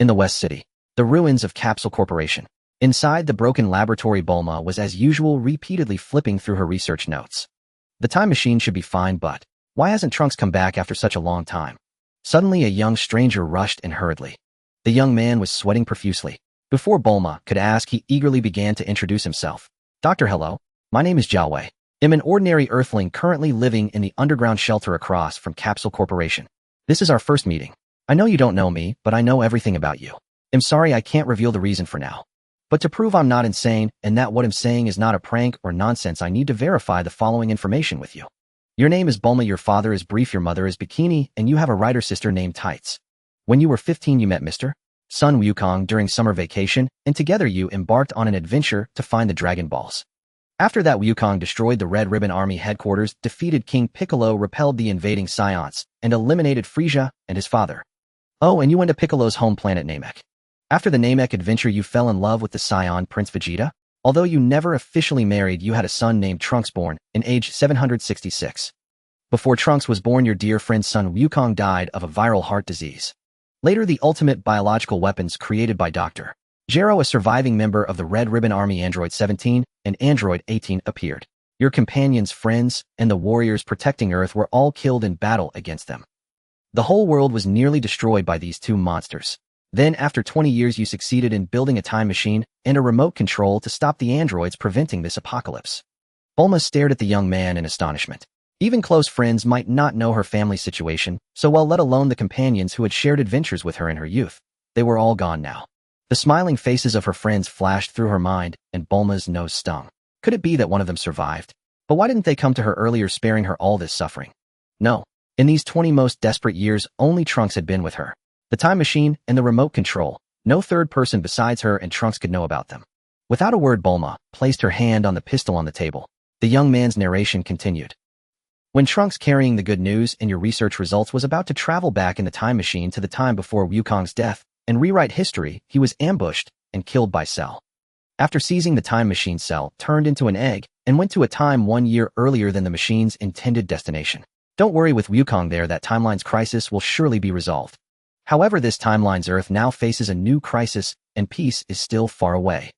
In the West City, the ruins of Capsule Corporation. Inside the broken laboratory, Bulma was as usual repeatedly flipping through her research notes. The time machine should be fine, but why hasn't Trunks come back after such a long time? Suddenly a young stranger rushed in hurriedly. The young man was sweating profusely. Before Bulma could ask, he eagerly began to introduce himself. Doctor, hello. My name is Jiao Wei. I'm an ordinary Earthling currently living in the underground shelter across from Capsule Corporation. This is our first meeting. I know you don't know me, but I know everything about you. I'm sorry I can't reveal the reason for now. But to prove I'm not insane and that what I'm saying is not a prank or nonsense, I need to verify the following information with you. Your name is Bulma, your father is Brief, your mother is Bikini, and you have a writer sister named Tights. When you were 15, you met Mr. Sun Wukong during summer vacation, and together you embarked on an adventure to find the Dragon Balls. After that, Wukong destroyed the Red Ribbon Army headquarters, defeated King Piccolo, repelled the invading Saiyans, and eliminated Frieza and his father. Oh, and you went to Piccolo's home planet Namek. After the Namek adventure, you fell in love with the Saiyan Prince Vegeta. Although you never officially married, you had a son named Trunks born in age 766. Before Trunks was born, your dear friend Sun Wukong died of a viral heart disease. Later, the ultimate biological weapons created by Dr. Gero, a surviving member of the Red Ribbon Army, Android 17 and Android 18, appeared. Your companions, friends, and the warriors protecting Earth were all killed in battle against them. The whole world was nearly destroyed by these two monsters. Then, after 20 years, you succeeded in building a time machine and a remote control to stop the androids, preventing this apocalypse. Bulma stared at the young man in astonishment. Even close friends might not know her family situation so well, let alone the companions who had shared adventures with her in her youth. They were all gone now. The smiling faces of her friends flashed through her mind, and Bulma's nose stung. Could it be that one of them survived? But why didn't they come to her earlier, sparing her all this suffering? No. In these 20 most desperate years, only Trunks had been with her. The time machine and the remote control. No third person besides her and Trunks could know about them. Without a word, Bulma placed her hand on the pistol on the table. The young man's narration continued. When Trunks, carrying the good news and your research results, was about to travel back in the time machine to the time before Wukong's death and rewrite history, he was ambushed and killed by Cell. After seizing the time machine, Cell turned into an egg and went to a time 1 year earlier than the machine's intended destination. Don't worry, with Wukong there, that timeline's crisis will surely be resolved. However, this timeline's Earth now faces a new crisis, and peace is still far away.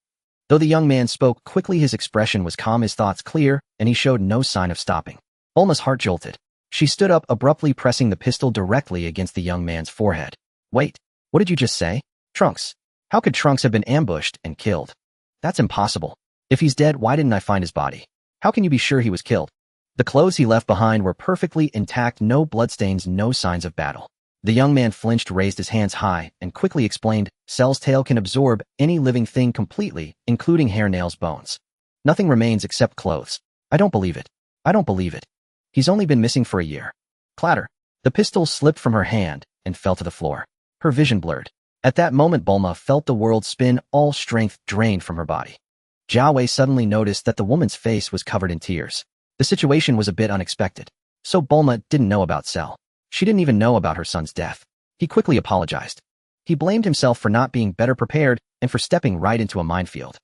Though the young man spoke quickly, his expression was calm, his thoughts clear, and he showed no sign of stopping. Bulma's heart jolted. She stood up, abruptly pressing the pistol directly against the young man's forehead. Wait, what did you just say? Trunks. How could Trunks have been ambushed and killed? That's impossible. If he's dead, why didn't I find his body? How can you be sure he was killed? The clothes he left behind were perfectly intact, no bloodstains, no signs of battle. The young man flinched, raised his hands high, and quickly explained, Cell's tail can absorb any living thing completely, including hair, nails, bones. Nothing remains except clothes. I don't believe it. I don't believe it. He's only been missing for a year. Clatter. The pistol slipped from her hand and fell to the floor. Her vision blurred. At that moment, Bulma felt the world spin, all strength drained from her body. Jiao Wei suddenly noticed that the woman's face was covered in tears. The situation was a bit unexpected. So Bulma didn't know about Cell. She didn't even know about her son's death. He quickly apologized. He blamed himself for not being better prepared and for stepping right into a minefield.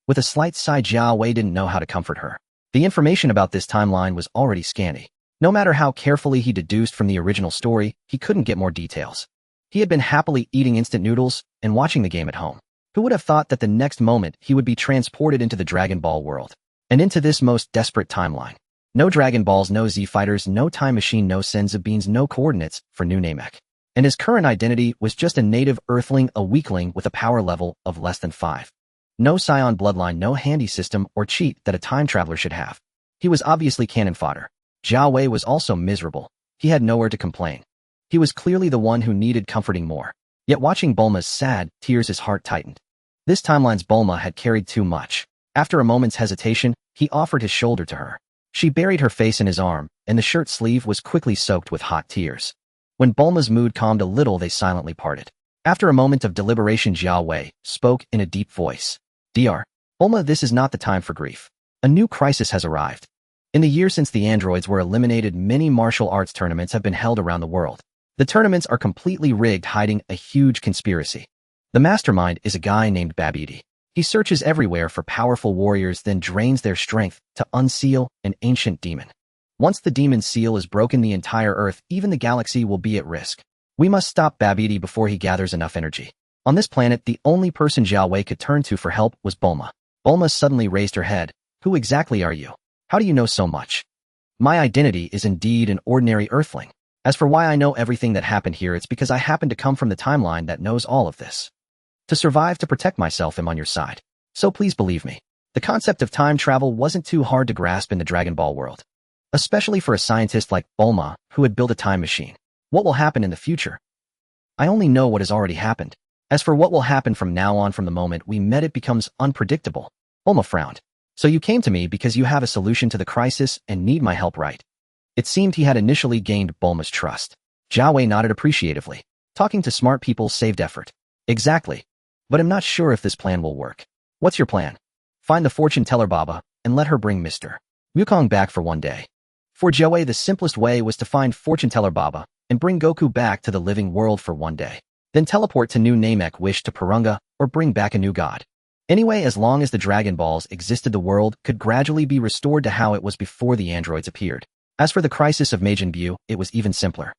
With a slight sigh, Jiao Wei didn't know how to comfort her. The information about this timeline was already scanty. No matter how carefully he deduced from the original story, he couldn't get more details. He had been happily eating instant noodles and watching the game at home. Who would have thought that the next moment he would be transported into the Dragon Ball world? And into this most desperate timeline. No Dragon Balls, no Z-Fighters, no time machine, no Senzu Beans, no coordinates for New Namek. And his current identity was just a native Earthling, a weakling with a power level of less than 5. No Saiyan bloodline, no handy system or cheat that a time traveler should have. He was obviously cannon fodder. Jiao Wei was also miserable. He had nowhere to complain. He was clearly the one who needed comforting more. Yet watching Bulma's sad tears, his heart tightened. This timeline's Bulma had carried too much. After a moment's hesitation, he offered his shoulder to her. She buried her face in his arm, and the shirt sleeve was quickly soaked with hot tears. When Bulma's mood calmed a little, they silently parted. After a moment of deliberation, Jiao Wei spoke in a deep voice. Dr. Bulma, this is not the time for grief. A new crisis has arrived. In the year since the androids were eliminated, many martial arts tournaments have been held around the world. The tournaments are completely rigged, hiding a huge conspiracy. The mastermind is a guy named Babidi. He searches everywhere for powerful warriors, then drains their strength to unseal an ancient demon. Once the demon's seal is broken, the entire Earth, even the galaxy, will be at risk. We must stop Babidi before he gathers enough energy. On this planet, the only person Jiao Wei could turn to for help was Bulma. Bulma suddenly raised her head. Who exactly are you? How do you know so much? My identity is indeed an ordinary earthling. As for why I know everything that happened here, it's because I happen to come from the timeline that knows all of this. To survive, to protect myself, I'm on your side. So please believe me. The concept of time travel wasn't too hard to grasp in the Dragon Ball world. Especially for a scientist like Bulma, who had built a time machine. What will happen in the future? I only know what has already happened. As for what will happen from now on, from the moment we met, it becomes unpredictable. Bulma frowned. So you came to me because you have a solution to the crisis and need my help, right? It seemed he had initially gained Bulma's trust. Jiao Wei nodded appreciatively. Talking to smart people saved effort. Exactly. But I'm not sure if this plan will work. What's your plan? Find the fortune teller Baba and let her bring Mr. Wukong back for one day. For Jiao Wei, the simplest way was to find fortune teller Baba and bring Goku back to the living world for one day. Then teleport to New Namek Wish to Purunga or bring back a new god. Anyway, as long as the Dragon Balls existed, the world could gradually be restored to how it was before the androids appeared. As for the crisis of Majin Buu, it was even simpler.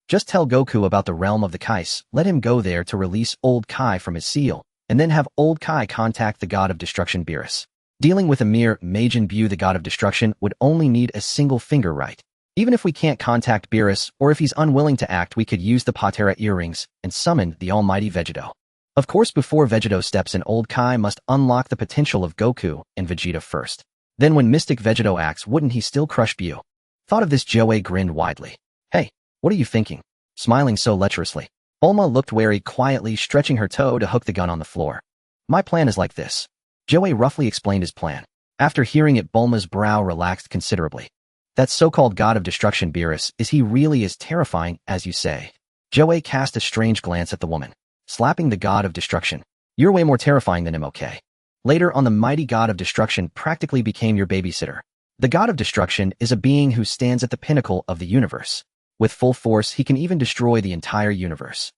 Just tell Goku about the realm of the Kais, let him go there to release Old Kai from his seal, and then have Old Kai contact the god of destruction Beerus. Dealing with a mere Majin Buu, the god of destruction, would only need a single finger, right? Even if we can't contact Beerus, or if he's unwilling to act, we could use the Patera earrings and summon the almighty Vegeta. Of course, before Vegeta steps in, Old Kai must unlock the potential of Goku and Vegeta first. Then when Mystic Vegeta acts, wouldn't he still crush Buu? Thought of this, Jiao Wei grinned widely. Hey, what are you thinking? Smiling so lecherously. Bulma looked wary, quietly stretching her toe to hook the gun on the floor. My plan is like this. Jiao Wei roughly explained his plan. After hearing it, Bulma's brow relaxed considerably. That so-called god of destruction Beerus, is he really as terrifying as you say? Jiao Wei cast a strange glance at the woman. Slapping the god of destruction. You're way more terrifying than him, okay? Later on, the mighty god of destruction practically became your babysitter. The god of destruction is a being who stands at the pinnacle of the universe. With full force, he can even destroy the entire universe.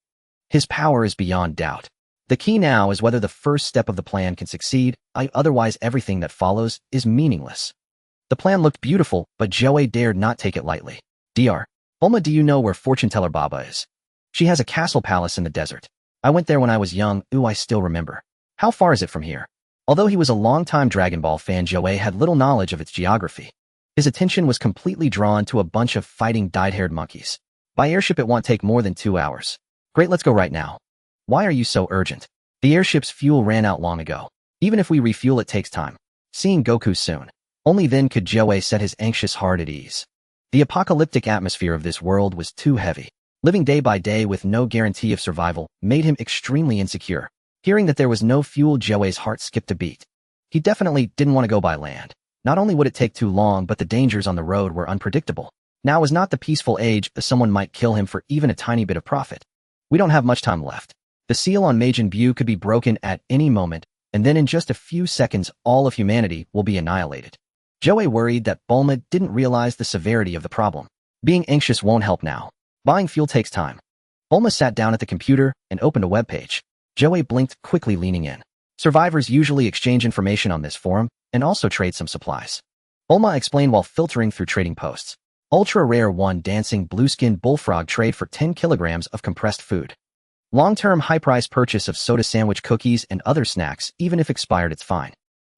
His power is beyond doubt. The key now is whether the first step of the plan can succeed, otherwise everything that follows is meaningless. The plan looked beautiful, but Jiao Wei dared not take it lightly. Dr. Bulma, do you know where fortune teller Baba is? She has a castle palace in the desert. I went there when I was young, I still remember. How far is it from here? Although he was a long-time Dragon Ball fan, Jiao Wei had little knowledge of its geography. His attention was completely drawn to a bunch of fighting dyed-haired monkeys. By airship, it won't take more than 2 hours. Great, let's go right now. Why are you so urgent? The airship's fuel ran out long ago. Even if we refuel, it takes time. Seeing Goku soon. Only then could Jiao Wei set his anxious heart at ease. The apocalyptic atmosphere of this world was too heavy. Living day by day with no guarantee of survival made him extremely insecure. Hearing that there was no fuel, Jiao Wei's heart skipped a beat. He definitely didn't want to go by land. Not only would it take too long, but the dangers on the road were unpredictable. Now was not the peaceful age someone might kill him for even a tiny bit of profit. We don't have much time left. The seal on Majin Buu could be broken at any moment, and then in just a few seconds, all of humanity will be annihilated. Jiao Wei worried that Bulma didn't realize the severity of the problem. Being anxious won't help now. Buying fuel takes time. Bulma sat down at the computer and opened a web page. Jiao Wei blinked, quickly leaning in. Survivors usually exchange information on this forum and also trade some supplies. Bulma explained while filtering through trading posts. Ultra rare 1 dancing blue-skinned bullfrog trade for 10 kilograms of compressed food. Long-term high-price purchase of soda sandwich cookies and other snacks, even if expired, it's fine.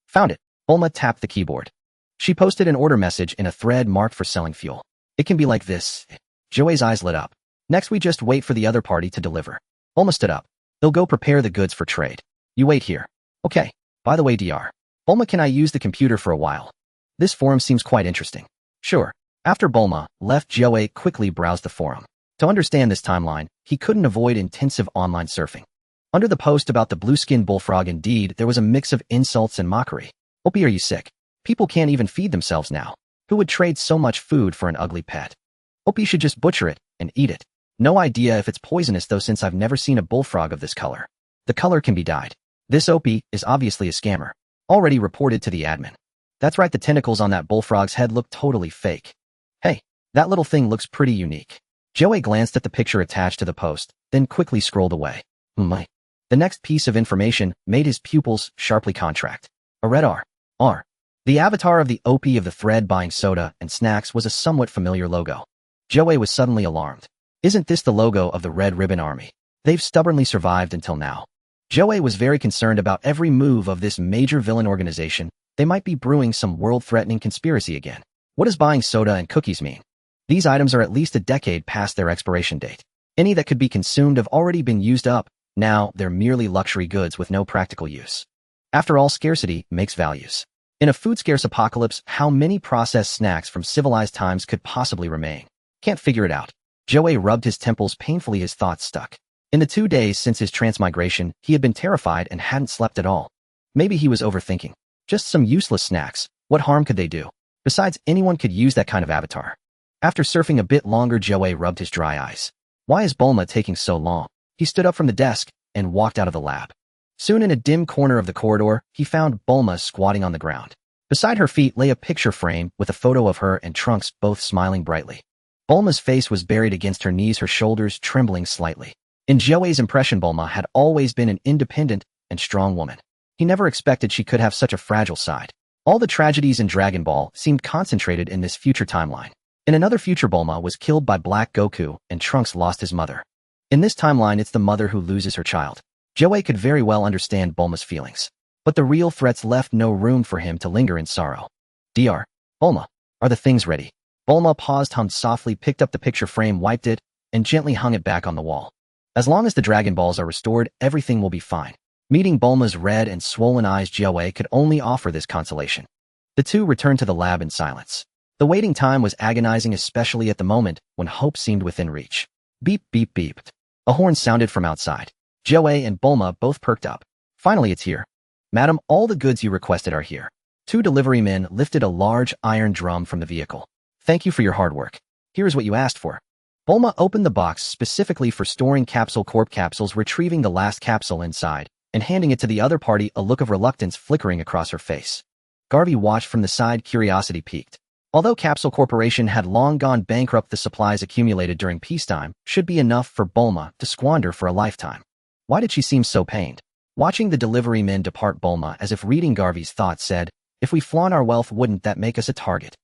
Found it. Bulma tapped the keyboard. She posted an order message in a thread marked for selling fuel. It can be like this. Jiao Wei's eyes lit up. Next, we just wait for the other party to deliver. Bulma stood up. They'll go prepare the goods for trade. You wait here. Okay. By the way, Dr. Bulma, can I use the computer for a while? This forum seems quite interesting. Sure. After Bulma left, Jiao Wei quickly browsed the forum. To understand this timeline, he couldn't avoid intensive online surfing. Under the post about the blue-skinned bullfrog, indeed, there was a mix of insults and mockery. Opie, are you sick? People can't even feed themselves now. Who would trade so much food for an ugly pet? Opie should just butcher it and eat it. No idea if it's poisonous though, since I've never seen a bullfrog of this color. The color can be dyed. This Opie is obviously a scammer. Already reported to the admin. That's right, the tentacles on that bullfrog's head look totally fake. Hey, that little thing looks pretty unique. Jiao Wei glanced at the picture attached to the post, then quickly scrolled away. My. The next piece of information made his pupils sharply contract. A red R. The avatar of the OP of the thread buying soda and snacks was a somewhat familiar logo. Jiao Wei was suddenly alarmed. Isn't this the logo of the Red Ribbon Army? They've stubbornly survived until now. Joey was very concerned about every move of this major villain organization. They might be brewing some world-threatening conspiracy again. What does buying soda and cookies mean? These items are at least a decade past their expiration date. Any that could be consumed have already been used up. Now, they're merely luxury goods with no practical use. After all, scarcity makes values. In a food-scarce apocalypse, how many processed snacks from civilized times could possibly remain? Can't figure it out. Joey rubbed his temples painfully, his thoughts stuck. In the 2 days since his transmigration, he had been terrified and hadn't slept at all. Maybe he was overthinking. Just some useless snacks. What harm could they do? Besides, anyone could use that kind of avatar. After surfing a bit longer, Joey rubbed his dry eyes. Why is Bulma taking so long? He stood up from the desk and walked out of the lab. Soon in a dim corner of the corridor, he found Bulma squatting on the ground. Beside her feet lay a picture frame with a photo of her and Trunks both smiling brightly. Bulma's face was buried against her knees, her shoulders trembling slightly. In Joey's impression, Bulma had always been an independent and strong woman. He never expected she could have such a fragile side. All the tragedies in Dragon Ball seemed concentrated in this future timeline. In another future, Bulma was killed by Black Goku and Trunks lost his mother. In this timeline, it's the mother who loses her child. Joey could very well understand Bulma's feelings. But the real threats left no room for him to linger in sorrow. Dr. Bulma, are the things ready? Bulma paused, hummed softly, picked up the picture frame, wiped it, and gently hung it back on the wall. As long as the Dragon Balls are restored, everything will be fine. Meeting Bulma's red and swollen eyes, Joey could only offer this consolation. The two returned to the lab in silence. The waiting time was agonizing, especially at the moment when hope seemed within reach. Beep, beep, beeped. A horn sounded from outside. Joey and Bulma both perked up. Finally, it's here. Madam, all the goods you requested are here. 2 delivery men lifted a large iron drum from the vehicle. Thank you for your hard work. Here's what you asked for. Bulma opened the box specifically for storing Capsule Corp capsules, retrieving the last capsule inside, and handing it to the other party, a look of reluctance flickering across her face. Garvey watched from the side, curiosity piqued. Although Capsule Corporation had long gone bankrupt, the supplies accumulated during peacetime should be enough for Bulma to squander for a lifetime. Why did she seem so pained? Watching the delivery men depart, Bulma, as if reading Garvey's thoughts, said, if we flaunt our wealth, wouldn't that make us a target?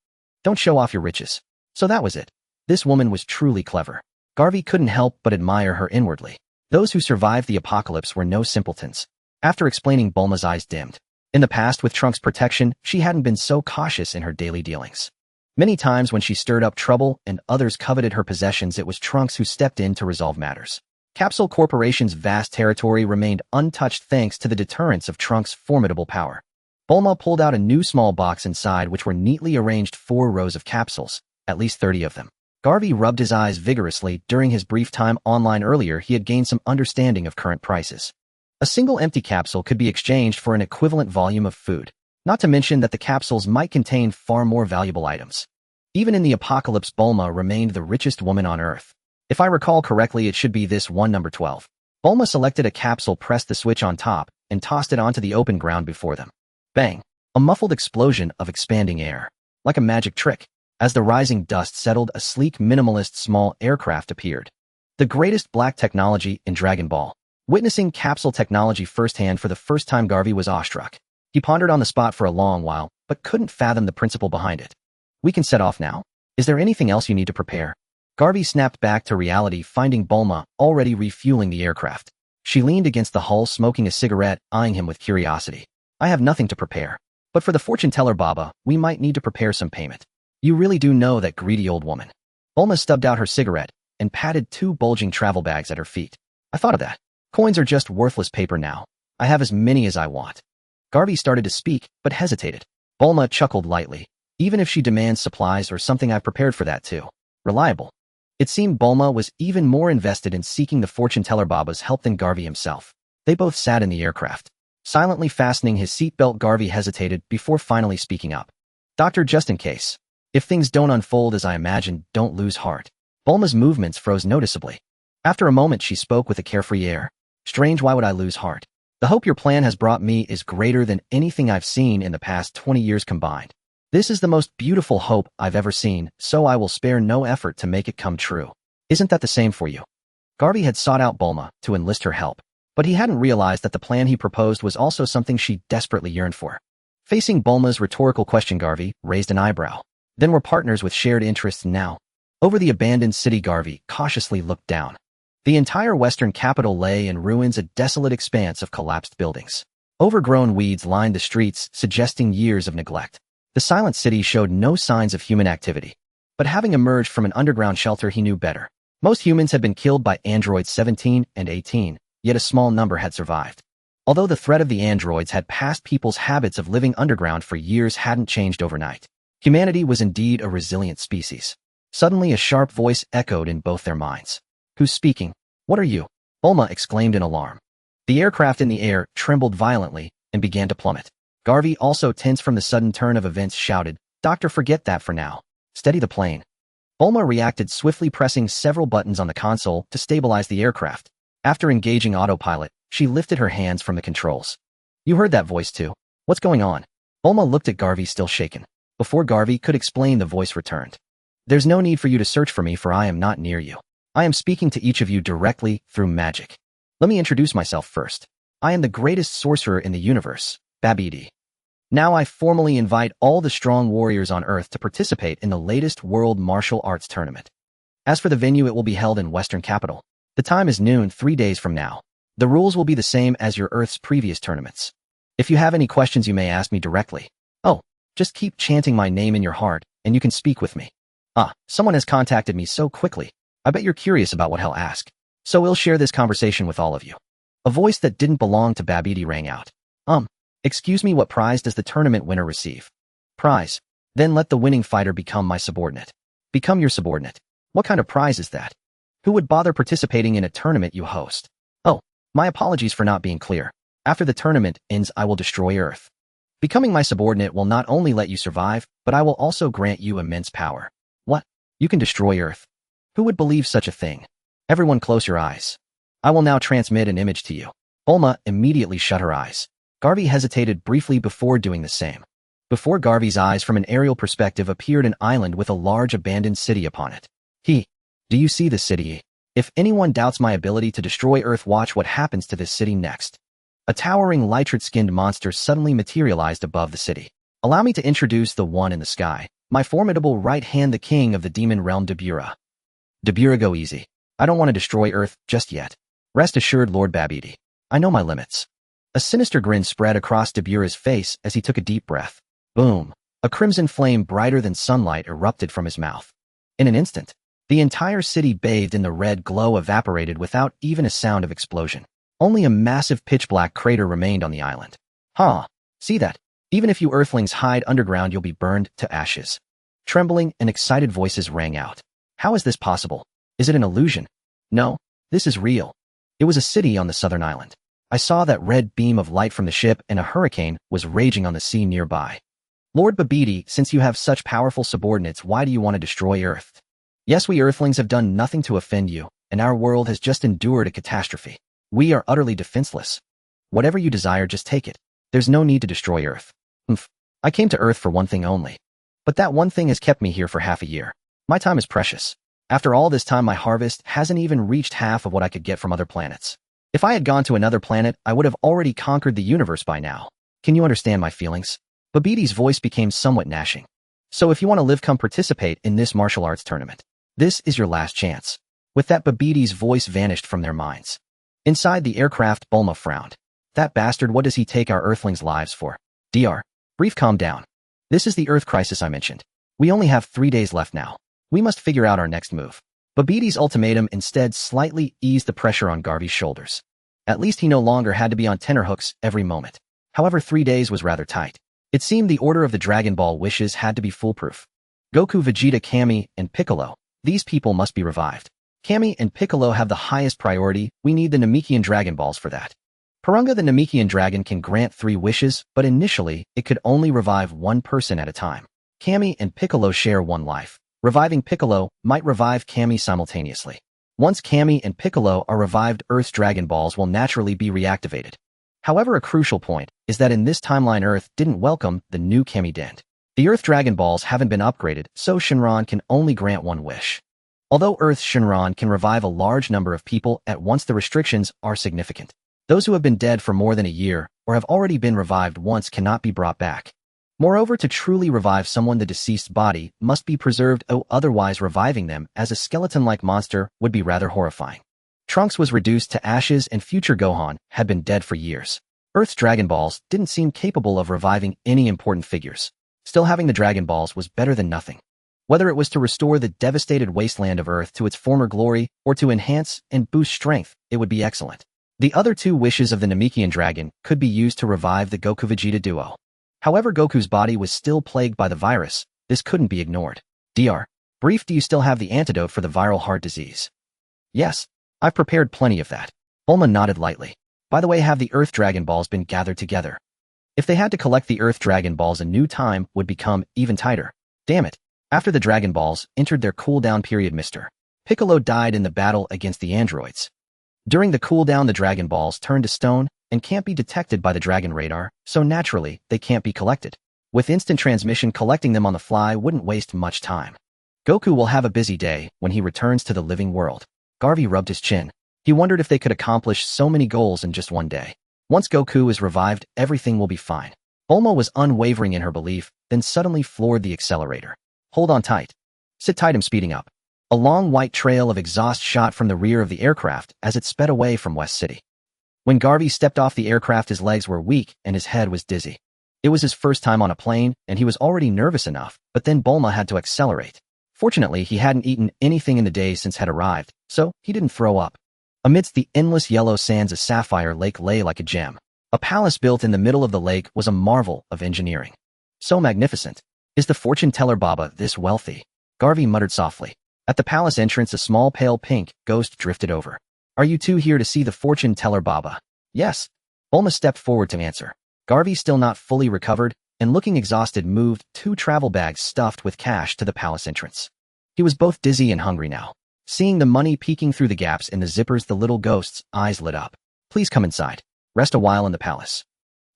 Don't show off your riches. So that was it. This woman was truly clever. Garvey couldn't help but admire her inwardly. Those who survived the apocalypse were no simpletons. After explaining, Bulma's eyes dimmed. In the past, with Trunks' protection, she hadn't been so cautious in her daily dealings. Many times when she stirred up trouble and others coveted her possessions, it was Trunks who stepped in to resolve matters. Capsule Corporation's vast territory remained untouched thanks to the deterrence of Trunks' formidable power. Bulma pulled out a new small box, inside which were neatly arranged 4 rows of capsules, at least 30 of them. Garvey rubbed his eyes vigorously. During his brief time online earlier, he had gained some understanding of current prices. A single empty capsule could be exchanged for an equivalent volume of food, not to mention that the capsules might contain far more valuable items. Even in the apocalypse, Bulma remained the richest woman on Earth. If I recall correctly, it should be this one, number 12. Bulma selected a capsule, pressed the switch on top, and tossed it onto the open ground before them. Bang! A muffled explosion of expanding air. Like a magic trick. As the rising dust settled, a sleek, minimalist small aircraft appeared. The greatest black technology in Dragon Ball. Witnessing capsule technology firsthand for the first time, Garvey was awestruck. He pondered on the spot for a long while, but couldn't fathom the principle behind it. We can set off now. Is there anything else you need to prepare? Garvey snapped back to reality, finding Bulma already refueling the aircraft. She leaned against the hull, smoking a cigarette, eyeing him with curiosity. I have nothing to prepare. But for the fortune teller Baba, we might need to prepare some payment. You really do know that, greedy old woman. Bulma stubbed out her cigarette and patted 2 bulging travel bags at her feet. I thought of that. Coins are just worthless paper now. I have as many as I want. Garvey started to speak, but hesitated. Bulma chuckled lightly. Even if she demands supplies or something, I've prepared for that too. Reliable. It seemed Bulma was even more invested in seeking the fortune teller Baba's help than Garvey himself. They both sat in the aircraft. Silently fastening his seatbelt, Garvey hesitated before finally speaking up. Doctor, just in case. If things don't unfold as I imagined, don't lose heart. Bulma's movements froze noticeably. After a moment, she spoke with a carefree air. Strange, why would I lose heart? The hope your plan has brought me is greater than anything I've seen in the past 20 years combined. This is the most beautiful hope I've ever seen, so I will spare no effort to make it come true. Isn't that the same for you? Garvey had sought out Bulma to enlist her help, but he hadn't realized that the plan he proposed was also something she desperately yearned for. Facing Bulma's rhetorical question, Garvey raised an eyebrow. Then we're partners with shared interests now. Over the abandoned city, Garvey cautiously looked down. The entire western capital lay in ruins, a desolate expanse of collapsed buildings. Overgrown weeds lined the streets, suggesting years of neglect. The silent city showed no signs of human activity. But having emerged from an underground shelter, he knew better. Most humans had been killed by androids 17 and 18, yet a small number had survived. Although the threat of the androids had passed, people's habits of living underground for years hadn't changed overnight. Humanity was indeed a resilient species. Suddenly, a sharp voice echoed in both their minds. "Who's speaking? What are you?" Bulma exclaimed in alarm. The aircraft in the air trembled violently and began to plummet. Garvey, also tense from the sudden turn of events, shouted, "Doctor, forget that for now. Steady the plane." Bulma reacted swiftly, pressing several buttons on the console to stabilize the aircraft. After engaging autopilot, she lifted her hands from the controls. "You heard that voice too. What's going on?" Bulma looked at Garvey, still shaken. Before Garvey could explain, the voice returned. "There's no need for you to search for me, for I am not near you. I am speaking to each of you directly through magic. Let me introduce myself first. I am the greatest sorcerer in the universe, Babidi. Now I formally invite all the strong warriors on Earth to participate in the latest World Martial Arts Tournament. As for the venue, it will be held in Western Capital. The time is noon, 3 days from now. The rules will be the same as your Earth's previous tournaments. If you have any questions, you may ask me directly. Oh, just keep chanting my name in your heart, and you can speak with me. Ah, someone has contacted me so quickly. I bet you're curious about what he'll ask. So we'll share this conversation with all of you." A voice that didn't belong to Babidi rang out. Excuse me, what prize does the tournament winner receive?" "Prize? Then let the winning fighter become my subordinate." "Become your subordinate? What kind of prize is that? Who would bother participating in a tournament you host?" "Oh, my apologies for not being clear. After the tournament ends, I will destroy Earth. Becoming my subordinate will not only let you survive, but I will also grant you immense power." "What? You can destroy Earth? Who would believe such a thing?" "Everyone close your eyes. I will now transmit an image to you." Bulma immediately shut her eyes. Garvey hesitated briefly before doing the same. Before Garvey's eyes, from an aerial perspective, appeared an island with a large abandoned city upon it. Do you see this city? If anyone doubts my ability to destroy Earth, watch what happens to this city next." A towering lytrate-skinned monster suddenly materialized above the city. "Allow me to introduce the one in the sky, my formidable right hand, the king of the demon realm, Dabura." "Dabura, go easy. I don't want to destroy Earth just yet. Rest assured, Lord Babidi. I know my limits." A sinister grin spread across Dabura's face as he took a deep breath. Boom! A crimson flame brighter than sunlight erupted from his mouth. In an instant, the entire city, bathed in the red glow, evaporated without even a sound of explosion. Only a massive pitch-black crater remained on the island. See that? Even if you Earthlings hide underground, you'll be burned to ashes." Trembling and excited voices rang out. "How is this possible? Is it an illusion?" "No, this is real. It was a city on the southern island. I saw that red beam of light from the ship, and a hurricane was raging on the sea nearby." "Lord Babidi, since you have such powerful subordinates, why do you want to destroy Earth?" "Yes, we Earthlings have done nothing to offend you, and our world has just endured a catastrophe. We are utterly defenseless. Whatever you desire, just take it. There's no need to destroy Earth." "I came to Earth for one thing only. But that one thing has kept me here for half a year. My time is precious. After all this time, my harvest hasn't even reached half of what I could get from other planets. If I had gone to another planet, I would have already conquered the universe by now. Can you understand my feelings?" Babidi's voice became somewhat gnashing. "So if you want to live, come participate in this martial arts tournament. This is your last chance." With that, Babidi's voice vanished from their minds. Inside the aircraft, Bulma frowned. "That bastard, what does he take our Earthlings' lives for?" Brief, calm down. This is the Earth crisis I mentioned. We only have 3 days left now. We must figure out our next move." Babidi's ultimatum instead slightly eased the pressure on Garvey's shoulders. At least he no longer had to be on tenterhooks every moment. However, 3 days was rather tight. It seemed the order of the Dragon Ball wishes had to be foolproof. Goku, Vegeta, Kami, and Piccolo. These people must be revived. Kami and Piccolo have the highest priority. We need the Namekian Dragon Balls for that. Purunga, the Namekian dragon, can grant 3 wishes, but initially, it could only revive 1 person at a time. Kami and Piccolo share 1 life. Reviving Piccolo might revive Kami simultaneously. Once Kami and Piccolo are revived, Earth's Dragon Balls will naturally be reactivated. However, a crucial point is that in this timeline, Earth didn't welcome the new Kami Dent. The Earth Dragon Balls haven't been upgraded, so Shinron can only grant 1 wish. Although Earth's Shinron can revive a large number of people at once, the restrictions are significant. Those who have been dead for more than a year or have already been revived once cannot be brought back. Moreover, to truly revive someone, the deceased's body must be preserved, otherwise reviving them as a skeleton-like monster would be rather horrifying. Trunks was reduced to ashes and future Gohan had been dead for years. Earth's Dragon Balls didn't seem capable of reviving any important figures. Still, having the Dragon Balls was better than nothing. Whether it was to restore the devastated wasteland of Earth to its former glory or to enhance and boost strength, it would be excellent. The other two wishes of the Namekian dragon could be used to revive the Goku-Vegeta duo. However, Goku's body was still plagued by the virus. This couldn't be ignored. Dr. Brief, do you still have the antidote for the viral heart disease? Yes, I've prepared plenty of that. Bulma nodded lightly. By the way, have the Earth Dragon Balls been gathered together? If they had to collect the Earth Dragon Balls, a new time would become even tighter. Damn it. After the Dragon Balls entered their cooldown period, Mr. Piccolo died in the battle against the androids. During the cooldown, the Dragon Balls turned to stone and can't be detected by the Dragon Radar, so naturally, they can't be collected. With instant transmission, collecting them on the fly wouldn't waste much time. Goku will have a busy day when he returns to the living world. Garvey rubbed his chin. He wondered if they could accomplish so many goals in just one day. Once Goku is revived, everything will be fine. Bulma was unwavering in her belief, then suddenly floored the accelerator. Hold on tight. Sit tight, I'm speeding up. A long white trail of exhaust shot from the rear of the aircraft as it sped away from West City. When Garvey stepped off the aircraft, his legs were weak and his head was dizzy. It was his first time on a plane and he was already nervous enough, but then Bulma had to accelerate. Fortunately, he hadn't eaten anything in the days since had arrived, so he didn't throw up. Amidst the endless yellow sands, a sapphire lake lay like a gem. A palace built in the middle of the lake was a marvel of engineering. So magnificent. Is the fortune teller Baba this wealthy? Garvey muttered softly. At the palace entrance, a small pale pink ghost drifted over. Are you two here to see the fortune teller Baba? Yes. Bulma stepped forward to answer. Garvey, still not fully recovered and looking exhausted, moved 2 travel bags stuffed with cash to the palace entrance. He was both dizzy and hungry now. Seeing the money peeking through the gaps in the zippers, the little ghost's eyes lit up. Please come inside. Rest a while in the palace.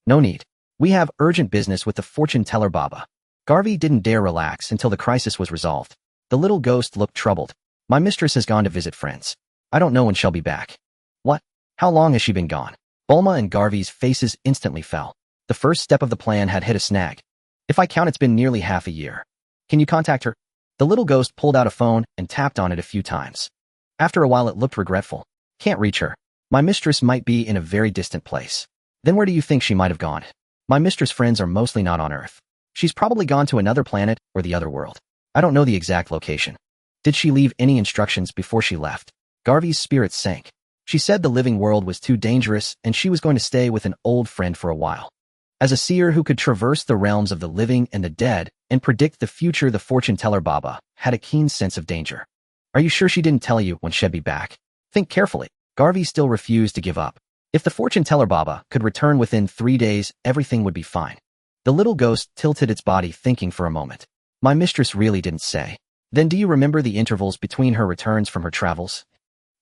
No need. We have urgent business with the fortune teller Baba. Garvey didn't dare relax until the crisis was resolved. The little ghost looked troubled. My mistress has gone to visit friends. I don't know when she'll be back. What? How long has she been gone? Bulma and Garvey's faces instantly fell. The first step of the plan had hit a snag. If I count, it's been nearly half a year. Can you contact her? The little ghost pulled out a phone and tapped on it a few times. After a while, it looked regretful. Can't reach her. My mistress might be in a very distant place. Then where do you think she might have gone? My mistress' friends are mostly not on Earth. She's probably gone to another planet or the other world. I don't know the exact location. Did she leave any instructions before she left? Garvey's spirits sank. She said the living world was too dangerous and she was going to stay with an old friend for a while. As a seer who could traverse the realms of the living and the dead and predict the future, the fortune teller Baba had a keen sense of danger. Are you sure she didn't tell you when she'd be back? Think carefully. Garvey still refused to give up. If the fortune teller Baba could return within 3 days, everything would be fine. The little ghost tilted its body, thinking for a moment. My mistress really didn't say. Then do you remember the intervals between her returns from her travels?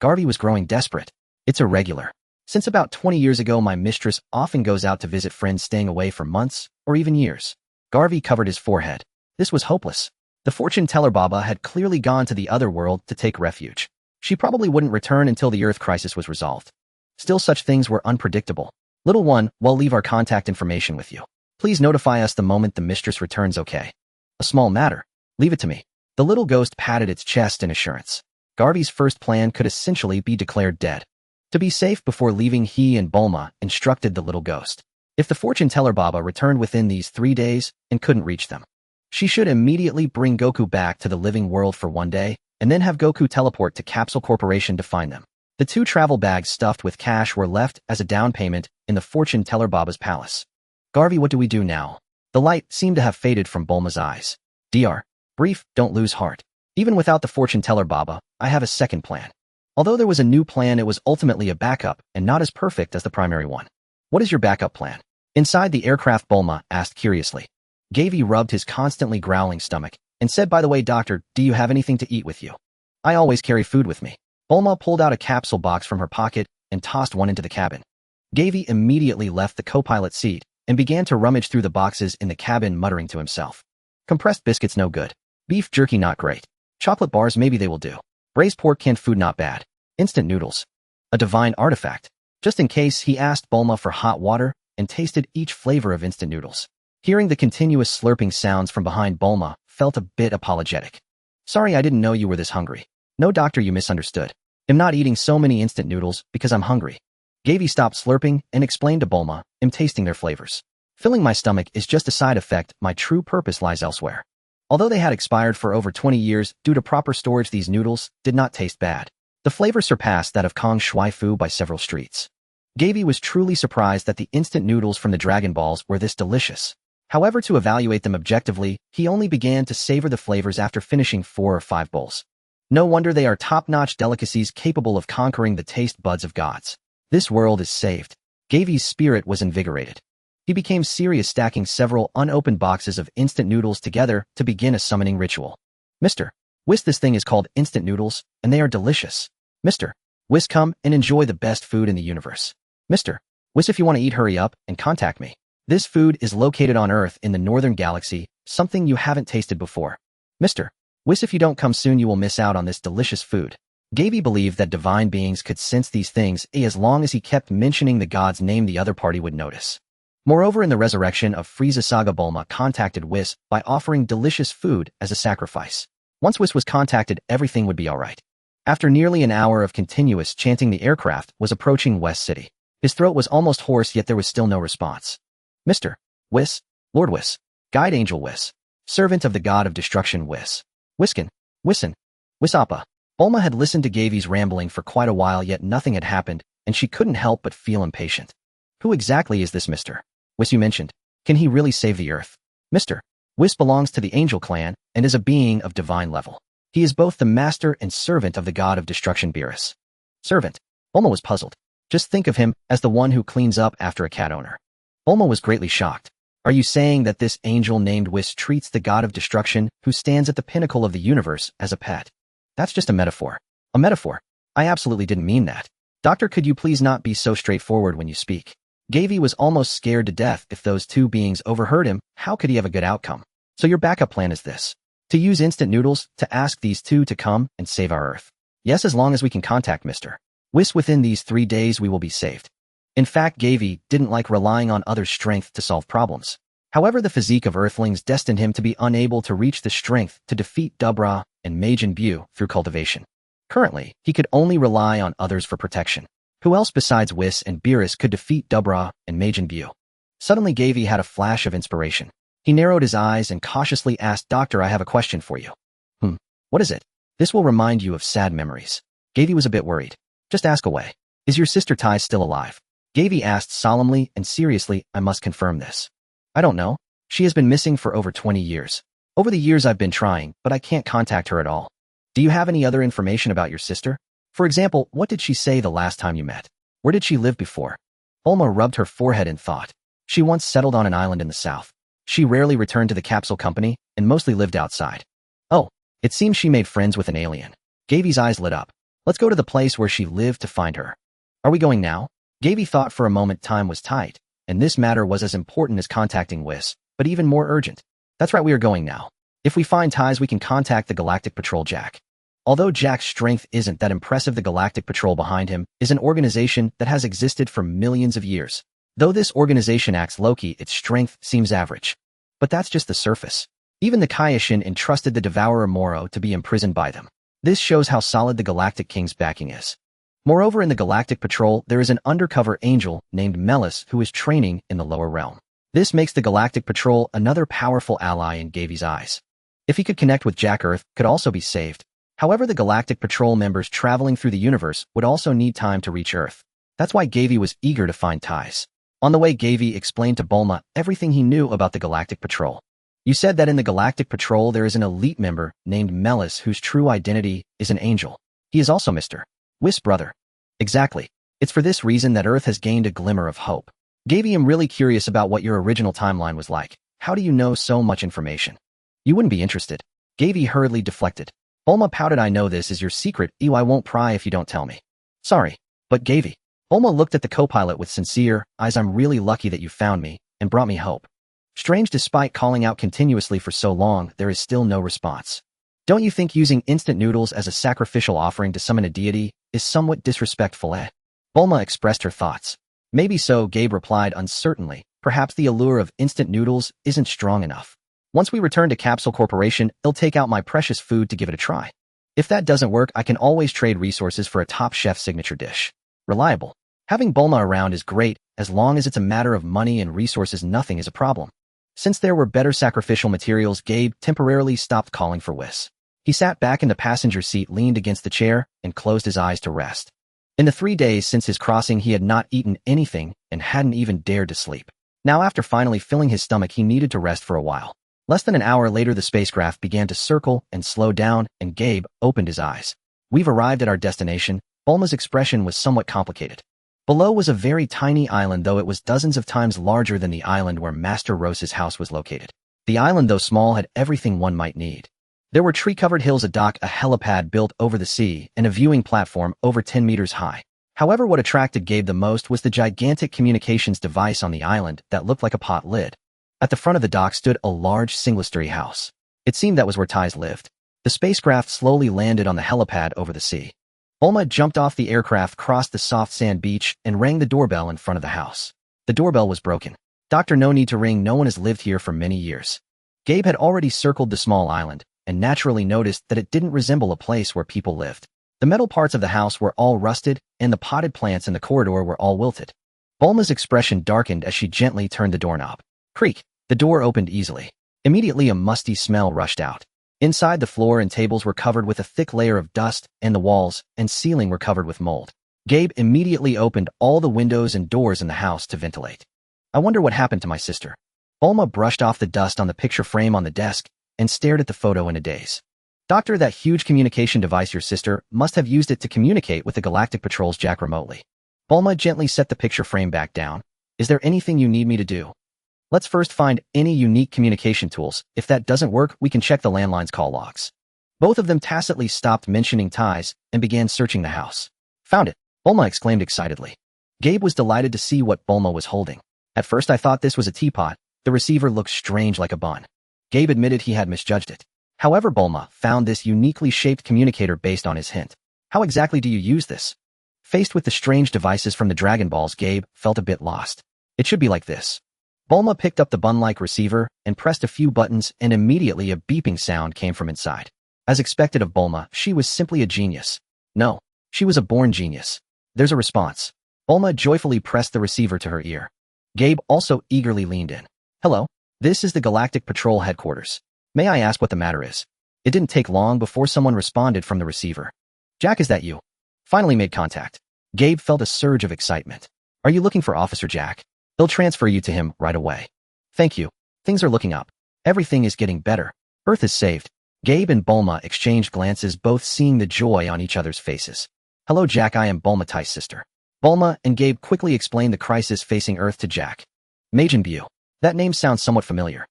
Garvey was growing desperate. It's irregular. Since about 20 years ago, my mistress often goes out to visit friends, staying away for months or even years. Garvey covered his forehead. This was hopeless. The fortune teller Baba had clearly gone to the other world to take refuge. She probably wouldn't return until the Earth crisis was resolved. Still, such things were unpredictable. Little one, we'll leave our contact information with you. Please notify us the moment the mistress returns, okay? A small matter. Leave it to me. The little ghost patted its chest in assurance. Garvey's first plan could essentially be declared dead. To be safe before leaving, he and Bulma instructed the little ghost. If the fortune teller Baba returned within these 3 days and couldn't reach them, she should immediately bring Goku back to the living world for 1 day and then have Goku teleport to Capsule Corporation to find them. The 2 travel bags stuffed with cash were left as a down payment in the fortune teller Baba's palace. Garvey, what do we do now? The light seemed to have faded from Bulma's eyes. Dr. Brief, don't lose heart. Even without the fortune teller Baba, I have a second plan. Although there was a new plan, it was ultimately a backup and not as perfect as the primary one. What is your backup plan? Inside the aircraft, Bulma asked curiously. Garvey rubbed his constantly growling stomach and said, by the way, doctor, do you have anything to eat with you? I always carry food with me. Bulma pulled out a capsule box from her pocket and tossed one into the cabin. Garvey immediately left the co-pilot seat and began to rummage through the boxes in the cabin, muttering to himself. Compressed biscuits no good. Beef jerky not great. Chocolate bars, maybe they will do. Braised pork, canned food not bad. Instant noodles. A divine artifact. Just in case, he asked Bulma for hot water and tasted each flavor of instant noodles. Hearing the continuous slurping sounds from behind, Bulma felt a bit apologetic. Sorry, I didn't know you were this hungry. No, doctor, you misunderstood. I'm not eating so many instant noodles because I'm hungry. Gavi stopped slurping and explained to Bulma, I'm tasting their flavors. Filling my stomach is just a side effect, my true purpose lies elsewhere. Although they had expired for over 20 years due to proper storage, these noodles did not taste bad. The flavor surpassed that of Kong Shui Fu by several streets. Gavi was truly surprised that the instant noodles from the Dragon Balls were this delicious. However, to evaluate them objectively, he only began to savor the flavors after finishing 4 or 5 bowls. No wonder they are top-notch delicacies capable of conquering the taste buds of gods. This world is saved. Gavi's spirit was invigorated. He became serious, stacking several unopened boxes of instant noodles together to begin a summoning ritual. Mr. Whis, this thing is called instant noodles, and they are delicious. Mr. Whis, come and enjoy the best food in the universe. Mr. Whis, if you want to eat, hurry up and contact me. This food is located on Earth in the northern galaxy, something you haven't tasted before. Mr. Whis, if you don't come soon, you will miss out on this delicious food. Gavi believed that divine beings could sense these things, as long as he kept mentioning the god's name, the other party would notice. Moreover, in the resurrection of Frieza Saga, Bulma contacted Whis by offering delicious food as a sacrifice. Once Whis was contacted, everything would be alright. After nearly an hour of continuous chanting, the aircraft was approaching West City. His throat was almost hoarse, yet there was still no response. Mr. Whis, Lord Whis, Guide Angel Whis, Servant of the God of Destruction Whis, Whiskin, Whissin, Whisappa. Bulma had listened to Gavi's rambling for quite a while, yet nothing had happened, and she couldn't help but feel impatient. Who exactly is this Mr. Whis you mentioned? Can he really save the Earth? Mr. Whis belongs to the Angel clan and is a being of divine level. He is both the master and servant of the God of Destruction Beerus. Servant. Bulma was puzzled. Just think of him as the one who cleans up after a cat owner. Bulma was greatly shocked. Are you saying that this angel named Whis treats the God of Destruction, who stands at the pinnacle of the universe, as a pet? That's just a metaphor. A metaphor? I absolutely didn't mean that. Doctor, could you please not be so straightforward when you speak? Gavi was almost scared to death. If those two beings overheard him, how could he have a good outcome? So your backup plan is this. To use instant noodles to ask these two to come and save our Earth. Yes, as long as we can contact Mr. Whis within these 3 days, we will be saved. In fact, Gavi didn't like relying on others' strength to solve problems. However, the physique of Earthlings destined him to be unable to reach the strength to defeat Dubra and Majin Buu through cultivation. Currently, he could only rely on others for protection. Who else besides Whis and Beerus could defeat Dubra and Majin Buu? Suddenly, Gavi had a flash of inspiration. He narrowed his eyes and cautiously asked, Doctor, I have a question for you. What is it? This will remind you of sad memories. Gavi was a bit worried. Just ask away. Is your sister Tai still alive? Gavi asked solemnly and seriously. I must confirm this. I don't know. She has been missing for over 20 years. Over the years I've been trying, but I can't contact her at all. Do you have any other information about your sister? For example, what did she say the last time you met? Where did she live before? Bulma rubbed her forehead in thought. She once settled on an island in the south. She rarely returned to the capsule company and mostly lived outside. Oh, it seems she made friends with an alien. Gavi's eyes lit up. Let's go to the place where she lived to find her. Are we going now? Gavi thought for a moment. Time was tight, and this matter was as important as contacting Whis, but even more urgent. That's right, we are going now. If we find ties, we can contact the Galactic Patrol Jack. Although Jack's strength isn't that impressive, the Galactic Patrol behind him is an organization that has existed for millions of years. Though this organization acts low-key, its strength seems average. But that's just the surface. Even the Kaioshin entrusted the Devourer Moro to be imprisoned by them. This shows how solid the Galactic King's backing is. Moreover, in the Galactic Patrol, there is an undercover angel named Melis who is training in the lower realm. This makes the Galactic Patrol another powerful ally in Gavi's eyes. If he could connect with Jack, Earth could also be saved. However, the Galactic Patrol members traveling through the universe would also need time to reach Earth. That's why Gavi was eager to find ties. On the way, Gavi explained to Bulma everything he knew about the Galactic Patrol. You said that in the Galactic Patrol there is an elite member named Melis whose true identity is an angel. He is also Mr. Whis' brother. Exactly. It's for this reason that Earth has gained a glimmer of hope. Gavi, I'm really curious about what your original timeline was like. How do you know so much information? You wouldn't be interested. Gavi hurriedly deflected. Bulma pouted. I know this is your secret. I won't pry if you don't tell me. Sorry, but Gavi. Bulma looked at the co-pilot with sincere eyes. I'm really lucky that you found me and brought me hope. Strange, despite calling out continuously for so long, there is still no response. Don't you think using instant noodles as a sacrificial offering to summon a deity is somewhat disrespectful, eh? Bulma expressed her thoughts. Maybe so, Gabe replied uncertainly. Perhaps the allure of instant noodles isn't strong enough. Once we return to Capsule Corporation, I'll take out my precious food to give it a try. If that doesn't work, I can always trade resources for a top chef signature dish. Reliable. Having Bulma around is great, as long as it's a matter of money and resources, nothing is a problem. Since there were better sacrificial materials, Gabe temporarily stopped calling for Whis. He sat back in the passenger seat, leaned against the chair, and closed his eyes to rest. In the 3 days since his crossing, he had not eaten anything and hadn't even dared to sleep. Now, after finally filling his stomach, he needed to rest for a while. Less than an hour later, the spacecraft began to circle and slow down, and Gabe opened his eyes. We've arrived at our destination. Bulma's expression was somewhat complicated. Below was a very tiny island, though it was dozens of times larger than the island where Master Rose's house was located. The island, though small, had everything one might need. There were tree-covered hills, a dock, a helipad built over the sea, and a viewing platform over 10 meters high. However, what attracted Gabe the most was the gigantic communications device on the island that looked like a pot lid. At the front of the dock stood a large single-story house. It seemed that was where Ties lived. The spacecraft slowly landed on the helipad over the sea. Bulma jumped off the aircraft, crossed the soft sand beach, and rang the doorbell in front of the house. The doorbell was broken. "Doctor, no need to ring. No one has lived here for many years." Gabe had already circled the small island, and naturally noticed that it didn't resemble a place where people lived. The metal parts of the house were all rusted, and the potted plants in the corridor were all wilted. Bulma's expression darkened as she gently turned the doorknob. Creak. The door opened easily. Immediately, a musty smell rushed out. Inside, the floor and tables were covered with a thick layer of dust, and the walls and ceiling were covered with mold. Gabe immediately opened all the windows and doors in the house to ventilate. "I wonder what happened to my sister." Bulma brushed off the dust on the picture frame on the desk and stared at the photo in a daze. "Doctor, that huge communication device, your sister must have used it to communicate with the Galactic Patrol's Jack remotely." Bulma gently set the picture frame back down. "Is there anything you need me to do?" "Let's first find any unique communication tools. If that doesn't work, we can check the landline's call logs." Both of them tacitly stopped mentioning Ties and began searching the house. "Found it!" Bulma exclaimed excitedly. Gabe was delighted to see what Bulma was holding. "At first I thought this was a teapot. The receiver looked strange, like a bun." Gabe admitted he had misjudged it. However, Bulma found this uniquely shaped communicator based on his hint. "How exactly do you use this?" Faced with the strange devices from the Dragon Balls, Gabe felt a bit lost. "It should be like this." Bulma picked up the bun-like receiver and pressed a few buttons, and immediately a beeping sound came from inside. As expected of Bulma, she was simply a genius. No, she was a born genius. "There's a response." Bulma joyfully pressed the receiver to her ear. Gabe also eagerly leaned in. "Hello, this is the Galactic Patrol headquarters. May I ask what the matter is?" It didn't take long before someone responded from the receiver. "Jack, is that you?" Finally made contact. Gabe felt a surge of excitement. "Are you looking for Officer Jack? They'll transfer you to him right away." "Thank you. Things are looking up. Everything is getting better. Earth is saved." Gabe and Bulma exchanged glances, both seeing the joy on each other's faces. "Hello, Jack. I am Bulma, Tai's sister." Bulma and Gabe quickly explained the crisis facing Earth to Jack. "Majin Buu. That name sounds somewhat familiar."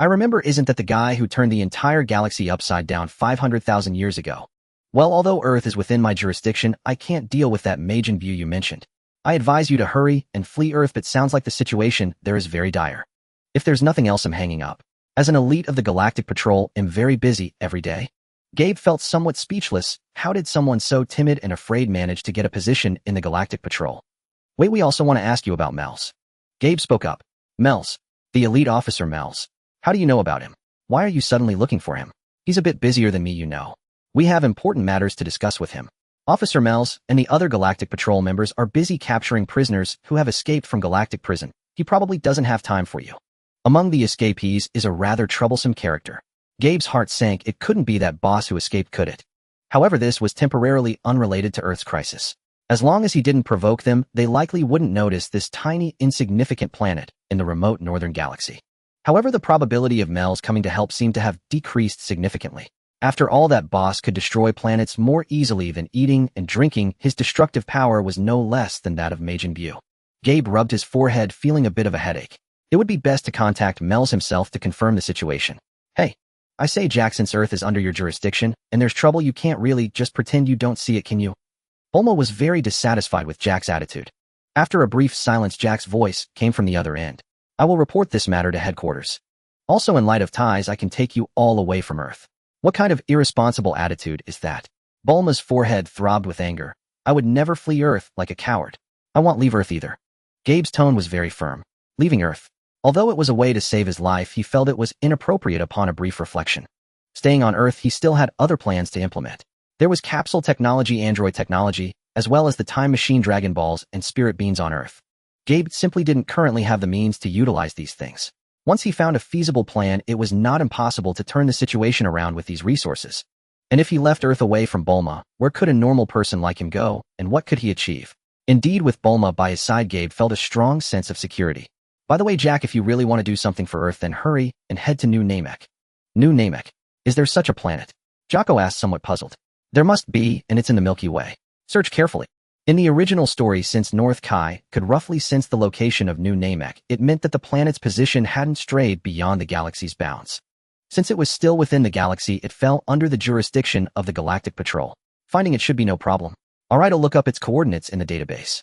I remember. Isn't that the guy who turned the entire galaxy upside down 500,000 years ago?" "Well, although Earth is within my jurisdiction, I can't deal with that Majin Buu you mentioned. I advise you to hurry and flee Earth, but sounds like the situation there is very dire. If there's nothing else, I'm hanging up. As an elite of the Galactic Patrol, I'm very busy every day." Gabe felt somewhat speechless. How did someone so timid and afraid manage to get a position in the Galactic Patrol? "Wait, we also want to ask you about Mels." Gabe spoke up. "Mels? The elite officer Mels. How do you know about him? Why are you suddenly looking for him? He's a bit busier than me, you know. We have important matters to discuss with him." Officer Mels and the other Galactic Patrol members are busy capturing prisoners who have escaped from Galactic Prison. He probably doesn't have time for you. Among the escapees is a rather troublesome character. Gabe's heart sank. It couldn't be that boss who escaped, could it? However, this was temporarily unrelated to Earth's crisis. As long as he didn't provoke them, they likely wouldn't notice this tiny, insignificant planet in the remote northern galaxy. However, the probability of Mels coming to help seemed to have decreased significantly. After all, that boss could destroy planets more easily than eating and drinking. His destructive power was no less than that of Majin Buu. Gabe rubbed his forehead, feeling a bit of a headache. It would be best to contact Mels himself to confirm the situation. "Hey, I say, Jack, since Earth is under your jurisdiction and there's trouble, you can't really just pretend you don't see it, can you?" Bulma was very dissatisfied with Jack's attitude. After a brief silence, Jack's voice came from the other end. "I will report this matter to headquarters. Also, in light of Ties, I can take you all away from Earth." "What kind of irresponsible attitude is that?" Bulma's forehead throbbed with anger. "I would never flee Earth like a coward. I won't leave Earth either." Gabe's tone was very firm. Leaving Earth. Although it was a way to save his life, he felt it was inappropriate upon a brief reflection. Staying on Earth, he still had other plans to implement. There was capsule technology, android technology, as well as the time machine, Dragon Balls, and spirit beans on Earth. Gabe simply didn't currently have the means to utilize these things. Once he found a feasible plan, it was not impossible to turn the situation around with these resources. And if he left Earth away from Bulma, where could a normal person like him go, and what could he achieve? Indeed, with Bulma by his side, Gabe felt a strong sense of security. By the way, Jack, if you really want to do something for Earth, then hurry and head to New Namek. New Namek? Is there such a planet? Jocko asked, somewhat puzzled. There must be, and it's in the Milky Way. Search carefully. In the original story, since North Kai could roughly sense the location of New Namek, it meant that the planet's position hadn't strayed beyond the galaxy's bounds. Since it was still within the galaxy, it fell under the jurisdiction of the Galactic Patrol. Finding it should be no problem. Alright, I'll look up its coordinates in the database.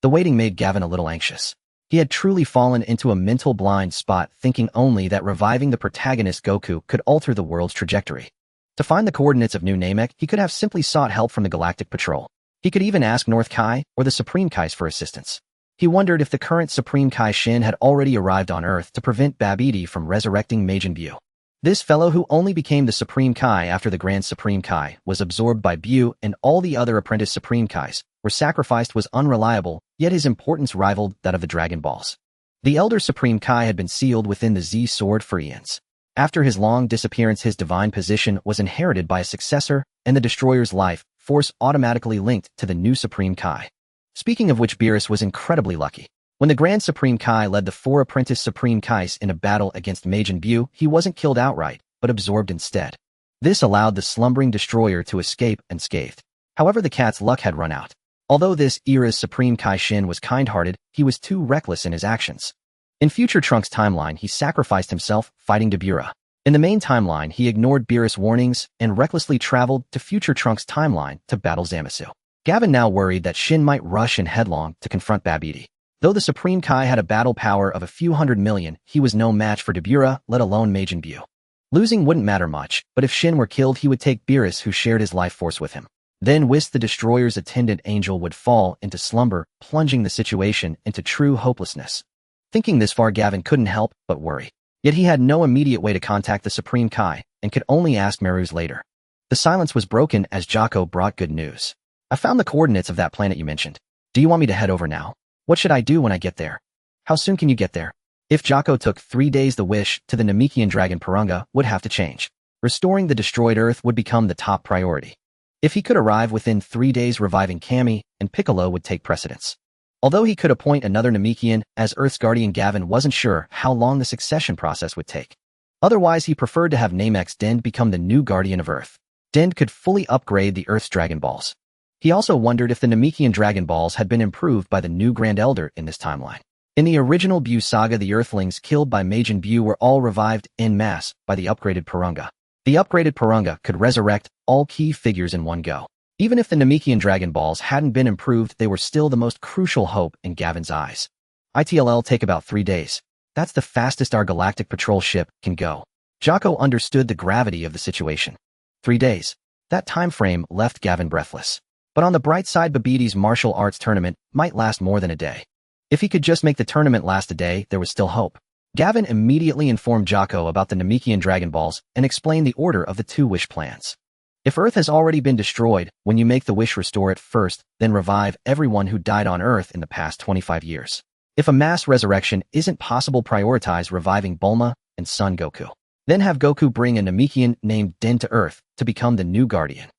The waiting made Gavin a little anxious. He had truly fallen into a mental blind spot, thinking only that reviving the protagonist Goku could alter the world's trajectory. To find the coordinates of New Namek, he could have simply sought help from the Galactic Patrol. He could even ask North Kai or the Supreme Kais for assistance. He wondered if the current Supreme Kai Shin had already arrived on Earth to prevent Babidi from resurrecting Majin Buu. This fellow, who only became the Supreme Kai after the Grand Supreme Kai was absorbed by Buu and all the other apprentice Supreme Kais were sacrificed, was unreliable, yet his importance rivaled that of the Dragon Balls. The Elder Supreme Kai had been sealed within the Z Sword for eons. After his long disappearance, his divine position was inherited by a successor, and the Destroyer's life force automatically linked to the new Supreme Kai. Speaking of which, Beerus was incredibly lucky. When the Grand Supreme Kai led the 4 apprentice Supreme Kais in a battle against Majin Buu, he wasn't killed outright, but absorbed instead. This allowed the slumbering Destroyer to escape unscathed. However, the cat's luck had run out. Although this era's Supreme Kai Shin was kind-hearted, he was too reckless in his actions. In future Trunks' timeline, he sacrificed himself fighting Dabura. In the main timeline, he ignored Beerus' warnings and recklessly traveled to future Trunks' timeline to battle Zamasu. Gavin now worried that Shin might rush in headlong to confront Babidi. Though the Supreme Kai had a battle power of a few hundred million, he was no match for Dabura, let alone Majin Buu. Losing wouldn't matter much, but if Shin were killed, he would take Beerus, who shared his life force with him. Then Whis, the Destroyer's attendant angel, would fall into slumber, plunging the situation into true hopelessness. Thinking this far, Gavin couldn't help but worry. Yet he had no immediate way to contact the Supreme Kai, and could only ask Meruz later. The silence was broken as Jocko brought good news. I found the coordinates of that planet you mentioned. Do you want me to head over now? What should I do when I get there? How soon can you get there? If Jocko took 3 days, the wish to the Namekian dragon Purunga would have to change. Restoring the destroyed Earth would become the top priority. If he could arrive within 3 days, reviving Kami and Piccolo would take precedence. Although he could appoint another Namekian as Earth's guardian, Gavin wasn't sure how long the succession process would take. Otherwise, he preferred to have Namek's Dend become the new guardian of Earth. Dend could fully upgrade the Earth's Dragon Balls. He also wondered if the Namekian Dragon Balls had been improved by the new Grand Elder in this timeline. In the original Buu saga, the Earthlings killed by Majin Buu were all revived en masse by the upgraded Purunga. The upgraded Purunga could resurrect all key figures in one go. Even if the Namekian Dragon Balls hadn't been improved, they were still the most crucial hope in Gavin's eyes. ITLL take about 3 days. That's the fastest our Galactic Patrol ship can go. Jocko understood the gravity of the situation. 3 days. That time frame left Gavin breathless. But on the bright side, Babidi's martial arts tournament might last more than a day. If he could just make the tournament last a day, there was still hope. Gavin immediately informed Jocko about the Namekian Dragon Balls and explained the order of the 2 wish plans. If Earth has already been destroyed, when you make the wish, restore it first, then revive everyone who died on Earth in the past 25 years. If a mass resurrection isn't possible, prioritize reviving Bulma and Son Goku. Then have Goku bring a Namekian named Den to Earth to become the new guardian.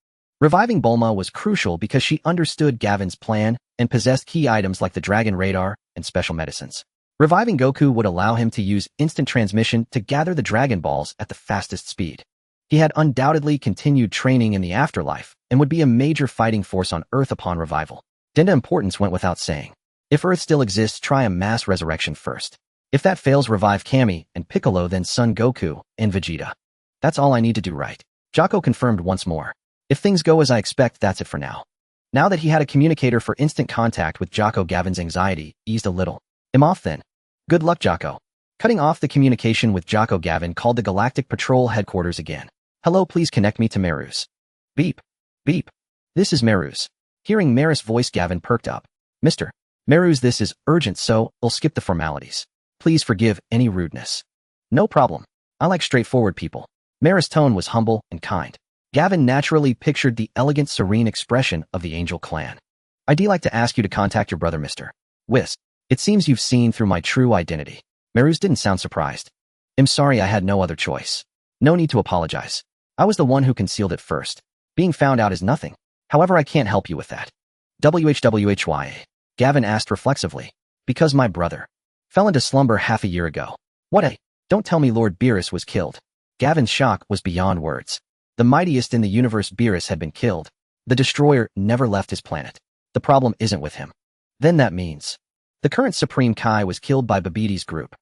Reviving Bulma was crucial because she understood Gavin's plan and possessed key items like the Dragon Radar and special medicines. Reviving Goku would allow him to use instant transmission to gather the Dragon Balls at the fastest speed. He had undoubtedly continued training in the afterlife and would be a major fighting force on Earth upon revival. Denda's importance went without saying. If Earth still exists, try a mass resurrection first. If that fails, revive Kami and Piccolo, then Son Goku and Vegeta. That's all I need to do, right? Jocko confirmed once more. If things go as I expect, that's it for now. Now that he had a communicator for instant contact with Jocko, Gavin's anxiety eased a little. I'm off then. Good luck, Jocko. Cutting off the communication with Jocko, Gavin called the Galactic Patrol headquarters again. Hello, please connect me to Meruz. Beep. Beep. This is Meruz. Hearing Meruz's voice, Gavin perked up. Mr. Meruz, this is urgent, so I'll skip the formalities. Please forgive any rudeness. No problem. I like straightforward people. Mara's tone was humble and kind. Gavin naturally pictured the elegant, serene expression of the Angel clan. I'd like to ask you to contact your brother, Mr. Whis. It seems you've seen through my true identity. Maruz didn't sound surprised. I'm sorry, I had no other choice. No need to apologize. I was the one who concealed it first. Being found out is nothing. However, I can't help you with that. WHWHYA. Gavin asked reflexively. Because my brother fell into slumber half a year ago. What? Don't tell me Lord Beerus was killed. Gavin's shock was beyond words. The mightiest in the universe, Beerus, had been killed. The destroyer never left his planet. The problem isn't with him. Then that means the current Supreme Kai was killed by Babbidi's group.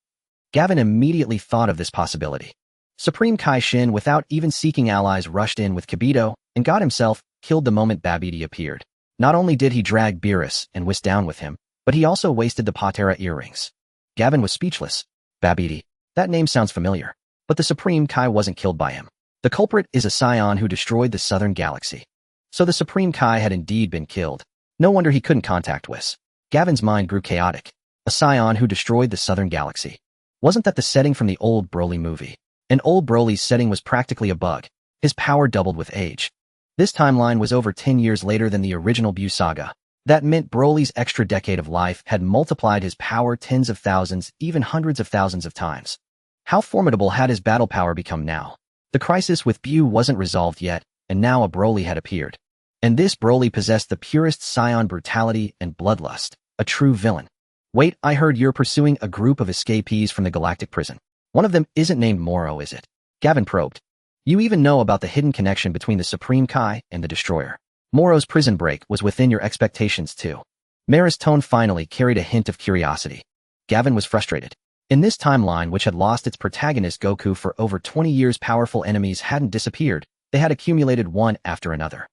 Gavin immediately thought of this possibility. Supreme Kai Shin, without even seeking allies, rushed in with Kibito and got himself killed the moment Babbidi appeared. Not only did he drag Beerus and Whis down with him, but he also wasted the Patera earrings. Gavin was speechless. Babbidi. That name sounds familiar. But the Supreme Kai wasn't killed by him. The culprit is a Saiyan who destroyed the southern galaxy. So the Supreme Kai had indeed been killed. No wonder he couldn't contact Whis. Gavin's mind grew chaotic. A Saiyan who destroyed the southern galaxy. Wasn't that the setting from the old Broly movie? And old Broly's setting was practically a bug. His power doubled with age. This timeline was over 10 years later than the original Buu saga. That meant Broly's extra decade of life had multiplied his power tens of thousands, even hundreds of thousands of times. How formidable had his battle power become now? The crisis with Buu wasn't resolved yet, and now a Broly had appeared. And this Broly possessed the purest Saiyan brutality and bloodlust, a true villain. Wait, I heard you're pursuing a group of escapees from the galactic prison. One of them isn't named Moro, is it? Gavin probed. You even know about the hidden connection between the Supreme Kai and the Destroyer. Moro's prison break was within your expectations too. Mara's tone finally carried a hint of curiosity. Gavin was frustrated. In this timeline, which had lost its protagonist Goku for over 20 years, powerful enemies hadn't disappeared. They had accumulated one after another.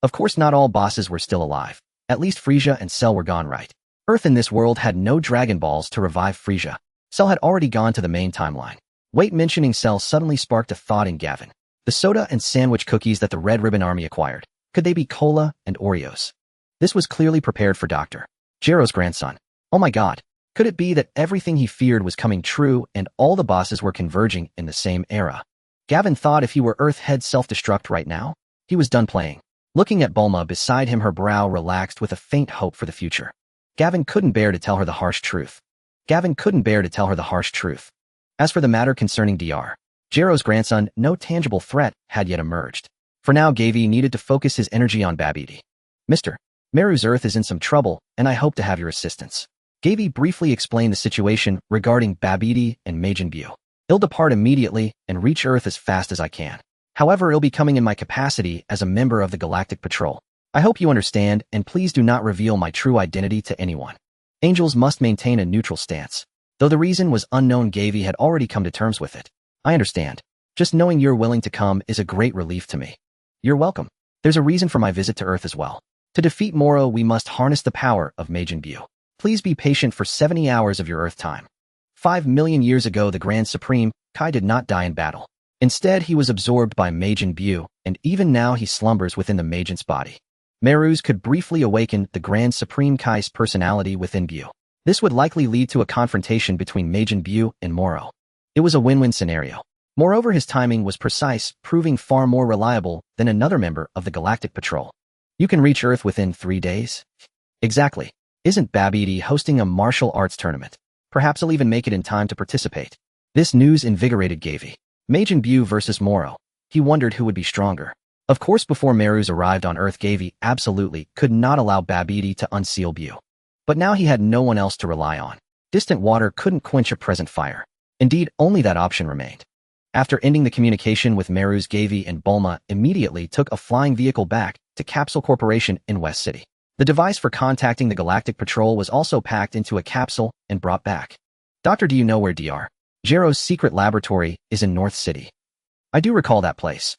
Of course, not all bosses were still alive. At least Frieza and Cell were gone, right? Earth in this world had no Dragon Balls to revive Frieza. Cell had already gone to the main timeline. Wait, mentioning Cell suddenly sparked a thought in Gavin. The soda and sandwich cookies that the Red Ribbon Army acquired. Could they be cola and Oreos? This was clearly prepared for Dr. Jiro's grandson. Oh my god. Could it be that everything he feared was coming true and all the bosses were converging in the same era? Gavin thought if he were Earth head self-destruct right now, he was done playing. Looking at Bulma beside him, her brow relaxed with a faint hope for the future. Gavin couldn't bear to tell her the harsh truth. As for the matter concerning Dr. Jiro's grandson, no tangible threat had yet emerged. For now, Gavi needed to focus his energy on Babbidi. Mr. Meru's Earth is in some trouble, and I hope to have your assistance. Gavi briefly explained the situation regarding Babbidi and Majin Buu. I'll depart immediately and reach Earth as fast as I can. However, I'll be coming in my capacity as a member of the Galactic Patrol. I hope you understand, and please do not reveal my true identity to anyone. Angels must maintain a neutral stance. Though the reason was unknown, Gavi had already come to terms with it. I understand. Just knowing you're willing to come is a great relief to me. You're welcome. There's a reason for my visit to Earth as well. To defeat Moro, we must harness the power of Majin Buu. Please be patient for 70 hours of your Earth time. 5 million years ago, the Grand Supreme Kai did not die in battle. Instead, he was absorbed by Majin Buu, and even now he slumbers within the Majin's body. Meruz could briefly awaken the Grand Supreme Kai's personality within Buu. This would likely lead to a confrontation between Majin Buu and Moro. It was a win-win scenario. Moreover, his timing was precise, proving far more reliable than another member of the Galactic Patrol. You can reach Earth within 3 days? Exactly. Isn't Babbidi hosting a martial arts tournament? Perhaps he'll even make it in time to participate. This news invigorated Gavi. Majin Buu versus Moro. He wondered who would be stronger. Of course, before Meruz arrived on Earth, Gavi absolutely could not allow Babbidi to unseal Buu. But now he had no one else to rely on. Distant water couldn't quench a present fire. Indeed, only that option remained. After ending the communication with Meruz, Gavi and Bulma immediately took a flying vehicle back to Capsule Corporation in West City. The device for contacting the Galactic Patrol was also packed into a capsule and brought back. Doctor, do you know where Dr. Jiro's secret laboratory is in North City? I do recall that place.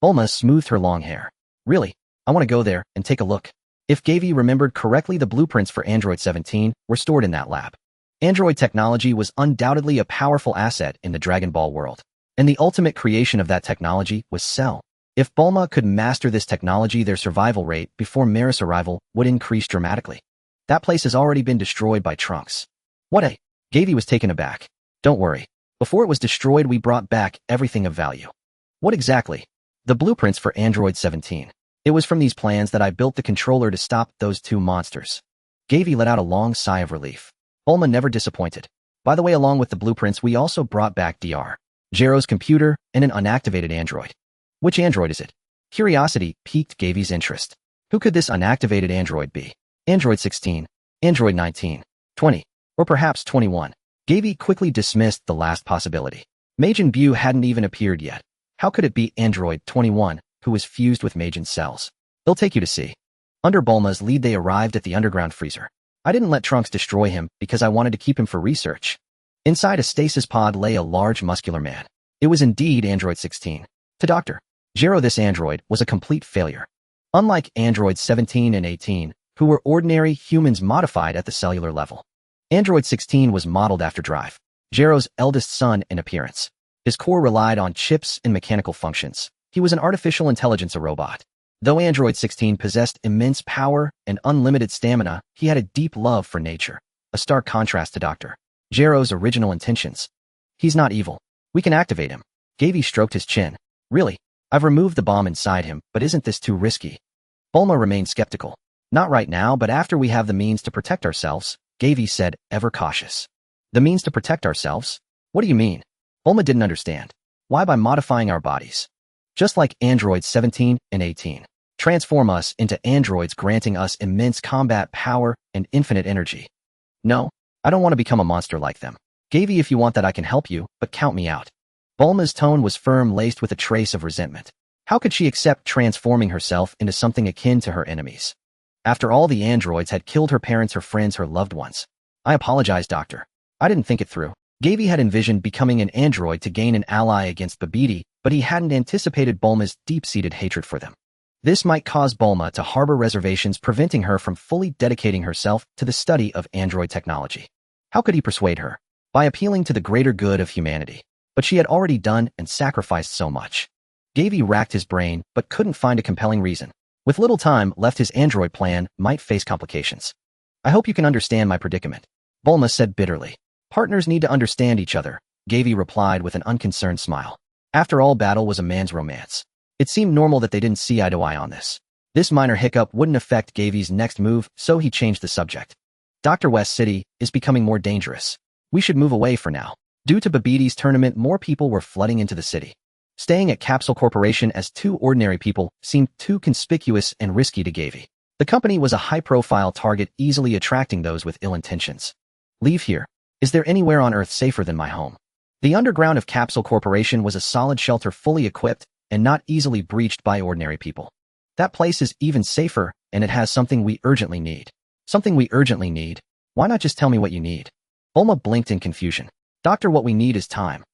Bulma smoothed her long hair. Really? I want to go there and take a look. If Gavi remembered correctly, the blueprints for Android 17 were stored in that lab. Android technology was undoubtedly a powerful asset in the Dragon Ball world. And the ultimate creation of that technology was Cell. If Bulma could master this technology, their survival rate before Merus' arrival would increase dramatically. That place has already been destroyed by Trunks. What? Gavi was taken aback. Don't worry. Before it was destroyed, we brought back everything of value. What exactly? The blueprints for Android 17. It was from these plans that I built the controller to stop those two monsters. Gavi let out a long sigh of relief. Bulma never disappointed. By the way, along with the blueprints, we also brought back Dr. Gero's computer and an unactivated android. Which android is it? Curiosity piqued Gavi's interest. Who could this unactivated android be? Android 16, Android 19, 20, or perhaps 21. Gavi quickly dismissed the last possibility. Majin Buu hadn't even appeared yet. How could it be Android 21, who was fused with Majin's cells? They'll take you to see. Under Bulma's lead, they arrived at the underground freezer. I didn't let Trunks destroy him because I wanted to keep him for research. Inside a stasis pod lay a large muscular man. It was indeed Android 16. To Dr. Gero, this android was a complete failure. Unlike Androids 17 and 18, who were ordinary humans modified at the cellular level. Android 16 was modeled after Drive, Gero's eldest son in appearance. His core relied on chips and mechanical functions. He was an artificial intelligence, a robot. Though Android 16 possessed immense power and unlimited stamina, he had a deep love for nature, a stark contrast to Dr. Gero's original intentions. He's not evil. We can activate him. Gavi stroked his chin. Really? I've removed the bomb inside him, but isn't this too risky? Bulma remained skeptical. Not right now, but after we have the means to protect ourselves, Gavi said, ever cautious. The means to protect ourselves? What do you mean? Bulma didn't understand. Why by modifying our bodies? Just like Androids 17 and 18. Transform us into androids, granting us immense combat power and infinite energy. No, I don't want to become a monster like them. Gavi, if you want that, I can help you, but count me out. Bulma's tone was firm, laced with a trace of resentment. How could she accept transforming herself into something akin to her enemies? After all, the androids had killed her parents, her friends, her loved ones. I apologize, Doctor. I didn't think it through. Gavi had envisioned becoming an android to gain an ally against Babidi, but he hadn't anticipated Bulma's deep-seated hatred for them. This might cause Bulma to harbor reservations, preventing her from fully dedicating herself to the study of android technology. How could he persuade her? By appealing to the greater good of humanity. But she had already done and sacrificed so much. Gavi racked his brain, but couldn't find a compelling reason. With little time left, his android plan might face complications. I hope you can understand my predicament, Bulma said bitterly. Partners need to understand each other, Gavi replied with an unconcerned smile. After all, battle was a man's romance. It seemed normal that they didn't see eye to eye on this. This minor hiccup wouldn't affect Gavi's next move, so he changed the subject. Dr. West City is becoming more dangerous. We should move away for now. Due to Babidi's tournament, more people were flooding into the city. Staying at Capsule Corporation as two ordinary people seemed too conspicuous and risky to Gavi. The company was a high-profile target, easily attracting those with ill intentions. Leave here. Is there anywhere on Earth safer than my home? The underground of Capsule Corporation was a solid shelter, fully equipped and not easily breached by ordinary people. That place is even safer, and it has something we urgently need. Something we urgently need? Why not just tell me what you need? Bulma blinked in confusion. Doctor, what we need is time.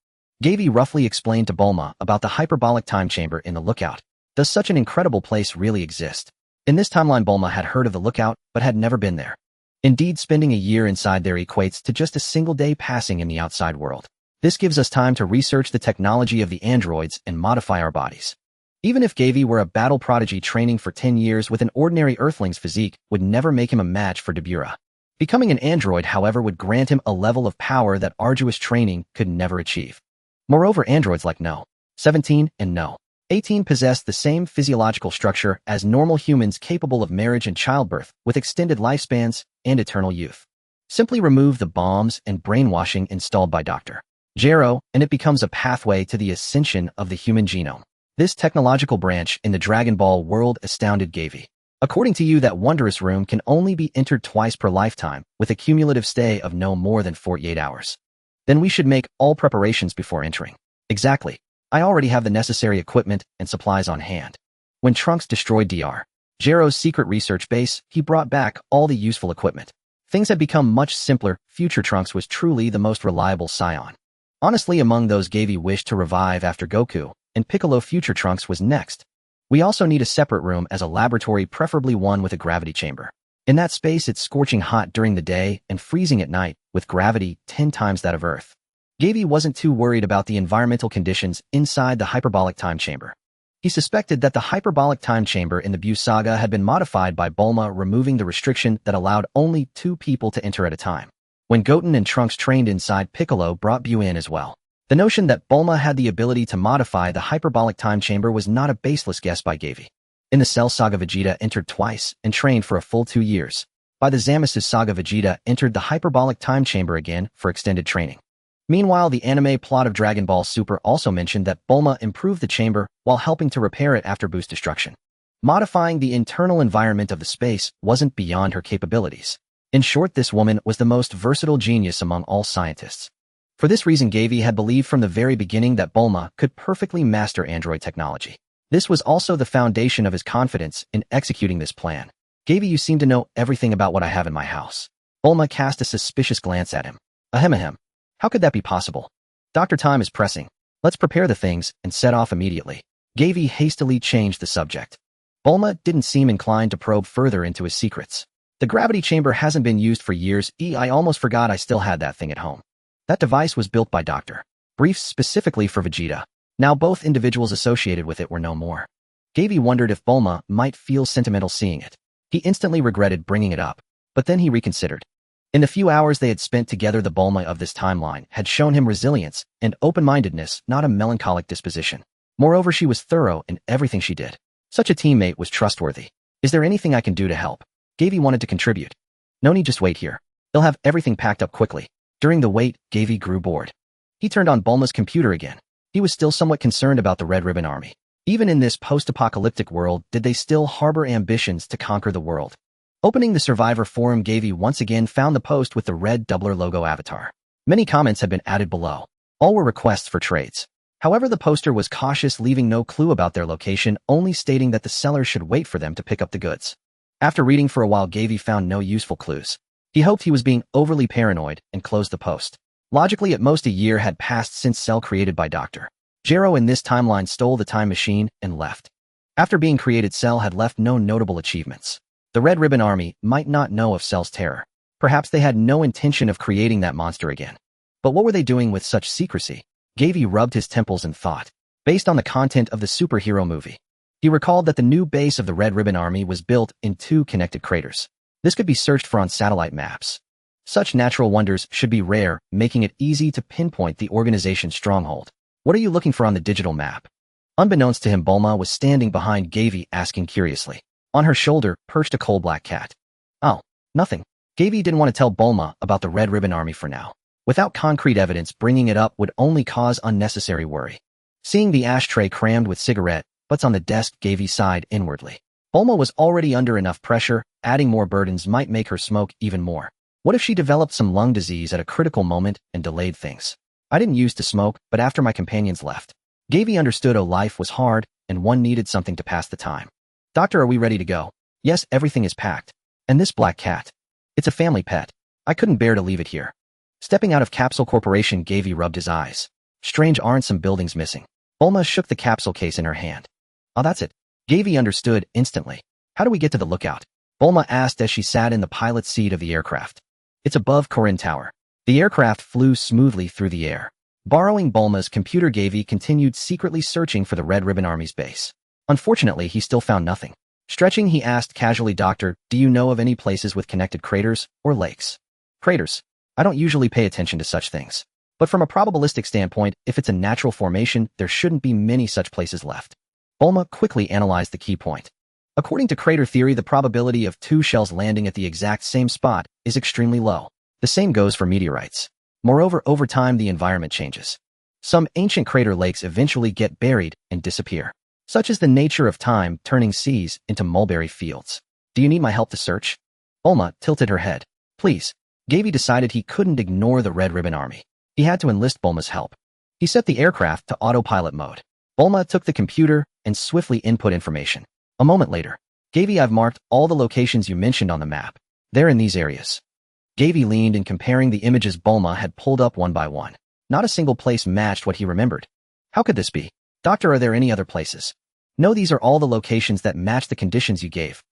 Gavi roughly explained to Bulma about the hyperbolic time chamber in the Lookout. Does such an incredible place really exist? In this timeline, Bulma had heard of the Lookout, but had never been there. Indeed, spending a year inside there equates to just a single day passing in the outside world. This gives us time to research the technology of the androids and modify our bodies. Even if Gavi were a battle prodigy, training for 10 years with an ordinary Earthling's physique would never make him a match for Dabura. Becoming an android, however, would grant him a level of power that arduous training could never achieve. Moreover, androids like No. 17 and No. 18 possess the same physiological structure as normal humans, capable of marriage and childbirth, with extended lifespans and eternal youth. Simply remove the bombs and brainwashing installed by Dr. Gero, and it becomes a pathway to the ascension of the human genome. This technological branch in the Dragon Ball world astounded Gavi. According to you, that wondrous room can only be entered twice per lifetime, with a cumulative stay of no more than 48 hours. Then we should make all preparations before entering. Exactly. I already have the necessary equipment and supplies on hand. When Trunks destroyed Dr. Gero's secret research base, he brought back all the useful equipment. Things had become much simpler. Future Trunks was truly the most reliable Saiyan. Honestly, among those Gavi wished to revive after Goku and Piccolo, Future Trunks was next. We also need a separate room as a laboratory, preferably one with a gravity chamber. In that space, it's scorching hot during the day and freezing at night, with gravity 10 times that of Earth. Gavi wasn't too worried about the environmental conditions inside the hyperbolic time chamber. He suspected that the hyperbolic time chamber in the Buu saga had been modified by Bulma, removing the restriction that allowed only 2 people to enter at a time. When Goten and Trunks trained inside, Piccolo brought Buu in as well. The notion that Bulma had the ability to modify the hyperbolic time chamber was not a baseless guess by Gavi. In the Cell Saga, Vegeta entered twice and trained for a full 2 years. By the Zamasu Saga, Vegeta entered the hyperbolic time chamber again for extended training. Meanwhile, the anime plot of Dragon Ball Super also mentioned that Bulma improved the chamber while helping to repair it after Boost destruction. Modifying the internal environment of the space wasn't beyond her capabilities. In short, this woman was the most versatile genius among all scientists. For this reason, Gavi had believed from the very beginning that Bulma could perfectly master android technology. This was also the foundation of his confidence in executing this plan. Gavi, you seem to know everything about what I have in my house. Bulma cast a suspicious glance at him. Ahem. How could that be possible? Dr. Time is pressing. Let's prepare the things and set off immediately. Gavi hastily changed the subject. Bulma didn't seem inclined to probe further into his secrets. The gravity chamber hasn't been used for years. I almost forgot I still had that thing at home. That device was built by Dr. Briefs specifically for Vegeta. Now both individuals associated with it were no more. Gavi wondered if Bulma might feel sentimental seeing it. He instantly regretted bringing it up, but then he reconsidered. In the few hours they had spent together, the Bulma of this timeline had shown him resilience and open-mindedness, not a melancholic disposition. Moreover, she was thorough in everything she did. Such a teammate was trustworthy. Is there anything I can do to help? Gavi wanted to contribute. No need, just wait here. They'll have everything packed up quickly. During the wait, Gavi grew bored. He turned on Bulma's computer again. He was still somewhat concerned about the Red Ribbon Army. Even in this post-apocalyptic world, did they still harbor ambitions to conquer the world? Opening the Survivor forum, Gavi once again found the post with the red doubler logo avatar. Many comments had been added below. All were requests for trades. However, the poster was cautious, leaving no clue about their location, only stating that the seller should wait for them to pick up the goods. After reading for a while, Gavi found no useful clues. He hoped he was being overly paranoid and closed the post. Logically, at most a year had passed since Cell created by Dr. Gero in this timeline stole the time machine and left. After being created, Cell had left no notable achievements. The Red Ribbon Army might not know of Cell's terror. Perhaps they had no intention of creating that monster again. But what were they doing with such secrecy? Gavi rubbed his temples and thought. Based on the content of the superhero movie, he recalled that the new base of the Red Ribbon Army was built in 2 connected craters. This could be searched for on satellite maps. Such natural wonders should be rare, making it easy to pinpoint the organization's stronghold. What are you looking for on the digital map? Unbeknownst to him, Bulma was standing behind Gavi, asking curiously. On her shoulder perched a coal-black cat. Oh, nothing. Gavi didn't want to tell Bulma about the Red Ribbon Army for now. Without concrete evidence, bringing it up would only cause unnecessary worry. Seeing the ashtray crammed with cigarette butts on the desk, Gavi sighed inwardly. Bulma was already under enough pressure. Adding more burdens might make her smoke even more. What if she developed some lung disease at a critical moment and delayed things? I didn't used to smoke, but after my companions left. Gavi understood life was hard, and one needed something to pass the time. Doctor, are we ready to go? Yes, everything is packed. And this black cat? It's a family pet. I couldn't bear to leave it here. Stepping out of Capsule Corporation, Gavi rubbed his eyes. Strange, aren't some buildings missing? Bulma shook the capsule case in her hand. Oh, that's it. Gavi understood instantly. How do we get to the lookout? Bulma asked as she sat in the pilot's seat of the aircraft. It's above Corin Tower. The aircraft flew smoothly through the air. Borrowing Bulma's computer, Gavi continued secretly searching for the Red Ribbon Army's base. Unfortunately, he still found nothing. Stretching, he asked casually, Doctor, do you know of any places with connected craters or lakes? Craters. I don't usually pay attention to such things. But from a probabilistic standpoint, if it's a natural formation, there shouldn't be many such places left. Bulma quickly analyzed the key point. According to crater theory, the probability of 2 shells landing at the exact same spot is extremely low. The same goes for meteorites. Moreover, over time the environment changes. Some ancient crater lakes eventually get buried and disappear. Such is the nature of time, turning seas into mulberry fields. Do you need my help to search? Bulma tilted her head. Please. Gavi decided he couldn't ignore the Red Ribbon Army. He had to enlist Bulma's help. He set the aircraft to autopilot mode. Bulma took the computer and swiftly input information. A moment later, Gavi, I've marked all the locations you mentioned on the map. They're in these areas. Gavi leaned in, comparing the images Bulma had pulled up one by one. Not a single place matched what he remembered. How could this be? Doctor, are there any other places? No, these are all the locations that match the conditions you gave.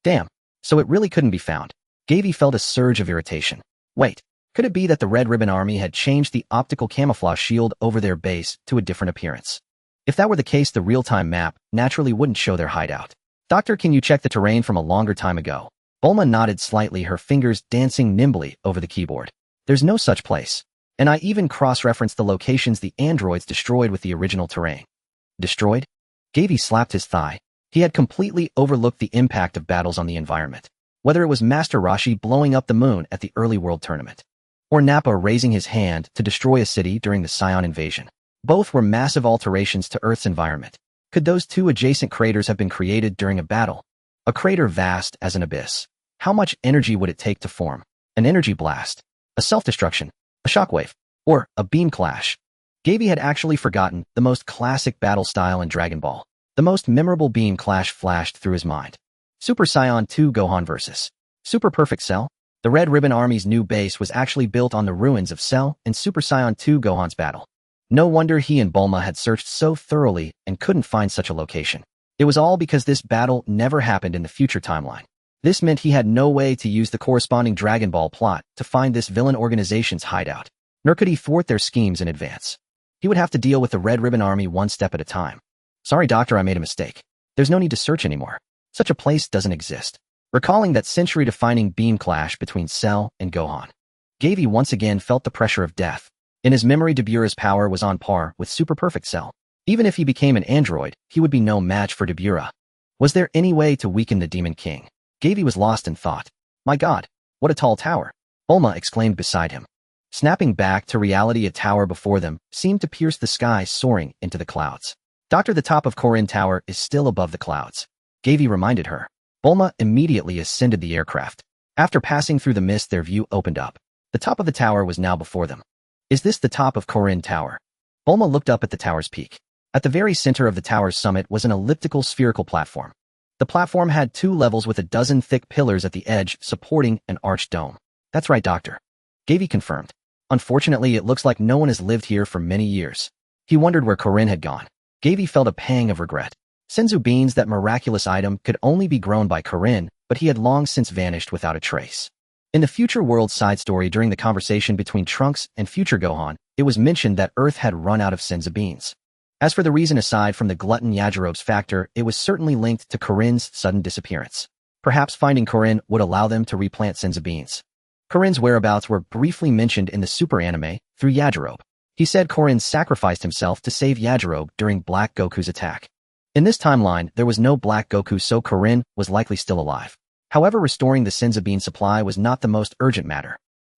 Damn. So it really couldn't be found. Gavi felt a surge of irritation. Wait, could it be that the Red Ribbon Army had changed the optical camouflage shield over their base to a different appearance? If that were the case, the real-time map naturally wouldn't show their hideout. Doctor, can you check the terrain from a longer time ago? Bulma nodded slightly, her fingers dancing nimbly over the keyboard. There's no such place. And I even cross-referenced the locations the androids destroyed with the original terrain. Destroyed? Gavi slapped his thigh. He had completely overlooked the impact of battles on the environment. Whether it was Master Roshi blowing up the moon at the early world tournament, or Nappa raising his hand to destroy a city during the Saiyan invasion. Both were massive alterations to Earth's environment. Could those two adjacent craters have been created during a battle? A crater vast as an abyss. How much energy would it take to form? An energy blast? A self-destruction? A shockwave? Or a beam clash? Gavi had actually forgotten the most classic battle style in Dragon Ball. The most memorable beam clash flashed through his mind. Super Saiyan 2 Gohan vs. Super Perfect Cell? The Red Ribbon Army's new base was actually built on the ruins of Cell and Super Saiyan 2 Gohan's battle. No wonder he and Bulma had searched so thoroughly and couldn't find such a location. It was all because this battle never happened in the future timeline. This meant he had no way to use the corresponding Dragon Ball plot to find this villain organization's hideout. Nor could he thwart their schemes in advance. He would have to deal with the Red Ribbon Army one step at a time. Sorry, Doctor, I made a mistake. There's no need to search anymore. Such a place doesn't exist. Recalling that century-defining beam clash between Cell and Gohan, Gavi once again felt the pressure of death. In his memory, Dabura's power was on par with Super Perfect Cell. Even if he became an android, he would be no match for Dabura. Was there any way to weaken the Demon King? Gavi was lost in thought. My God, what a tall tower! Bulma exclaimed beside him. Snapping back to reality, a tower before them seemed to pierce the sky, soaring into the clouds. Doctor, the top of Korin Tower is still above the clouds. Gavi reminded her. Bulma immediately ascended the aircraft. After passing through the mist, their view opened up. The top of the tower was now before them. Is this the top of Korin Tower? Bulma looked up at the tower's peak. At the very center of the tower's summit was an elliptical spherical platform. The platform had 2 levels with a dozen thick pillars at the edge supporting an arched dome. That's right, Doctor. Gavi confirmed. Unfortunately, it looks like no one has lived here for many years. He wondered where Korin had gone. Gavi felt a pang of regret. Senzu Beans, that miraculous item, could only be grown by Korin, but he had long since vanished without a trace. In the Future World side story, during the conversation between Trunks and Future Gohan, it was mentioned that Earth had run out of Senzu Beans. As for the reason, aside from the glutton Yajirobe's factor, it was certainly linked to Korin's sudden disappearance. Perhaps finding Korin would allow them to replant Senzu Beans. Korin's whereabouts were briefly mentioned in the Super anime through Yajirobe. He said Korin sacrificed himself to save Yajirobe during Black Goku's attack. In this timeline, there was no Black Goku, so Korin was likely still alive. However, restoring the Senzu Bean supply was not the most urgent matter.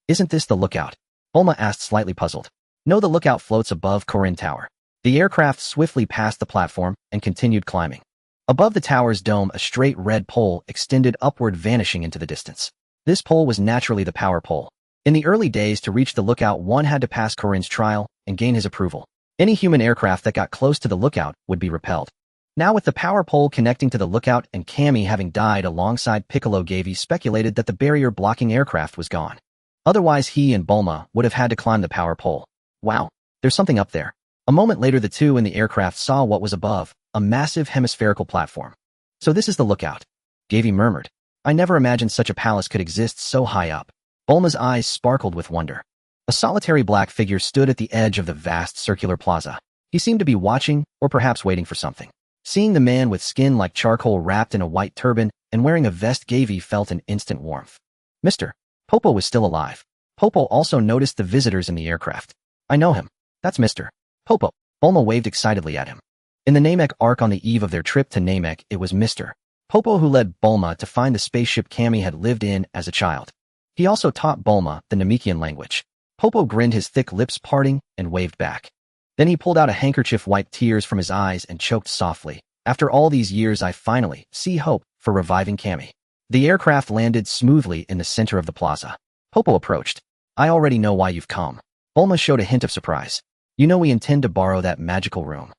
Isn't this the lookout? Bulma asked, slightly puzzled. No, the lookout floats above Korin Tower. The aircraft swiftly passed the platform and continued climbing. Above the tower's dome, a straight red pole extended upward, vanishing into the distance. This pole was naturally the power pole. In the early days, to reach the lookout, one had to pass Korin's trial and gain his approval. Any human aircraft that got close to the lookout would be repelled. Now, with the power pole connecting to the lookout and Kami having died alongside Piccolo, Gavi speculated that the barrier-blocking aircraft was gone. Otherwise, he and Bulma would have had to climb the power pole. Wow, there's something up there. A moment later, the two in the aircraft saw what was above, a massive hemispherical platform. So this is the lookout, Gavi murmured. I never imagined such a palace could exist so high up. Bulma's eyes sparkled with wonder. A solitary black figure stood at the edge of the vast circular plaza. He seemed to be watching, or perhaps waiting for something. Seeing the man with skin like charcoal wrapped in a white turban and wearing a vest, Gavi felt an instant warmth. Mr. Popo was still alive. Popo also noticed the visitors in the aircraft. I know him. That's Mr. Popo. Bulma waved excitedly at him. In the Namek arc, on the eve of their trip to Namek, it was Mr. Popo who led Bulma to find the spaceship Kami had lived in as a child. He also taught Bulma the Namekian language. Popo grinned, his thick lips parting, and waved back. Then he pulled out a handkerchief, wiped tears from his eyes, and choked softly. After all these years, I finally see hope for reviving Kami. The aircraft landed smoothly in the center of the plaza. Popo approached. I already know why you've come. Bulma showed a hint of surprise. You know we intend to borrow that magical room.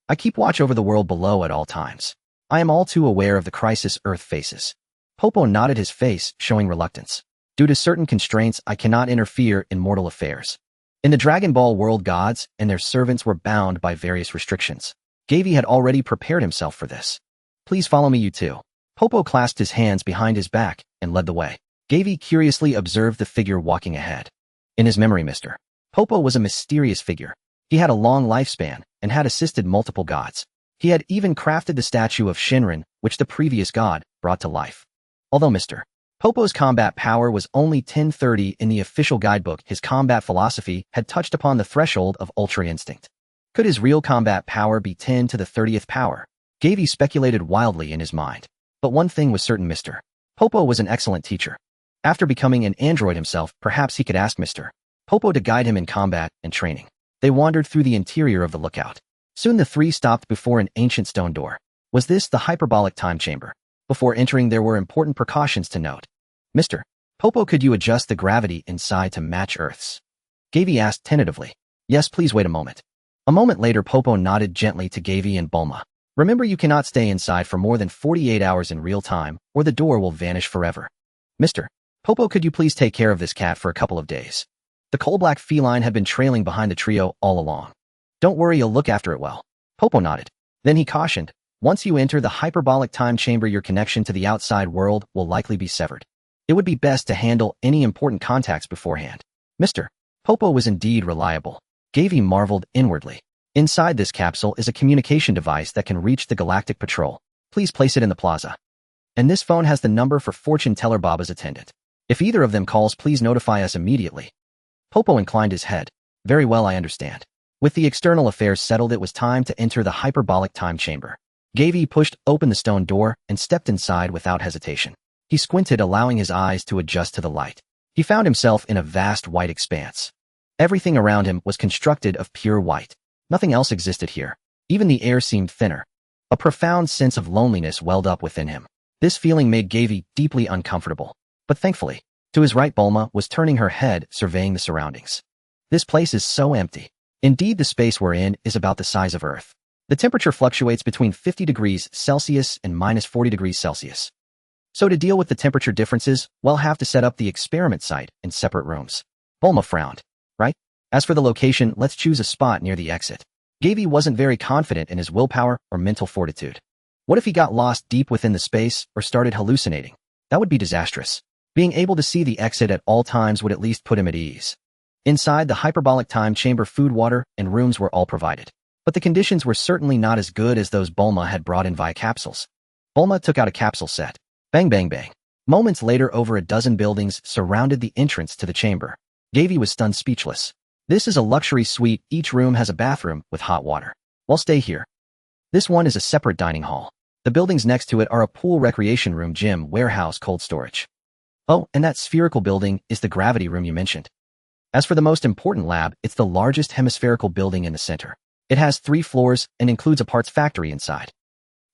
I keep watch over the world below at all times. I am all too aware of the crisis Earth faces. Popo nodded, his face showing reluctance. Due to certain constraints, I cannot interfere in mortal affairs. In the Dragon Ball world, gods and their servants were bound by various restrictions. Gavi had already prepared himself for this. Please follow me, you two. Popo clasped his hands behind his back and led the way. Gavi curiously observed the figure walking ahead. In his memory, Mr. Popo was a mysterious figure. He had a long lifespan and had assisted multiple gods. He had even crafted the statue of Shinran, which the previous god brought to life. Although Mr. Popo's combat power was only 1030 in the official guidebook. His combat philosophy had touched upon the threshold of Ultra Instinct. Could his real combat power be 10 to the 30th power? Gavi speculated wildly in his mind. But one thing was certain: Mr. Popo was an excellent teacher. After becoming an android himself, perhaps he could ask Mr. Popo to guide him in combat and training. They wandered through the interior of the lookout. Soon the three stopped before an ancient stone door. Was this the hyperbolic time chamber? Before entering, there were important precautions to note. Mr. Popo, could you adjust the gravity inside to match Earth's? Gavi asked tentatively. Yes, please wait a moment. A moment later, Popo nodded gently to Gavi and Bulma. Remember, you cannot stay inside for more than 48 hours in real time, or the door will vanish forever. Mr. Popo, could you please take care of this cat for a couple of days? The coal-black feline had been trailing behind the trio all along. Don't worry, you'll look after it well. Popo nodded. Then he cautioned, once you enter the hyperbolic time chamber, your connection to the outside world will likely be severed. It would be best to handle any important contacts beforehand. Mr. Popo was indeed reliable. Gavi marveled inwardly. Inside this capsule is a communication device that can reach the Galactic Patrol. Please place it in the plaza. And this phone has the number for fortune teller Baba's attendant. If either of them calls, please notify us immediately. Popo inclined his head. Very well, I understand. With the external affairs settled, it was time to enter the hyperbolic time chamber. Gavi pushed open the stone door and stepped inside without hesitation. He squinted, allowing his eyes to adjust to the light. He found himself in a vast white expanse. Everything around him was constructed of pure white. Nothing else existed here. Even the air seemed thinner. A profound sense of loneliness welled up within him. This feeling made Gavi deeply uncomfortable. But thankfully, to his right, Bulma was turning her head, surveying the surroundings. This place is so empty. Indeed, the space we're in is about the size of Earth. The temperature fluctuates between 50 degrees Celsius and minus 40 degrees Celsius. So to deal with the temperature differences, we'll have to set up the experiment site in separate rooms. Bulma frowned. Right? As for the location, let's choose a spot near the exit. Gavi wasn't very confident in his willpower or mental fortitude. What if he got lost deep within the space or started hallucinating? That would be disastrous. Being able to see the exit at all times would at least put him at ease. Inside the hyperbolic time chamber, food, water, and rooms were all provided. But the conditions were certainly not as good as those Bulma had brought in via capsules. Bulma took out a capsule set. Bang, bang, bang. Moments later, over a dozen buildings surrounded the entrance to the chamber. Gavi was stunned speechless. This is a luxury suite. Each room has a bathroom with hot water. We'll stay here. This one is a separate dining hall. The buildings next to it are a pool, recreation room, gym, warehouse, cold storage. Oh, and that spherical building is the gravity room you mentioned. As for the most important lab, it's the largest hemispherical building in the center. It has 3 floors and includes a parts factory inside.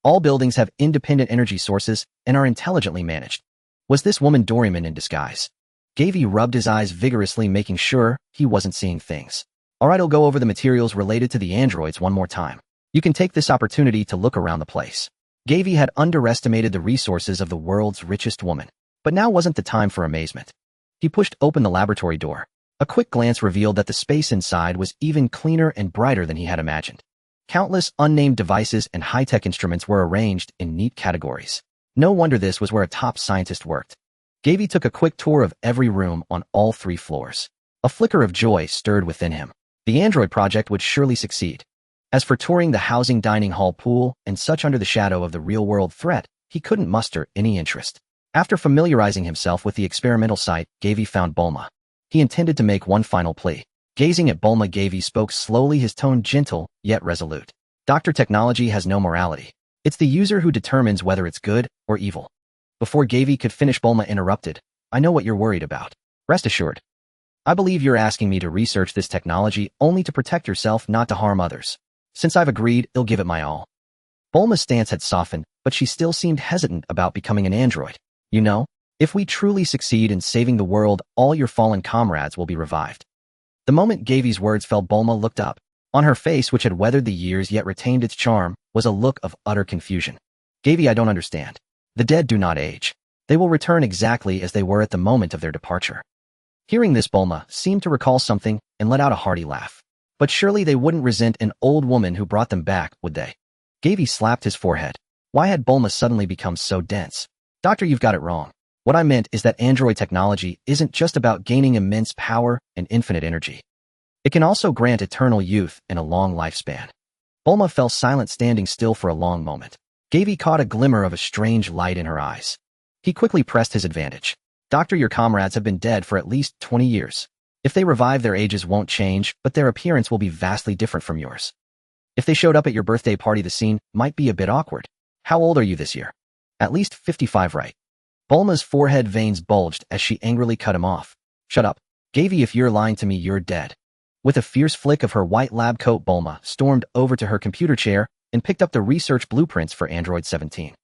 All buildings have independent energy sources and are intelligently managed. Was this woman Doraemon in disguise? Gavi rubbed his eyes vigorously, making sure he wasn't seeing things. Alright, I'll go over the materials related to the androids one more time. You can take this opportunity to look around the place. Gavi had underestimated the resources of the world's richest woman. But now wasn't the time for amazement. He pushed open the laboratory door. A quick glance revealed that the space inside was even cleaner and brighter than he had imagined. Countless unnamed devices and high-tech instruments were arranged in neat categories. No wonder this was where a top scientist worked. Gavi took a quick tour of every room on all 3 floors. A flicker of joy stirred within him. The android project would surely succeed. As for touring the housing, dining hall, pool, and such under the shadow of the real-world threat, he couldn't muster any interest. After familiarizing himself with the experimental site, Gavi found Bulma. He intended to make one final plea. Gazing at Bulma, Gavi spoke slowly, his tone gentle, yet resolute. Dr. Technology has no morality. It's the user who determines whether it's good or evil. Before Gavi could finish, Bulma interrupted. I know what you're worried about. Rest assured. I believe you're asking me to research this technology only to protect yourself, not to harm others. Since I've agreed, I'll give it my all. Bulma's stance had softened, but she still seemed hesitant about becoming an android. You know, if we truly succeed in saving the world, all your fallen comrades will be revived. The moment Gavi's words fell, Bulma looked up. On her face, which had weathered the years yet retained its charm, was a look of utter confusion. Gavi, I don't understand. The dead do not age. They will return exactly as they were at the moment of their departure. Hearing this, Bulma seemed to recall something and let out a hearty laugh. But surely they wouldn't resent an old woman who brought them back, would they? Gavi slapped his forehead. Why had Bulma suddenly become so dense? Doctor, you've got it wrong. What I meant is that android technology isn't just about gaining immense power and infinite energy. It can also grant eternal youth and a long lifespan. Bulma fell silent, standing still for a long moment. Gavi caught a glimmer of a strange light in her eyes. He quickly pressed his advantage. Doctor, your comrades have been dead for at least 20 years. If they revive, their ages won't change, but their appearance will be vastly different from yours. If they showed up at your birthday party, the scene might be a bit awkward. How old are you this year? At least 55, right? Bulma's forehead veins bulged as she angrily cut him off. Shut up. Gavi, if you're lying to me, you're dead. With a fierce flick of her white lab coat, Bulma stormed over to her computer chair and picked up the research blueprints for Android 17.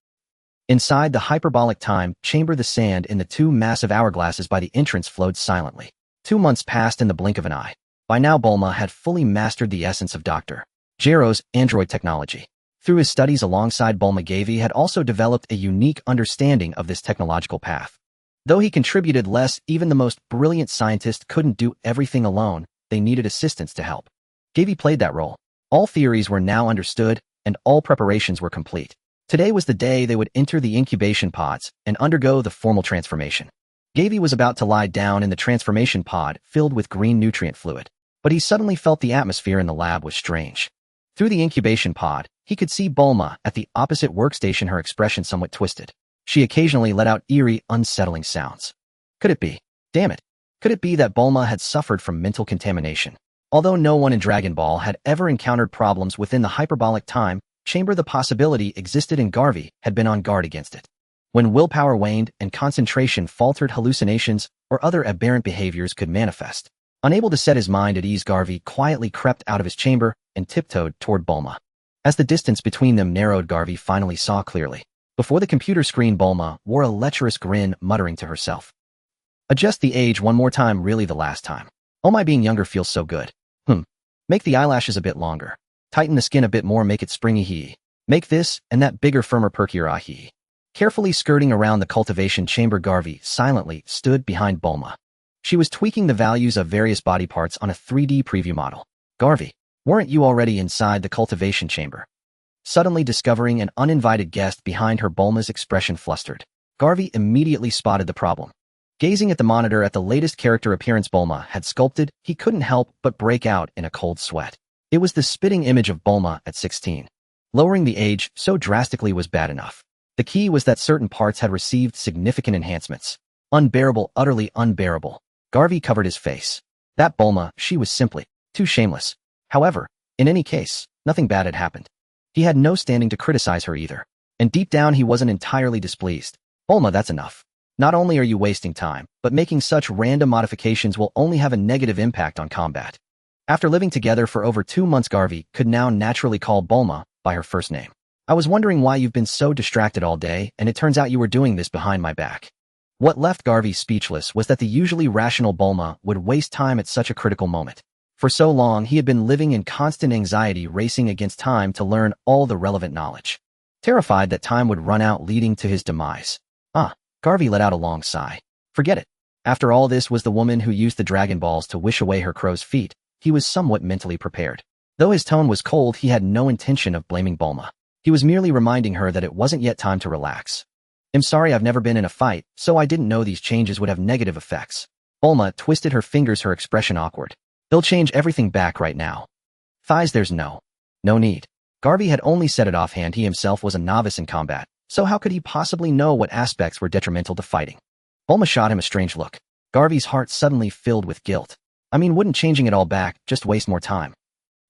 Inside the hyperbolic time chamber, the sand in the two massive hourglasses by the entrance flowed silently. 2 months passed in the blink of an eye. By now, Bulma had fully mastered the essence of Dr. Gero's android technology. Through his studies alongside Bulma, Gavi had also developed a unique understanding of this technological path. Though he contributed less, even the most brilliant scientists couldn't do everything alone. They needed assistance to help. Gavi played that role. All theories were now understood, and all preparations were complete. Today was the day they would enter the incubation pods and undergo the formal transformation. Gavi was about to lie down in the transformation pod filled with green nutrient fluid, but he suddenly felt the atmosphere in the lab was strange. Through the incubation pod, he could see Bulma at the opposite workstation, her expression somewhat twisted. She occasionally let out eerie, unsettling sounds. Could it be? Damn it. Could it be that Bulma had suffered from mental contamination? Although no one in Dragon Ball had ever encountered problems within the hyperbolic time chamber, the possibility existed, and Garvey had been on guard against it. When willpower waned and concentration faltered, hallucinations or other aberrant behaviors could manifest. Unable to set his mind at ease, Garvey quietly crept out of his chamber and tiptoed toward Bulma. As the distance between them narrowed, Garvey finally saw clearly. Before the computer screen, Bulma wore a lecherous grin, muttering to herself. Adjust the age one more time, really the last time. Oh, my being younger feels so good. Make the eyelashes a bit longer. Tighten the skin a bit more, make it springy hee. Make this and that bigger, firmer, perkier ah hee. Carefully skirting around the cultivation chamber, Garvey silently stood behind Bulma. She was tweaking the values of various body parts on a 3D preview model. Garvey, weren't you already inside the cultivation chamber? Suddenly discovering an uninvited guest behind her, Bulma's expression flustered. Garvey immediately spotted the problem. Gazing at the monitor at the latest character appearance Bulma had sculpted, he couldn't help but break out in a cold sweat. It was the spitting image of Bulma at 16. Lowering the age so drastically was bad enough. The key was that certain parts had received significant enhancements. Unbearable, utterly unbearable. Garvey covered his face. That Bulma, she was simply too shameless. However, in any case, nothing bad had happened. He had no standing to criticize her either. And deep down he wasn't entirely displeased. Bulma, that's enough. Not only are you wasting time, but making such random modifications will only have a negative impact on combat. After living together for over 2 months, Garvey could now naturally call Bulma by her first name. I was wondering why you've been so distracted all day, and it turns out you were doing this behind my back. What left Garvey speechless was that the usually rational Bulma would waste time at such a critical moment. For so long, he had been living in constant anxiety, racing against time to learn all the relevant knowledge. Terrified that time would run out, leading to his demise. Garvey let out a long sigh. Forget it. After all, this was the woman who used the Dragon Balls to wish away her crow's feet. He was somewhat mentally prepared. Though his tone was cold, he had no intention of blaming Bulma. He was merely reminding her that it wasn't yet time to relax. I'm sorry, I've never been in a fight, so I didn't know these changes would have negative effects. Bulma twisted her fingers, her expression awkward. They'll change everything back right now. Thighs, there's no need. Garvey had only said it offhand. He himself was a novice in combat, so how could he possibly know what aspects were detrimental to fighting? Bulma shot him a strange look. Garvey's heart suddenly filled with guilt. Wouldn't changing it all back just waste more time?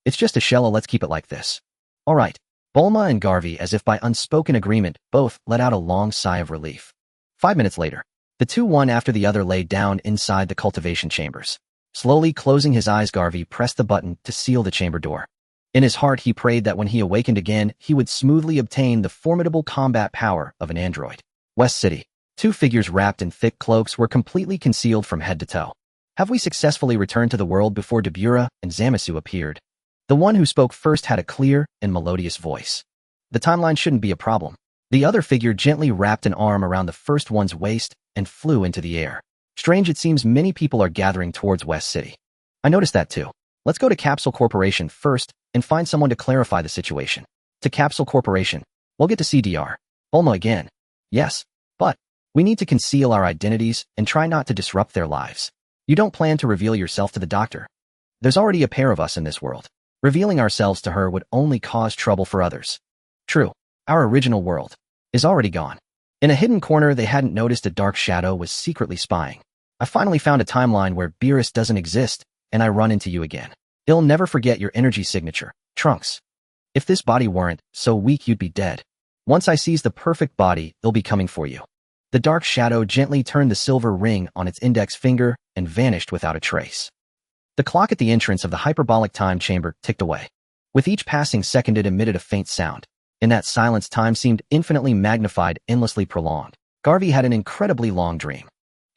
It's just a shell, let's keep it like this. All right. Bulma and Garvey, as if by unspoken agreement, both let out a long sigh of relief. 5 minutes later, the two one after the other lay down inside the cultivation chambers. Slowly closing his eyes, Garvey pressed the button to seal the chamber door. In his heart, he prayed that when he awakened again, he would smoothly obtain the formidable combat power of an android. West City. 2 figures wrapped in thick cloaks were completely concealed from head to toe. Have we successfully returned to the world before Dabura and Zamasu appeared? The one who spoke first had a clear and melodious voice. The timeline shouldn't be a problem. The other figure gently wrapped an arm around the first one's waist and flew into the air. Strange, it seems many people are gathering towards West City. I noticed that too. Let's go to Capsule Corporation first and find someone to clarify the situation. To Capsule Corporation. We'll get to see Dr. Bulma again. Yes, but we need to conceal our identities and try not to disrupt their lives. You don't plan to reveal yourself to the doctor. There's already a pair of us in this world. Revealing ourselves to her would only cause trouble for others. True, our original world is already gone. In a hidden corner they hadn't noticed, a dark shadow was secretly spying. I finally found a timeline where Beerus doesn't exist, and I run into you again. He'll never forget your energy signature, Trunks. If this body weren't so weak you'd be dead. Once I seize the perfect body, it'll be coming for you. The dark shadow gently turned the silver ring on its index finger and vanished without a trace. The clock at the entrance of the hyperbolic time chamber ticked away. With each passing second it emitted a faint sound. In that silence time seemed infinitely magnified, endlessly prolonged. Garvey had an incredibly long dream.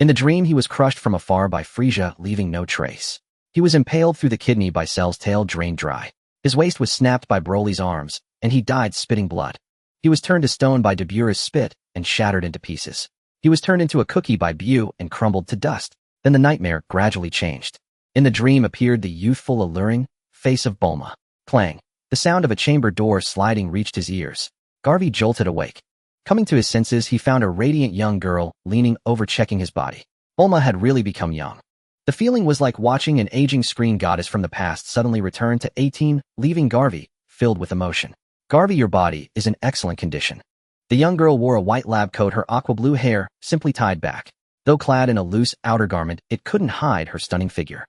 In the dream he was crushed from afar by Frisia, leaving no trace. He was impaled through the kidney by Cell's tail drained dry. His waist was snapped by Broly's arms, and he died spitting blood. He was turned to stone by Dabura's spit and shattered into pieces. He was turned into a cookie by Bu and crumbled to dust. Then the nightmare gradually changed. In the dream appeared the youthful, alluring face of Bulma. Clang. The sound of a chamber door sliding reached his ears. Garvey jolted awake. Coming to his senses, he found a radiant young girl leaning over, checking his body. Bulma had really become young. The feeling was like watching an aging screen goddess from the past suddenly return to 18, leaving Garvey filled with emotion. Garvey, your body is in excellent condition. The young girl wore a white lab coat, her aqua blue hair simply tied back. Though clad in a loose outer garment, it couldn't hide her stunning figure.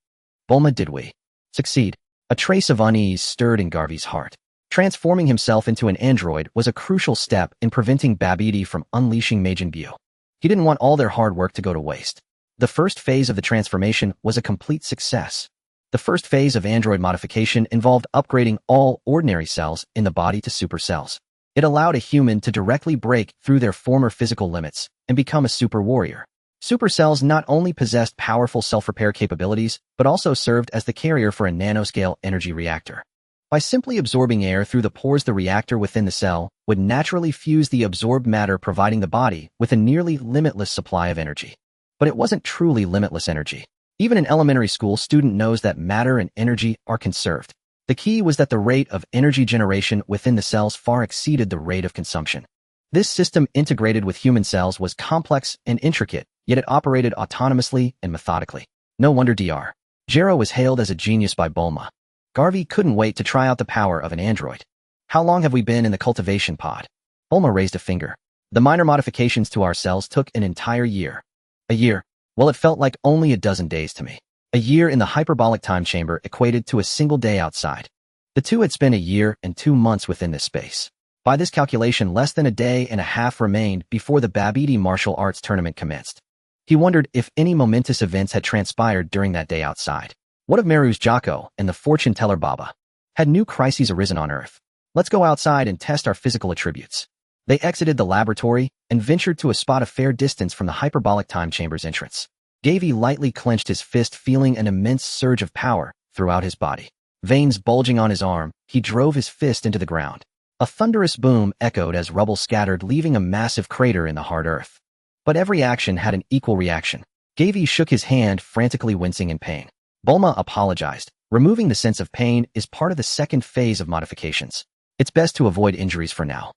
Bulma, did we succeed? A trace of unease stirred in Garvey's heart. Transforming himself into an android was a crucial step in preventing Babidi from unleashing Majin Buu. He didn't want all their hard work to go to waste. The first phase of the transformation was a complete success. The first phase of android modification involved upgrading all ordinary cells in the body to super cells. It allowed a human to directly break through their former physical limits and become a super warrior. Super cells not only possessed powerful self-repair capabilities, but also served as the carrier for a nanoscale energy reactor. By simply absorbing air through the pores, the reactor within the cell would naturally fuse the absorbed matter, providing the body with a nearly limitless supply of energy. But it wasn't truly limitless energy. Even an elementary school student knows that matter and energy are conserved. The key was that the rate of energy generation within the cells far exceeded the rate of consumption. This system, integrated with human cells, was complex and intricate, yet it operated autonomously and methodically. No wonder Dr. Gero was hailed as a genius by Bulma. Garvey couldn't wait to try out the power of an android. How long have we been in the cultivation pod? Bulma raised a finger. The minor modifications to our cells took an entire year. A year? Well, it felt like only a dozen days to me. A year in the hyperbolic time chamber equated to a single day outside. The two had spent a year and 2 months within this space. By this calculation, less than a day and a half remained before the Babidi martial arts tournament commenced. He wondered if any momentous events had transpired during that day outside. What of Meru's Jocko and the fortune teller Baba? Had new crises arisen on Earth? Let's go outside and test our physical attributes. They exited the laboratory and ventured to a spot a fair distance from the hyperbolic time chamber's entrance. Davy lightly clenched his fist, feeling an immense surge of power throughout his body. Veins bulging on his arm, he drove his fist into the ground. A thunderous boom echoed as rubble scattered, leaving a massive crater in the hard earth. But every action had an equal reaction. Davy shook his hand, frantically wincing in pain. Bulma apologized. Removing the sense of pain is part of the second phase of modifications. It's best to avoid injuries for now.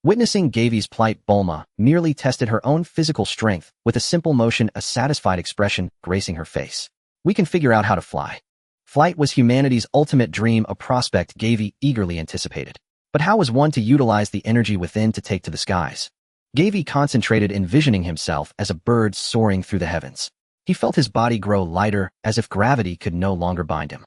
Witnessing Gavy's plight, Bulma merely tested her own physical strength with a simple motion, a satisfied expression gracing her face. We can figure out how to fly. Flight was humanity's ultimate dream, a prospect Gavy eagerly anticipated. But how was one to utilize the energy within to take to the skies? Gavy concentrated, envisioning himself as a bird soaring through the heavens. He felt his body grow lighter, as if gravity could no longer bind him.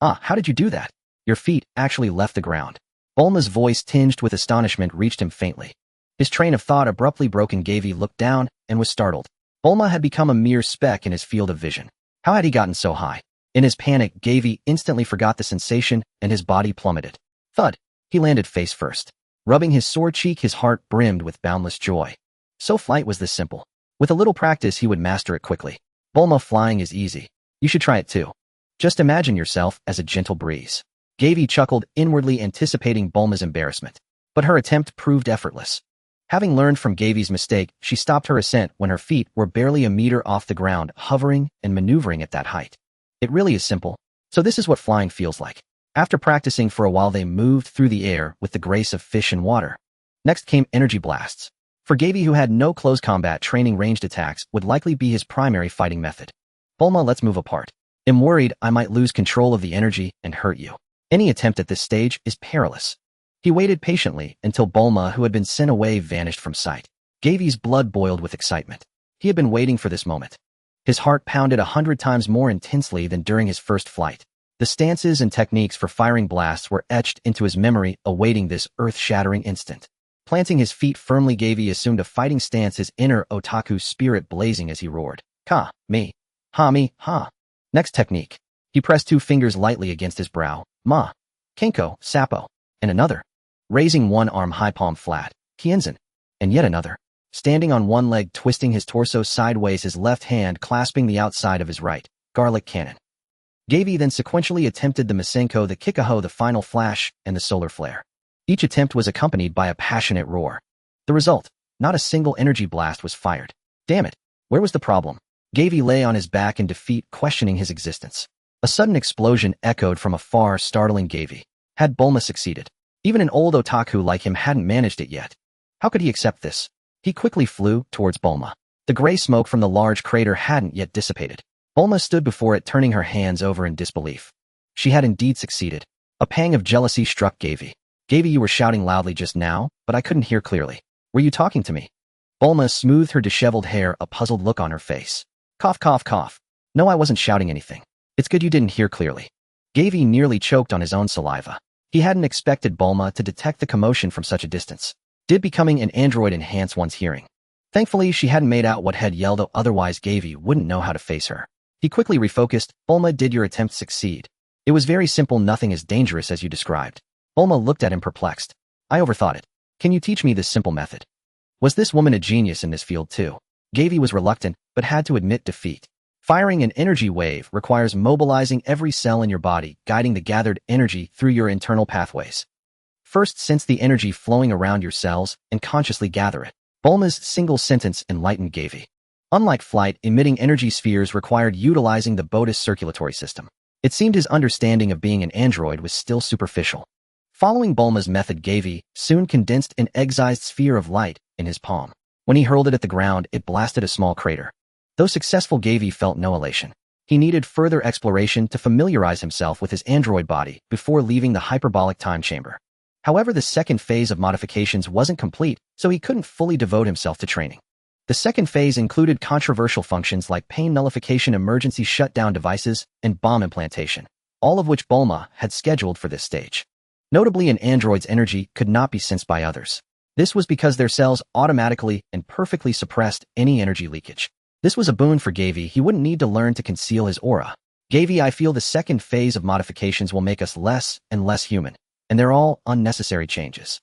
How did you do that? Your feet actually left the ground. Bulma's voice, tinged with astonishment, reached him faintly. His train of thought abruptly broken. Gavy looked down and was startled. Bulma had become a mere speck in his field of vision. How had he gotten so high? In his panic, Gavy instantly forgot the sensation and his body plummeted. Thud! He landed face first. Rubbing his sore cheek, his heart brimmed with boundless joy. So flight was this simple. With a little practice, he would master it quickly. Bulma, flying is easy. You should try it too. Just imagine yourself as a gentle breeze. Gavy chuckled, inwardly anticipating Bulma's embarrassment. But her attempt proved effortless. Having learned from Gavy's mistake, she stopped her ascent when her feet were barely a meter off the ground, hovering and maneuvering at that height. It really is simple. So this is what flying feels like. After practicing for a while, they moved through the air with the grace of fish in water. Next came energy blasts. For Gavy, who had no close combat training, ranged attacks would likely be his primary fighting method. Bulma, let's move apart. I'm worried I might lose control of the energy and hurt you. Any attempt at this stage is perilous. He waited patiently until Bulma, who had been sent away, vanished from sight. Gavy's blood boiled with excitement. He had been waiting for this moment. His heart pounded 100 times more intensely than during his first flight. The stances and techniques for firing blasts were etched into his memory, awaiting this earth-shattering instant. Planting his feet firmly, Gavy assumed a fighting stance, his inner otaku spirit blazing as he roared. Ka, me. Ha me, ha. Next technique. He pressed 2 fingers lightly against his brow. Ma. Kenko, Sapo. And another. Raising one arm high, palm flat. Kienzan. And yet another. Standing on one leg, twisting his torso sideways, his left hand clasping the outside of his right. Garlic cannon. Gavy then sequentially attempted the Masenko, the Kikaho, the final flash, and the solar flare. Each attempt was accompanied by a passionate roar. The result, not a single energy blast was fired. Damn it, where was the problem? Gavy lay on his back in defeat, questioning his existence. A sudden explosion echoed from afar, startling Gavy. Had Bulma succeeded? Even an old otaku like him hadn't managed it yet. How could he accept this? He quickly flew towards Bulma. The gray smoke from the large crater hadn't yet dissipated. Bulma stood before it, turning her hands over in disbelief. She had indeed succeeded. A pang of jealousy struck Gavy. Gavy, you were shouting loudly just now, but I couldn't hear clearly. Were you talking to me? Bulma smoothed her disheveled hair, a puzzled look on her face. Cough, cough, cough. No, I wasn't shouting anything. It's good you didn't hear clearly. Gavy nearly choked on his own saliva. He hadn't expected Bulma to detect the commotion from such a distance. Did becoming an android enhance one's hearing? Thankfully, she hadn't made out what had yelled, otherwise Gavy wouldn't know how to face her. He quickly refocused. Bulma, did your attempt succeed? It was very simple, nothing as dangerous as you described. Bulma looked at him perplexed. I overthought it. Can you teach me this simple method? Was this woman a genius in this field too? Gavy was reluctant, but had to admit defeat. Firing an energy wave requires mobilizing every cell in your body, guiding the gathered energy through your internal pathways. First, sense the energy flowing around your cells and consciously gather it. Bulma's single sentence enlightened Gavy. Unlike flight, emitting energy spheres required utilizing the Bodhi's circulatory system. It seemed his understanding of being an android was still superficial. Following Bulma's method, Gavy soon condensed an egg-sized sphere of light in his palm. When he hurled it at the ground, it blasted a small crater. Though successful, Gavy felt no elation. He needed further exploration to familiarize himself with his android body before leaving the hyperbolic time chamber. However, the second phase of modifications wasn't complete, so he couldn't fully devote himself to training. The second phase included controversial functions like pain nullification, emergency shutdown devices, and bomb implantation, all of which Bulma had scheduled for this stage. Notably, an android's energy could not be sensed by others. This was because their cells automatically and perfectly suppressed any energy leakage. This was a boon for Gavy. He wouldn't need to learn to conceal his aura. Gavy, I feel the second phase of modifications will make us less and less human, and they're all unnecessary changes.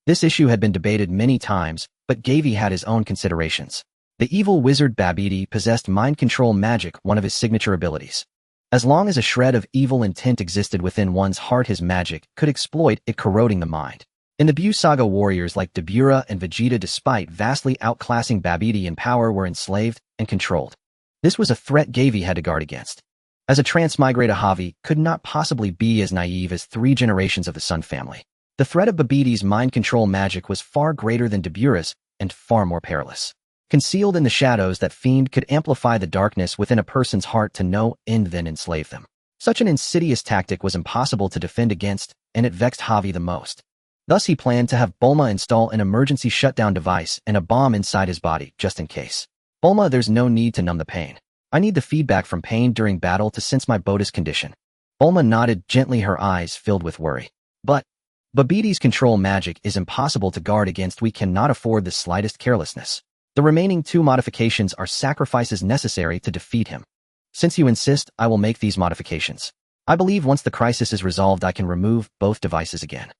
This issue had been debated many times, but Gavy had his own considerations. The evil wizard Babidi possessed mind control magic, one of his signature abilities. As long as a shred of evil intent existed within one's heart, his magic could exploit it, corroding the mind. In the Buu Saga, warriors like Dabura and Vegeta, despite vastly outclassing Babidi in power, were enslaved and controlled. This was a threat Gavy had to guard against. As a transmigrator, Javi could not possibly be as naive as 3 generations of the Sun family. The threat of Babidi's mind control magic was far greater than Dabura's and far more perilous. Concealed in the shadows, that fiend could amplify the darkness within a person's heart to no end, then enslave them. Such an insidious tactic was impossible to defend against, and it vexed Javi the most. Thus, he planned to have Bulma install an emergency shutdown device and a bomb inside his body, just in case. Bulma, there's no need to numb the pain. I need the feedback from pain during battle to sense my Bodhi's condition. Bulma nodded gently, her eyes filled with worry. But Babidi's control magic is impossible to guard against. We cannot afford the slightest carelessness. The remaining 2 modifications are sacrifices necessary to defeat him. Since you insist, I will make these modifications. I believe once the crisis is resolved, I can remove both devices again.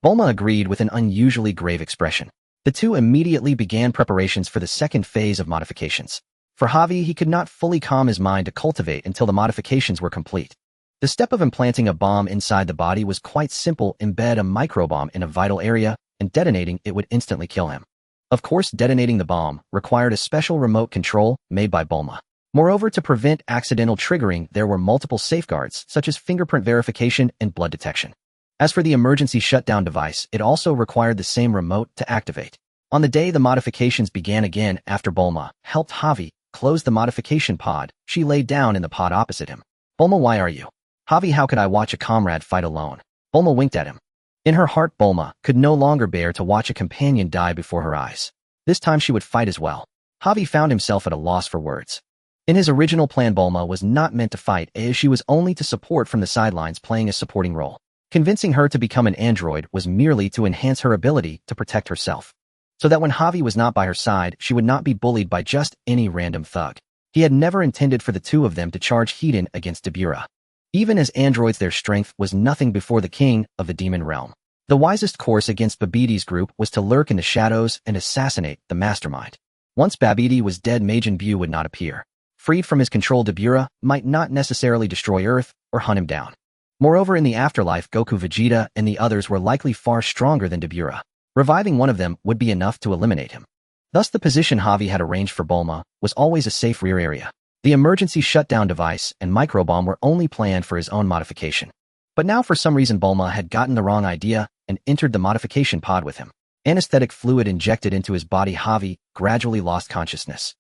Bulma agreed with an unusually grave expression. The 2 immediately began preparations for the second phase of modifications. For Javi, he could not fully calm his mind to cultivate until the modifications were complete. The step of implanting a bomb inside the body was quite simple. Embed a microbomb in a vital area, and detonating it would instantly kill him. Of course, detonating the bomb required a special remote control made by Bulma. Moreover, to prevent accidental triggering, there were multiple safeguards, such as fingerprint verification and blood detection. As for the emergency shutdown device, it also required the same remote to activate. On the day the modifications began again, after Bulma helped Javi close the modification pod, she lay down in the pod opposite him. Bulma, why are you? Javi, how could I watch a comrade fight alone? Bulma winked at him. In her heart, Bulma could no longer bear to watch a companion die before her eyes. This time she would fight as well. Javi found himself at a loss for words. In his original plan, Bulma was not meant to fight, as she was only to support from the sidelines, playing a supporting role. Convincing her to become an android was merely to enhance her ability to protect herself, so that when Javi was not by her side, she would not be bullied by just any random thug. He had never intended for the two of them to charge head-in against Dabura. Even as androids, their strength was nothing before the king of the demon realm. The wisest course against Babidi group was to lurk in the shadows and assassinate the mastermind. Once Babidi was dead, Majin Buu would not appear. Freed from his control, Dabura might not necessarily destroy Earth or hunt him down. Moreover, in the afterlife, Goku, Vegeta, and the others were likely far stronger than Dabura. Reviving one of them would be enough to eliminate him. Thus, the position Javi had arranged for Bulma was always a safe rear area. The emergency shutdown device and microbomb were only planned for his own modification. But now, for some reason, Bulma had gotten the wrong idea and entered the modification pod with him. Anesthetic fluid injected into his body, Javi gradually lost consciousness.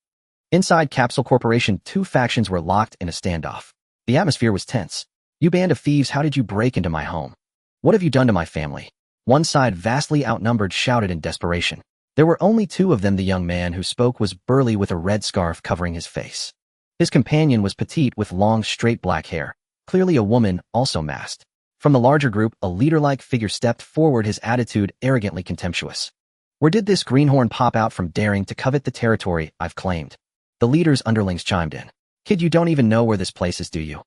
Inside Capsule Corporation, two factions were locked in a standoff. The atmosphere was tense. "You band of thieves, how did you break into my home? What have you done to my family?" One side, vastly outnumbered, shouted in desperation. There were only two of them. The young man who spoke was burly with a red scarf covering his face. His companion was petite with long, straight black hair, clearly a woman, also masked. From the larger group, a leader-like figure stepped forward, his attitude arrogantly contemptuous. "Where did this greenhorn pop out from, daring to covet the territory I've claimed?" The leader's underlings chimed in. "Kid, you don't even know where this place is, do you?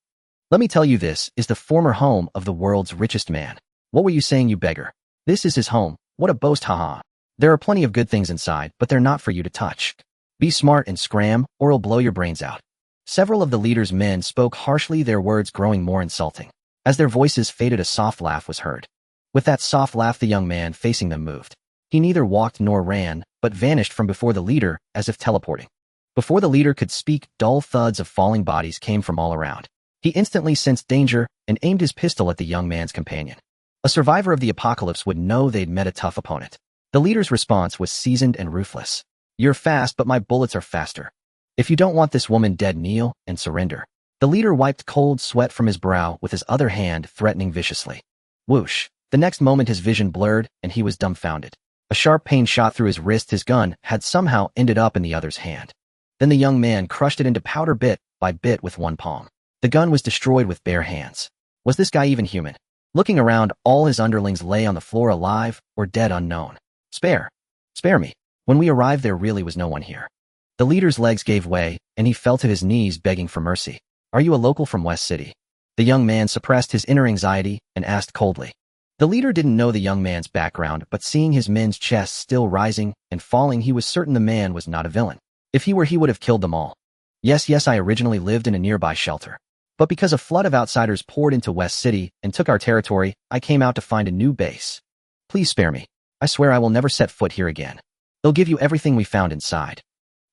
Let me tell you, this is the former home of the world's richest man." "What were you saying, you beggar? This is his home. What a boast, haha. There are plenty of good things inside, but they're not for you to touch. Be smart and scram, or I'll blow your brains out." Several of the leader's men spoke harshly, their words growing more insulting. As their voices faded, a soft laugh was heard. With that soft laugh, the young man facing them moved. He neither walked nor ran, but vanished from before the leader as if teleporting. Before the leader could speak, dull thuds of falling bodies came from all around. He instantly sensed danger and aimed his pistol at the young man's companion. A survivor of the apocalypse would know they'd met a tough opponent. The leader's response was seasoned and ruthless. "You're fast, but my bullets are faster. If you don't want this woman dead, kneel and surrender." The leader wiped cold sweat from his brow with his other hand, threatening viciously. Whoosh! The next moment his vision blurred and he was dumbfounded. A sharp pain shot through his wrist. His gun had somehow ended up in the other's hand. Then the young man crushed it into powder bit by bit with one palm. The gun was destroyed with bare hands. Was this guy even human? Looking around, all his underlings lay on the floor, alive or dead, unknown. Spare me. When we arrived, there really was no one here." The leader's legs gave way, and he fell to his knees, begging for mercy. "Are you a local from West City?" The young man suppressed his inner anxiety and asked coldly. The leader didn't know the young man's background, but seeing his men's chests still rising and falling, he was certain the man was not a villain. If he were, he would have killed them all. Yes, I originally lived in a nearby shelter. But because a flood of outsiders poured into West City and took our territory, I came out to find a new base. Please spare me. I swear I will never set foot here again. They'll give you everything we found inside."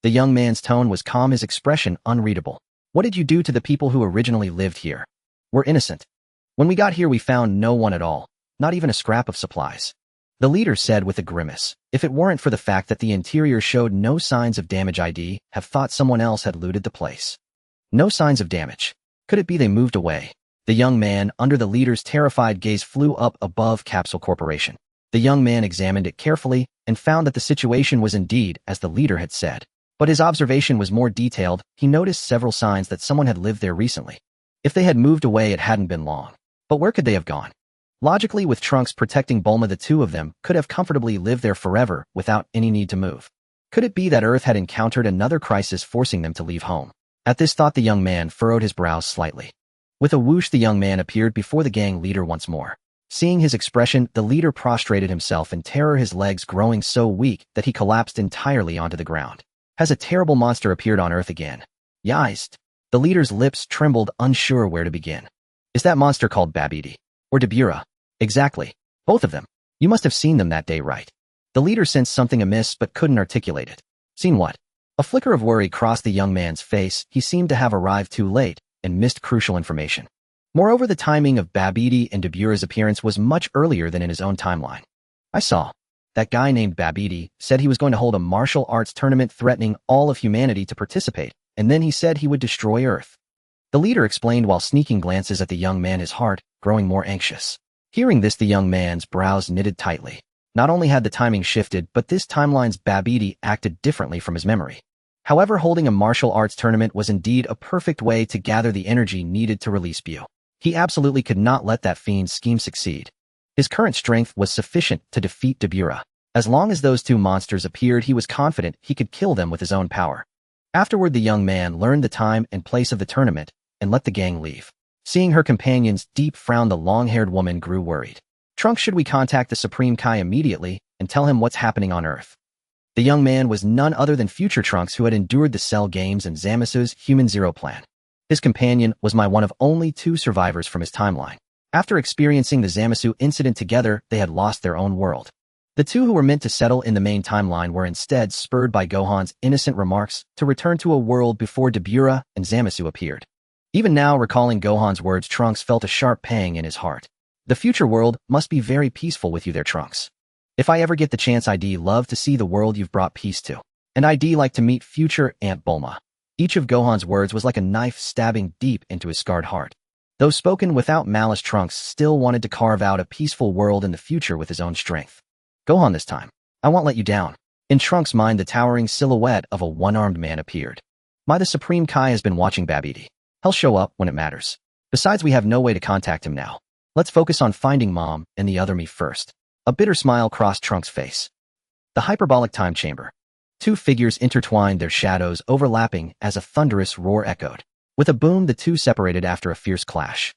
The young man's tone was calm, his expression unreadable. "What did you do to the people who originally lived here?" "We're innocent. When we got here, we found no one at all, not even a scrap of supplies," the leader said with a grimace. "If it weren't for the fact that the interior showed no signs of damage, I'd have thought someone else had looted the place." "No signs of damage. Could it be they moved away?" The young man, under the leader's terrified gaze, flew up above Capsule Corporation. The young man examined it carefully and found that the situation was indeed as the leader had said. But his observation was more detailed. He noticed several signs that someone had lived there recently. If they had moved away, it hadn't been long. But where could they have gone? Logically, with Trunks protecting Bulma, the two of them could have comfortably lived there forever without any need to move. Could it be that Earth had encountered another crisis, forcing them to leave home? At this thought, the young man furrowed his brows slightly. With a whoosh, the young man appeared before the gang leader once more. Seeing his expression, the leader prostrated himself in terror, his legs growing so weak that he collapsed entirely onto the ground. "Has a terrible monster appeared on Earth again?" "Yized." The leader's lips trembled, unsure where to begin. "Is that monster called Babidi? Or Dabura?" "Exactly. Both of them. You must have seen them that day, right?" The leader sensed something amiss but couldn't articulate it. "Seen what?" A flicker of worry crossed the young man's face. He seemed to have arrived too late and missed crucial information. Moreover, the timing of Babidi and Dabura's appearance was much earlier than in his own timeline. "I saw. That guy named Babidi said he was going to hold a martial arts tournament, threatening all of humanity to participate, and then he said he would destroy Earth." The leader explained while sneaking glances at the young man, his heart growing more anxious. Hearing this, the young man's brows knitted tightly. Not only had the timing shifted, but this timeline's Babidi acted differently from his memory. However, holding a martial arts tournament was indeed a perfect way to gather the energy needed to release Bu. He absolutely could not let that fiend's scheme succeed. His current strength was sufficient to defeat Dabura. As long as those two monsters appeared, he was confident he could kill them with his own power. Afterward, the young man learned the time and place of the tournament and let the gang leave. Seeing her companion's deep frown, the long-haired woman grew worried. Trunks, should we contact the Supreme Kai immediately and tell him what's happening on Earth? The young man was none other than future Trunks, who had endured the Cell Games and Zamasu's Human Zero plan. His companion was one of only two survivors from his timeline. After experiencing the Zamasu incident together, they had lost their own world. The two who were meant to settle in the main timeline were instead spurred by Gohan's innocent remarks to return to a world before Dabura and Zamasu appeared. Even now, recalling Gohan's words, Trunks felt a sharp pang in his heart. The future world must be very peaceful with you there, Trunks. If I ever get the chance, I'd love to see the world you've brought peace to. And I'd like to meet future Aunt Bulma. Each of Gohan's words was like a knife stabbing deep into his scarred heart. Though spoken without malice, Trunks still wanted to carve out a peaceful world in the future with his own strength. Gohan, this time, I won't let you down. In Trunks' mind, the towering silhouette of a one-armed man appeared. The Supreme Kai has been watching Babidi. He'll show up when it matters. Besides, we have no way to contact him now. Let's focus on finding Mom and the other me first. A bitter smile crossed Trunks' face. The hyperbolic time chamber. Two figures intertwined, their shadows overlapping as a thunderous roar echoed. With a boom, the two separated after a fierce clash.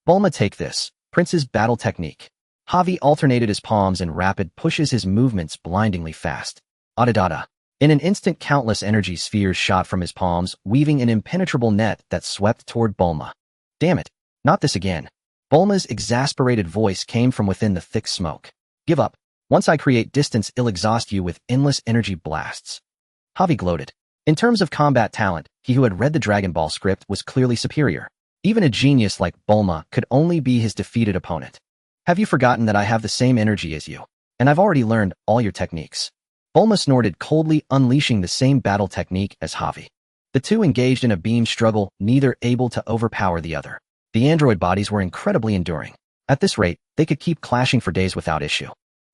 Bulma, take this. Prince's battle technique. Javi alternated his palms in rapid pushes, his movements blindingly fast. Adadada. In an instant, countless energy spheres shot from his palms, weaving an impenetrable net that swept toward Bulma. Damn it. Not this again. Bulma's exasperated voice came from within the thick smoke. Give up. Once I create distance, I'll exhaust you with endless energy blasts. Javi gloated. In terms of combat talent, he who had read the Dragon Ball script was clearly superior. Even a genius like Bulma could only be his defeated opponent. Have you forgotten that I have the same energy as you? And I've already learned all your techniques. Bulma snorted coldly, unleashing the same battle technique as Javi. The two engaged in a beam struggle, neither able to overpower the other. The android bodies were incredibly enduring. At this rate, they could keep clashing for days without issue.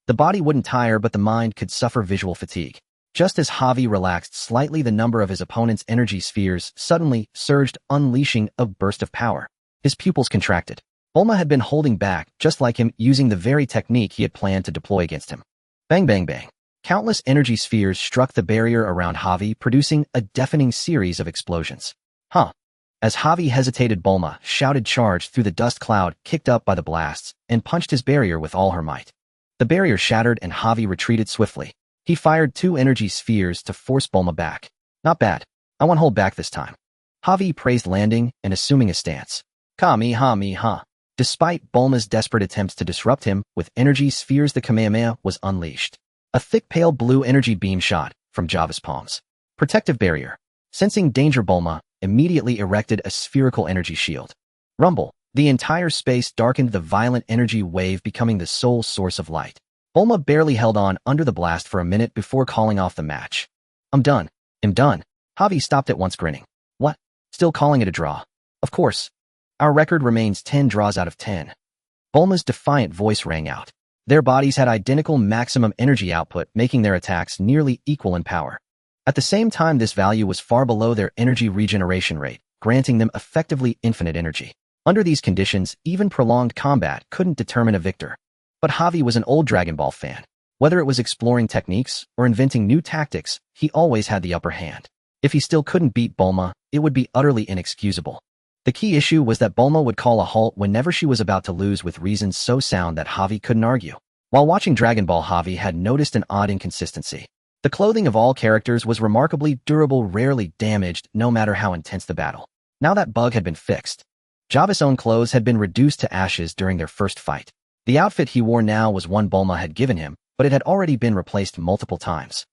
The body wouldn't tire, but the mind could suffer visual fatigue. Just as Javi relaxed slightly, the number of his opponent's energy spheres suddenly surged, unleashing a burst of power. His pupils contracted. Bulma had been holding back, just like him, using the very technique he had planned to deploy against him. Bang, bang, bang. Countless energy spheres struck the barrier around Javi, producing a deafening series of explosions. As Javi hesitated, Bulma shouted charge through the dust cloud kicked up by the blasts and punched his barrier with all her might. The barrier shattered and Javi retreated swiftly. He fired two energy spheres to force Bulma back. Not bad. I won't hold back this time. Javi praised, landing and assuming a stance. Kamehameha. Despite Bulma's desperate attempts to disrupt him with energy spheres, the Kamehameha was unleashed. A thick pale blue energy beam shot from Java's palms. Protective barrier. Sensing danger, Bulma immediately erected a spherical energy shield. Rumble. The entire space darkened, the violent energy wave becoming the sole source of light. Bulma barely held on under the blast for a minute before calling off the match. I'm done. Javi stopped at once, grinning. What? Still calling it a draw? Of course. Our record remains 10 draws out of 10. Bulma's defiant voice rang out. Their bodies had identical maximum energy output, making their attacks nearly equal in power. At the same time, this value was far below their energy regeneration rate, granting them effectively infinite energy. Under these conditions, even prolonged combat couldn't determine a victor. But Javi was an old Dragon Ball fan. Whether it was exploring techniques or inventing new tactics, he always had the upper hand. If he still couldn't beat Bulma, it would be utterly inexcusable. The key issue was that Bulma would call a halt whenever she was about to lose, with reasons so sound that Javi couldn't argue. While watching Dragon Ball, Javi had noticed an odd inconsistency. The clothing of all characters was remarkably durable, rarely damaged, no matter how intense the battle. Now that bug had been fixed. Java's own clothes had been reduced to ashes during their first fight. The outfit he wore now was one Bulma had given him, but it had already been replaced multiple times.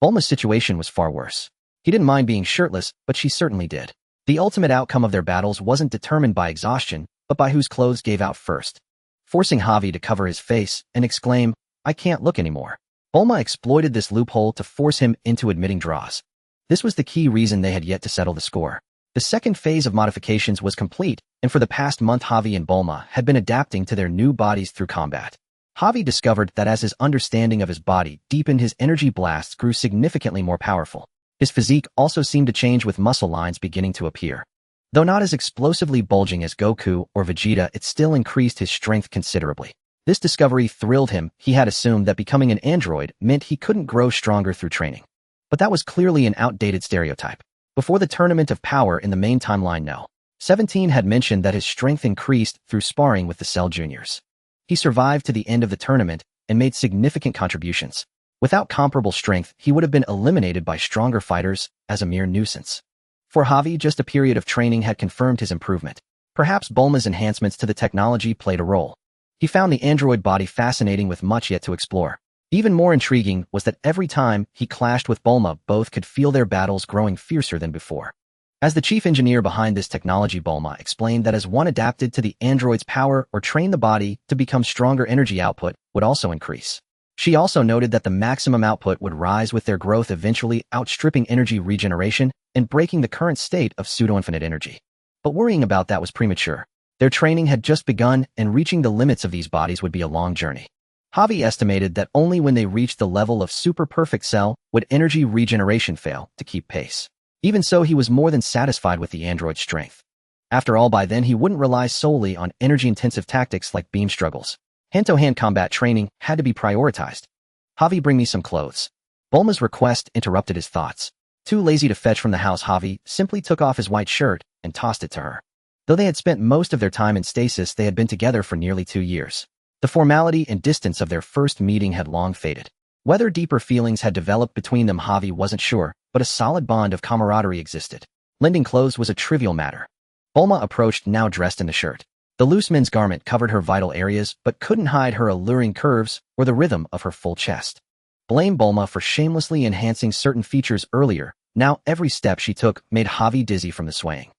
Bulma's situation was far worse. He didn't mind being shirtless, but she certainly did. The ultimate outcome of their battles wasn't determined by exhaustion, but by whose clothes gave out first. Forcing Javi to cover his face and exclaim, "I can't look anymore." Bulma exploited this loophole to force him into admitting draws. This was the key reason they had yet to settle the score. The second phase of modifications was complete, and for the past month Javi and Bulma had been adapting to their new bodies through combat. Javi discovered that as his understanding of his body deepened, his energy blasts grew significantly more powerful. His physique also seemed to change, with muscle lines beginning to appear. Though not as explosively bulging as Goku or Vegeta, it still increased his strength considerably. This discovery thrilled him. He had assumed that becoming an android meant he couldn't grow stronger through training. But that was clearly an outdated stereotype. Before the Tournament of Power in the main timeline, No. 17 had mentioned that his strength increased through sparring with the Cell Juniors. He survived to the end of the tournament and made significant contributions. Without comparable strength, he would have been eliminated by stronger fighters as a mere nuisance. For Javi, just a period of training had confirmed his improvement. Perhaps Bulma's enhancements to the technology played a role. He found the android body fascinating, with much yet to explore. Even more intriguing was that every time he clashed with Bulma, both could feel their battles growing fiercer than before. As the chief engineer behind this technology, Bulma explained that as one adapted to the android's power or trained the body to become stronger, energy output would also increase. She also noted that the maximum output would rise with their growth, eventually outstripping energy regeneration and breaking the current state of pseudo-infinite energy. But worrying about that was premature. Their training had just begun, and reaching the limits of these bodies would be a long journey. Javi estimated that only when they reached the level of super perfect cell would energy regeneration fail to keep pace. Even so, he was more than satisfied with the android's strength. After all, by then he wouldn't rely solely on energy-intensive tactics like beam struggles. Hand-to-hand combat training had to be prioritized. Javi, bring me some clothes. Bulma's request interrupted his thoughts. Too lazy to fetch from the house, Javi simply took off his white shirt and tossed it to her. Though they had spent most of their time in stasis, they had been together for nearly 2 years. The formality and distance of their first meeting had long faded. Whether deeper feelings had developed between them, Javi wasn't sure, but a solid bond of camaraderie existed. Lending clothes was a trivial matter. Bulma approached, now dressed in the shirt. The loose men's garment covered her vital areas, but couldn't hide her alluring curves or the rhythm of her full chest. Blame Bulma for shamelessly enhancing certain features earlier. Now every step she took made Javi dizzy from the swaying.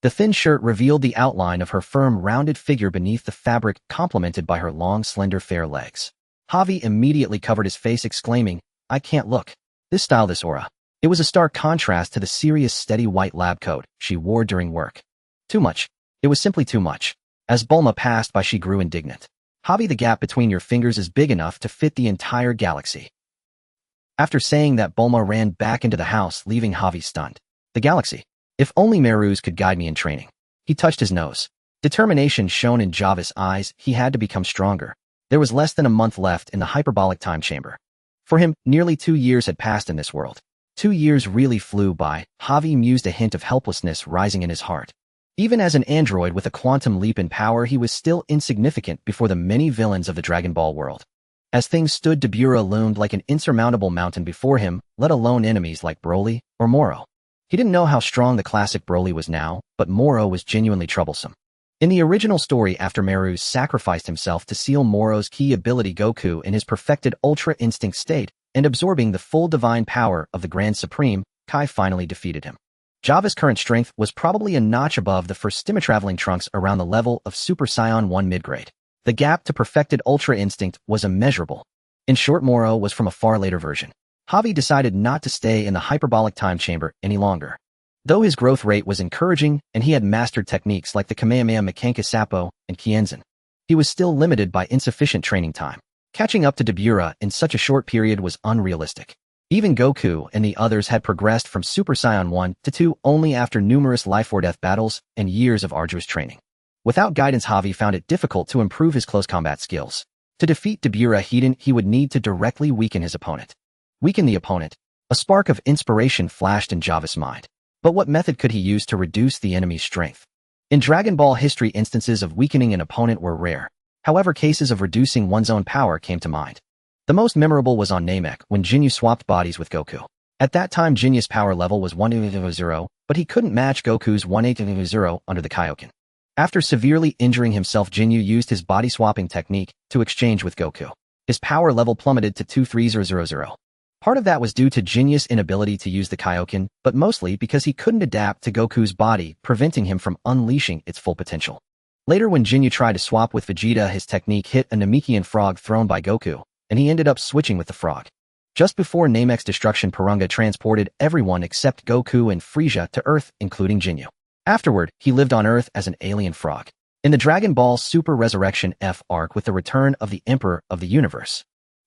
The thin shirt revealed the outline of her firm, rounded figure beneath the fabric, complemented by her long, slender, fair legs. Javi immediately covered his face, exclaiming, "I can't look. This style, this aura." It was a stark contrast to the serious, steady white lab coat she wore during work. Too much. It was simply too much. As Bulma passed by, she grew indignant. "Javi, the gap between your fingers is big enough to fit the entire galaxy." After saying that, Bulma ran back into the house, leaving Javi stunned. The galaxy. If only Merus could guide me in training. He touched his nose. Determination shone in Java's eyes. He had to become stronger. There was less than a month left in the hyperbolic time chamber. For him, nearly 2 years had passed in this world. 2 years really flew by. Javi mused, a hint of helplessness rising in his heart. Even as an android with a quantum leap in power, he was still insignificant before the many villains of the Dragon Ball world. As things stood, Dabura loomed like an insurmountable mountain before him, let alone enemies like Broly or Moro. He didn't know how strong the classic Broly was now, but Moro was genuinely troublesome. In the original story, after Merus sacrificed himself to seal Moro's key ability, Goku, in his perfected Ultra Instinct state and absorbing the full divine power of the Grand Supreme, Kai finally defeated him. Java's current strength was probably a notch above the first traveling Trunks, around the level of Super Saiyan 1 mid-grade. The gap to perfected Ultra Instinct was immeasurable. In short, Moro was from a far later version. Javi decided not to stay in the hyperbolic time chamber any longer. Though his growth rate was encouraging and he had mastered techniques like the Kamehameha Mekanka Sappo and Kienzan, he was still limited by insufficient training time. Catching up to Dabura in such a short period was unrealistic. Even Goku and the others had progressed from Super Saiyan 1 to 2 only after numerous life-or-death battles and years of arduous training. Without guidance, Javi found it difficult to improve his close combat skills. To defeat Dabura, he would need to directly weaken his opponent. Weaken the opponent. A spark of inspiration flashed in Java's mind. But what method could he use to reduce the enemy's strength? In Dragon Ball history, instances of weakening an opponent were rare. However, cases of reducing one's own power came to mind. The most memorable was on Namek, when Jinyu swapped bodies with Goku. At that time, Jinyu's power level was 180, but he couldn't match Goku's 180 under the Kaioken. After severely injuring himself, Jinyu used his body-swapping technique to exchange with Goku. His power level plummeted to 23000. Part of that was due to Jinyu's inability to use the Kaioken, but mostly because he couldn't adapt to Goku's body, preventing him from unleashing its full potential. Later, when Jinyu tried to swap with Vegeta, his technique hit a Namekian frog thrown by Goku, and he ended up switching with the frog. Just before Namek's destruction, Purunga transported everyone except Goku and Frieza to Earth, including Jinyu. Afterward, he lived on Earth as an alien frog. In the Dragon Ball Super Resurrection F arc with the return of the Emperor of the Universe,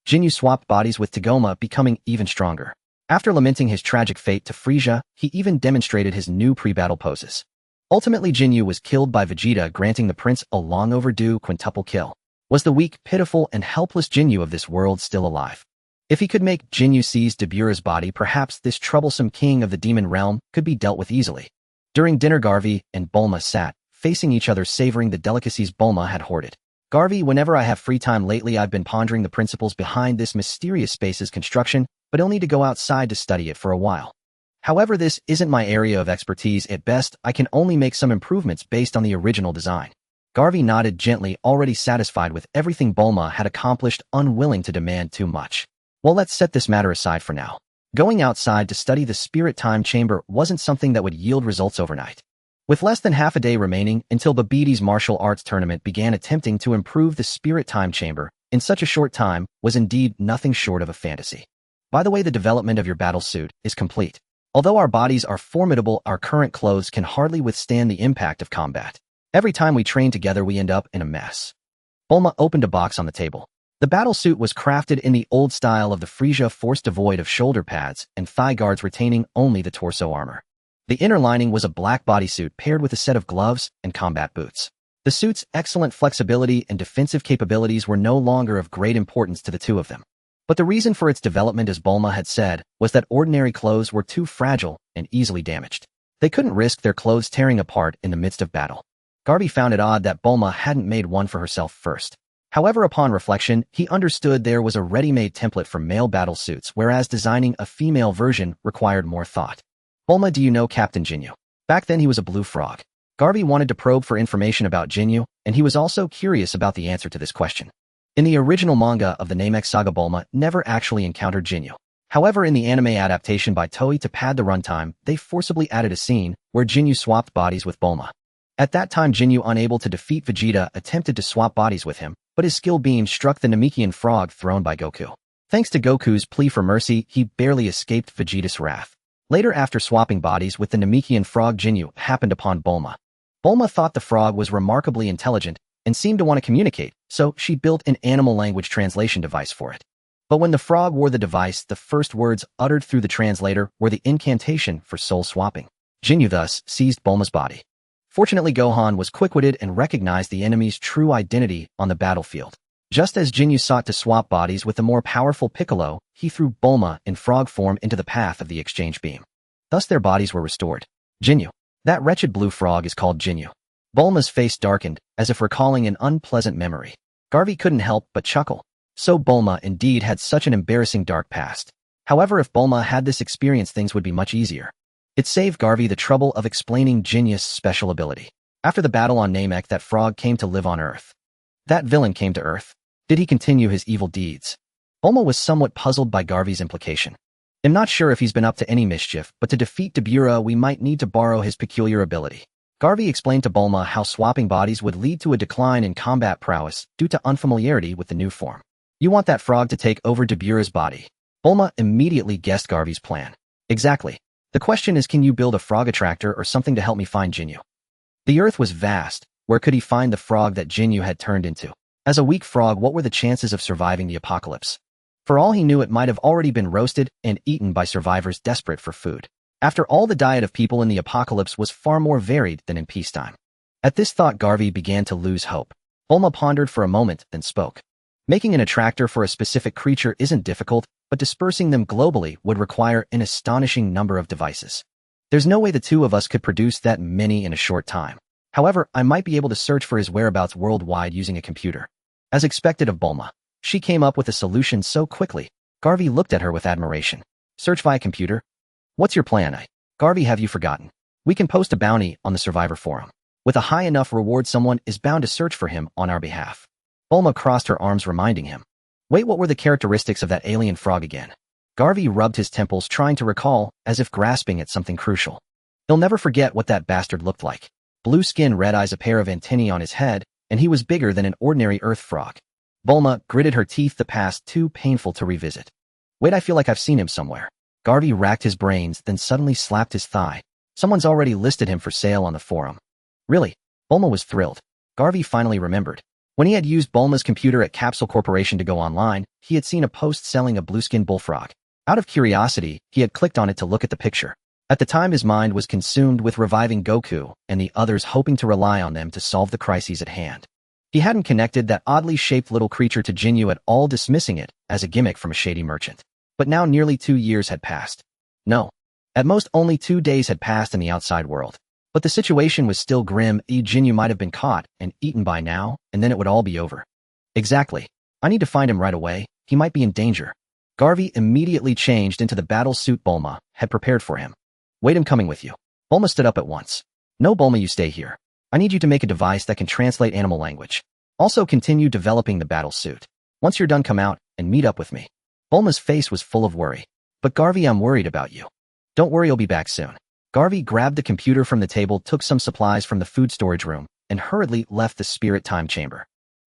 Jinyu swapped bodies with Tagoma, becoming even stronger. After lamenting his tragic fate to Frieza, he even demonstrated his new pre-battle poses. Ultimately, Jinyu was killed by Vegeta, granting the prince a long overdue quintuple kill. Was the weak, pitiful, and helpless Jinyu of this world still alive? If he could make Jinyu seize Dabura's body, perhaps this troublesome king of the demon realm could be dealt with easily. During dinner, Garvey and Bulma sat, facing each other, savoring the delicacies Bulma had hoarded. Garvey, whenever I have free time lately, I've been pondering the principles behind this mysterious space's construction, but I'll need to go outside to study it for a while. However, this isn't my area of expertise. At best, I can only make some improvements based on the original design. Garvey nodded gently, already satisfied with everything Bulma had accomplished, unwilling to demand too much. Well, let's set this matter aside for now. Going outside to study the spirit time chamber wasn't something that would yield results overnight. With less than half a day remaining until Babiti's martial arts tournament began, attempting to improve the spirit time chamber in such a short time was indeed nothing short of a fantasy. By the way, the development of your battle suit is complete. Although our bodies are formidable, our current clothes can hardly withstand the impact of combat. Every time we train together, we end up in a mess. Bulma opened a box on the table. The battle suit was crafted in the old style of the Frieza Force, devoid of shoulder pads and thigh guards, retaining only the torso armor. The inner lining was a black bodysuit paired with a set of gloves and combat boots. The suit's excellent flexibility and defensive capabilities were no longer of great importance to the two of them. But the reason for its development, as Bulma had said, was that ordinary clothes were too fragile and easily damaged. They couldn't risk their clothes tearing apart in the midst of battle. Garvey found it odd that Bulma hadn't made one for herself first. However, upon reflection, he understood there was a ready-made template for male battle suits, whereas designing a female version required more thought. Bulma, do you know Captain Jinyu? Back then he was a blue frog. Garvey wanted to probe for information about Jinyu, and he was also curious about the answer to this question. In the original manga of the Namek saga, Bulma never actually encountered Jinyu. However, in the anime adaptation by Toei to pad the runtime, they forcibly added a scene where Jinyu swapped bodies with Bulma. At that time, Jinyu, unable to defeat Vegeta, attempted to swap bodies with him, but his skill beam struck the Namekian frog thrown by Goku. Thanks to Goku's plea for mercy, he barely escaped Vegeta's wrath. Later, after swapping bodies with the Namekian frog, Jinyu happened upon Bulma. Bulma thought the frog was remarkably intelligent and seemed to want to communicate, so she built an animal language translation device for it. But when the frog wore the device, the first words uttered through the translator were the incantation for soul swapping. Jinyu thus seized Bulma's body. Fortunately, Gohan was quick-witted and recognized the enemy's true identity on the battlefield. Just as Jinyu sought to swap bodies with the more powerful Piccolo, he threw Bulma in frog form into the path of the exchange beam. Thus their bodies were restored. Jinyu. That wretched blue frog is called Jinyu. Bulma's face darkened, as if recalling an unpleasant memory. Garvey couldn't help but chuckle. So Bulma indeed had such an embarrassing dark past. However, if Bulma had this experience, things would be much easier. It saved Garvey the trouble of explaining Jinyu's special ability. After the battle on Namek, that frog came to live on Earth. That villain came to Earth. Did he continue his evil deeds? Bulma was somewhat puzzled by Garvey's implication. I'm not sure if he's been up to any mischief, but to defeat Dabura we might need to borrow his peculiar ability. Garvey explained to Bulma how swapping bodies would lead to a decline in combat prowess due to unfamiliarity with the new form. You want that frog to take over Dabura's body. Bulma immediately guessed Garvey's plan. Exactly. The question is, can you build a frog attractor or something to help me find Jinyu? The Earth was vast. Where could he find the frog that Jinyu had turned into? As a weak frog, what were the chances of surviving the apocalypse? For all he knew, it might have already been roasted and eaten by survivors desperate for food. After all, the diet of people in the apocalypse was far more varied than in peacetime. At this thought, Garvey began to lose hope. Bulma pondered for a moment, then spoke. Making an attractor for a specific creature isn't difficult, but dispersing them globally would require an astonishing number of devices. There's no way the two of us could produce that many in a short time. However, I might be able to search for his whereabouts worldwide using a computer. As expected of Bulma, she came up with a solution so quickly. Garvey looked at her with admiration. Search via computer? What's your plan? Garvey, have you forgotten? We can post a bounty on the Survivor Forum. With a high enough reward, someone is bound to search for him on our behalf. Bulma crossed her arms, reminding him. Wait, what were the characteristics of that alien frog again? Garvey rubbed his temples, trying to recall, as if grasping at something crucial. He'll never forget what that bastard looked like. Blue skin, red eyes, a pair of antennae on his head, and he was bigger than an ordinary earth frog. Bulma gritted her teeth, the past too painful to revisit. Wait, I feel like I've seen him somewhere. Garvey racked his brains, then suddenly slapped his thigh. Someone's already listed him for sale on the forum. Really? Bulma was thrilled. Garvey finally remembered. When he had used Bulma's computer at Capsule Corporation to go online, he had seen a post selling a blueskin bullfrog. Out of curiosity, he had clicked on it to look at the picture. At the time, his mind was consumed with reviving Goku and the others, hoping to rely on them to solve the crises at hand. He hadn't connected that oddly shaped little creature to Jinyu at all, dismissing it as a gimmick from a shady merchant. But now nearly 2 years had passed. No. At most only 2 days had passed in the outside world. But the situation was still grim. Jinyu might have been caught and eaten by now, and then it would all be over. Exactly. I need to find him right away. He might be in danger. Garvey immediately changed into the battle suit Bulma had prepared for him. Wait, I'm coming with you. Bulma stood up at once. No, Bulma, you stay here. I need you to make a device that can translate animal language. Also continue developing the battle suit. Once you're done, come out and meet up with me. Bulma's face was full of worry. But Garvey, I'm worried about you. Don't worry, I'll be back soon. Garvey grabbed the computer from the table, took some supplies from the food storage room, and hurriedly left the spirit time chamber.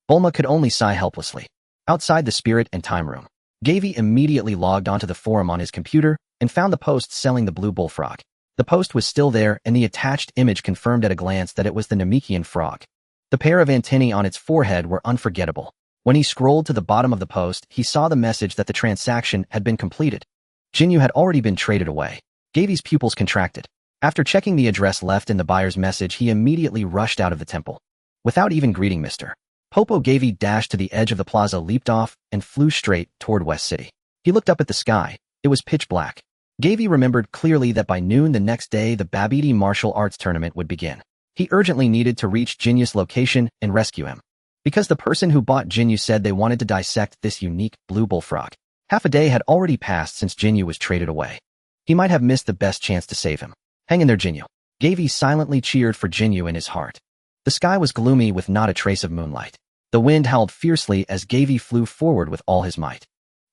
Bulma could only sigh helplessly. Outside the spirit and time room, Garvey immediately logged onto the forum on his computer and found the post selling the blue bullfrog. The post was still there, and the attached image confirmed at a glance that it was the Namekian frog. The pair of antennae on its forehead were unforgettable. When he scrolled to the bottom of the post, he saw the message that the transaction had been completed. Jinyu had already been traded away. Garvey's pupils contracted. After checking the address left in the buyer's message, he immediately rushed out of the temple. Without even greeting Mr. Popo, Garvey dashed to the edge of the plaza, leaped off, and flew straight toward West City. He looked up at the sky. It was pitch black. Garvey remembered clearly that by noon the next day the Babidi martial arts tournament would begin. He urgently needed to reach Jinyu's location and rescue him. Because the person who bought Jinyu said they wanted to dissect this unique blue bullfrog. Half a day had already passed since Jinyu was traded away. He might have missed the best chance to save him. Hang in there, Jinyu. Garvey silently cheered for Jinyu in his heart. The sky was gloomy with not a trace of moonlight. The wind howled fiercely as Garvey flew forward with all his might.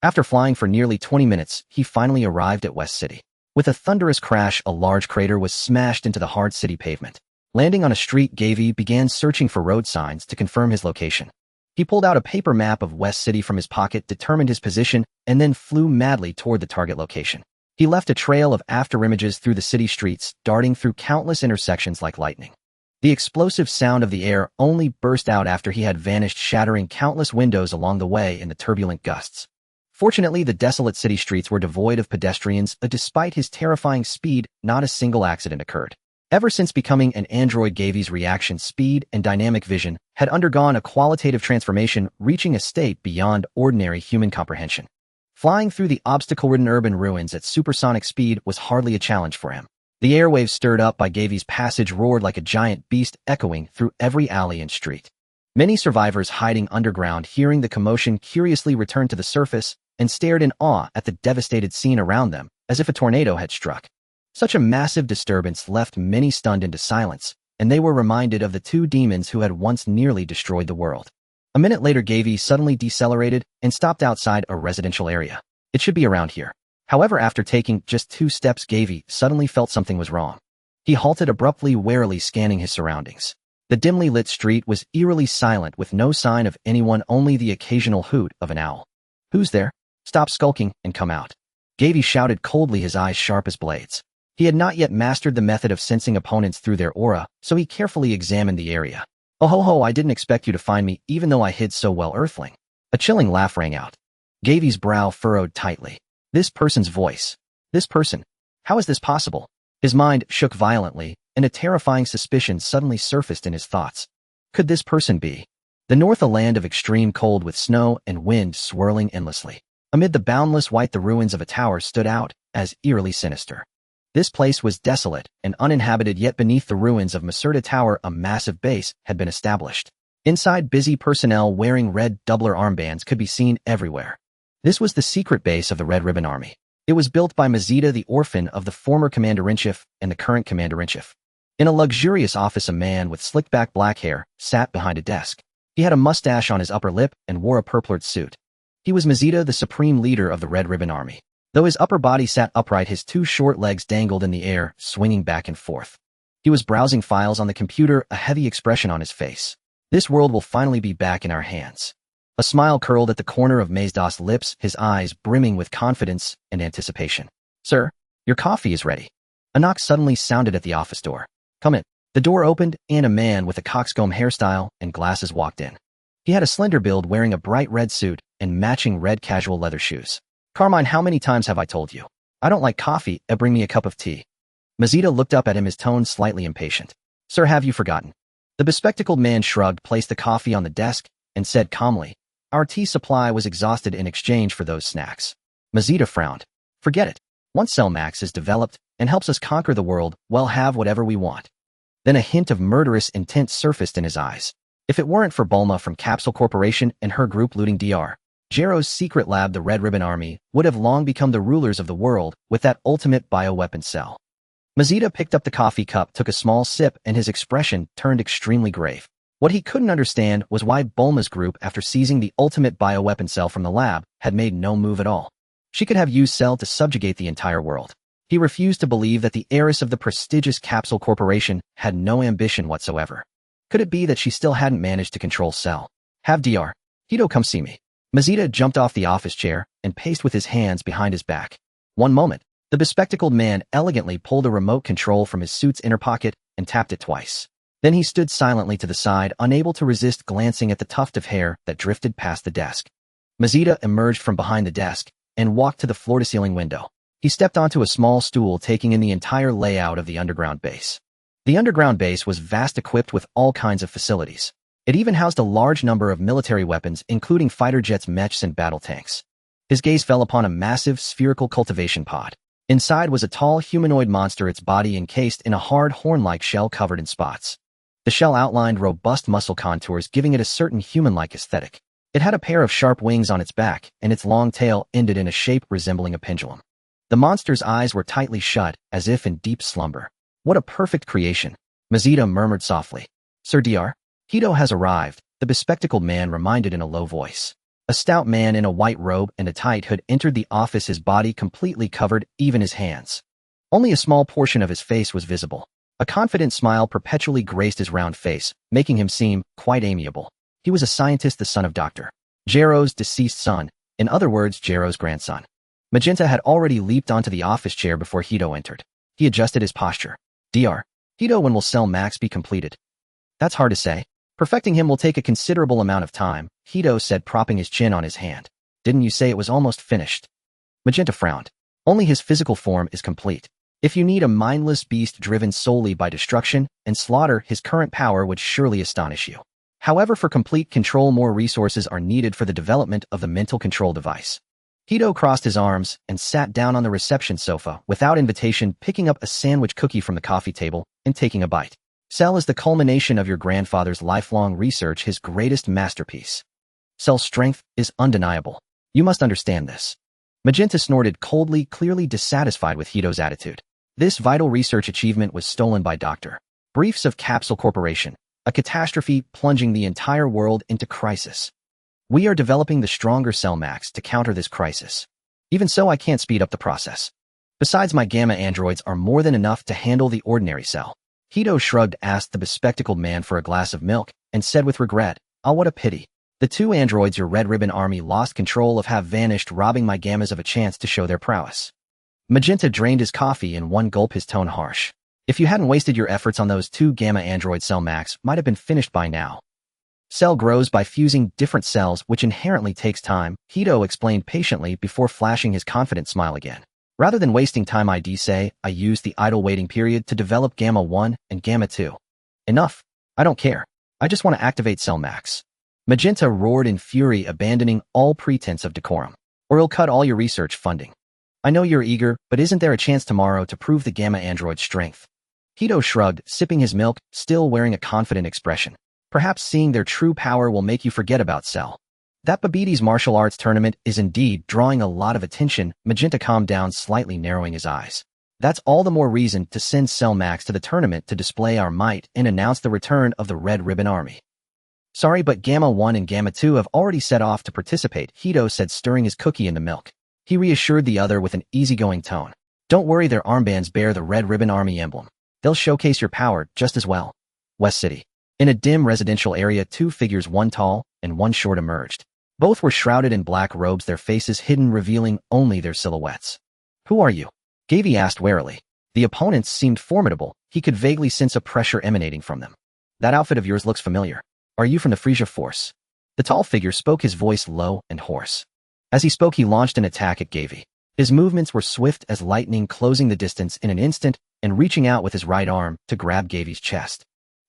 After flying for nearly 20 minutes, he finally arrived at West City. With a thunderous crash, a large crater was smashed into the hard city pavement. Landing on a street, Garvey began searching for road signs to confirm his location. He pulled out a paper map of West City from his pocket, determined his position, and then flew madly toward the target location. He left a trail of afterimages through the city streets, darting through countless intersections like lightning. The explosive sound of the air only burst out after he had vanished, shattering countless windows along the way in the turbulent gusts. Fortunately, the desolate city streets were devoid of pedestrians. Despite his terrifying speed, not a single accident occurred. Ever since becoming an android, Garvey's reaction speed and dynamic vision had undergone a qualitative transformation, reaching a state beyond ordinary human comprehension. Flying through the obstacle-ridden urban ruins at supersonic speed was hardly a challenge for him. The airwaves stirred up by Garvey's passage roared like a giant beast, echoing through every alley and street. Many survivors hiding underground, hearing the commotion, curiously returned to the surface and stared in awe at the devastated scene around them, as if a tornado had struck. Such a massive disturbance left many stunned into silence, and they were reminded of the two demons who had once nearly destroyed the world. A minute later, Garvey suddenly decelerated and stopped outside a residential area. It should be around here. However, after taking just 2 steps, Garvey suddenly felt something was wrong. He halted abruptly, warily scanning his surroundings. The dimly lit street was eerily silent, with no sign of anyone, only the occasional hoot of an owl. "Who's there? Stop skulking and come out." Garvey shouted coldly, his eyes sharp as blades. He had not yet mastered the method of sensing opponents through their aura, so he carefully examined the area. "Oh ho ho, I didn't expect you to find me, even though I hid so well, Earthling." A chilling laugh rang out. Garvey's brow furrowed tightly. This person's voice. This person. How is this possible? His mind shook violently, and a terrifying suspicion suddenly surfaced in his thoughts. Could this person be the North, a land of extreme cold with snow and wind swirling endlessly? Amid the boundless white, the ruins of a tower stood out as eerily sinister. This place was desolate and uninhabited, yet beneath the ruins of Masurda Tower a massive base had been established. Inside, busy personnel wearing red doubler armbands could be seen everywhere. This was the secret base of the Red Ribbon Army. It was built by Vegeta, the orphan of the former Commander-in-Chief and the current Commander-in-Chief. In a luxurious office, a man with slicked-back black hair sat behind a desk. He had a mustache on his upper lip and wore a purplered suit. He was Vegeta, the supreme leader of the Red Ribbon Army. Though his upper body sat upright, his 2 short legs dangled in the air, swinging back and forth. He was browsing files on the computer, a heavy expression on his face. This world will finally be back in our hands. A smile curled at the corner of Mazda's lips, his eyes brimming with confidence and anticipation. "Sir, your coffee is ready." A knock suddenly sounded at the office door. "Come in." The door opened, and a man with a coxcomb hairstyle and glasses walked in. He had a slender build, wearing a bright red suit and matching red casual leather shoes. Carmine, how many times have I told you? I don't like coffee, bring me a cup of tea. Vegeta looked up at him, his tone slightly impatient. Sir, have you forgotten? The bespectacled man shrugged, placed the coffee on the desk, and said calmly, our tea supply was exhausted in exchange for those snacks. Vegeta frowned. Forget it. Once Cell Max is developed and helps us conquer the world, we'll have whatever we want. Then a hint of murderous intent surfaced in his eyes. If it weren't for Bulma from Capsule Corporation and her group looting Dr. Gero's secret lab, the Red Ribbon Army would have long become the rulers of the world with that ultimate bioweapon cell. Vegeta picked up the coffee cup, took a small sip, and his expression turned extremely grave. What he couldn't understand was why Bulma's group, after seizing the ultimate bioweapon cell from the lab, had made no move at all. She could have used Cell to subjugate the entire world. He refused to believe that the heiress of the prestigious Capsule Corporation had no ambition whatsoever. Could it be that she still hadn't managed to control Cell? Have Dr. Hito come see me. Vegeta jumped off the office chair and paced with his hands behind his back. One moment. The bespectacled man elegantly pulled a remote control from his suit's inner pocket and tapped it twice. Then he stood silently to the side, unable to resist glancing at the tuft of hair that drifted past the desk. Vegeta emerged from behind the desk and walked to the floor-to-ceiling window. He stepped onto a small stool, taking in the entire layout of the underground base. The underground base was vast, equipped with all kinds of facilities. It even housed a large number of military weapons, including fighter jets, mechs, and battle tanks. His gaze fell upon a massive spherical cultivation pod. Inside was a tall humanoid monster, its body encased in a hard horn-like shell covered in spots. The shell outlined robust muscle contours, giving it a certain human-like aesthetic. It had a pair of sharp wings on its back, and its long tail ended in a shape resembling a pendulum. The monster's eyes were tightly shut, as if in deep slumber. What a perfect creation, Vegeta murmured softly. Sir Dr. Hito has arrived, the bespectacled man reminded in a low voice. A stout man in a white robe and a tight hood entered the office, his body completely covered, even his hands. Only a small portion of his face was visible. A confident smile perpetually graced his round face, making him seem quite amiable. He was a scientist, the son of Dr. Gero's deceased son, in other words, Gero's grandson. Magenta had already leaped onto the office chair before Hito entered. He adjusted his posture. Dr. Hito, when will Cell Max be completed? That's hard to say. Perfecting him will take a considerable amount of time, Hito said, propping his chin on his hand. Didn't you say it was almost finished? Magenta frowned. Only his physical form is complete. If you need a mindless beast driven solely by destruction and slaughter, his current power would surely astonish you. However, for complete control, more resources are needed for the development of the mental control device. Hito crossed his arms and sat down on the reception sofa without invitation, picking up a sandwich cookie from the coffee table and taking a bite. Cell is the culmination of your grandfather's lifelong research, his greatest masterpiece. Cell's strength is undeniable. You must understand this. Magenta snorted coldly, clearly dissatisfied with Hito's attitude. This vital research achievement was stolen by Dr. Briefs of Capsule Corporation, a catastrophe plunging the entire world into crisis. We are developing the stronger Cell Max to counter this crisis. Even so, I can't speed up the process. Besides, my gamma androids are more than enough to handle the ordinary Cell. Hito shrugged, asked the bespectacled man for a glass of milk, and said with regret, "Ah, what a pity. The two androids your Red Ribbon Army lost control of have vanished, robbing my gammas of a chance to show their prowess." Magenta drained his coffee in one gulp, his tone harsh. If you hadn't wasted your efforts on those two gamma android, Cell Max might have been finished by now. Cell grows by fusing different cells, which inherently takes time, Hito explained patiently before flashing his confident smile again. Rather than wasting time, I'd say I used the idle waiting period to develop Gamma 1 and Gamma 2. Enough. I don't care. I just want to activate Cell Max. Magenta roared in fury, abandoning all pretense of decorum. Or he'll cut all your research funding. I know you're eager, but isn't there a chance tomorrow to prove the Gamma android's strength? Hito shrugged, sipping his milk, still wearing a confident expression. Perhaps seeing their true power will make you forget about Cell. That Babiti's martial arts tournament is indeed drawing a lot of attention. Magenta calmed down slightly, narrowing his eyes. That's all the more reason to send Cell Max to the tournament to display our might and announce the return of the Red Ribbon Army. Sorry, but Gamma 1 and Gamma 2 have already set off to participate, Hito said, stirring his cookie in the milk. He reassured the other with an easygoing tone. Don't worry, their armbands bear the Red Ribbon Army emblem. They'll showcase your power just as well. West City. In a dim residential area, two figures, one tall and one short, emerged. Both were shrouded in black robes, their faces hidden, revealing only their silhouettes. Who are you? Gavi asked warily. The opponents seemed formidable, he could vaguely sense a pressure emanating from them. That outfit of yours looks familiar. Are you from the Frisia Force? The tall figure spoke, his voice low and hoarse. As he spoke, he launched an attack at Gavi. His movements were swift as lightning, closing the distance in an instant and reaching out with his right arm to grab Gavi's chest.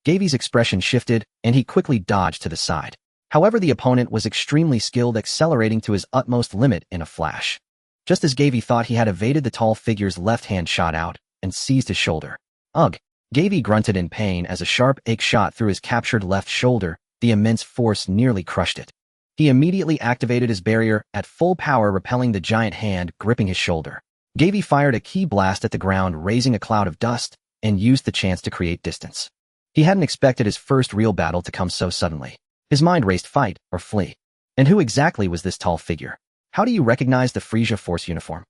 Gavi's expression shifted, and he quickly dodged to the side. However, the opponent was extremely skilled, accelerating to his utmost limit in a flash. Just as Gavi thought he had evaded, the tall figure's left hand shot out and seized his shoulder. Ugh! Gavi grunted in pain as a sharp ache shot through his captured left shoulder. The immense force nearly crushed it. He immediately activated his barrier at full power, repelling the giant hand gripping his shoulder. Gavi fired a key blast at the ground, raising a cloud of dust, and used the chance to create distance. He hadn't expected his first real battle to come so suddenly. His mind raced fight or flee. And who exactly was this tall figure? How do you recognize the Frisia Force uniform?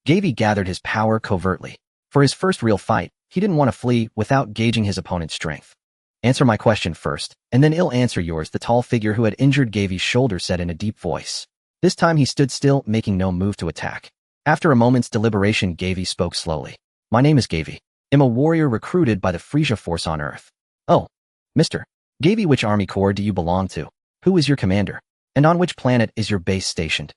Gavi gathered his power covertly. For his first real fight, he didn't want to flee without gauging his opponent's strength. Answer my question first, and then I'll answer yours, the tall figure who had injured Gavi's shoulder said in a deep voice. This time he stood still, making no move to attack. After a moment's deliberation, Gavi spoke slowly. My name is Gavi. I'm a warrior recruited by the Frisia Force on Earth. Oh, Mr. Gavi, which army corps do you belong to? Who is your commander? And on which planet is your base stationed?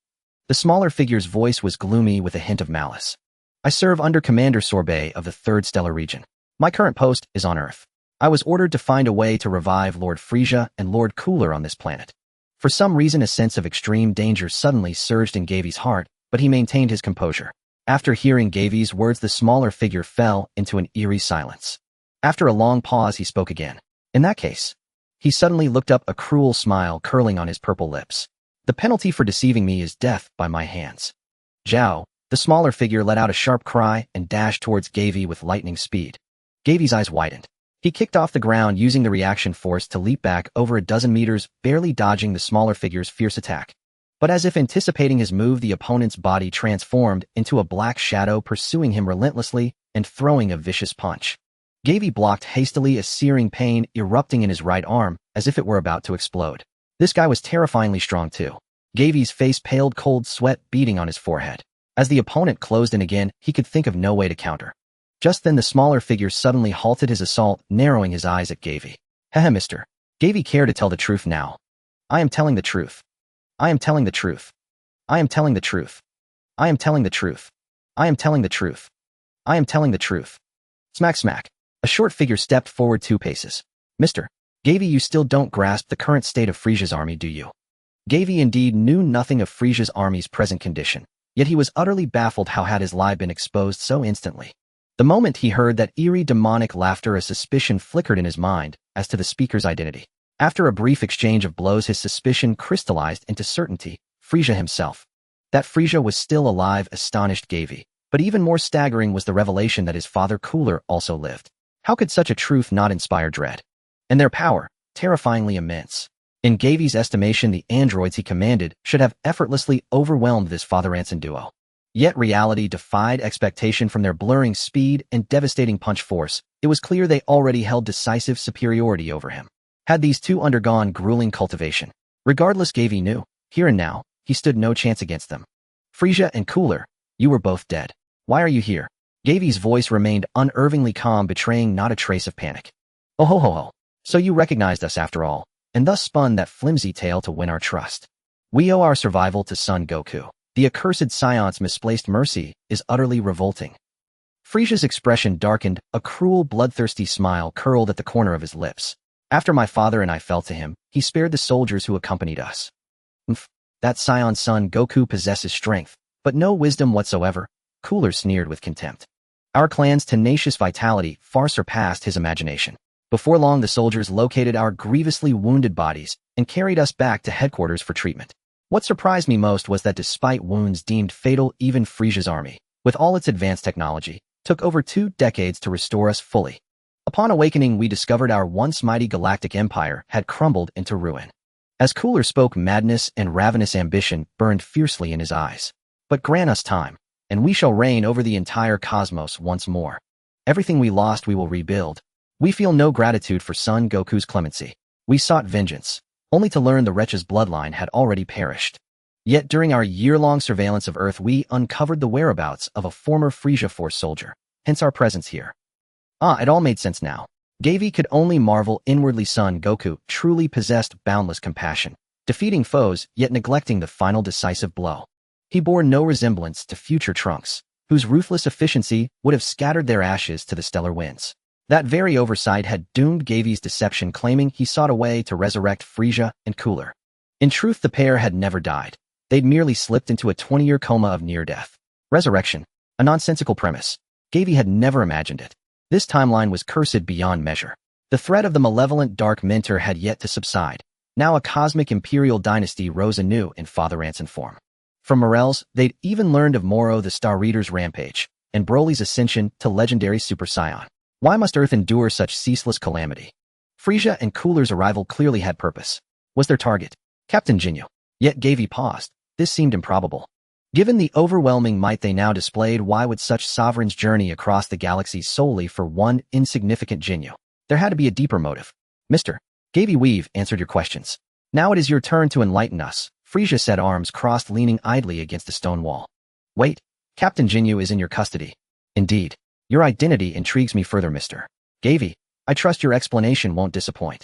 The smaller figure's voice was gloomy with a hint of malice. I serve under Commander Sorbet of the 3rd Stellar Region. My current post is on Earth. I was ordered to find a way to revive Lord Frisia and Lord Cooler on this planet. For some reason, a sense of extreme danger suddenly surged in Gavi's heart, but he maintained his composure. After hearing Gavi's words, the smaller figure fell into an eerie silence. After a long pause, he spoke again. In that case, he suddenly looked up, a cruel smile curling on his purple lips. The penalty for deceiving me is death by my hands. Zhao, the smaller figure let out a sharp cry and dashed towards Gavi with lightning speed. Gavi's eyes widened. He kicked off the ground, using the reaction force to leap back over a dozen meters, barely dodging the smaller figure's fierce attack. But as if anticipating his move, the opponent's body transformed into a black shadow, pursuing him relentlessly and throwing a vicious punch. Gavi blocked hastily, a searing pain erupting in his right arm as if it were about to explode. This guy was terrifyingly strong too. Gavi's face paled, cold sweat beading on his forehead. As the opponent closed in again, he could think of no way to counter. Just then the smaller figure suddenly halted his assault, narrowing his eyes at Gavi. Hehe, mister. Gavi, care to tell the truth now? I am telling the truth. I am telling the truth. I am telling the truth. I am telling the truth. I am telling the truth. I am telling the truth. Smack smack. A short figure stepped forward 2 paces. Mister Gavi, you still don't grasp the current state of Frisia's army, do you? Gavi indeed knew nothing of Frisia's army's present condition, yet he was utterly baffled how had his lie been exposed so instantly. The moment he heard that eerie demonic laughter, a suspicion flickered in his mind as to the speaker's identity. After a brief exchange of blows, his suspicion crystallized into certainty. Frisia himself. That Frisia was still alive astonished Gavi, but even more staggering was the revelation that his father Cooler also lived. How could such a truth not inspire dread? And their power, terrifyingly immense. In Gavi's estimation, the androids he commanded should have effortlessly overwhelmed this father-and-son duo. Yet reality defied expectation. From their blurring speed and devastating punch force, it was clear they already held decisive superiority over him. Had these two undergone grueling cultivation? Regardless, Gavi knew, here and now, he stood no chance against them. Frisia and Cooler, you were both dead. Why are you here? Gavi's voice remained unervingly calm, betraying not a trace of panic. Oh ho ho ho. So you recognized us after all, and thus spun that flimsy tale to win our trust. We owe our survival to Son Goku. The accursed Saiyan's misplaced mercy is utterly revolting. Frisia's expression darkened, a cruel, bloodthirsty smile curled at the corner of his lips. After my father and I fell to him, he spared the soldiers who accompanied us. That Saiyan's son Goku possesses strength, but no wisdom whatsoever, Cooler sneered with contempt. Our clan's tenacious vitality far surpassed his imagination. Before long, the soldiers located our grievously wounded bodies and carried us back to headquarters for treatment. What surprised me most was that despite wounds deemed fatal, even Frisia's army, with all its advanced technology, took over 2 decades to restore us fully. Upon awakening, we discovered our once mighty galactic empire had crumbled into ruin. As Cooler spoke, madness and ravenous ambition burned fiercely in his eyes. But grant us time, and we shall reign over the entire cosmos once more. Everything we lost we will rebuild. We feel no gratitude for Son Goku's clemency. We sought vengeance, only to learn the wretch's bloodline had already perished. Yet during our year-long surveillance of Earth, we uncovered the whereabouts of a former Frisia Force soldier, hence our presence here. Ah, it all made sense now. Gavi could only marvel inwardly. Son Goku truly possessed boundless compassion, defeating foes yet neglecting the final decisive blow. He bore no resemblance to future Trunks, whose ruthless efficiency would have scattered their ashes to the stellar winds. That very oversight had doomed Gavi's deception, claiming he sought a way to resurrect Frieza and Cooler. In truth, the pair had never died. They'd merely slipped into a 20-year coma of near-death. Resurrection, a nonsensical premise. Gavi had never imagined it. This timeline was cursed beyond measure. The threat of the malevolent Dark Mentor had yet to subside. Now a cosmic imperial dynasty rose anew in Father Ranson form. From Morels, they'd even learned of Moro the Star Reader's rampage, and Broly's ascension to legendary Super Saiyan. Why must Earth endure such ceaseless calamity? Frieza and Cooler's arrival clearly had purpose. Was their target Captain Ginyu? Yet Gavi paused. This seemed improbable. Given the overwhelming might they now displayed, why would such sovereigns journey across the galaxy solely for one insignificant Ginyu? There had to be a deeper motive. Mr. Gavi, we've answered your questions. Now it is your turn to enlighten us, Frieza said, arms crossed, leaning idly against the stone wall. Wait, Captain Ginyu is in your custody. Indeed. Your identity intrigues me further, Mr. Gavi. I trust your explanation won't disappoint.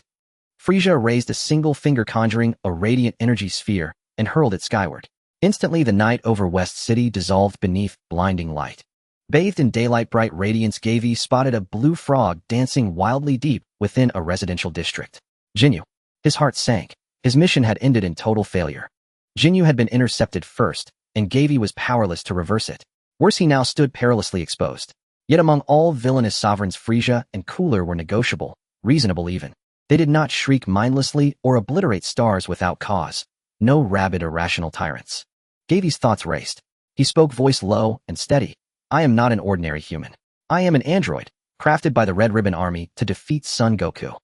Frieza raised a single finger, conjuring a radiant energy sphere, and hurled it skyward. Instantly, the night over West City dissolved beneath blinding light. Bathed in daylight-bright radiance, Gavi spotted a blue frog dancing wildly deep within a residential district. Ginyu. His heart sank. His mission had ended in total failure. Ginyu had been intercepted first, and Gavi was powerless to reverse it. Worse, he now stood perilously exposed. Yet among all villainous sovereigns, Frieza and Cooler were negotiable, reasonable even. They did not shriek mindlessly or obliterate stars without cause. No rabid, irrational tyrants. Gavi's thoughts raced. He spoke, voice low and steady. I am not an ordinary human. I am an android, crafted by the Red Ribbon Army to defeat Son Goku.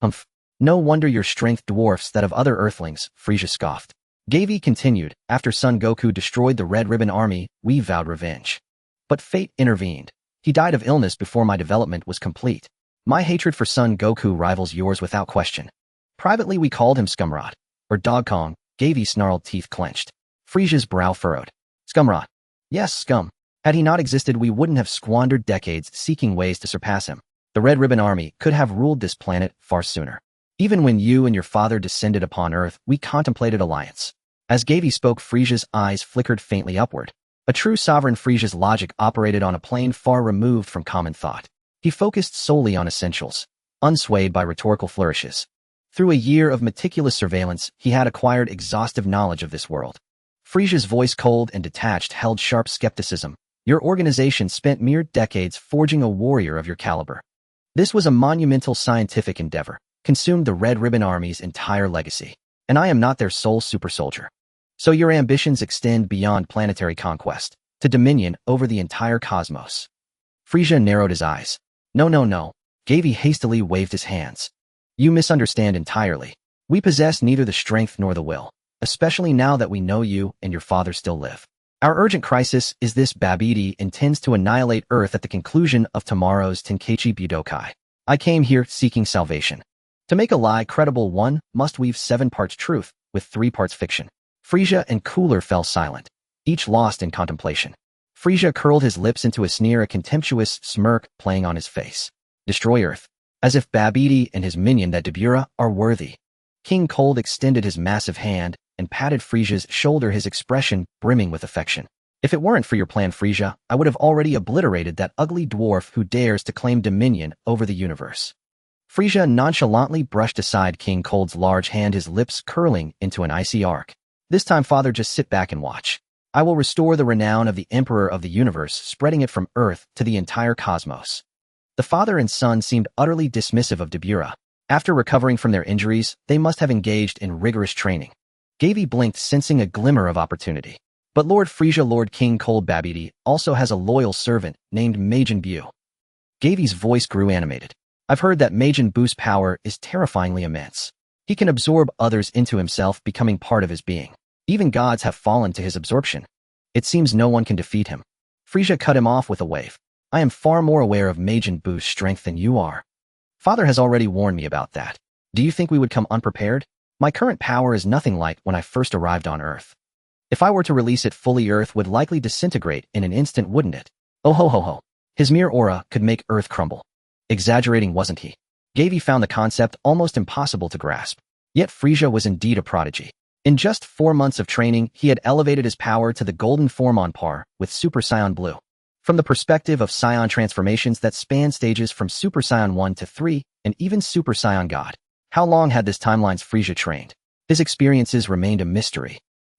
Humph. No wonder your strength dwarfs that of other Earthlings, Frieza scoffed. Gavi continued, after Son Goku destroyed the Red Ribbon Army, we vowed revenge. But fate intervened. He died of illness before my development was complete. My hatred for Son Goku rivals yours without question. Privately we called him Scumrod, or Dog Kong. Gavi snarled, teeth clenched. Frieza's brow furrowed. Scumrod. Yes, scum. Had he not existed, we wouldn't have squandered decades seeking ways to surpass him. The Red Ribbon Army could have ruled this planet far sooner. Even when you and your father descended upon Earth, we contemplated alliance. As Gavi spoke, Frieza's eyes flickered faintly upward. A true sovereign, Frieza's logic operated on a plane far removed from common thought. He focused solely on essentials, unswayed by rhetorical flourishes. Through a year of meticulous surveillance, he had acquired exhaustive knowledge of this world. Frieza's voice, cold and detached, held sharp skepticism. Your organization spent mere decades forging a warrior of your caliber. This was a monumental scientific endeavor, consumed the Red Ribbon Army's entire legacy. And I am not their sole super soldier. So your ambitions extend beyond planetary conquest, to dominion over the entire cosmos. Frieza narrowed his eyes. No, no, no. Gavi hastily waved his hands. You misunderstand entirely. We possess neither the strength nor the will, especially now that we know you and your father still live. Our urgent crisis is this: Babidi intends to annihilate Earth at the conclusion of tomorrow's Tenkaichi Budokai. I came here seeking salvation. To make a lie credible, one must weave 7 parts truth with 3 parts fiction. Frieza and Cooler fell silent, each lost in contemplation. Frieza curled his lips into a sneer, a contemptuous smirk playing on his face. Destroy Earth. As if Babidi and his minion, that Dabura, are worthy. King Cold extended his massive hand and patted Frieza's shoulder, his expression brimming with affection. If it weren't for your plan, Frieza, I would have already obliterated that ugly dwarf who dares to claim dominion over the universe. Frieza nonchalantly brushed aside King Cold's large hand, his lips curling into an icy arc. This time, father, just sit back and watch. I will restore the renown of the Emperor of the Universe, spreading it from Earth to the entire cosmos. The father and son seemed utterly dismissive of Dabura. After recovering from their injuries, they must have engaged in rigorous training. Gavi blinked, sensing a glimmer of opportunity. But Lord Frieza, Lord King Cold Babidi, also has a loyal servant named Majin Buu. Gavi's voice grew animated. I've heard that Majin Buu's power is terrifyingly immense. He can absorb others into himself, becoming part of his being. Even gods have fallen to his absorption. It seems no one can defeat him. Frieza cut him off with a wave. I am far more aware of Majin Buu's strength than you are. Father has already warned me about that. Do you think we would come unprepared? My current power is nothing like when I first arrived on Earth. If I were to release it fully, Earth would likely disintegrate in an instant, wouldn't it? Oh ho ho ho. His mere aura could make Earth crumble. Exaggerating, wasn't he? Gavi found the concept almost impossible to grasp. Yet Frieza was indeed a prodigy. In just 4 months of training, he had elevated his power to the golden form on par with Super Saiyan Blue. From the perspective of Saiyan transformations that span stages from Super Saiyan 1 to 3, and even Super Saiyan God. How long had this timeline's Frieza trained? His experiences remained a mystery.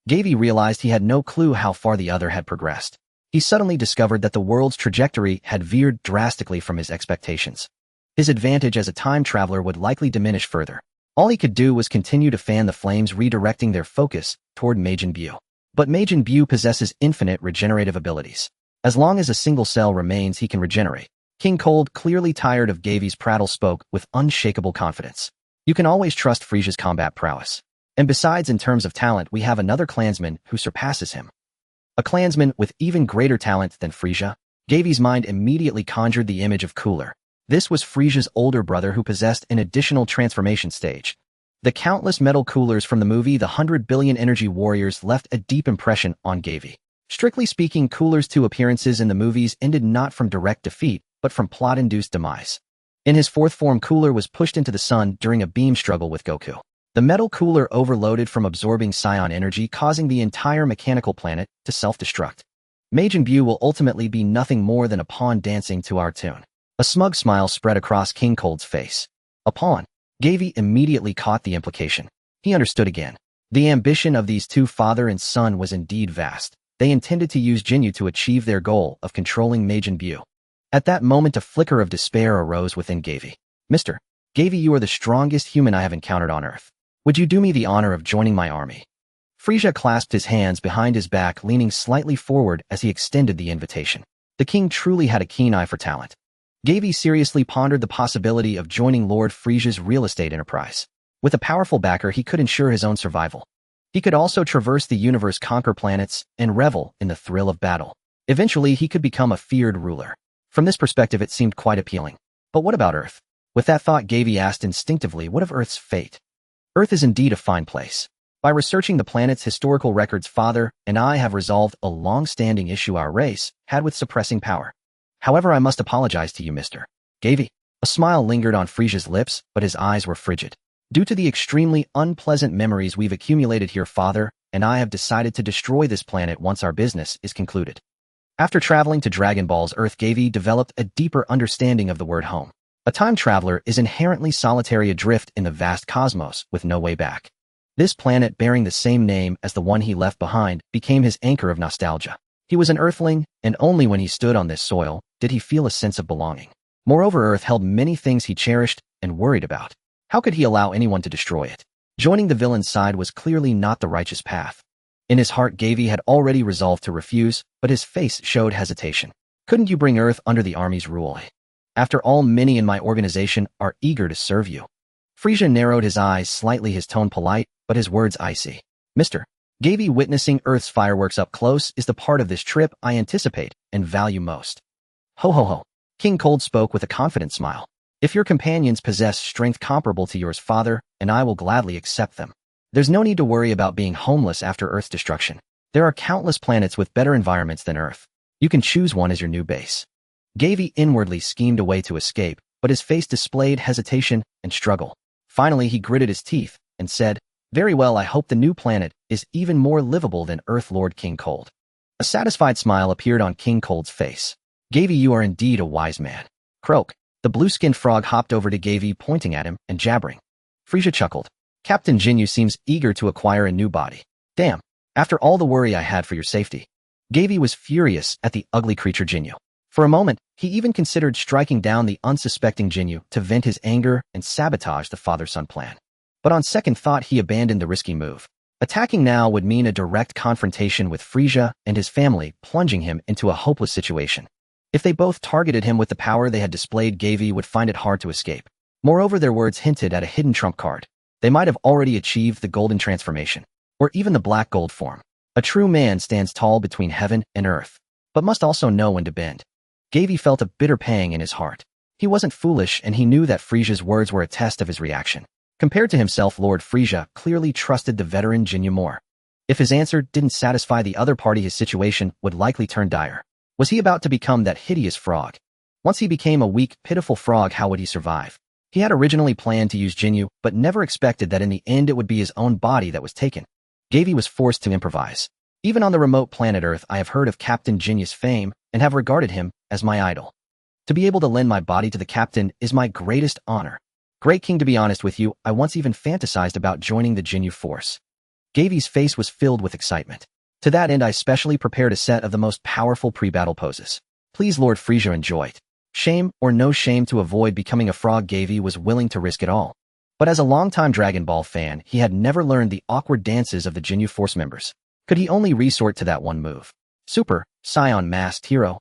Gavi realized he had no clue how far the other had progressed. He suddenly discovered that the world's trajectory had veered drastically from his expectations. His advantage as a time traveler would likely diminish further. All he could do was continue to fan the flames, redirecting their focus toward Majin Buu. But Majin Buu possesses infinite regenerative abilities. As long as a single cell remains, he can regenerate. King Cold, clearly tired of Gavi's prattle, spoke with unshakable confidence. You can always trust Frieza's combat prowess. And besides, in terms of talent, we have another clansman who surpasses him. A clansman with even greater talent than Frieza? Gavi's mind immediately conjured the image of Cooler. This was Frieza's older brother who possessed an additional transformation stage. The countless metal coolers from the movie The 100 Billion Energy Warriors left a deep impression on Gavi. Strictly speaking, Cooler's 2 appearances in the movies ended not from direct defeat, but from plot-induced demise. In his 4th form, Cooler was pushed into the sun during a beam struggle with Goku. The metal cooler overloaded from absorbing Saiyan energy, causing the entire mechanical planet to self-destruct. Majin Buu will ultimately be nothing more than a pawn dancing to our tune. A smug smile spread across King Cold's face. A pawn. Gavi immediately caught the implication. He understood again. The ambition of these 2 father and son was indeed vast. They intended to use Jinyu to achieve their goal of controlling Majin Buu. At that moment, a flicker of despair arose within Gavi. Mr. Gavi, you are the strongest human I have encountered on Earth. Would you do me the honor of joining my army? Frieza clasped his hands behind his back, leaning slightly forward as he extended the invitation. The king truly had a keen eye for talent. Gavi seriously pondered the possibility of joining Lord Frieza's real estate enterprise. With a powerful backer, he could ensure his own survival. He could also traverse the universe, conquer planets, and revel in the thrill of battle. Eventually, he could become a feared ruler. From this perspective, it seemed quite appealing. But what about Earth? With that thought, Gavi asked instinctively, what of Earth's fate? Earth is indeed a fine place. By researching the planet's historical records, Father and I have resolved a long-standing issue our race had with suppressing power. However, I must apologize to you, Mr. Gavi. A smile lingered on Frieza's lips, but his eyes were frigid. Due to the extremely unpleasant memories we've accumulated here, Father and I have decided to destroy this planet once our business is concluded. After traveling to Dragon Ball's Earth, Gavi developed a deeper understanding of the word home. A time traveler is inherently solitary, adrift in the vast cosmos with no way back. This planet, bearing the same name as the one he left behind, became his anchor of nostalgia. He was an Earthling, and only when he stood on this soil did he feel a sense of belonging. Moreover, Earth held many things he cherished and worried about. How could he allow anyone to destroy it? Joining the villain's side was clearly not the righteous path. In his heart, Gavi had already resolved to refuse, but his face showed hesitation. Couldn't you bring Earth under the army's rule? After all, many in my organization are eager to serve you. Frieza narrowed his eyes slightly, his tone polite, but his words icy. Mr. Gavi, witnessing Earth's fireworks up close is the part of this trip I anticipate and value most. Ho ho ho. King Cold spoke with a confident smile. If your companions possess strength comparable to yours, Father, and I will gladly accept them. There's no need to worry about being homeless after Earth's destruction. There are countless planets with better environments than Earth. You can choose one as your new base. Gavi inwardly schemed a way to escape, but his face displayed hesitation and struggle. Finally, he gritted his teeth and said, very well, I hope the new planet is even more livable than Earth, Lord King Cold. A satisfied smile appeared on King Cold's face. Gavi, you are indeed a wise man. Croak. The blue-skinned frog hopped over to Gavi, pointing at him and jabbering. Frieza chuckled. Captain Jinyu seems eager to acquire a new body. Damn. After all the worry I had for your safety. Gavi was furious at the ugly creature Jinyu. For a moment, he even considered striking down the unsuspecting Jinyu to vent his anger and sabotage the father-son plan. But on second thought, he abandoned the risky move. Attacking now would mean a direct confrontation with Frieza and his family, plunging him into a hopeless situation. If they both targeted him with the power they had displayed, Gavi would find it hard to escape. Moreover, their words hinted at a hidden trump card. They might have already achieved the golden transformation, or even the black gold form. A true man stands tall between heaven and earth, but must also know when to bend. Gavi felt a bitter pang in his heart. He wasn't foolish, and he knew that Frieza's words were a test of his reaction. Compared to himself, Lord Frieza clearly trusted the veteran Jinyu more. If his answer didn't satisfy the other party, his situation would likely turn dire. Was he about to become that hideous frog? Once he became a weak, pitiful frog, how would he survive? He had originally planned to use Jinyu, but never expected that in the end it would be his own body that was taken. Gavi was forced to improvise. Even on the remote planet Earth, I have heard of Captain Jinyu's fame and have regarded him as my idol. To be able to lend my body to the captain is my greatest honor. Great King, to be honest with you, I once even fantasized about joining the Jinyu force. Gavi's face was filled with excitement. To that end, I specially prepared a set of the most powerful pre-battle poses. Please, Lord Frieza, enjoy it. Shame or no shame, to avoid becoming a frog, Gavi was willing to risk it all. But as a longtime Dragon Ball fan, he had never learned the awkward dances of the Jinyu force members. Could he only resort to that one move? Super Saiyan masked hero.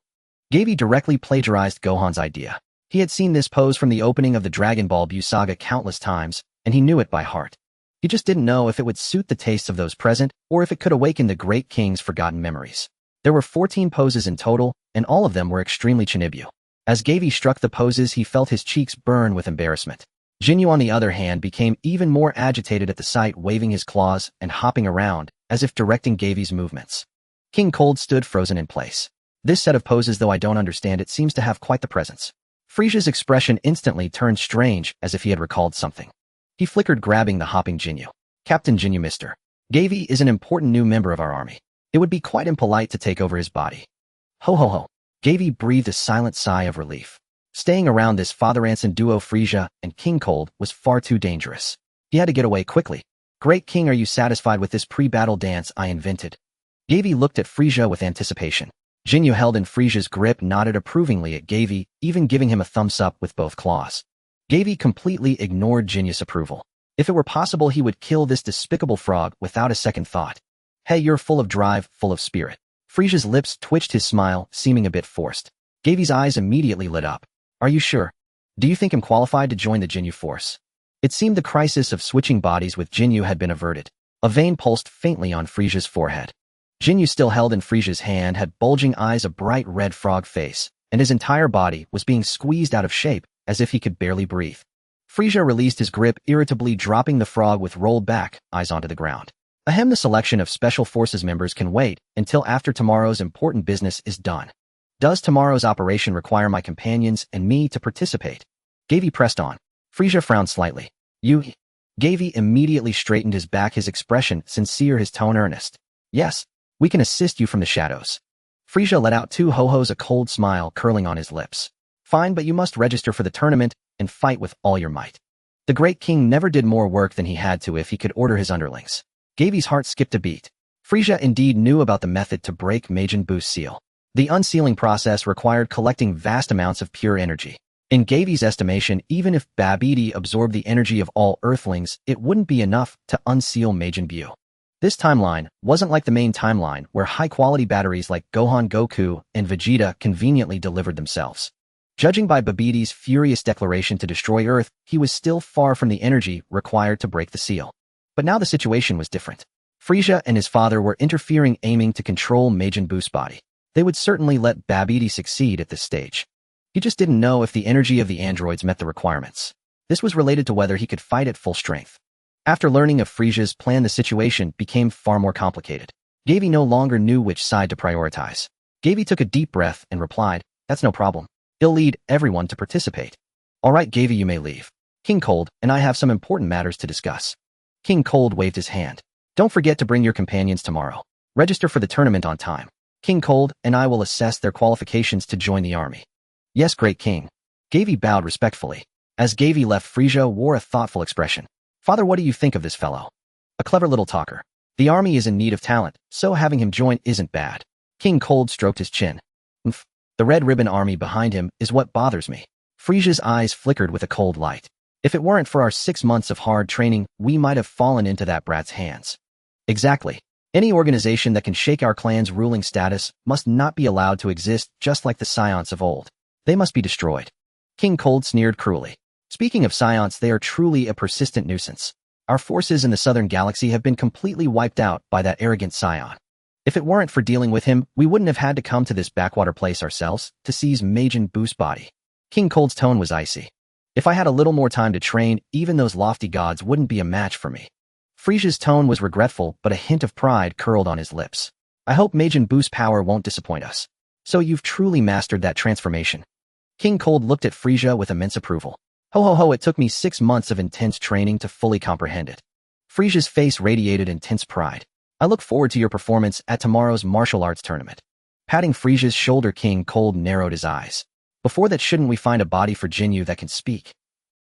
Gavi directly plagiarized Gohan's idea. He had seen this pose from the opening of the Dragon Ball Buu saga countless times, and he knew it by heart. He just didn't know if it would suit the tastes of those present, or if it could awaken the Great King's forgotten memories. There were 14 poses in total, and all of them were extremely Chinibyo. As Gavi struck the poses, he felt his cheeks burn with embarrassment. Jinyu, on the other hand, became even more agitated at the sight, waving his claws and hopping around, as if directing Gavi's movements. King Cold stood frozen in place. This set of poses, though I don't understand it, seems to have quite the presence. Frieza's expression instantly turned strange, as if he had recalled something. He flickered, grabbing the hopping Jinyu. Captain Jinyu, Mr. Gavi is an important new member of our army. It would be quite impolite to take over his body. Ho ho ho. Gavi breathed a silent sigh of relief. Staying around this father-and-son duo, Frieza and King Cold, was far too dangerous. He had to get away quickly. Great King, are you satisfied with this pre-battle dance I invented? Gavi looked at Frieza with anticipation. Jinyu, held in Frieza's grip, nodded approvingly at Gavi, even giving him a thumbs up with both claws. Gavi completely ignored Jinyu's approval. If it were possible, he would kill this despicable frog without a second thought. Hey, you're full of drive, full of spirit. Frieza's lips twitched, his smile seeming a bit forced. Gavi's eyes immediately lit up. Are you sure? Do you think I'm qualified to join the Jinyu force? It seemed the crisis of switching bodies with Jinyu had been averted. A vein pulsed faintly on Frieza's forehead. Jinyu, still held in Frieza's hand, had bulging eyes, a bright red frog face, and his entire body was being squeezed out of shape, as if he could barely breathe. Frieza released his grip, irritably dropping the frog with rolled back eyes onto the ground. Ahem, the selection of Special Forces members can wait until after tomorrow's important business is done. Does tomorrow's operation require my companions and me to participate? Gavi pressed on. Frieza frowned slightly. You? Gavi immediately straightened his back, his expression sincere, his tone earnest. Yes, we can assist you from the shadows. Frieza let out two ho-hos, a cold smile curling on his lips. Fine, but you must register for the tournament and fight with all your might. The Great King never did more work than he had to if he could order his underlings. Gavi's heart skipped a beat. Frieza indeed knew about the method to break Majin Buu's seal. The unsealing process required collecting vast amounts of pure energy. In Gavi's estimation, even if Babidi absorbed the energy of all Earthlings, it wouldn't be enough to unseal Majin Buu. This timeline wasn't like the main timeline, where high-quality batteries like Gohan, Goku, and Vegeta conveniently delivered themselves. Judging by Babidi's furious declaration to destroy Earth, he was still far from the energy required to break the seal. But now the situation was different. Frieza and his father were interfering, aiming to control Majin Buu's body. They would certainly let Babidi succeed at this stage. He just didn't know if the energy of the androids met the requirements. This was related to whether he could fight at full strength. After learning of Frieza's plan, the situation became far more complicated. Gavi no longer knew which side to prioritize. Gavi took a deep breath and replied, that's no problem. He'll lead everyone to participate. All right, Gavi, you may leave. King Cold and I have some important matters to discuss. King Cold waved his hand. Don't forget to bring your companions tomorrow. Register for the tournament on time. King Cold and I will assess their qualifications to join the army. Yes, Great King. Gavi bowed respectfully. As Gavi left, Frieza wore a thoughtful expression. Father, what do you think of this fellow? A clever little talker. The army is in need of talent, so having him join isn't bad. King Cold stroked his chin. Umph. The Red Ribbon Army behind him is what bothers me. Frieza's eyes flickered with a cold light. If it weren't for our 6 months of hard training, we might have fallen into that brat's hands. Exactly. Any organization that can shake our clan's ruling status must not be allowed to exist, just like the Saiyans of old. They must be destroyed. King Cold sneered cruelly. Speaking of Saiyans, they are truly a persistent nuisance. Our forces in the southern galaxy have been completely wiped out by that arrogant Saiyan. If it weren't for dealing with him, we wouldn't have had to come to this backwater place ourselves to seize Majin Buu's body. King Cold's tone was icy. If I had a little more time to train, even those lofty gods wouldn't be a match for me. Frieza's tone was regretful, but a hint of pride curled on his lips. I hope Majin Buu's power won't disappoint us. So you've truly mastered that transformation. King Cold looked at Frisia with immense approval. Ho ho ho, it took me 6 months of intense training to fully comprehend it. Frisia's face radiated intense pride. I look forward to your performance at tomorrow's martial arts tournament. Patting Frisia's shoulder, King Cold narrowed his eyes. Before that, shouldn't we find a body for Jinyu that can speak?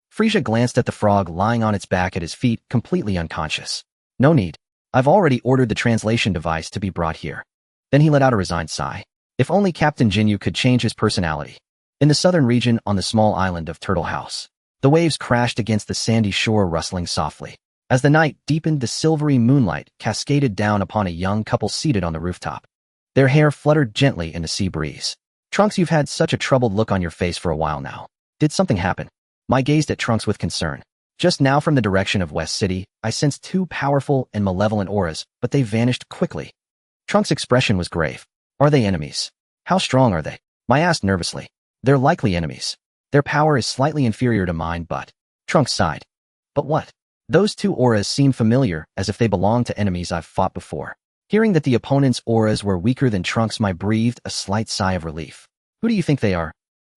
Frisia glanced at the frog lying on its back at his feet, completely unconscious. No need. I've already ordered the translation device to be brought here. Then he let out a resigned sigh. If only Captain Jinyu could change his personality. In the southern region on the small island of Turtle House, the waves crashed against the sandy shore, rustling softly. As the night deepened, the silvery moonlight cascaded down upon a young couple seated on the rooftop. Their hair fluttered gently in the sea breeze. Trunks, you've had such a troubled look on your face for a while now. Did something happen? I gazed at Trunks with concern. Just now from the direction of West City, I sensed 2 powerful and malevolent auras, but they vanished quickly. Trunks' expression was grave. Are they enemies? How strong are they? I asked nervously. They're likely enemies. Their power is slightly inferior to mine, but... Trunks sighed. But what? Those 2 auras seem familiar, as if they belonged to enemies I've fought before. Hearing that the opponent's auras were weaker than Trunks, I breathed a slight sigh of relief. Who do you think they are?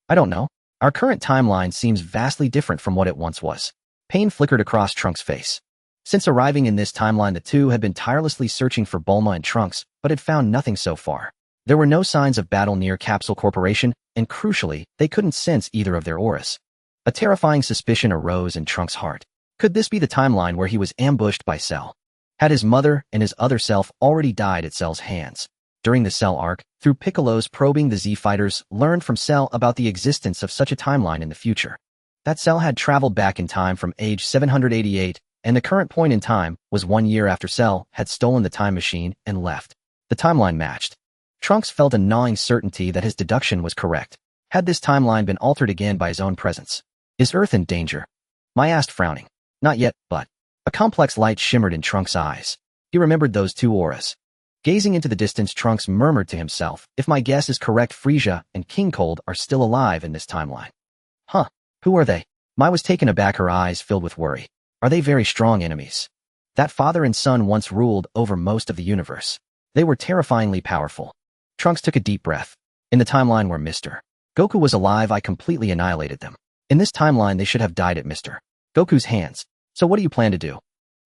I don't know. Our current timeline seems vastly different from what it once was. Pain flickered across Trunks' face. Since arriving in this timeline, the 2 had been tirelessly searching for Bulma and Trunks, but had found nothing so far. There were no signs of battle near Capsule Corporation, and crucially, they couldn't sense either of their auras. A terrifying suspicion arose in Trunks' heart. Could this be the timeline where he was ambushed by Cell? Had his mother and his other self already died at Cell's hands? During the Cell arc, through Piccolo's probing, the Z fighters learned from Cell about the existence of such a timeline in the future. That Cell had traveled back in time from age 788, and the current point in time was 1 year after Cell had stolen the time machine and left. The timeline matched. Trunks felt a gnawing certainty that his deduction was correct. Had this timeline been altered again by his own presence? Is Earth in danger? I asked, frowning. Not yet, but... A complex light shimmered in Trunks' eyes. He remembered those 2 auras. Gazing into the distance, Trunks murmured to himself, if my guess is correct, Frisia and King Cold are still alive in this timeline. Huh. Who are they? Mai was taken aback, her eyes filled with worry. Are they very strong enemies? That father and son once ruled over most of the universe. They were terrifyingly powerful. Trunks took a deep breath. In the timeline where Mr. Goku was alive, I completely annihilated them. In this timeline, they should have died at Mr. Goku's hands. So what do you plan to do?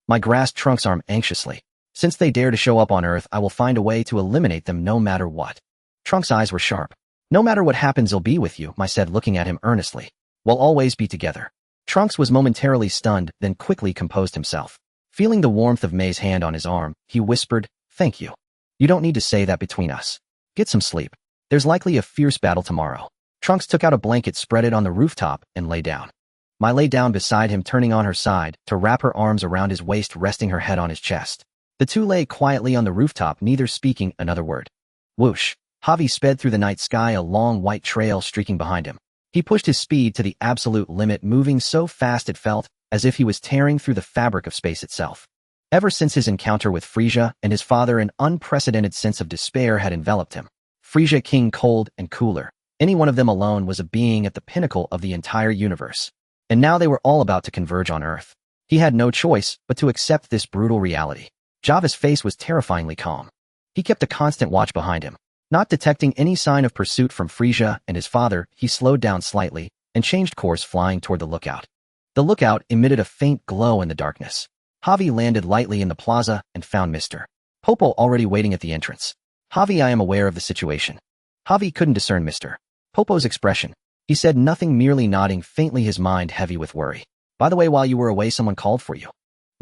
I grasped Trunks' arm anxiously. Since they dare to show up on Earth, I will find a way to eliminate them no matter what. Trunks' eyes were sharp. No matter what happens, I'll be with you, I said, looking at him earnestly. We'll always be together. Trunks was momentarily stunned, then quickly composed himself. Feeling the warmth of Mei's hand on his arm, he whispered, thank you. You don't need to say that between us. Get some sleep. There's likely a fierce battle tomorrow. Trunks took out a blanket, spread it on the rooftop, and lay down. Mai lay down beside him, turning on her side to wrap her arms around his waist, resting her head on his chest. The 2 lay quietly on the rooftop, neither speaking another word. Whoosh! Javi sped through the night sky, a long white trail streaking behind him. He pushed his speed to the absolute limit, moving so fast it felt as if he was tearing through the fabric of space itself. Ever since his encounter with Frisia and his father, an unprecedented sense of despair had enveloped him. Frisia, King Cold, and Cooler. Any one of them alone was a being at the pinnacle of the entire universe. And now they were all about to converge on Earth. He had no choice but to accept this brutal reality. Java's face was terrifyingly calm. He kept a constant watch behind him. Not detecting any sign of pursuit from Frisia and his father, he slowed down slightly and changed course, flying toward the lookout. The lookout emitted a faint glow in the darkness. Javi landed lightly in the plaza and found Mr. Popo already waiting at the entrance. Javi, I am aware of the situation. Javi couldn't discern Mr. Popo's expression. He said nothing, merely nodding faintly, his mind heavy with worry. By the way, while you were away, someone called for you.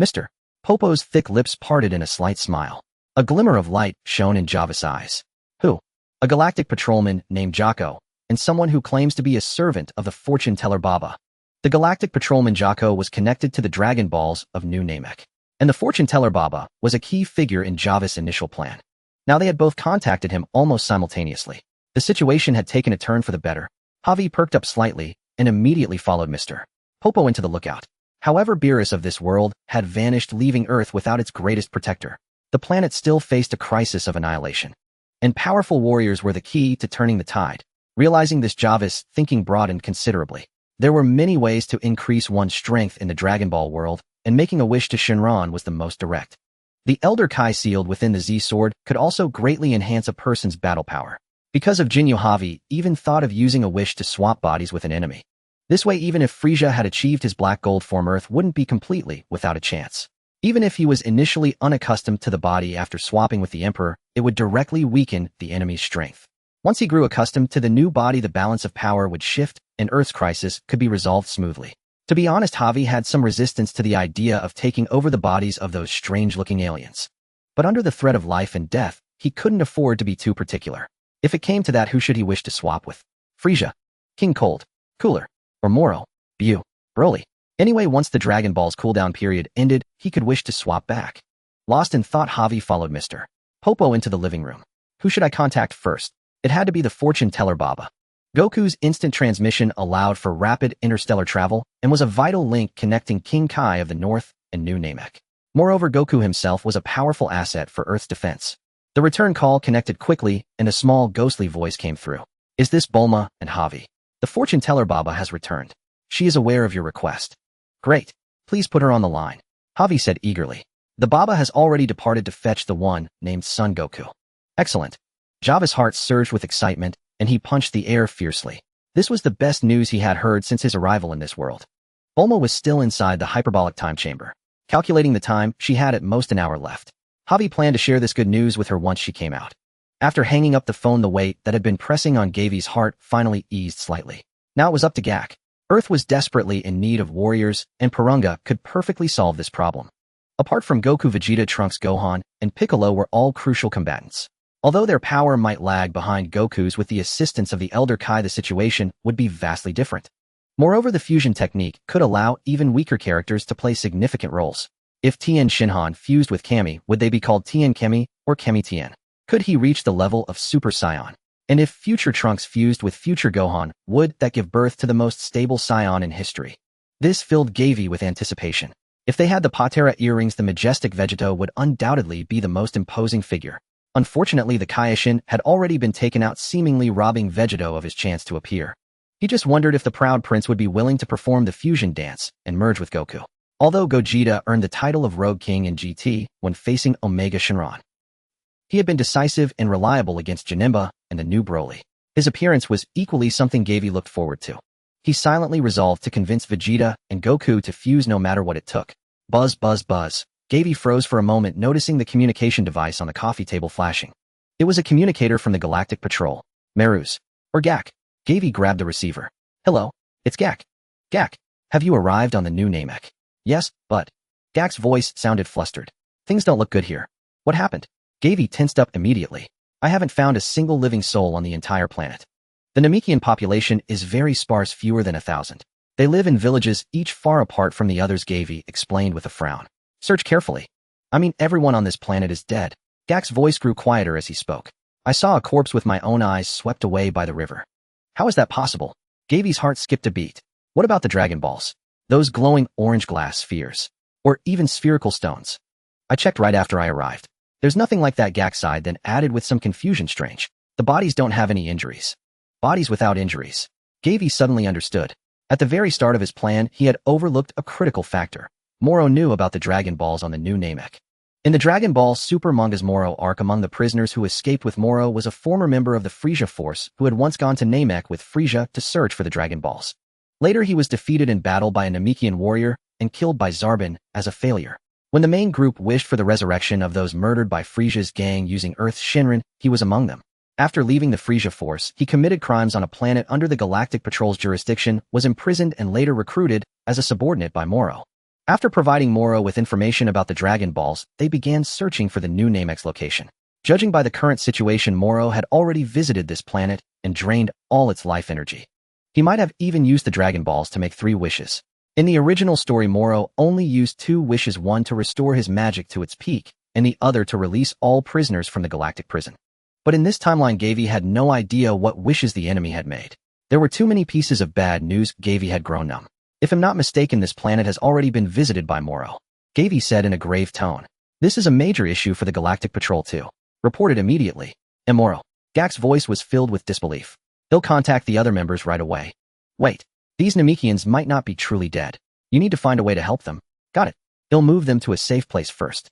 Mr. Popo's thick lips parted in a slight smile. A glimmer of light shone in Java's eyes. Who? A galactic patrolman named Jocko, and someone who claims to be a servant of the fortune teller Baba. The galactic patrolman Jocko was connected to the Dragon Balls of New Namek, and the fortune teller Baba was a key figure in Java's initial plan. Now they had both contacted him almost simultaneously. The situation had taken a turn for the better. Javi perked up slightly and immediately followed Mr. Popo into the lookout. However, Beerus of this world had vanished, leaving Earth without its greatest protector. The planet still faced a crisis of annihilation, and powerful warriors were the key to turning the tide. Realizing this, Java's thinking broadened considerably. There were many ways to increase one's strength in the Dragon Ball world, and making a wish to Shinran was the most direct. The Elder Kai sealed within the Z-Sword could also greatly enhance a person's battle power. Because of Jinyu, Javi even thought of using a wish to swap bodies with an enemy. This way, even if Frieza had achieved his black gold form, Earth wouldn't be completely without a chance. Even if he was initially unaccustomed to the body after swapping with the Emperor, it would directly weaken the enemy's strength. Once he grew accustomed to the new body, the balance of power would shift, and Earth's crisis could be resolved smoothly. To be honest, Javi had some resistance to the idea of taking over the bodies of those strange-looking aliens. But under the threat of life and death, he couldn't afford to be too particular. If it came to that, who should he wish to swap with? Frieza, King Cold, Cooler, or Moro, Bu, Broly? Anyway, once the Dragon Ball's cooldown period ended, he could wish to swap back. Lost in thought, Javi followed Mr. Popo into the living room. Who should I contact first? It had to be the fortune teller Baba. Goku's instant transmission allowed for rapid interstellar travel and was a vital link connecting King Kai of the North and New Namek. Moreover, Goku himself was a powerful asset for Earth's defense. The return call connected quickly, and a small ghostly voice came through. Is this Bulma and Javi? The fortune teller Baba has returned. She is aware of your request. Great. Please put her on the line, Javi said eagerly. The Baba has already departed to fetch the one named Son Goku. Excellent. Java's heart surged with excitement, and he punched the air fiercely. This was the best news he had heard since his arrival in this world. Bulma was still inside the hyperbolic time chamber. Calculating the time, she had at most an hour left. Javi planned to share this good news with her once she came out. After hanging up the phone, the weight that had been pressing on Gavi's heart finally eased slightly. Now it was up to Gak. Earth was desperately in need of warriors, and Porunga could perfectly solve this problem. Apart from Goku, Vegeta, Trunks, Gohan, and Piccolo were all crucial combatants. Although their power might lag behind Goku's, with the assistance of the Elder Kai, the situation would be vastly different. Moreover, the fusion technique could allow even weaker characters to play significant roles. If Tien Shinhan fused with Kami, would they be called Tien Kami or Kami Tien? Could he reach the level of Super Saiyan? And if future Trunks fused with future Gohan, would that give birth to the most stable Saiyan in history? This filled Gavi with anticipation. If they had the Patera earrings, the majestic Vegeta would undoubtedly be the most imposing figure. Unfortunately, the Kaioshin had already been taken out, seemingly robbing Vegeta of his chance to appear. He just wondered if the Proud Prince would be willing to perform the fusion dance and merge with Goku. Although Gogeta earned the title of Rogue King in GT when facing Omega Shenron, he had been decisive and reliable against Janemba and the new Broly. His appearance was equally something Gavi looked forward to. He silently resolved to convince Vegeta and Goku to fuse no matter what it took. Buzz, buzz, buzz. Gavi froze for a moment, noticing the communication device on the coffee table flashing. It was a communicator from the Galactic Patrol. Merus. Or Gak. Gavi grabbed the receiver. Hello, it's Gak. Gak, have you arrived on the new Namek? Yes, but... Gak's voice sounded flustered. Things don't look good here. What happened? Gavi tensed up immediately. I haven't found a single living soul on the entire planet. The Namekian population is very sparse, fewer than 1,000. They live in villages, each far apart from the others, Gavi explained with a frown. Search carefully. I mean, everyone on this planet is dead. Gak's voice grew quieter as he spoke. I saw a corpse with my own eyes, swept away by the river. How is that possible? Gavi's heart skipped a beat. What about the Dragon Balls? Those glowing orange glass spheres. Or even spherical stones. I checked right after I arrived. There's nothing like that, Gak sighed, then added with some confusion. Strange. The bodies don't have any injuries. Bodies without injuries. Gavi suddenly understood. At the very start of his plan, he had overlooked a critical factor. Moro knew about the Dragon Balls on the new Namek. In the Dragon Ball Super manga's Moro arc, among the prisoners who escaped with Moro was a former member of the Frieza Force who had once gone to Namek with Frieza to search for the Dragon Balls. Later, he was defeated in battle by a Namekian warrior and killed by Zarbin as a failure. When the main group wished for the resurrection of those murdered by Frieza's gang using Earth's Shinran, he was among them. After leaving the Frieza Force, he committed crimes on a planet under the Galactic Patrol's jurisdiction, was imprisoned, and later recruited as a subordinate by Moro. After providing Moro with information about the Dragon Balls, they began searching for the new Namek's location. Judging by the current situation, Moro had already visited this planet and drained all its life energy. He might have even used the Dragon Balls to make 3 wishes. In the original story, Moro only used 2 wishes, one to restore his magic to its peak, and the other to release all prisoners from the galactic prison. But in this timeline, Gavi had no idea what wishes the enemy had made. There were too many pieces of bad news. Gavi had grown numb. If I'm not mistaken, this planet has already been visited by Moro, Gavi said in a grave tone. This is a major issue for the Galactic Patrol too. Reported immediately. And Moro. Gak's voice was filled with disbelief. They'll contact the other members right away. Wait. These Namekians might not be truly dead. You need to find a way to help them. Got it. They'll move them to a safe place first.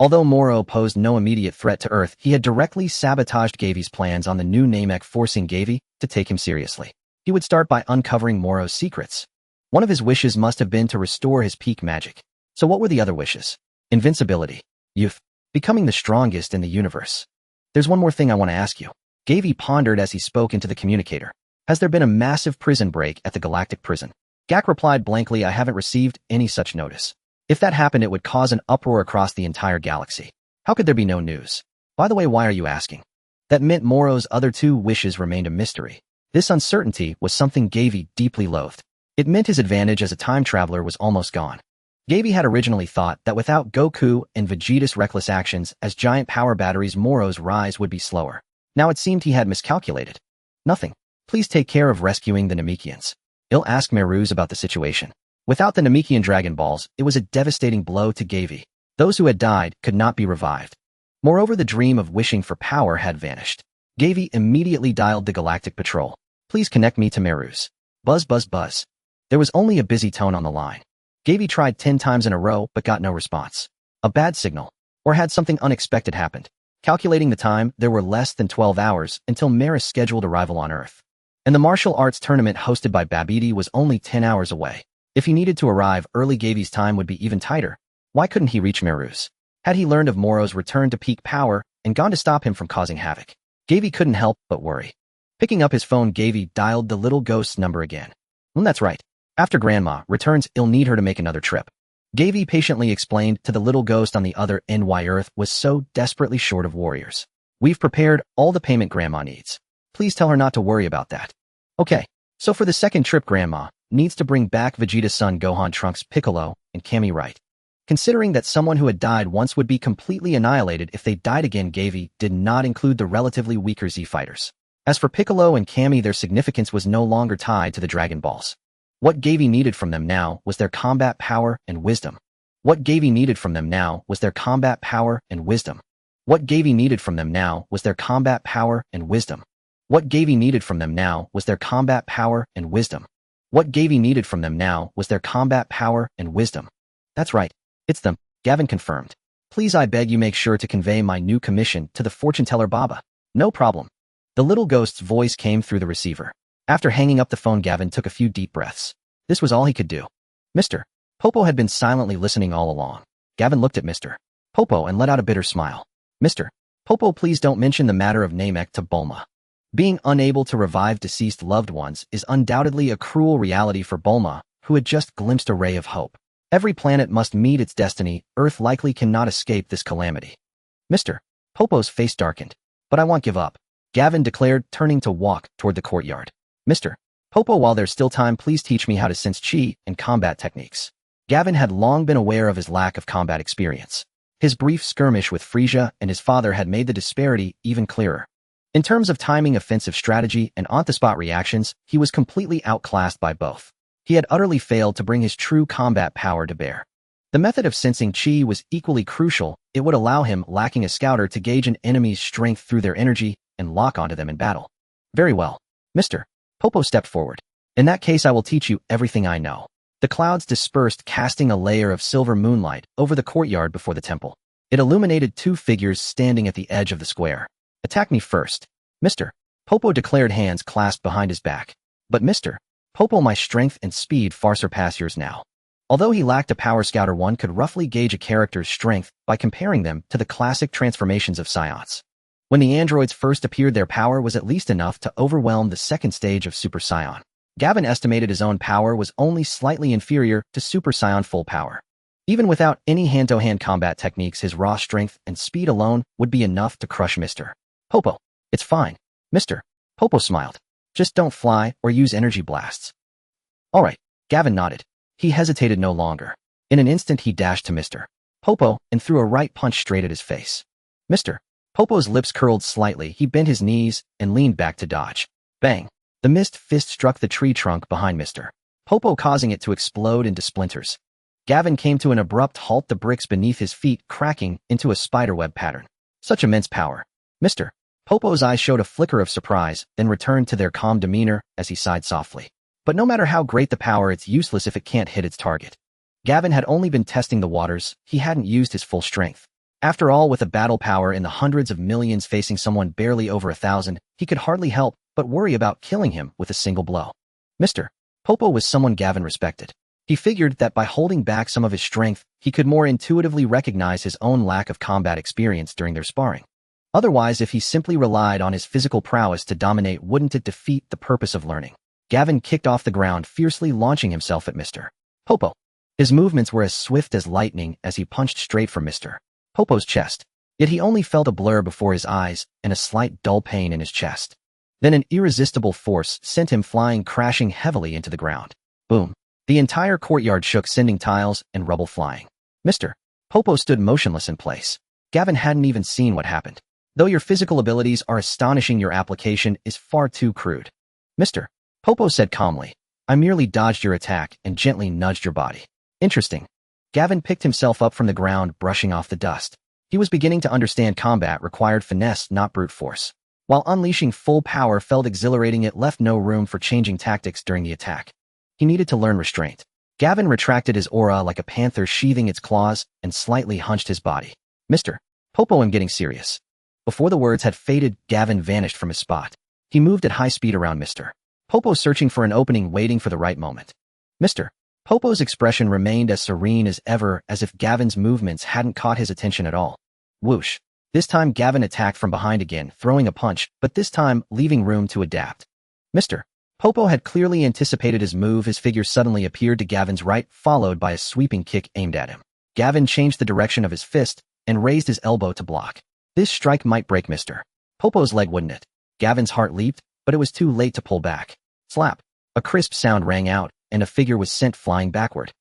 Although Moro posed no immediate threat to Earth, he had directly sabotaged Gavy's plans on the new Namek, forcing Gavy to take him seriously. He would start by uncovering Moro's secrets. One of his wishes must have been to restore his peak magic. So what were the other wishes? Invincibility, youth, becoming the strongest in the universe. There's one more thing I want to ask you. Gavy pondered as he spoke into the communicator. Has there been a massive prison break at the galactic prison? Gak replied blankly, I haven't received any such notice. If that happened, it would cause an uproar across the entire galaxy. How could there be no news? By the way, why are you asking? That meant Moro's other two wishes remained a mystery. This uncertainty was something Gavy deeply loathed. It meant his advantage as a time traveler was almost gone. Gavy had originally thought that without Goku and Vegeta's reckless actions as giant power batteries, Moro's rise would be slower. Now it seemed he had miscalculated. Nothing. Please take care of rescuing the Namekians. I'll ask Meruz about the situation. Without the Namekian Dragon Balls, it was a devastating blow to Gavy. Those who had died could not be revived. Moreover, the dream of wishing for power had vanished. Gavy immediately dialed the Galactic Patrol. Please connect me to Meruz. Buzz, buzz, buzz. There was only a busy tone on the line. Gavy tried 10 times in a row but got no response. A bad signal. Or had something unexpected happened? Calculating the time, there were less than 12 hours until Maris' scheduled arrival on Earth. And the martial arts tournament hosted by Babidi was only 10 hours away. If he needed to arrive early, Gavy's time would be even tighter. Why couldn't he reach Meruz? Had he learned of Moro's return to peak power and gone to stop him from causing havoc? Gavy couldn't help but worry. Picking up his phone, Gavy dialed the little ghost's number again. That's right. After Grandma returns, he'll need her to make another trip. Gavy patiently explained to the little ghost on the other end why Earth was so desperately short of warriors. We've prepared all the payment Grandma needs. Please tell her not to worry about that. Okay, so for the second trip, Grandma needs to bring back Vegeta's son Gohan, Trunks, Piccolo, and Cammy, right? Considering that someone who had died once would be completely annihilated if they died again, Gavy did not include the relatively weaker Z fighters. As for Piccolo and Cammy, their significance was no longer tied to the Dragon Balls. What Gavy needed from them now was their combat power and wisdom. What Gavy needed from them now was their combat power and wisdom. What Gavy needed from them now was their combat power and wisdom. What Gavy needed from them now was their combat power and wisdom. What Gavy needed from them now was their combat power and wisdom. That's right. It's them, Gavin confirmed. Please, I beg you, make sure to convey my new commission to the fortune teller Baba. No problem. The little ghost's voice came through the receiver. After hanging up the phone, Gavin took a few deep breaths. This was all he could do. Mr. Popo had been silently listening all along. Gavin looked at Mr. Popo and let out a bitter smile. Mr. Popo, please don't mention the matter of Namek to Bulma. Being unable to revive deceased loved ones is undoubtedly a cruel reality for Bulma, who had just glimpsed a ray of hope. Every planet must meet its destiny. Earth likely cannot escape this calamity. Mr. Popo's face darkened. But I won't give up, Gavin declared, turning to walk toward the courtyard. Mr. Popo, while there's still time, please teach me how to sense chi and combat techniques. Gavin had long been aware of his lack of combat experience. His brief skirmish with Frieza and his father had made the disparity even clearer. In terms of timing, offensive strategy, and on-the-spot reactions, he was completely outclassed by both. He had utterly failed to bring his true combat power to bear. The method of sensing chi was equally crucial. It would allow him, lacking a scouter, to gauge an enemy's strength through their energy and lock onto them in battle. Very well, Mr. Popo stepped forward. In that case, I will teach you everything I know. The clouds dispersed, casting a layer of silver moonlight over the courtyard before the temple. It illuminated two figures standing at the edge of the square. Attack me first, Mr. Popo declared, hands clasped behind his back. But Mr. Popo, my strength and speed far surpass yours now. Although he lacked a power scouter, one could roughly gauge a character's strength by comparing them to the classic transformations of Saiyans. When the androids first appeared, their power was at least enough to overwhelm the second stage of Super Saiyan. Gavin estimated his own power was only slightly inferior to Super Saiyan full power. Even without any hand-to-hand combat techniques, his raw strength and speed alone would be enough to crush Mr. Popo. It's fine, Mr. Popo smiled. Just don't fly or use energy blasts. All right, Gavin nodded. He hesitated no longer. In an instant, he dashed to Mr. Popo and threw a right punch straight at his face. Mr. Popo's lips curled slightly. He bent his knees and leaned back to dodge. Bang! The mist fist struck the tree trunk behind Mr. Popo, causing it to explode into splinters. Gavin came to an abrupt halt, the bricks beneath his feet cracking into a spiderweb pattern. Such immense power. Mr. Popo's eyes showed a flicker of surprise, then returned to their calm demeanor as he sighed softly. But no matter how great the power, it's useless if it can't hit its target. Gavin had only been testing the waters. He hadn't used his full strength. After all, with a battle power in the hundreds of millions facing someone barely over 1,000, he could hardly help but worry about killing him with a single blow. Mr. Popo was someone Gavin respected. He figured that by holding back some of his strength, he could more intuitively recognize his own lack of combat experience during their sparring. Otherwise, if he simply relied on his physical prowess to dominate, wouldn't it defeat the purpose of learning? Gavin kicked off the ground, fiercely launching himself at Mr. Popo. His movements were as swift as lightning as he punched straight for Mr. Popo's chest. Yet he only felt a blur before his eyes and a slight dull pain in his chest. Then an irresistible force sent him flying, crashing heavily into the ground. Boom. The entire courtyard shook, sending tiles and rubble flying. Mr. Popo stood motionless in place. Gavin hadn't even seen what happened. Though your physical abilities are astonishing, your application is far too crude. Mr. Popo said calmly, I merely dodged your attack and gently nudged your body. Interesting. Gavin picked himself up from the ground, brushing off the dust. He was beginning to understand combat required finesse, not brute force. While unleashing full power felt exhilarating, it left no room for changing tactics during the attack. He needed to learn restraint. Gavin retracted his aura like a panther sheathing its claws and slightly hunched his body. Mr. Popo, I'm getting serious. Before the words had faded, Gavin vanished from his spot. He moved at high speed around Mr. Popo, searching for an opening, waiting for the right moment. Mr. Popo's expression remained as serene as ever, as if Gavin's movements hadn't caught his attention at all. Whoosh. This time Gavin attacked from behind again, throwing a punch, but this time leaving room to adapt. Mr. Popo had clearly anticipated his move. His figure suddenly appeared to Gavin's right, followed by a sweeping kick aimed at him. Gavin changed the direction of his fist and raised his elbow to block. This strike might break Mr. Popo's leg, wouldn't it? Gavin's heart leaped, but it was too late to pull back. Slap. A crisp sound rang out, and a figure was sent flying backward.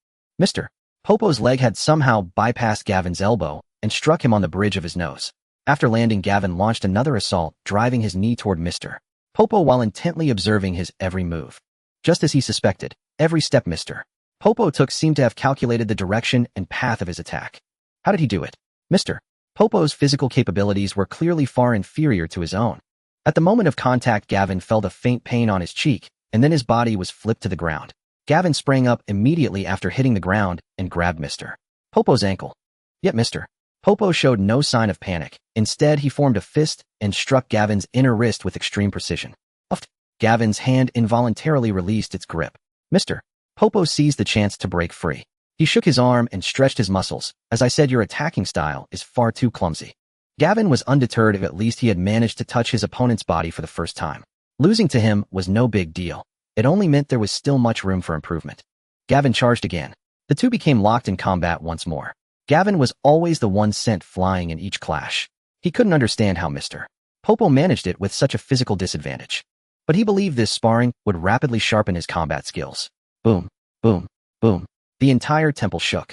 Mr. Popo's leg had somehow bypassed Gavin's elbow and struck him on the bridge of his nose. After landing, Gavin launched another assault, driving his knee toward Mr. Popo while intently observing his every move. Just as he suspected, every step Mr. Popo took seemed to have calculated the direction and path of his attack. How did he do it? Mr. Popo's physical capabilities were clearly far inferior to his own. At the moment of contact, Gavin felt a faint pain on his cheek, and then his body was flipped to the ground. Gavin sprang up immediately after hitting the ground and grabbed Mr. Popo's ankle. Yet Mr. Popo showed no sign of panic. Instead, he formed a fist and struck Gavin's inner wrist with extreme precision. Uffed. Gavin's hand involuntarily released its grip. Mr. Popo seized the chance to break free. He shook his arm and stretched his muscles. As I said, your attacking style is far too clumsy. Gavin was undeterred. If at least he had managed to touch his opponent's body for the first time. Losing to him was no big deal. It only meant there was still much room for improvement. Gavin charged again. The two became locked in combat once more. Gavin was always the one sent flying in each clash. He couldn't understand how Mr. Popo managed it with such a physical disadvantage. But he believed this sparring would rapidly sharpen his combat skills. Boom, boom, boom. The entire temple shook.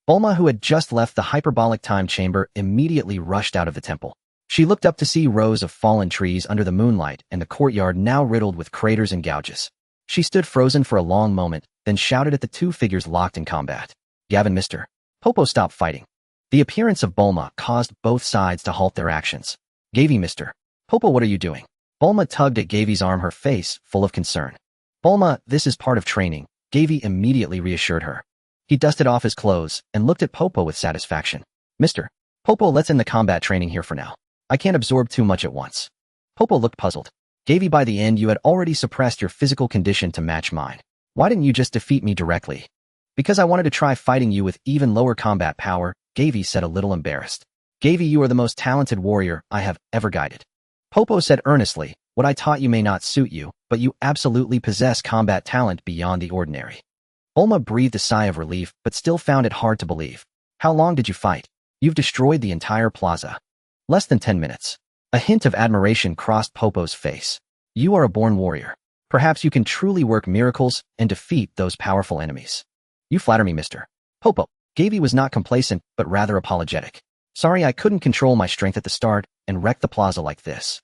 Bulma, who had just left the hyperbolic time chamber, immediately rushed out of the temple. She looked up to see rows of fallen trees under the moonlight and the courtyard now riddled with craters and gouges. She stood frozen for a long moment, then shouted at the two figures locked in combat. Gavin, Mr. Popo, stop fighting. The appearance of Bulma caused both sides to halt their actions. Gavi, Mr. Popo, what are you doing? Bulma tugged at Gavi's arm, her face full of concern. Bulma, this is part of training, Gavi immediately reassured her. He dusted off his clothes and looked at Popo with satisfaction. Mr. Popo, let's end the combat training here for now. I can't absorb too much at once. Popo looked puzzled. Gavi, by the end you had already suppressed your physical condition to match mine. Why didn't you just defeat me directly? Because I wanted to try fighting you with even lower combat power, Gavi said, a little embarrassed. Gavi, you are the most talented warrior I have ever guided. Popo said earnestly, what I taught you may not suit you, but you absolutely possess combat talent beyond the ordinary. Bulma breathed a sigh of relief, but still found it hard to believe. How long did you fight? You've destroyed the entire plaza. Less than 10 minutes. A hint of admiration crossed Popo's face. You are a born warrior. Perhaps you can truly work miracles and defeat those powerful enemies. You flatter me, Mr. Popo. Gavi was not complacent, but rather apologetic. Sorry I couldn't control my strength at the start and wreck the plaza like this.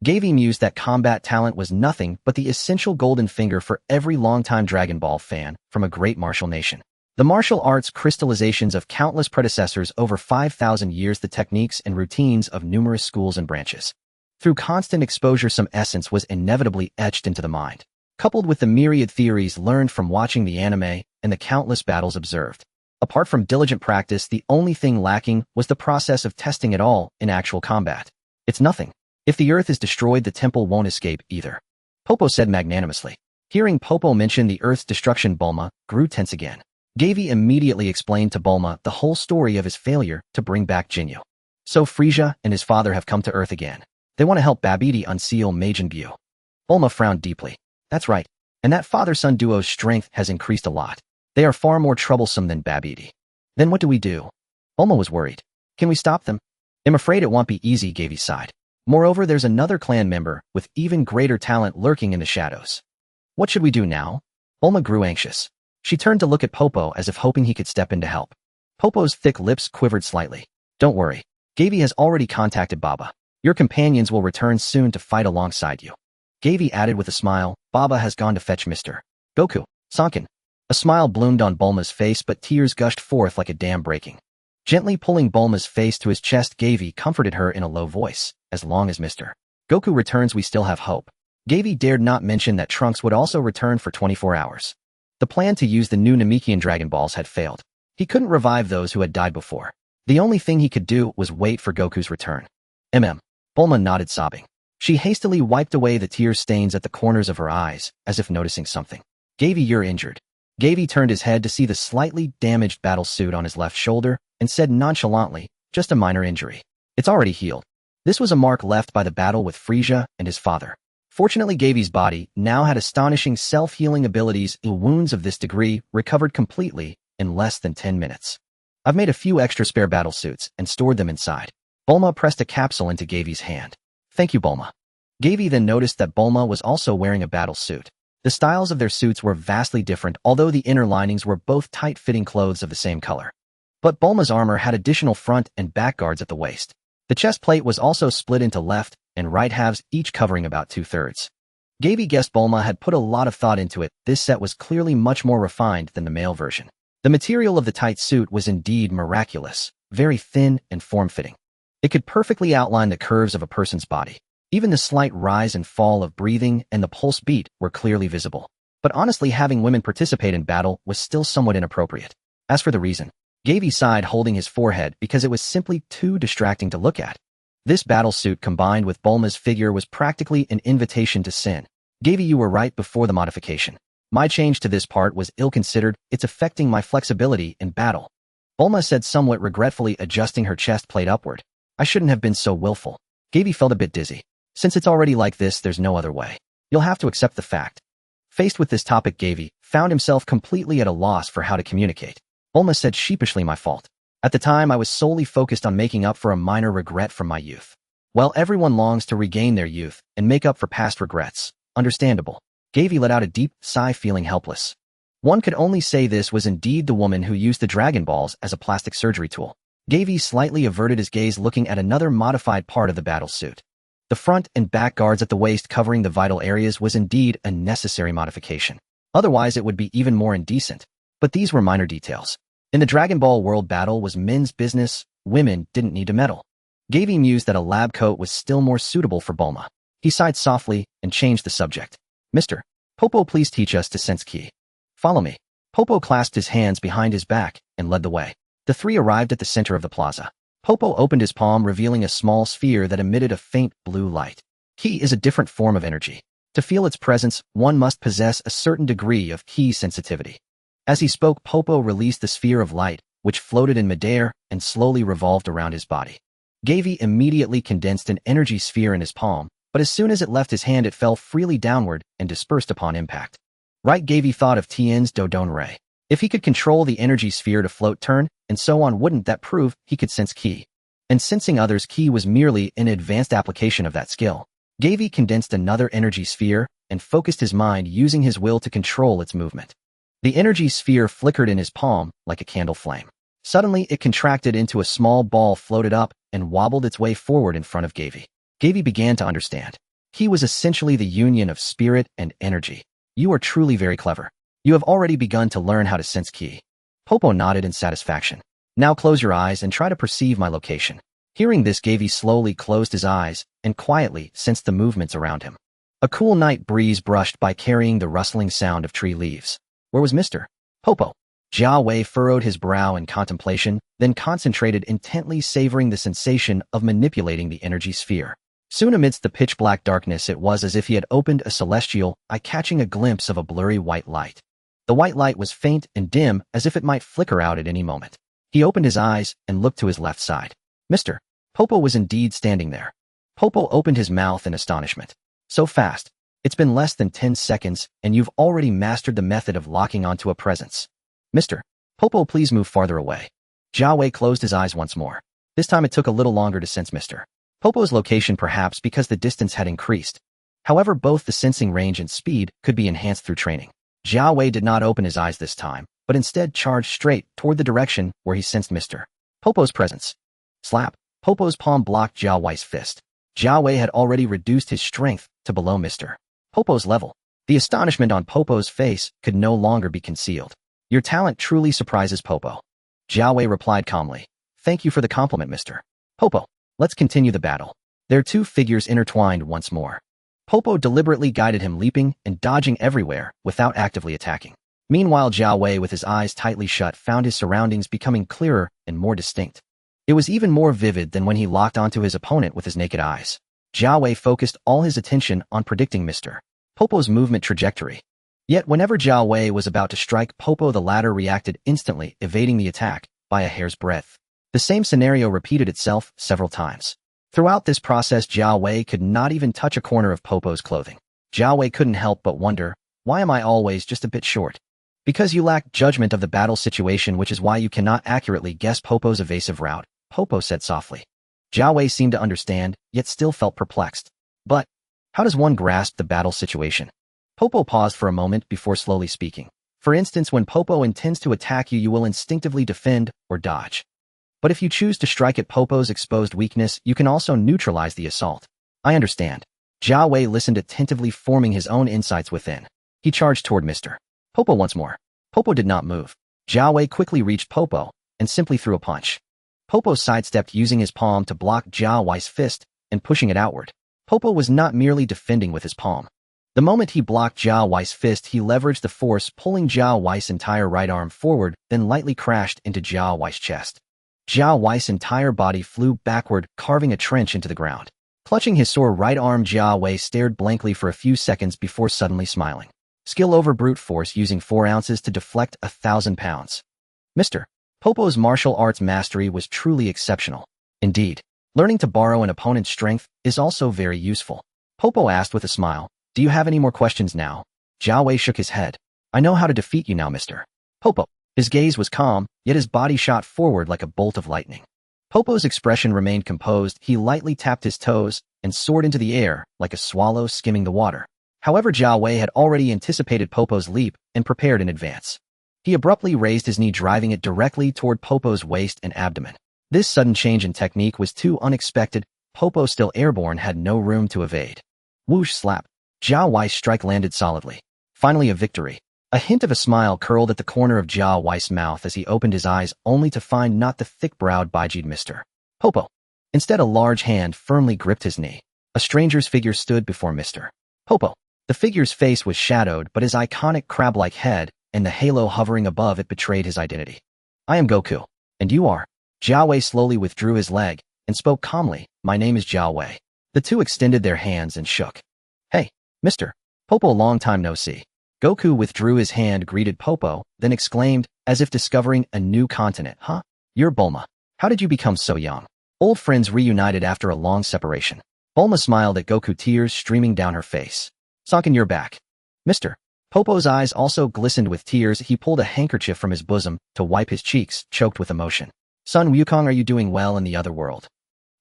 Gavi mused that combat talent was nothing but the essential golden finger for every longtime Dragon Ball fan from a great martial nation. The martial arts crystallizations of countless predecessors over 5,000 years, the techniques and routines of numerous schools and branches. Through constant exposure, some essence was inevitably etched into the mind, coupled with the myriad theories learned from watching the anime and the countless battles observed. Apart from diligent practice, the only thing lacking was the process of testing it all in actual combat. It's nothing. If the earth is destroyed, the temple won't escape either. Popo said magnanimously. Hearing Popo mention the earth's destruction, Bulma grew tense again. Gavi immediately explained to Bulma the whole story of his failure to bring back Jinyu. So Frieza and his father have come to Earth again. They want to help Babidi unseal Majin Buu. Bulma frowned deeply. That's right. And that father-son duo's strength has increased a lot. They are far more troublesome than Babidi. Then what do we do? Bulma was worried. Can we stop them? I'm afraid it won't be easy, Gavi sighed. Moreover, there's another clan member with even greater talent lurking in the shadows. What should we do now? Bulma grew anxious. She turned to look at Popo as if hoping he could step in to help. Popo's thick lips quivered slightly. Don't worry. Gavi has already contacted Baba. Your companions will return soon to fight alongside you. Gavi added with a smile, Baba has gone to fetch Mr. Goku. Sanken. A smile bloomed on Bulma's face, but tears gushed forth like a dam breaking. Gently pulling Bulma's face to his chest, Gavi comforted her in a low voice. As long as Mr. Goku returns, we still have hope. Gavi dared not mention that Trunks would also return for 24 hours. The plan to use the new Namekian Dragon Balls had failed. He couldn't revive those who had died before. The only thing he could do was wait for Goku's return. Bulma nodded, sobbing. She hastily wiped away the tear stains at the corners of her eyes, as if noticing something. Gavi, you're injured. Gavi turned his head to see the slightly damaged battle suit on his left shoulder and said nonchalantly, just a minor injury. It's already healed. This was a mark left by the battle with Frieza and his father. Fortunately, Gavi's body now had astonishing self-healing abilities. Wounds of this degree recovered completely in less than 10 minutes. I've made a few extra spare battle suits and stored them inside. Bulma pressed a capsule into Gavi's hand. Thank you, Bulma. Gavi then noticed that Bulma was also wearing a battle suit. The styles of their suits were vastly different, although the inner linings were both tight-fitting clothes of the same color. But Bulma's armor had additional front and back guards at the waist. The chest plate was also split into left and right halves, each covering about 2/3. Gavi guessed Bulma had put a lot of thought into it. This set was clearly much more refined than the male version. The material of the tight suit was indeed miraculous, very thin and form-fitting. It could perfectly outline the curves of a person's body. Even the slight rise and fall of breathing and the pulse beat were clearly visible. But honestly, having women participate in battle was still somewhat inappropriate. As for the reason, Gavi sighed, holding his forehead, because it was simply too distracting to look at. This battle suit combined with Bulma's figure was practically an invitation to sin. Gavi, you were right before the modification. My change to this part was ill-considered. It's affecting my flexibility in battle. Bulma said, somewhat regretfully, adjusting her chest plate upward. I shouldn't have been so willful. Gavi felt a bit dizzy. Since it's already like this, there's no other way. You'll have to accept the fact. Faced with this topic, Gavi found himself completely at a loss for how to communicate. Bulma said sheepishly, my fault. At the time, I was solely focused on making up for a minor regret from my youth. Well, everyone longs to regain their youth and make up for past regrets. Understandable. Gavi let out a deep sigh, feeling helpless. One could only say this was indeed the woman who used the Dragon Balls as a plastic surgery tool. Gavi slightly averted his gaze, looking at another modified part of the battle suit. The front and back guards at the waist covering the vital areas was indeed a necessary modification. Otherwise, it would be even more indecent. But these were minor details. In the Dragon Ball world, battle was men's business. Women didn't need to meddle. Gavi mused that a lab coat was still more suitable for Bulma. He sighed softly and changed the subject. Mr. Popo, please teach us to sense ki. Follow me. Popo clasped his hands behind his back and led the way. The three arrived at the center of the plaza. Popo opened his palm, revealing a small sphere that emitted a faint blue light. Ki is a different form of energy. To feel its presence, one must possess a certain degree of ki sensitivity. As he spoke, Popo released the sphere of light, which floated in midair and slowly revolved around his body. Gavi immediately condensed an energy sphere in his palm, but as soon as it left his hand, it fell freely downward and dispersed upon impact. Right, Gavi thought of Tien's Dodon Ray. If he could control the energy sphere to float, turn, and so on, wouldn't that prove he could sense ki? And sensing others' ki was merely an advanced application of that skill. Gavi condensed another energy sphere and focused his mind, using his will to control its movement. The energy sphere flickered in his palm like a candle flame. Suddenly, it contracted into a small ball, floated up, and wobbled its way forward in front of Gavi. Gavi began to understand. Ki was essentially the union of spirit and energy. You are truly very clever. You have already begun to learn how to sense ki. Popo nodded in satisfaction. Now close your eyes and try to perceive my location. Hearing this, Gavi slowly closed his eyes and quietly sensed the movements around him. A cool night breeze brushed by, carrying the rustling sound of tree leaves. Where was Mr. Popo? Jia Wei furrowed his brow in contemplation, then concentrated intently, savoring the sensation of manipulating the energy sphere. Soon amidst the pitch-black darkness it was as if he had opened a celestial eye, catching a glimpse of a blurry white light. The white light was faint and dim, as if it might flicker out at any moment. He opened his eyes and looked to his left side. Mr. Popo was indeed standing there. Popo opened his mouth in astonishment. So fast. It's been less than 10 seconds, and you've already mastered the method of locking onto a presence. Mr. Popo, please move farther away. Jia Wei closed his eyes once more. This time it took a little longer to sense Mr. Popo's location, perhaps because the distance had increased. However, both the sensing range and speed could be enhanced through training. Jia Wei did not open his eyes this time, but instead charged straight toward the direction where he sensed Mr. Popo's presence. Slap. Popo's palm blocked Jia Wei's fist. Jia Wei had already reduced his strength to below Mr. Popo's level. The astonishment on Popo's face could no longer be concealed. Your talent truly surprises, Popo. Jia Wei replied calmly. Thank you for the compliment, Mr. Popo. Let's continue the battle. Their two figures intertwined once more. Popo deliberately guided him, leaping and dodging everywhere without actively attacking. Meanwhile, Jia Wei, with his eyes tightly shut, found his surroundings becoming clearer and more distinct. It was even more vivid than when he locked onto his opponent with his naked eyes. Jia Wei focused all his attention on predicting Mr. Popo's movement trajectory. Yet whenever Jia Wei was about to strike Popo, the latter reacted instantly, evading the attack by a hair's breadth. The same scenario repeated itself several times. Throughout this process, Jia Wei could not even touch a corner of Popo's clothing. Jia Wei couldn't help but wonder, why am I always just a bit short? Because you lack judgment of the battle situation, which is why you cannot accurately guess Popo's evasive route, Popo said softly. Jia Wei seemed to understand, yet still felt perplexed. But how does one grasp the battle situation? Popo paused for a moment before slowly speaking. For instance, when Popo intends to attack you, you will instinctively defend or dodge. But if you choose to strike at Popo's exposed weakness, you can also neutralize the assault. I understand. Jia Wei listened attentively, forming his own insights within. He charged toward Mr. Popo once more. Popo did not move. Jia Wei quickly reached Popo and simply threw a punch. Popo sidestepped, using his palm to block Jia Wei's fist and pushing it outward. Popo was not merely defending with his palm. The moment he blocked Jia Wei's fist, he leveraged the force, pulling Jia Wei's entire right arm forward, then lightly crashed into Jia Wei's chest. Jia Wei's entire body flew backward, carving a trench into the ground. Clutching his sore right arm, Jia Wei stared blankly for a few seconds before suddenly smiling. Skill over brute force, using 4 ounces to deflect 1,000 pounds. Mr. Popo's martial arts mastery was truly exceptional. Indeed, learning to borrow an opponent's strength is also very useful. Popo asked with a smile, do you have any more questions now? Jia Wei shook his head. I know how to defeat you now, Mr. Popo. His gaze was calm, yet his body shot forward like a bolt of lightning. Popo's expression remained composed. He lightly tapped his toes and soared into the air like a swallow skimming the water. However, Jia Wei had already anticipated Popo's leap and prepared in advance. He abruptly raised his knee, driving it directly toward Popo's waist and abdomen. This sudden change in technique was too unexpected. Popo, still airborne, had no room to evade. Whoosh! Slap. Jia Wei's strike landed solidly. Finally, a victory. A hint of a smile curled at the corner of Jia Wei's mouth as he opened his eyes, only to find not the thick-browed, bigeyed Mr. Popo. Instead, a large hand firmly gripped his knee. A stranger's figure stood before Mr. Popo. The figure's face was shadowed, but his iconic crab-like head and the halo hovering above it betrayed his identity. I am Goku. And you are? Jia Wei slowly withdrew his leg and spoke calmly. My name is Jia Wei. The two extended their hands and shook. Hey, Mr. Popo, long time no see. Goku withdrew his hand, greeted Popo, then exclaimed, as if discovering a new continent. Huh? You're Bulma. How did you become so young? Old friends reunited after a long separation. Bulma smiled at Goku, tears streaming down her face. Sunk in your back. Mr. Popo's eyes also glistened with tears. He pulled a handkerchief from his bosom to wipe his cheeks, choked with emotion. Son Wukong, are you doing well in the other world?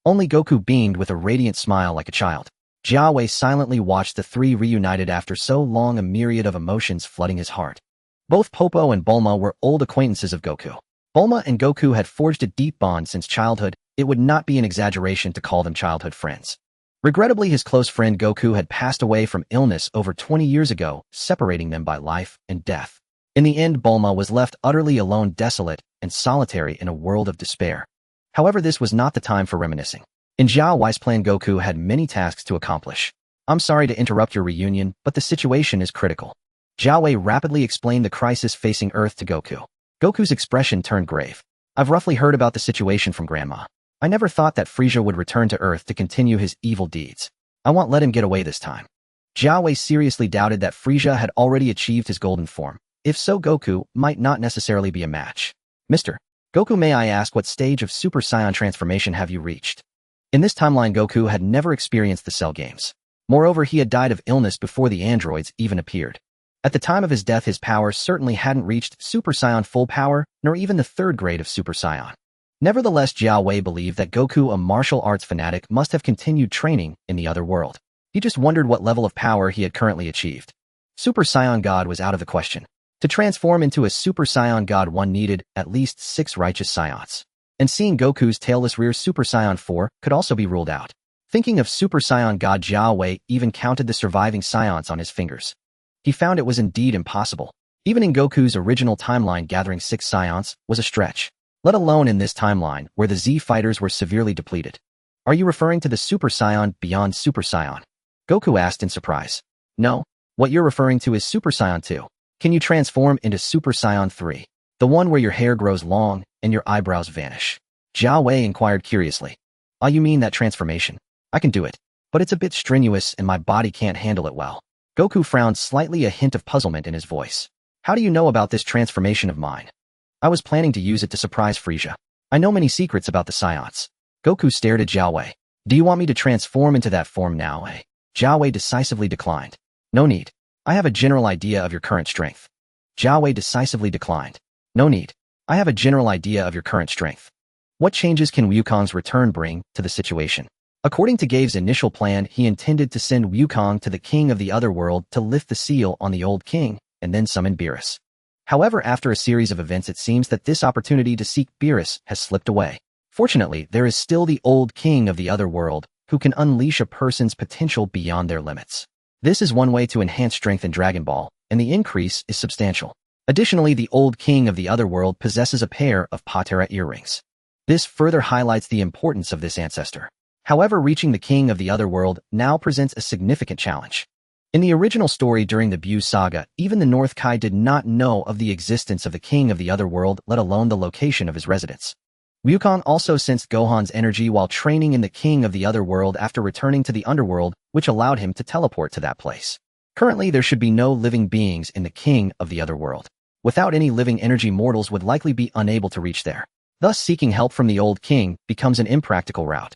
Only Goku beamed with a radiant smile like a child. Jia Wei silently watched the three reunited after so long, a myriad of emotions flooding his heart. Both Popo and Bulma were old acquaintances of Goku. Bulma and Goku had forged a deep bond since childhood. It would not be an exaggeration to call them childhood friends. Regrettably, his close friend Goku had passed away from illness over 20 years ago, separating them by life and death. In the end, Bulma was left utterly alone, desolate, and solitary in a world of despair. However, this was not the time for reminiscing. In Jia Wei's plan, Goku had many tasks to accomplish. I'm sorry to interrupt your reunion, but the situation is critical. Jia Wei rapidly explained the crisis facing Earth to Goku. Goku's expression turned grave. I've roughly heard about the situation from Grandma. I never thought that Frieza would return to Earth to continue his evil deeds. I won't let him get away this time. Jiawei seriously doubted that Frieza had already achieved his golden form. If so, Goku might not necessarily be a match. Mr. Goku, may I ask what stage of Super Saiyan transformation have you reached? In this timeline, Goku had never experienced the Cell games. Moreover, he had died of illness before the androids even appeared. At the time of his death, his power certainly hadn't reached Super Saiyan full power, nor even the third grade of Super Saiyan. Nevertheless, Jiawei believed that Goku, a martial arts fanatic, must have continued training in the other world. He just wondered what level of power he had currently achieved. Super Saiyan God was out of the question. To transform into a Super Saiyan God, one needed at least 6 righteous Saiyans. And seeing Goku's tailless rear, Super Saiyan 4 could also be ruled out. Thinking of Super Saiyan God, Jiawei even counted the surviving Saiyans on his fingers. He found it was indeed impossible. Even in Goku's original timeline, gathering 6 Saiyans was a stretch, let alone in this timeline where the Z fighters were severely depleted. Are you referring to the Super Saiyan beyond Super Saiyan? Goku asked in surprise. No, what you're referring to is Super Saiyan 2. Can you transform into Super Saiyan 3? The one where your hair grows long and your eyebrows vanish? Jiawei inquired curiously. Ah, you mean that transformation? I can do it, but it's a bit strenuous and my body can't handle it well. Goku frowned slightly, a hint of puzzlement in his voice. How do you know about this transformation of mine? I was planning to use it to surprise Frieza. I know many secrets about the Saiyans. Goku stared at Jiawei. Do you want me to transform into that form now, eh? Jiawei decisively declined. No need. I have a general idea of your current strength. Jiawei decisively declined. No need. I have a general idea of your current strength. What changes can Wukong's return bring to the situation? According to Gabe's initial plan, he intended to send Wukong to the king of the other world to lift the seal on the old king and then summon Beerus. However, after a series of events, it seems that this opportunity to seek Beerus has slipped away. Fortunately, there is still the old king of the other world who can unleash a person's potential beyond their limits. This is one way to enhance strength in Dragon Ball, and the increase is substantial. Additionally, the old king of the other world possesses a pair of Patera earrings. This further highlights the importance of this ancestor. However, reaching the king of the other world now presents a significant challenge. In the original story during the Buu saga, even the North Kai did not know of the existence of the king of the other world, let alone the location of his residence. Wukong also sensed Gohan's energy while training in the king of the other world after returning to the underworld, which allowed him to teleport to that place. Currently, there should be no living beings in the king of the other world. Without any living energy, mortals would likely be unable to reach there. Thus, seeking help from the old king becomes an impractical route.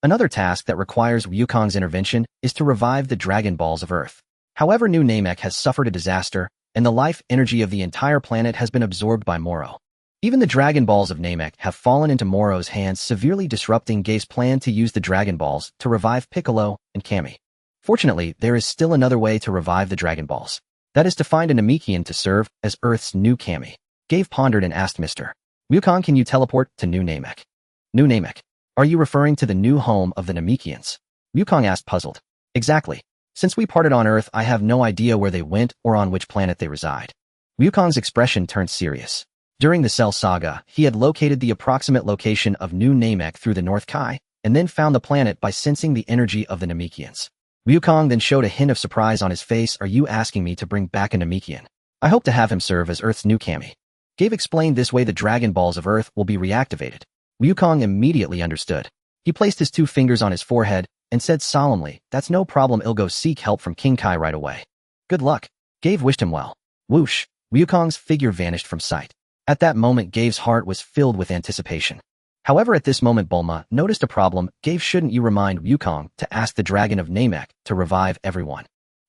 Another task that requires Wukong's intervention is to revive the Dragon Balls of Earth. However, New Namek has suffered a disaster, and the life energy of the entire planet has been absorbed by Moro. Even the Dragon Balls of Namek have fallen into Moro's hands, severely disrupting Gabe's plan to use the Dragon Balls to revive Piccolo and Kami. Fortunately, there is still another way to revive the Dragon Balls. That is to find a Namekian to serve as Earth's new Kami. Gabe pondered and asked Mr. Wukong, can you teleport to New Namek? New Namek? Are you referring to the new home of the Namekians? Wukong asked, puzzled. Exactly. Since we parted on Earth, I have no idea where they went or on which planet they reside. Wukong's expression turned serious. During the Cell Saga, he had located the approximate location of New Namek through the North Kai, and then found the planet by sensing the energy of the Namekians. Wukong then showed a hint of surprise on his face. Are you asking me to bring back a Namekian? I hope to have him serve as Earth's new Kami. Gabe explained this way the Dragon Balls of Earth will be reactivated. Wukong immediately understood. He placed his 2 fingers on his forehead and said solemnly, that's no problem, I'll go seek help from King Kai right away. Good luck. Gabe wished him well. Whoosh, Wukong's figure vanished from sight. At that moment, Gabe's heart was filled with anticipation. However, at this moment, Bulma noticed a problem. Gabe, shouldn't you remind Wukong to ask the Dragon of Namek to revive everyone?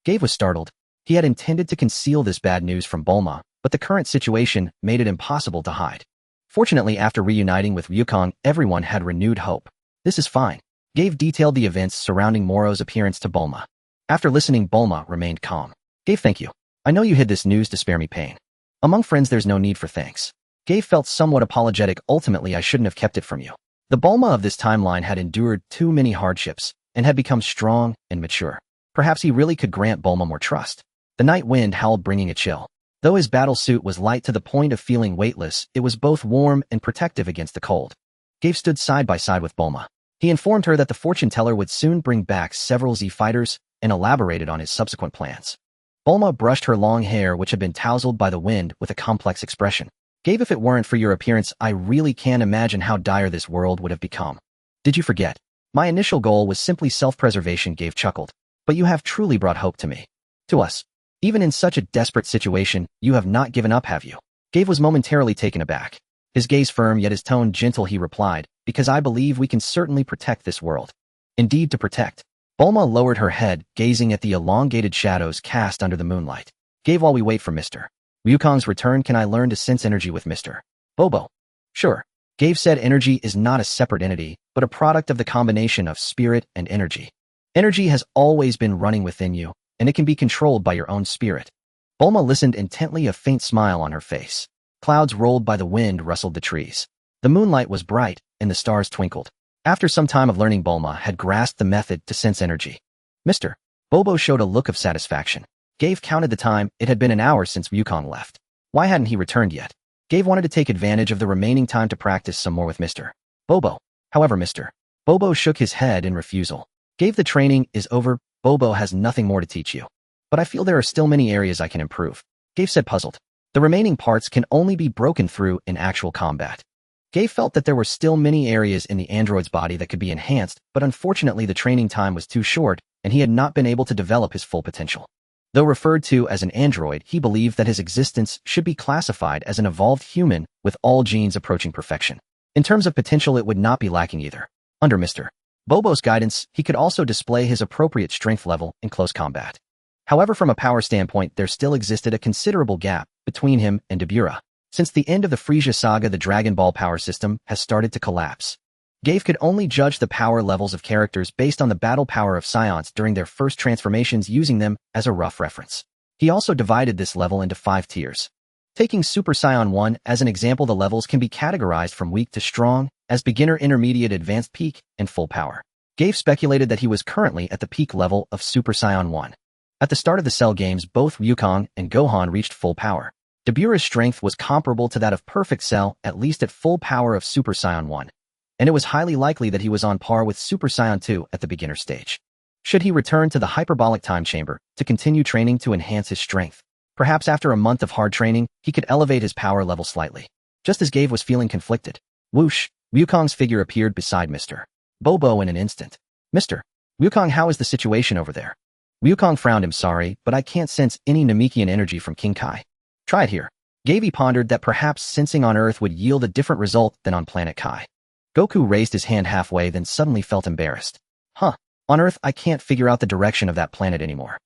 Gabe was startled. He had intended to conceal this bad news from Bulma, but the current situation made it impossible to hide. Fortunately, after reuniting with Wukong, everyone had renewed hope. This is fine. Gabe detailed the events surrounding Moro's appearance to Bulma. After listening, Bulma remained calm. Gabe, thank you. I know you hid this news to spare me pain. Among friends, there's no need for thanks. Gabe felt somewhat apologetic. Ultimately, I shouldn't have kept it from you. The Bulma of this timeline had endured too many hardships and had become strong and mature. Perhaps he really could grant Bulma more trust. The night wind howled, bringing a chill. Though his battle suit was light to the point of feeling weightless, it was both warm and protective against the cold. Gabe stood side by side with Bulma. He informed her that the fortune teller would soon bring back several Z fighters and elaborated on his subsequent plans. Bulma brushed her long hair, which had been tousled by the wind, with a complex expression. Gave, if it weren't for your appearance, I really can't imagine how dire this world would have become. Did you forget? My initial goal was simply self-preservation, Gave chuckled. But you have truly brought hope to me. To us. Even in such a desperate situation, you have not given up, have you? Gave was momentarily taken aback. His gaze firm yet his tone gentle, he replied, because I believe we can certainly protect this world. Indeed, to protect. Bulma lowered her head, gazing at the elongated shadows cast under the moonlight. Gave, while we wait for Mr. Wukong's return, can I learn to sense energy with Mr. Bobo? Sure. Gave said energy is not a separate entity, but a product of the combination of spirit and energy. Energy has always been running within you, and it can be controlled by your own spirit. Bulma listened intently, a faint smile on her face. Clouds rolled by the wind, rustled the trees. The moonlight was bright, and the stars twinkled. After some time of learning, Bulma had grasped the method to sense energy. Mr. Bobo showed a look of satisfaction. Gave counted the time. It had been an hour since Wukong left. Why hadn't he returned yet? Gave wanted to take advantage of the remaining time to practice some more with Mr. Bobo. However, Mr. Bobo shook his head in refusal. Gave, the training is over. Bobo has nothing more to teach you. But I feel there are still many areas I can improve. Gave said, puzzled. The remaining parts can only be broken through in actual combat. Gave felt that there were still many areas in the android's body that could be enhanced, but unfortunately the training time was too short, and he had not been able to develop his full potential. Though referred to as an android, he believed that his existence should be classified as an evolved human with all genes approaching perfection. In terms of potential, it would not be lacking either. Under Mr. Bobo's guidance, he could also display his appropriate strength level in close combat. However, from a power standpoint, there still existed a considerable gap between him and Dabura. Since the end of the Frieza saga, the Dragon Ball power system has started to collapse. Gave could only judge the power levels of characters based on the battle power of Saiyans during their first transformations, using them as a rough reference. He also divided this level into 5 tiers. Taking Super Saiyan 1 as an example, the levels can be categorized from weak to strong, as beginner, intermediate, advanced, peak, and full power. Gave speculated that he was currently at the peak level of Super Saiyan 1. At the start of the Cell games, both Wukong and Gohan reached full power. Dabura's strength was comparable to that of Perfect Cell, at least at full power of Super Saiyan 1. And it was highly likely that he was on par with Super Saiyan 2 at the beginner stage. Should he return to the hyperbolic time chamber to continue training to enhance his strength? Perhaps after a month of hard training, he could elevate his power level slightly. Just as Gave was feeling conflicted, whoosh, Wukong's figure appeared beside Mr. Bobo in an instant. Mr. Wukong, how is the situation over there? Wukong frowned. I'm sorry, but I can't sense any Namekian energy from King Kai. Try it here. Gave pondered that perhaps sensing on Earth would yield a different result than on planet Kai. Goku raised his hand halfway, then suddenly felt embarrassed. Huh. On Earth, I can't figure out the direction of that planet anymore.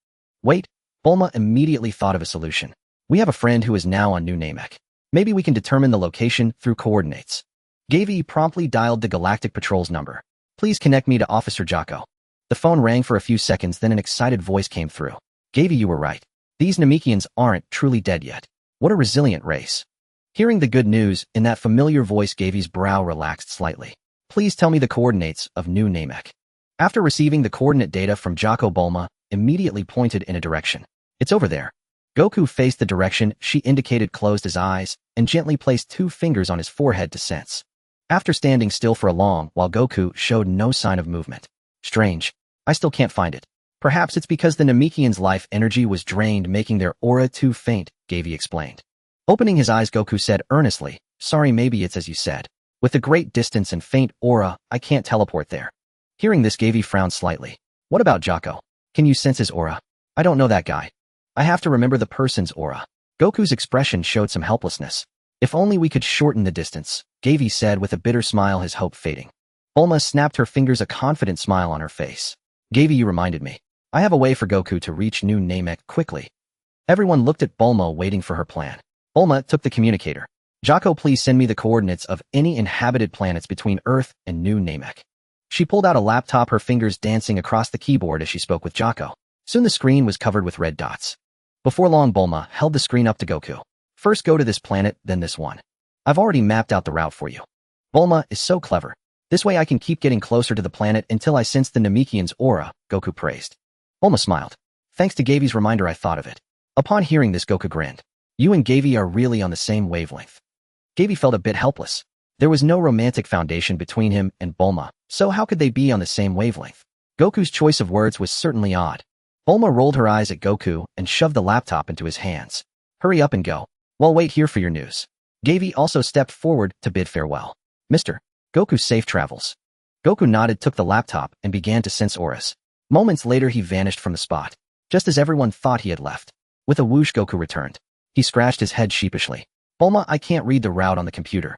Wait. Bulma immediately thought of a solution. We have a friend who is now on New Namek. Maybe we can determine the location through coordinates. Gave promptly dialed the Galactic Patrol's number. Please connect me to Officer Jocko. The phone rang for a few seconds, then an excited voice came through. Gave, you were right. These Namekians aren't truly dead yet. What a resilient race. Hearing the good news in that familiar voice, Gavy's brow relaxed slightly. Please tell me the coordinates of New Namek. After receiving the coordinate data from Jocko, Bulma immediately pointed in a direction. It's over there. Goku faced the direction she indicated, closed his eyes, and gently placed 2 fingers on his forehead to sense. After standing still for a long while, Goku showed no sign of movement. Strange. I still can't find it. Perhaps it's because the Namekians' life energy was drained, making their aura too faint, Gavy explained. Opening his eyes, Goku said earnestly, sorry, maybe it's as you said. With the great distance and faint aura, I can't teleport there. Hearing this, Gavy frowned slightly. What about Jocko? Can you sense his aura? I don't know that guy. I have to remember the person's aura. Goku's expression showed some helplessness. If only we could shorten the distance, Gavy said with a bitter smile, his hope fading. Bulma snapped her fingers, a confident smile on her face. Gavy, you reminded me. I have a way for Goku to reach New Namek quickly. Everyone looked at Bulma, waiting for her plan. Bulma took the communicator. Jocko, please send me the coordinates of any inhabited planets between Earth and New Namek. She pulled out a laptop, her fingers dancing across the keyboard as she spoke with Jocko. Soon the screen was covered with red dots. Before long, Bulma held the screen up to Goku. First go to this planet, then this one. I've already mapped out the route for you. Bulma is so clever. This way I can keep getting closer to the planet until I sense the Namekian's aura, Goku praised. Bulma smiled. Thanks to Gavy's reminder, I thought of it. Upon hearing this, Goku grinned. You and Gavy are really on the same wavelength. Gavy felt a bit helpless. There was no romantic foundation between him and Bulma, so how could they be on the same wavelength? Goku's choice of words was certainly odd. Bulma rolled her eyes at Goku and shoved the laptop into his hands. Hurry up and go. Well, wait here for your news. Gavi also stepped forward to bid farewell. Mr. Goku, safe travels. Goku nodded, took the laptop, and began to sense auras. Moments later, he vanished from the spot, just as everyone thought he had left. With a whoosh, Goku returned. He scratched his head sheepishly. Bulma, I can't read the route on the computer.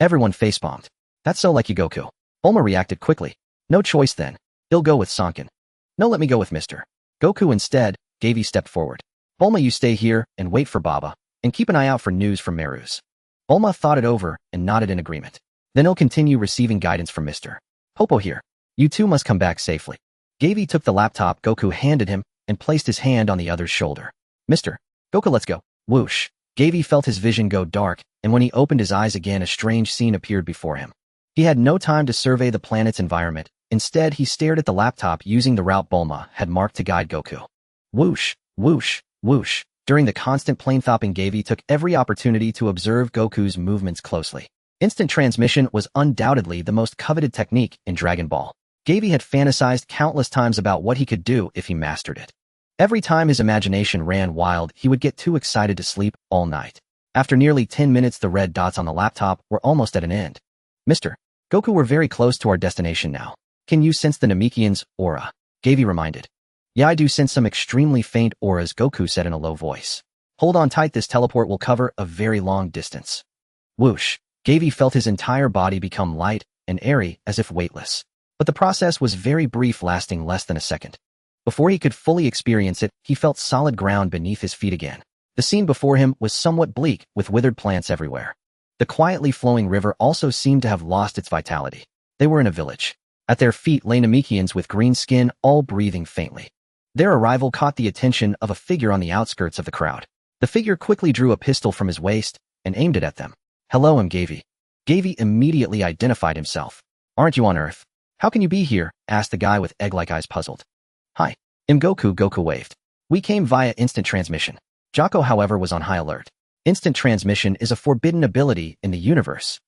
Everyone facepalmed. That's so like you, Goku. Bulma reacted quickly. No choice then. He'll go with Sankan. No, let me go with Mr. Goku instead. Gavi stepped forward. Bulma, you stay here and wait for Baba, and keep an eye out for news from Merus. Bulma thought it over and nodded in agreement. Then he'll continue receiving guidance from Mr. Popo here. You two must come back safely. Gavi took the laptop Goku handed him and placed his hand on the other's shoulder. Mr. Goku, let's go. Whoosh. Gavi felt his vision go dark, and when he opened his eyes again, a strange scene appeared before him. He had no time to survey the planet's environment. Instead, he stared at the laptop using the route Bulma had marked to guide Goku. Whoosh, whoosh, whoosh. During the constant plane hopping, Gavi took every opportunity to observe Goku's movements closely. Instant transmission was undoubtedly the most coveted technique in Dragon Ball. Gavi had fantasized countless times about what he could do if he mastered it. Every time his imagination ran wild, he would get too excited to sleep all night. After nearly 10 minutes, the red dots on the laptop were almost at an end. Mr. Goku, we're very close to our destination now. Can you sense the Namekian's aura? Gavi reminded. Yeah, I do sense some extremely faint auras, Goku said in a low voice. Hold on tight, this teleport will cover a very long distance. Whoosh. Gavi felt his entire body become light and airy as if weightless. But the process was very brief, lasting less than a second. Before he could fully experience it, he felt solid ground beneath his feet again. The scene before him was somewhat bleak, with withered plants everywhere. The quietly flowing river also seemed to have lost its vitality. They were in a village. At their feet lay Namekians with green skin, all breathing faintly. Their arrival caught the attention of a figure on the outskirts of the crowd. The figure quickly drew a pistol from his waist and aimed it at them. Hello, I'm Gavi. Gavi immediately identified himself. Aren't you on Earth? How can you be here? Asked the guy with egg-like eyes, puzzled. Hi. I'm Goku, Goku waved. We came via instant transmission. Jocko, however, was on high alert. Instant transmission is a forbidden ability in the universe.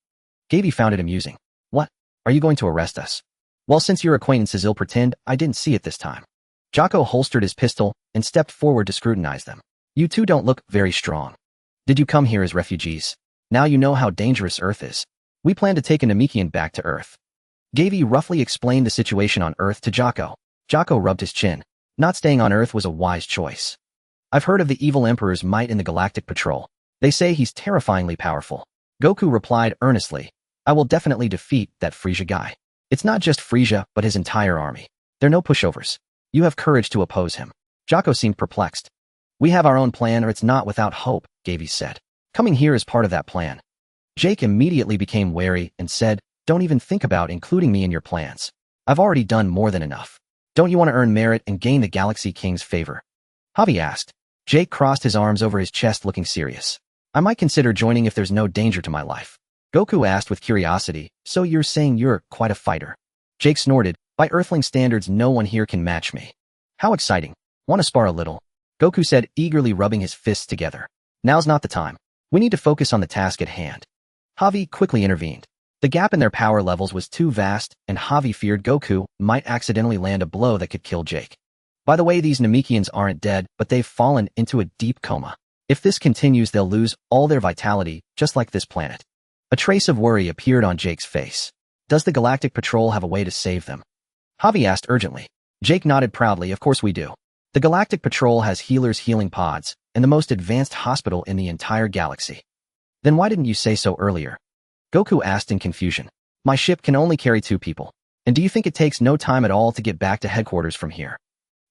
Gavi found it amusing. What? Are you going to arrest us? Well, since you're acquaintances, I'll pretend I didn't see it this time. Jocko holstered his pistol and stepped forward to scrutinize them. You two don't look very strong. Did you come here as refugees? Now you know how dangerous Earth is. We plan to take a Namekian back to Earth. Gavi roughly explained the situation on Earth to Jocko. Jocko rubbed his chin. Not staying on Earth was a wise choice. I've heard of the evil Emperor's might in the Galactic Patrol. They say he's terrifyingly powerful. Goku replied earnestly. I will definitely defeat that Frieza guy. It's not just Frieza, but his entire army. They're no pushovers. You have courage to oppose him. Jocko seemed perplexed. We have our own plan, or it's not without hope, Gavi said. Coming here is part of that plan. Jake immediately became wary and said, don't even think about including me in your plans. I've already done more than enough. Don't you want to earn merit and gain the Galaxy King's favor? Javi asked. Jake crossed his arms over his chest, looking serious. I might consider joining if there's no danger to my life. Goku asked with curiosity, so you're saying you're quite a fighter? Jake snorted. By Earthling standards, no one here can match me. How exciting. Want to spar a little? Goku said, eagerly rubbing his fists together. Now's not the time. We need to focus on the task at hand. Javi quickly intervened. The gap in their power levels was too vast, and Javi feared Goku might accidentally land a blow that could kill Jake. By the way, these Namekians aren't dead, but they've fallen into a deep coma. If this continues, they'll lose all their vitality, just like this planet. A trace of worry appeared on Jake's face. Does the Galactic Patrol have a way to save them? Javi asked urgently. Jake nodded proudly. Of course we do. The Galactic Patrol has healers, healing pods, and the most advanced hospital in the entire galaxy. Then why didn't you say so earlier? Goku asked in confusion. My ship can only carry 2 people. And do you think it takes no time at all to get back to headquarters from here?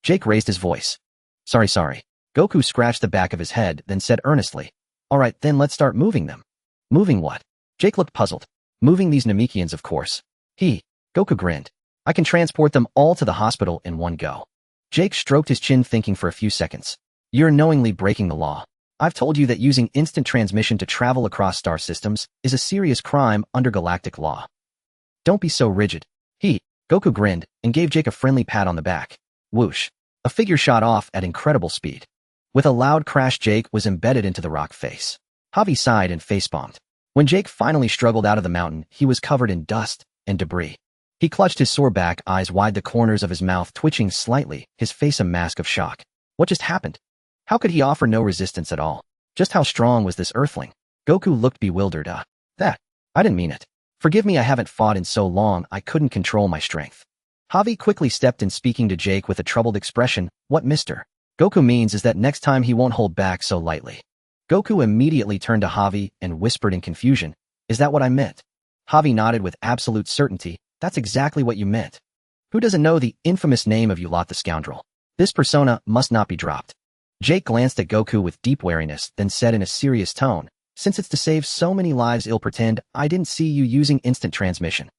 Jake raised his voice. Sorry. Goku scratched the back of his head, then said earnestly. All right, then let's start moving them. Moving what? Jake looked puzzled. Moving these Namekians, of course. Goku grinned. I can transport them all to the hospital in one go. Jake stroked his chin, thinking for a few seconds. You're knowingly breaking the law. I've told you that using instant transmission to travel across star systems is a serious crime under galactic law. Don't be so rigid. Goku grinned and gave Jake a friendly pat on the back. Whoosh. A figure shot off at incredible speed. With a loud crash, Jake was embedded into the rock face. Javi sighed and facepalmed. When Jake finally struggled out of the mountain, he was covered in dust and debris. He clutched his sore back, eyes wide, the corners of his mouth twitching slightly, his face a mask of shock. What just happened? How could he offer no resistance at all? Just how strong was this Earthling? Goku looked bewildered. I didn't mean it. Forgive me, I haven't fought in so long I couldn't control my strength. Javi quickly stepped in, speaking to Jake with a troubled expression. What Mr. Goku means is that next time he won't hold back so lightly. Goku immediately turned to Javi and whispered in confusion, is that what I meant? Javi nodded with absolute certainty. That's exactly what you meant. Who doesn't know the infamous name of you lot the scoundrel? This persona must not be dropped. Jake glanced at Goku with deep wariness, then said in a serious tone, since it's to save so many lives, I'll pretend I didn't see you using instant transmission.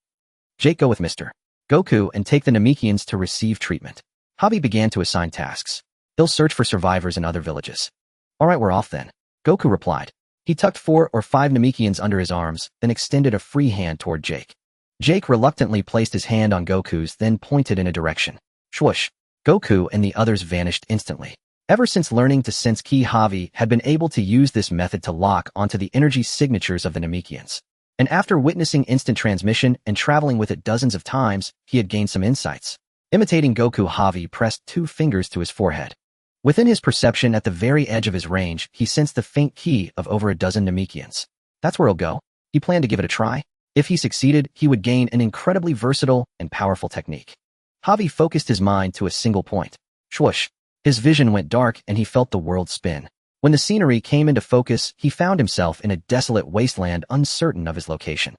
Jake, go with Mr. Goku and take the Namekians to receive treatment. Javi began to assign tasks. He'll search for survivors in other villages. Alright, we're off then. Goku replied. He tucked 4 or 5 Namekians under his arms, then extended a free hand toward Jake. Jake reluctantly placed his hand on Goku's, then pointed in a direction. Swoosh! Goku and the others vanished instantly. Ever since learning to sense ki, Javi had been able to use this method to lock onto the energy signatures of the Namekians. And after witnessing instant transmission and traveling with it dozens of times, he had gained some insights. Imitating Goku, Javi pressed 2 fingers to his forehead. Within his perception, at the very edge of his range, he sensed the faint ki of over a dozen Namekians. That's where he'll go. He planned to give it a try. If he succeeded, he would gain an incredibly versatile and powerful technique. Javi focused his mind to a single point. Swoosh! His vision went dark and he felt the world spin. When the scenery came into focus, he found himself in a desolate wasteland, uncertain of his location.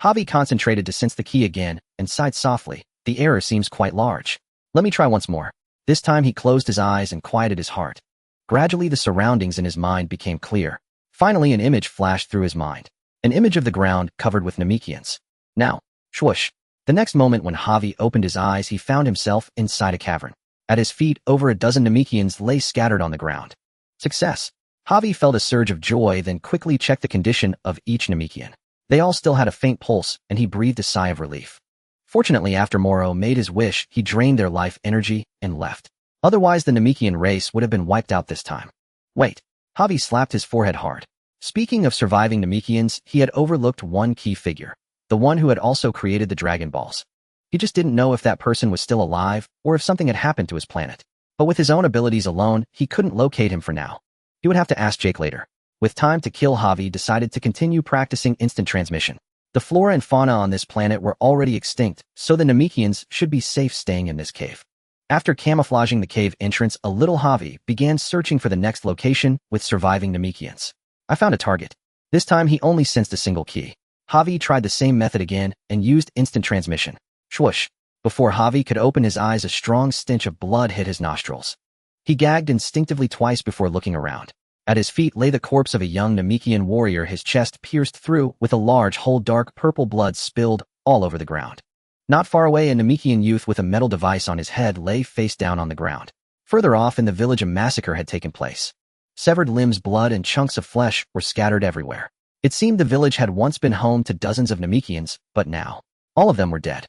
Javi concentrated to sense the ki again and sighed softly. The error seems quite large. Let me try once more. This time he closed his eyes and quieted his heart. Gradually the surroundings in his mind became clear. Finally an image flashed through his mind. An image of the ground covered with Namekians. Now, swoosh. The next moment when Javi opened his eyes, he found himself inside a cavern. At his feet, over a dozen Namekians lay scattered on the ground. Success! Javi felt a surge of joy, then quickly checked the condition of each Namekian. They all still had a faint pulse, and he breathed a sigh of relief. Fortunately, after Moro made his wish, he drained their life energy and left. Otherwise, the Namekian race would have been wiped out this time. Wait. Javi slapped his forehead hard. Speaking of surviving Namekians, he had overlooked one key figure. The one who had also created the Dragon Balls. He just didn't know if that person was still alive or if something had happened to his planet. But with his own abilities alone, he couldn't locate him for now. He would have to ask Jake later. With time to kill, Javi decided to continue practicing instant transmission. The flora and fauna on this planet were already extinct, so the Namekians should be safe staying in this cave. After camouflaging the cave entrance a little, Javi began searching for the next location with surviving Namekians. I found a target. This time he only sensed a single key. Javi tried the same method again and used instant transmission. Swoosh! Before Javi could open his eyes, a strong stench of blood hit his nostrils. He gagged instinctively twice before looking around. At his feet lay the corpse of a young Namekian warrior, his chest pierced through with a large hole, dark purple blood spilled all over the ground. Not far away, a Namekian youth with a metal device on his head lay face down on the ground. Further off in the village, a massacre had taken place. Severed limbs, blood, and chunks of flesh were scattered everywhere. It seemed the village had once been home to dozens of Namekians, but now, all of them were dead.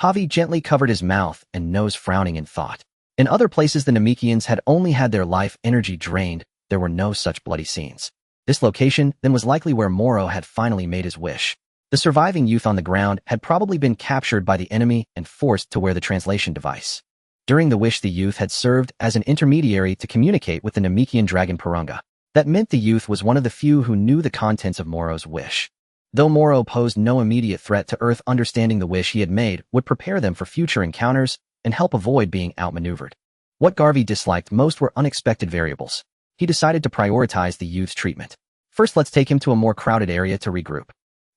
Javi gently covered his mouth and nose, frowning in thought. In other places, the Namekians had only had their life energy drained. There were no such bloody scenes. This location, then, was likely where Moro had finally made his wish. The surviving youth on the ground had probably been captured by the enemy and forced to wear the translation device. During the wish, the youth had served as an intermediary to communicate with the Namekian dragon Purunga. That meant the youth was one of the few who knew the contents of Moro's wish. Though Moro posed no immediate threat to Earth, understanding the wish he had made would prepare them for future encounters and help avoid being outmaneuvered. What Garvey disliked most were unexpected variables. He decided to prioritize the youth's treatment. First, let's take him to a more crowded area to regroup.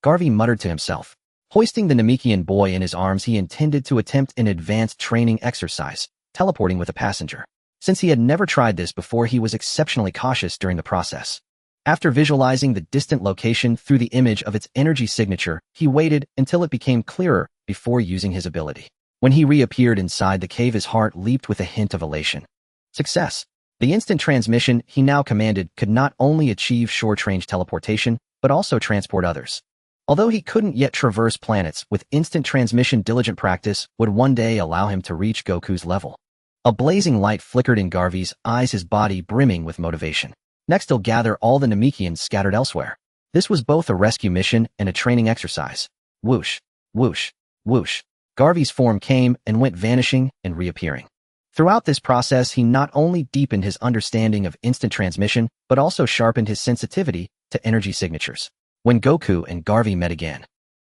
Garvey muttered to himself. Hoisting the Namekian boy in his arms, he intended to attempt an advanced training exercise, teleporting with a passenger. Since he had never tried this before, he was exceptionally cautious during the process. After visualizing the distant location through the image of its energy signature, he waited until it became clearer before using his ability. When he reappeared inside the cave, his heart leaped with a hint of elation. Success! The instant transmission he now commanded could not only achieve short-range teleportation, but also transport others. Although he couldn't yet traverse planets, with instant transmission, diligent practice would one day allow him to reach Goku's level. A blazing light flickered in Garvey's eyes, his body brimming with motivation. Next, he'll gather all the Namekians scattered elsewhere. This was both a rescue mission and a training exercise. Whoosh, whoosh, whoosh. Garvey's form came and went, vanishing and reappearing. Throughout this process, he not only deepened his understanding of instant transmission, but also sharpened his sensitivity to energy signatures. When Goku and Garvey met again,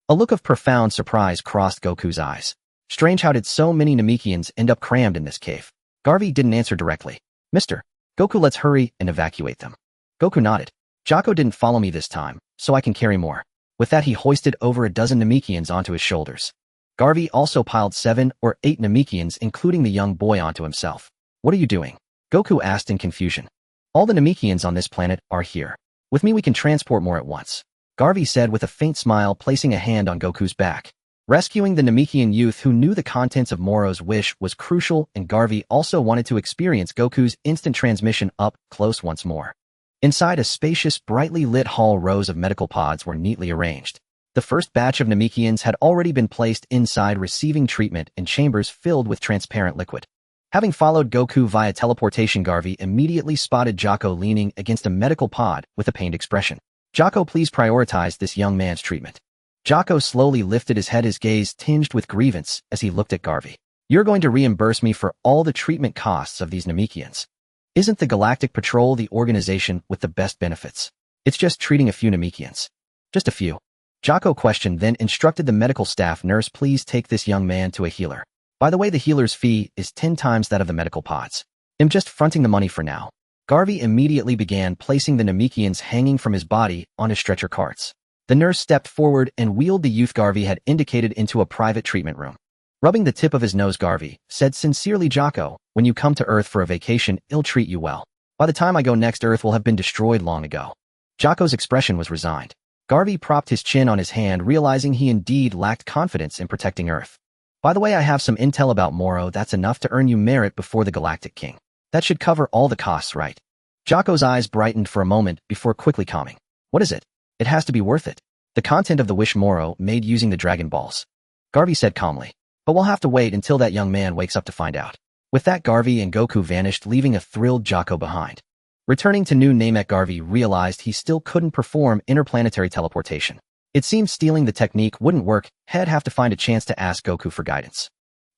a look of profound surprise crossed Goku's eyes. Strange, how did so many Namekians end up crammed in this cave? Garvey didn't answer directly. Mister, Goku, let's hurry and evacuate them. Goku nodded. Jocko didn't follow me this time, so I can carry more. With that, he hoisted over a dozen Namekians onto his shoulders. Garvey also piled 7 or 8 Namekians, including the young boy, onto himself. What are you doing? Goku asked in confusion. All the Namekians on this planet are here. With me we can transport more at once, Garvey said with a faint smile, placing a hand on Goku's back. Rescuing the Namekian youth who knew the contents of Moro's wish was crucial, and Garvey also wanted to experience Goku's instant transmission up close once more. Inside a spacious, brightly lit hall, rows of medical pods were neatly arranged. The first batch of Namekians had already been placed inside, receiving treatment in chambers filled with transparent liquid. Having followed Goku via teleportation, Garvey immediately spotted Jocko leaning against a medical pod with a pained expression. Jocko, please prioritize this young man's treatment. Jocko slowly lifted his head, his gaze tinged with grievance as he looked at Garvey. You're going to reimburse me for all the treatment costs of these Namekians. Isn't the Galactic Patrol the organization with the best benefits? It's just treating a few Namekians. Just a few. Jocko questioned, then instructed the medical staff nurse, please take this young man to a healer. By the way, the healer's fee is 10 times that of the medical pods. I'm just fronting the money for now. Garvey immediately began placing the Namekians hanging from his body onto stretcher carts. The nurse stepped forward and wheeled the youth Garvey had indicated into a private treatment room. Rubbing the tip of his nose, Garvey said sincerely, Jocko, when you come to Earth for a vacation, I'll treat you well. By the time I go next, Earth will have been destroyed long ago. Jocko's expression was resigned. Garvey propped his chin on his hand, realizing he indeed lacked confidence in protecting Earth. By the way, I have some intel about Moro that's enough to earn you merit before the Galactic King. That should cover all the costs, right? Jocko's eyes brightened for a moment before quickly calming. What is it? It has to be worth it. The content of the wish Moro made using the Dragon Balls, Garvey said calmly. But we'll have to wait until that young man wakes up to find out. With that, Garvey and Goku vanished, leaving a thrilled Jocko behind. Returning to New Namek, Garvey realized he still couldn't perform interplanetary teleportation. It seemed stealing the technique wouldn't work. He'd have to find a chance to ask Goku for guidance.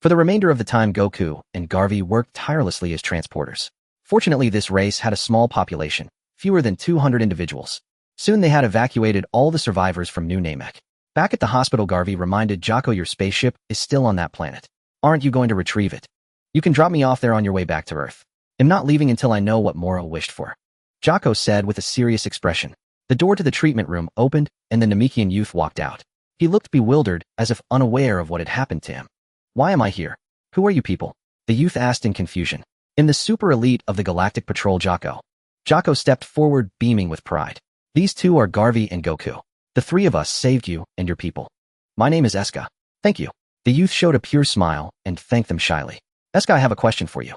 For the remainder of the time, Goku and Garvey worked tirelessly as transporters. Fortunately, this race had a small population, fewer than 200 individuals. Soon they had evacuated all the survivors from New Namek. Back at the hospital, Garvey reminded Jocko, your spaceship is still on that planet. Aren't you going to retrieve it? You can drop me off there on your way back to Earth. I'm not leaving until I know what Moro wished for, Jocko said with a serious expression. The door to the treatment room opened, and the Namekian youth walked out. He looked bewildered, as if unaware of what had happened to him. Why am I here? Who are you people? The youth asked in confusion. In the super elite of the Galactic Patrol, Jocko. Jocko stepped forward, beaming with pride. These two are Garvey and Goku. The three of us saved you and your people. My name is Eska. Thank you. The youth showed a pure smile and thanked them shyly. Eska, I have a question for you.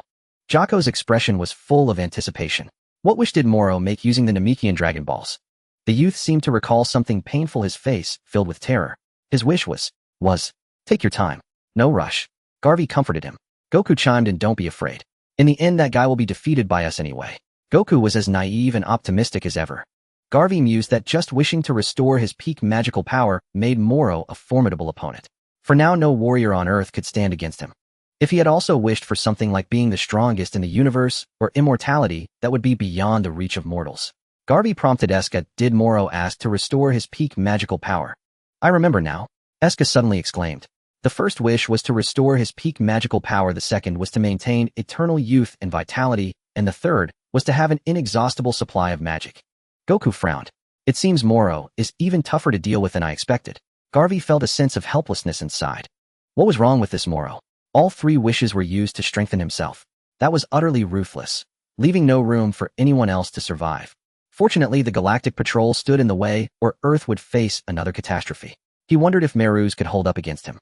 Jocko's expression was full of anticipation. What wish did Moro make using the Namekian Dragon Balls? The youth seemed to recall something painful, his face filled with terror. His wish was, take your time. No rush. Garvey comforted him. Goku chimed in, don't be afraid. In the end, that guy will be defeated by us anyway. Goku was as naive and optimistic as ever. Garvey mused that just wishing to restore his peak magical power made Moro a formidable opponent. For now, no warrior on Earth could stand against him. If he had also wished for something like being the strongest in the universe or immortality, that would be beyond the reach of mortals. Garvey prompted Eska, did Moro ask to restore his peak magical power? I remember now, Eska suddenly exclaimed. The first wish was to restore his peak magical power, the second was to maintain eternal youth and vitality, and the third was to have an inexhaustible supply of magic. Goku frowned. It seems Moro is even tougher to deal with than I expected. Garvey felt a sense of helplessness inside. What was wrong with this Moro? All three wishes were used to strengthen himself. That was utterly ruthless, leaving no room for anyone else to survive. Fortunately, the Galactic Patrol stood in the way, or Earth would face another catastrophe. He wondered if Meru's could hold up against him.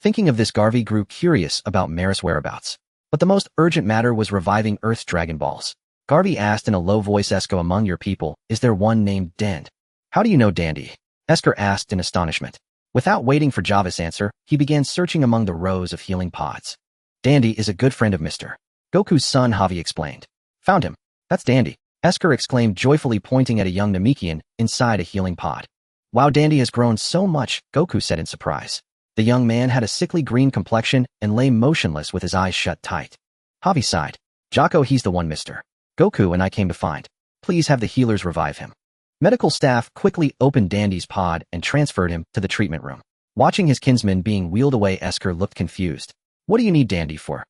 Thinking of this, Garvey grew curious about Meru's whereabouts. But the most urgent matter was reviving Earth's Dragon Balls. Garvey asked in a low voice, Esko, among your people, is there one named Dand? How do you know Dandy? Esker asked in astonishment. Without waiting for Java's answer, he began searching among the rows of healing pods. Dandy is a good friend of Mr. Goku's son, Javi explained. Found him. That's Dandy, Esker exclaimed joyfully, pointing at a young Namekian inside a healing pod. Wow, Dandy has grown so much, Goku said in surprise. The young man had a sickly green complexion and lay motionless with his eyes shut tight. Javi sighed. Jocko, he's the one Mr. Goku and I came to find. Please have the healers revive him. Medical staff quickly opened Dandy's pod and transferred him to the treatment room. Watching his kinsman being wheeled away, Esker looked confused. What do you need Dandy for?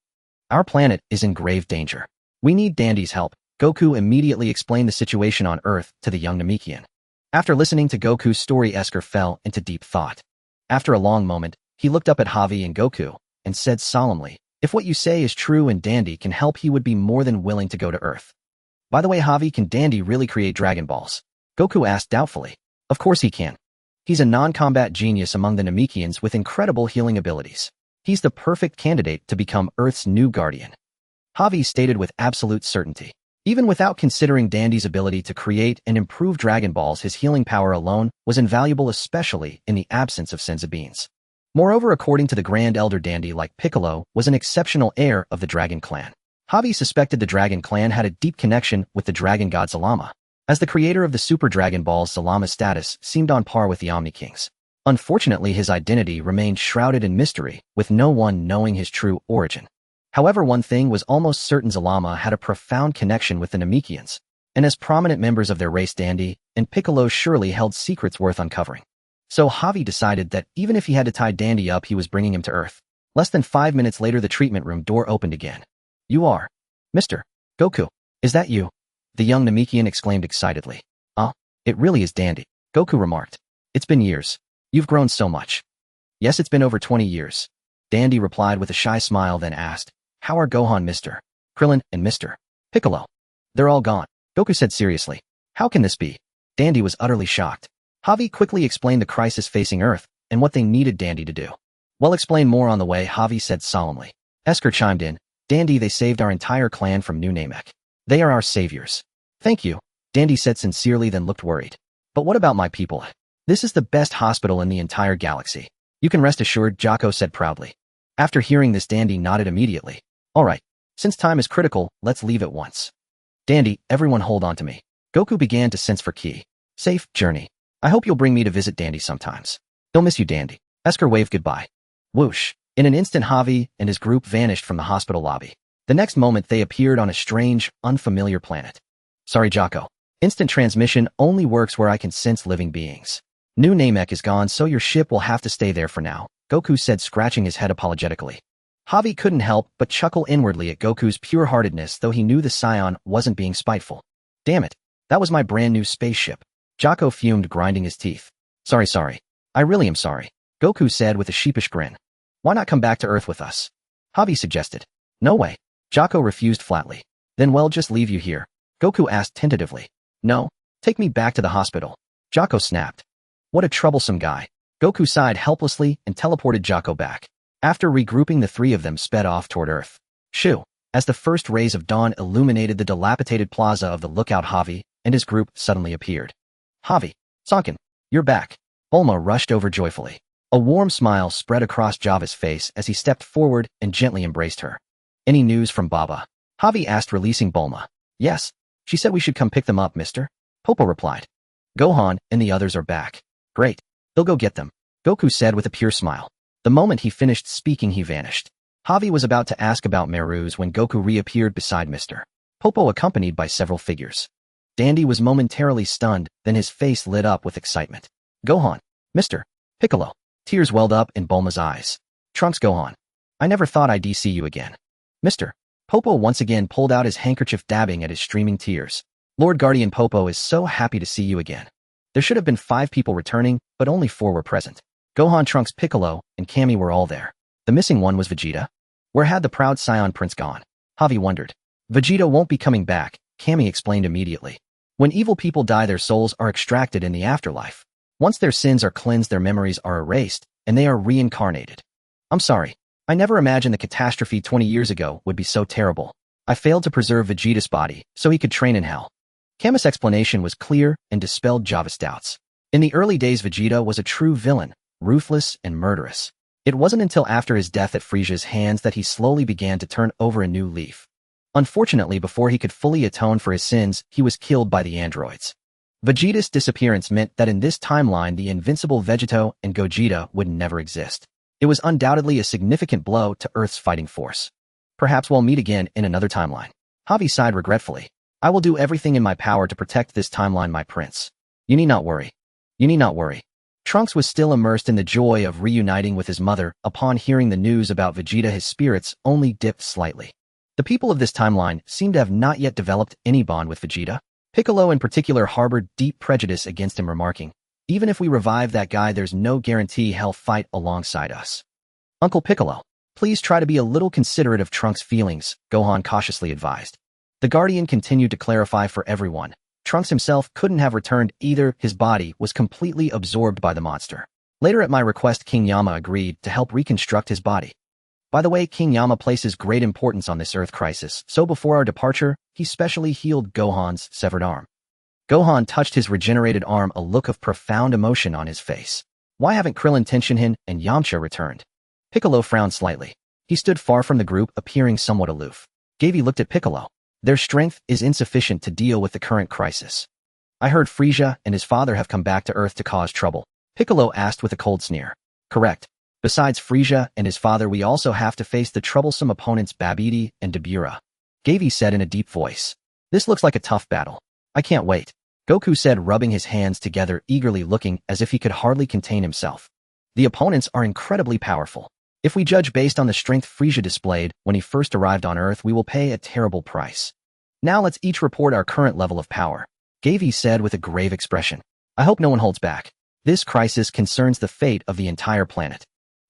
Our planet is in grave danger. We need Dandy's help. Goku immediately explained the situation on Earth to the young Namekian. After listening to Goku's story, Esker fell into deep thought. After a long moment, he looked up at Javi and Goku and said solemnly, if what you say is true and Dandy can help, he would be more than willing to go to Earth. By the way, Javi, can Dandy really create Dragon Balls? Goku asked doubtfully. Of course he can. He's a non-combat genius among the Namekians with incredible healing abilities. He's the perfect candidate to become Earth's new guardian. Javi stated with absolute certainty. Even without considering Dandy's ability to create and improve Dragon Balls, his healing power alone was invaluable, especially in the absence of Senzu Beans. Moreover, according to the Grand Elder, Dandy, like Piccolo, was an exceptional heir of the Dragon Clan. Javi suspected the Dragon Clan had a deep connection with the Dragon God Zalama. As the creator of the Super Dragon Balls, Zalama's status seemed on par with the Omni King's. Unfortunately, his identity remained shrouded in mystery, with no one knowing his true origin. However, one thing was almost certain: Zalama had a profound connection with the Namekians, and as prominent members of their race, Dandy and Piccolo surely held secrets worth uncovering. So Javi decided that even if he had to tie Dandy up, he was bringing him to Earth. Less than 5 minutes later, the treatment room door opened again. You are Mr. Goku. Is that you? The young Namekian exclaimed excitedly. It really is Dandy, Goku remarked. It's been years. You've grown so much. Yes, it's been over 20 years. Dandy replied with a shy smile, then asked, how are Gohan, Mr. Krillin, and Mr. Piccolo? They're all gone, Goku said seriously. How can this be? Dandy was utterly shocked. Javi quickly explained the crisis facing Earth and what they needed Dandy to do. Well, explain more on the way, Javi said solemnly. Esker chimed in. Dandy, they saved our entire clan from New Namek. They are our saviors. Thank you, Dandy said sincerely, then looked worried. But what about my people? This is the best hospital in the entire galaxy. You can rest assured, Jocko said proudly. After hearing this, Dandy nodded immediately. All right, since time is critical, let's leave at once. Dandy, everyone hold on to me. Goku began to sense for key. Safe journey. I hope you'll bring me to visit Dandy sometimes. He'll miss you, Dandy. Esker waved goodbye. Whoosh. In an instant, Javi and his group vanished from the hospital lobby. The next moment, they appeared on a strange, unfamiliar planet. Sorry, Jocko. Instant transmission only works where I can sense living beings. New Namek is gone, so your ship will have to stay there for now, Goku said, scratching his head apologetically. Javi couldn't help but chuckle inwardly at Goku's pure-heartedness, though he knew the Saiyan wasn't being spiteful. Damn it, that was my brand new spaceship. Jocko fumed, grinding his teeth. Sorry. I really am sorry, Goku said with a sheepish grin. Why not come back to Earth with us? Javi suggested. No way. Jocko refused flatly. Then we'll just leave you here, Goku asked tentatively. No, take me back to the hospital, Jocko snapped. What a troublesome guy. Goku sighed helplessly and teleported Jocko back. After regrouping, the three of them sped off toward Earth. Shoo! As the first rays of dawn illuminated the dilapidated plaza of the Lookout, Javi and his group suddenly appeared. Javi, Sankan, you're back. Bulma rushed over joyfully. A warm smile spread across Java's face as he stepped forward and gently embraced her. Any news from Baba? Javi asked, releasing Bulma. Yes. She said we should come pick them up, mister. Popo replied. Gohan and the others are back. Great. They'll go get them, Goku said with a pure smile. The moment he finished speaking, he vanished. Javi was about to ask about Merus when Goku reappeared beside Mr. Popo, accompanied by several figures. Dandy was momentarily stunned, then his face lit up with excitement. Gohan, Mr. Piccolo. Tears welled up in Bulma's eyes. Trunks, Gohan. I never thought I'd see you again. Mr. Popo once again pulled out his handkerchief, dabbing at his streaming tears. Lord Guardian Popo is so happy to see you again. There should have been 5 people returning, but only 4 were present. Gohan, Trunks, Piccolo, and Kami were all there. The missing one was Vegeta. Where had the proud Saiyan Prince gone? Javi wondered. Vegeta won't be coming back, Kami explained immediately. When evil people die, their souls are extracted in the afterlife. Once their sins are cleansed, their memories are erased, and they are reincarnated. I'm sorry. I never imagined the catastrophe 20 years ago would be so terrible. I failed to preserve Vegeta's body, so he could train in hell. Kami's explanation was clear and dispelled Java's doubts. In the early days, Vegeta was a true villain, ruthless and murderous. It wasn't until after his death at Frieza's hands that he slowly began to turn over a new leaf. Unfortunately, before he could fully atone for his sins, he was killed by the androids. Vegeta's disappearance meant that in this timeline, the invincible Vegeta and Gogeta would never exist. It was undoubtedly a significant blow to Earth's fighting force. Perhaps we'll meet again in another timeline. Javi sighed regretfully. I will do everything in my power to protect this timeline, my prince. You need not worry. You need not worry. Trunks was still immersed in the joy of reuniting with his mother. Upon hearing the news about Vegeta, his spirits only dipped slightly. The people of this timeline seem to have not yet developed any bond with Vegeta. Piccolo in particular harbored deep prejudice against him, remarking, "Even if we revive that guy, there's no guarantee he'll fight alongside us." "Uncle Piccolo, please try to be a little considerate of Trunks' feelings," Gohan cautiously advised. The Guardian continued to clarify for everyone. Trunks himself couldn't have returned either. His body was completely absorbed by the monster. Later at my request, King Yama agreed to help reconstruct his body. By the way, King Yama places great importance on this Earth crisis, so before our departure, he specially healed Gohan's severed arm. Gohan touched his regenerated arm, a look of profound emotion on his face. Why haven't Krillin, Tien, and Yamcha returned? Piccolo frowned slightly. He stood far from the group, appearing somewhat aloof. Gavi looked at Piccolo. Their strength is insufficient to deal with the current crisis. I heard Frieza and his father have come back to Earth to cause trouble. Piccolo asked with a cold sneer. Correct. Besides Frieza and his father, we also have to face the troublesome opponents Babidi and Dabura. Gavi said in a deep voice. This looks like a tough battle. I can't wait. Goku said, rubbing his hands together, eagerly looking as if he could hardly contain himself. The opponents are incredibly powerful. If we judge based on the strength Frieza displayed when he first arrived on Earth, we will pay a terrible price. Now let's each report our current level of power, Gavi said with a grave expression. I hope no one holds back. This crisis concerns the fate of the entire planet.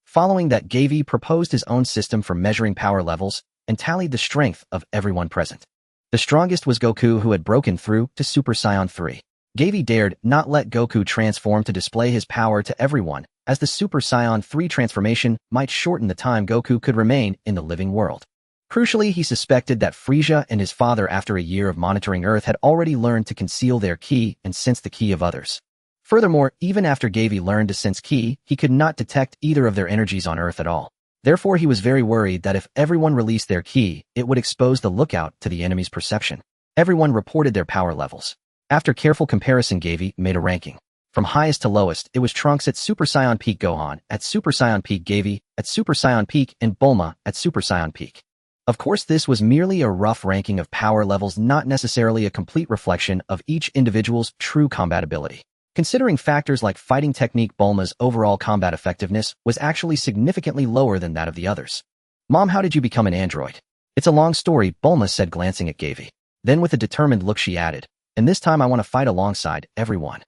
Following that, Gavi proposed his own system for measuring power levels and tallied the strength of everyone present. The strongest was Goku, who had broken through to Super Saiyan 3. Gavi dared not let Goku transform to display his power to everyone, as the Super Saiyan 3 transformation might shorten the time Goku could remain in the living world. Crucially, he suspected that Frieza and his father, after a year of monitoring Earth, had already learned to conceal their ki and sense the ki of others. Furthermore, even after Gavi learned to sense ki, he could not detect either of their energies on Earth at all. Therefore, he was very worried that if everyone released their ki, it would expose the lookout to the enemy's perception. Everyone reported their power levels. After careful comparison, Gavi made a ranking. From highest to lowest, it was Trunks at Super Saiyan Peak, Gohan at Super Saiyan Peak, Gavi at Super Saiyan Peak, and Bulma at Super Saiyan Peak. Of course, this was merely a rough ranking of power levels, not necessarily a complete reflection of each individual's true combat ability. Considering factors like fighting technique, Bulma's overall combat effectiveness was actually significantly lower than that of the others. Mom, how did you become an android? It's a long story, Bulma said, glancing at Gavi. Then with a determined look she added, and this time I want to fight alongside everyone.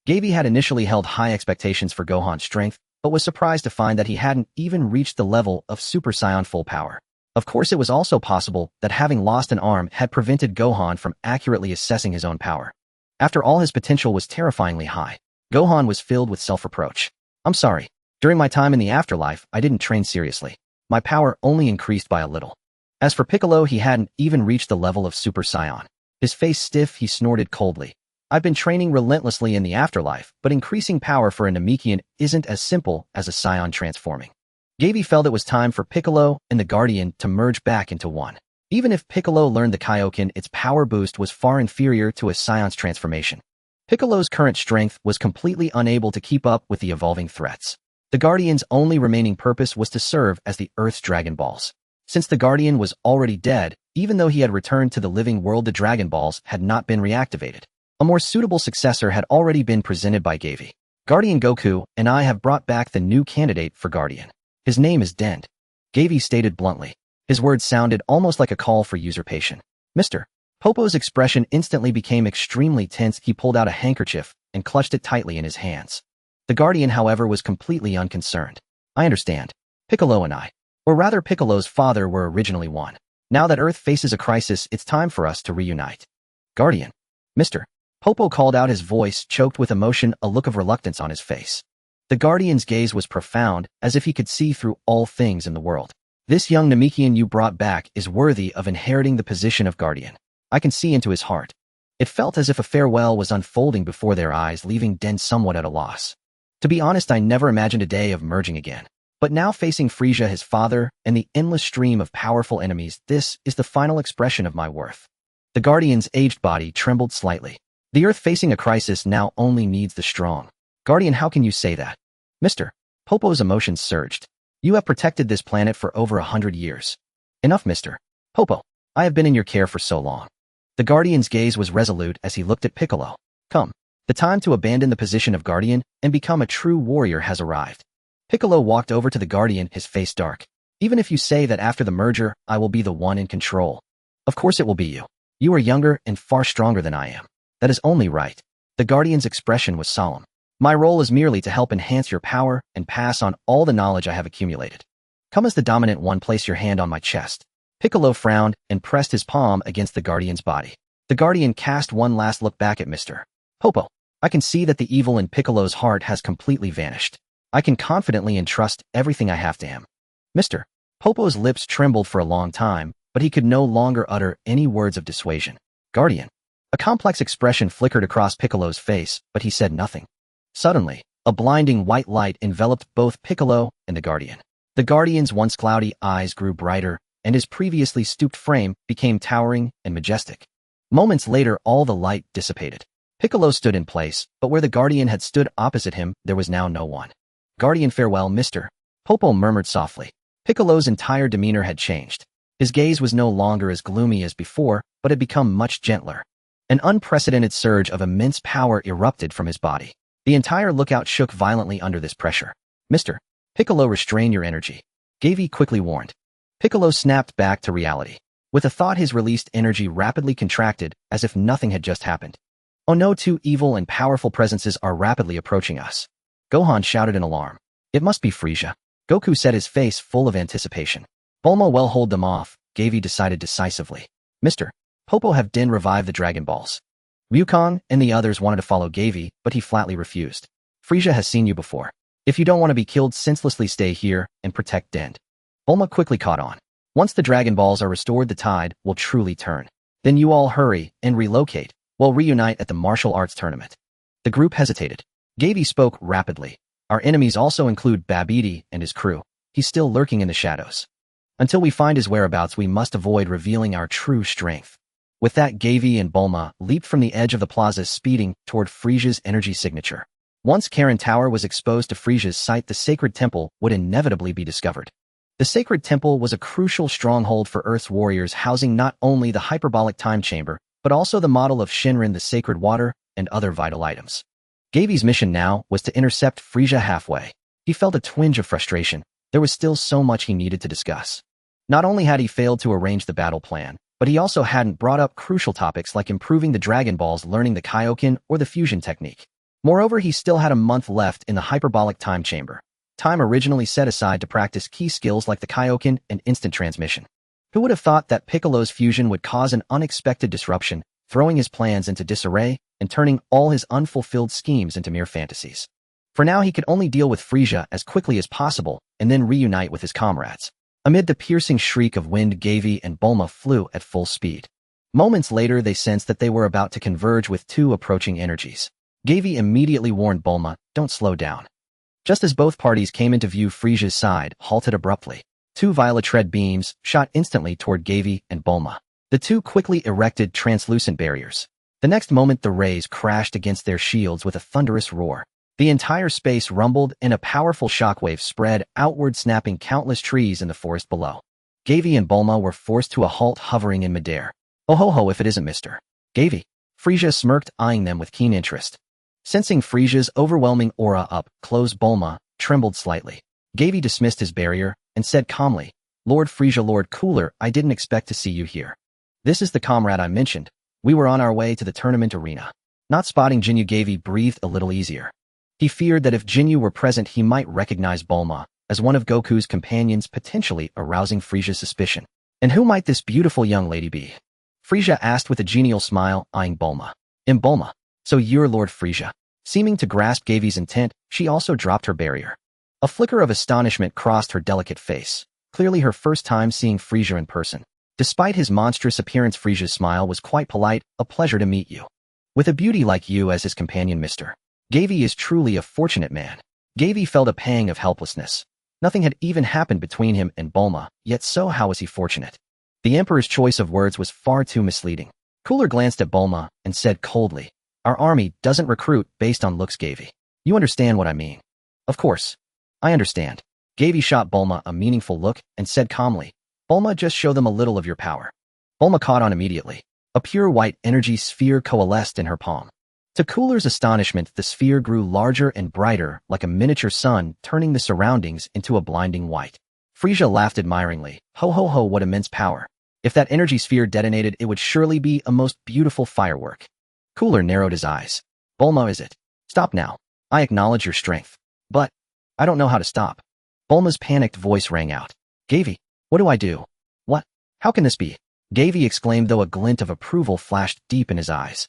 Gavi had initially held high expectations for Gohan's strength, but was surprised to find that he hadn't even reached the level of Super Saiyan full power. Of course, it was also possible that having lost an arm had prevented Gohan from accurately assessing his own power. After all, his potential was terrifyingly high. Gohan was filled with self-reproach. I'm sorry. During my time in the afterlife, I didn't train seriously. My power only increased by a little. As for Piccolo, he hadn't even reached the level of Super Saiyan. His face stiff, he snorted coldly. I've been training relentlessly in the afterlife, but increasing power for a Namekian isn't as simple as a Saiyan transforming. Gavi felt it was time for Piccolo and the Guardian to merge back into one. Even if Piccolo learned the Kaioken, its power boost was far inferior to a Saiyan's transformation. Piccolo's current strength was completely unable to keep up with the evolving threats. The Guardian's only remaining purpose was to serve as the Earth's Dragon Balls. Since the Guardian was already dead, even though he had returned to the living world, the Dragon Balls had not been reactivated. A more suitable successor had already been presented by Gavi. Guardian Goku and I have brought back the new candidate for Guardian. His name is Dend. Gavi stated bluntly. His words sounded almost like a call for usurpation. Mr. Popo's expression instantly became extremely tense. He pulled out a handkerchief and clutched it tightly in his hands. The Guardian, however, was completely unconcerned. I understand. Piccolo and I, or rather Piccolo's father, were originally one. Now that Earth faces a crisis, it's time for us to reunite. Guardian. Mr. Popo called out, his voice choked with emotion, a look of reluctance on his face. The Guardian's gaze was profound, as if he could see through all things in the world. This young Namekian you brought back is worthy of inheriting the position of Guardian. I can see into his heart. It felt as if a farewell was unfolding before their eyes, leaving Den somewhat at a loss. To be honest, I never imagined a day of merging again. But now, facing Frieza, his father, and the endless stream of powerful enemies, this is the final expression of my worth. The Guardian's aged body trembled slightly. The Earth facing a crisis now only needs the strong. Guardian, how can you say that? Mr. Popo's emotions surged. You have protected this planet for over 100 years. Enough, Mr. Popo. I have been in your care for so long. The Guardian's gaze was resolute as he looked at Piccolo. Come. The time to abandon the position of guardian and become a true warrior has arrived. Piccolo walked over to the guardian, his face dark. Even if you say that after the merger, I will be the one in control. Of course it will be you. You are younger and far stronger than I am. That is only right. The guardian's expression was solemn. My role is merely to help enhance your power and pass on all the knowledge I have accumulated. Come as the dominant one, place your hand on my chest. Piccolo frowned and pressed his palm against the guardian's body. The guardian cast one last look back at Mr. Popo. I can see that the evil in Piccolo's heart has completely vanished. I can confidently entrust everything I have to him. Mr. Popo's lips trembled for a long time, but he could no longer utter any words of dissuasion. Guardian. A complex expression flickered across Piccolo's face, but he said nothing. Suddenly, a blinding white light enveloped both Piccolo and the guardian. The guardian's once cloudy eyes grew brighter, and his previously stooped frame became towering and majestic. Moments later, all the light dissipated. Piccolo stood in place, but where the guardian had stood opposite him, there was now no one. Guardian, farewell, Mr. Popo murmured softly. Piccolo's entire demeanor had changed. His gaze was no longer as gloomy as before, but had become much gentler. An unprecedented surge of immense power erupted from his body. The entire lookout shook violently under this pressure. Mr. Piccolo, restrain your energy. Gavi quickly warned. Piccolo snapped back to reality. With a thought, his released energy rapidly contracted, as if nothing had just happened. Oh no, two evil and powerful presences are rapidly approaching us. Gohan shouted in alarm. It must be Frieza. Goku said, his face full of anticipation. Bulma, well, hold them off, Gavi decided decisively. Mr. Popo, have Din revive the Dragon Balls. Ryukong and the others wanted to follow Gavi, but he flatly refused. Frieza has seen you before. If you don't want to be killed senselessly, stay here and protect Din. Bulma quickly caught on. Once the Dragon Balls are restored, the tide will truly turn. Then you all hurry and relocate. We'll reunite at the martial arts tournament. The group hesitated. Gavi spoke rapidly. Our enemies also include Babidi and his crew. He's still lurking in the shadows. Until we find his whereabouts, we must avoid revealing our true strength. With that, Gavi and Bulma leaped from the edge of the plaza, speeding toward Frieza's energy signature. Once Karen Tower was exposed to Frieza's sight, the sacred temple would inevitably be discovered. The sacred temple was a crucial stronghold for Earth's warriors, housing not only the hyperbolic time chamber, but also the model of Shinrin, the sacred water, and other vital items. Gavi's mission now was to intercept Frieza halfway. He felt a twinge of frustration. There was still so much he needed to discuss. Not only had he failed to arrange the battle plan, but he also hadn't brought up crucial topics like improving the Dragon Balls, learning the Kaioken, or the fusion technique. Moreover, he still had a month left in the hyperbolic time chamber, time originally set aside to practice key skills like the Kaioken and instant transmission. Who would have thought that Piccolo's fusion would cause an unexpected disruption, throwing his plans into disarray and turning all his unfulfilled schemes into mere fantasies? For now, he could only deal with Frieza as quickly as possible and then reunite with his comrades. Amid the piercing shriek of wind, Gavi and Bulma flew at full speed. Moments later, they sensed that they were about to converge with two approaching energies. Gavi immediately warned Bulma, don't slow down. Just as both parties came into view, Frieza's side halted abruptly. Two violet red beams shot instantly toward Gavi and Bulma. The two quickly erected translucent barriers. The next moment, the rays crashed against their shields with a thunderous roar. The entire space rumbled and a powerful shockwave spread outward, snapping countless trees in the forest below. Gavi and Bulma were forced to a halt, hovering in midair. Oh ho ho, if it isn't Mr. Gavi. Frieza smirked, eyeing them with keen interest. Sensing Frieza's overwhelming aura up close, Bulma trembled slightly. Gavi dismissed his barrier and said calmly, Lord Frieza, Lord Cooler, I didn't expect to see you here. This is the comrade I mentioned. We were on our way to the tournament arena. Not spotting Jinyu, Gavi breathed a little easier. He feared that if Jinyu were present, he might recognize Bulma as one of Goku's companions, potentially arousing Frieza's suspicion. And who might this beautiful young lady be? Frieza asked with a genial smile, eyeing Bulma. Bulma. So you're Lord Frieza. Seeming to grasp Gavi's intent, she also dropped her barrier. A flicker of astonishment crossed her delicate face. Clearly her first time seeing Frieza in person. Despite his monstrous appearance, Frieza's smile was quite polite. A pleasure to meet you. With a beauty like you as his companion, Mr. Gavi is truly a fortunate man. Gavi felt a pang of helplessness. Nothing had even happened between him and Bulma, yet so how was he fortunate? The Emperor's choice of words was far too misleading. Cooler glanced at Bulma and said coldly, Our army doesn't recruit based on looks, Gavi. You understand what I mean? Of course. I understand. Gavi shot Bulma a meaningful look and said calmly, Bulma, just show them a little of your power. Bulma caught on immediately. A pure white energy sphere coalesced in her palm. To Cooler's astonishment, the sphere grew larger and brighter, like a miniature sun, turning the surroundings into a blinding white. Frieza laughed admiringly. Ho ho ho, what immense power. If that energy sphere detonated, it would surely be a most beautiful firework. Cooler narrowed his eyes. Bulma, is it? Stop now. I acknowledge your strength. But I don't know how to stop. Bulma's panicked voice rang out. Gavi, what do I do? What? How can this be? Gavi exclaimed, though a glint of approval flashed deep in his eyes.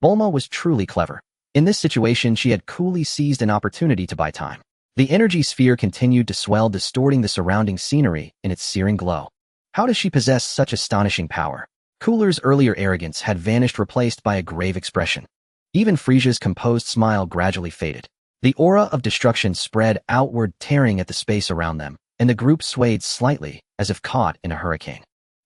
Bulma was truly clever. In this situation, she had coolly seized an opportunity to buy time. The energy sphere continued to swell, distorting the surrounding scenery in its searing glow. How does she possess such astonishing power? Cooler's earlier arrogance had vanished, replaced by a grave expression. Even Frieza's composed smile gradually faded. The aura of destruction spread outward, tearing at the space around them, and the group swayed slightly, as if caught in a hurricane.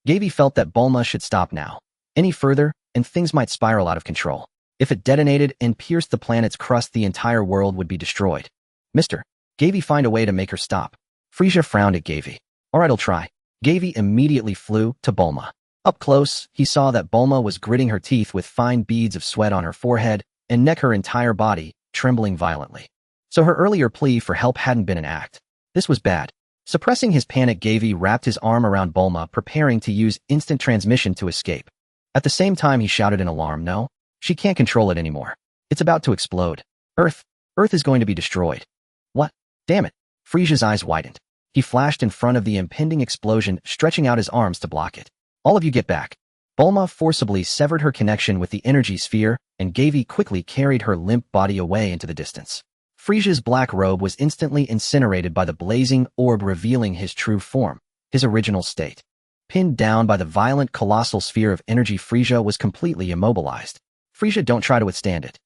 Gavi felt that Bulma should stop now. Any further, and things might spiral out of control. If it detonated and pierced the planet's crust, the entire world would be destroyed. Mister, Gavi, find a way to make her stop. Frieza frowned at Gavi. Alright, I'll try. Gavi immediately flew to Bulma. Up close, he saw that Bulma was gritting her teeth with fine beads of sweat on her forehead and neck, her entire body trembling violently. So her earlier plea for help hadn't been an act. This was bad. Suppressing his panic, Gavi wrapped his arm around Bulma, preparing to use instant transmission to escape. At the same time, he shouted in alarm, no, she can't control it anymore. It's about to explode. Earth is going to be destroyed. What? Damn it. Frieza's eyes widened. He flashed in front of the impending explosion, stretching out his arms to block it. All of you get back. Bulma forcibly severed her connection with the energy sphere, and Gavi quickly carried her limp body away into the distance. Frieza's black robe was instantly incinerated by the blazing orb, revealing his true form, his original state. Pinned down by the violent colossal sphere of energy, Frieza was completely immobilized. Frieza, don't try to withstand it.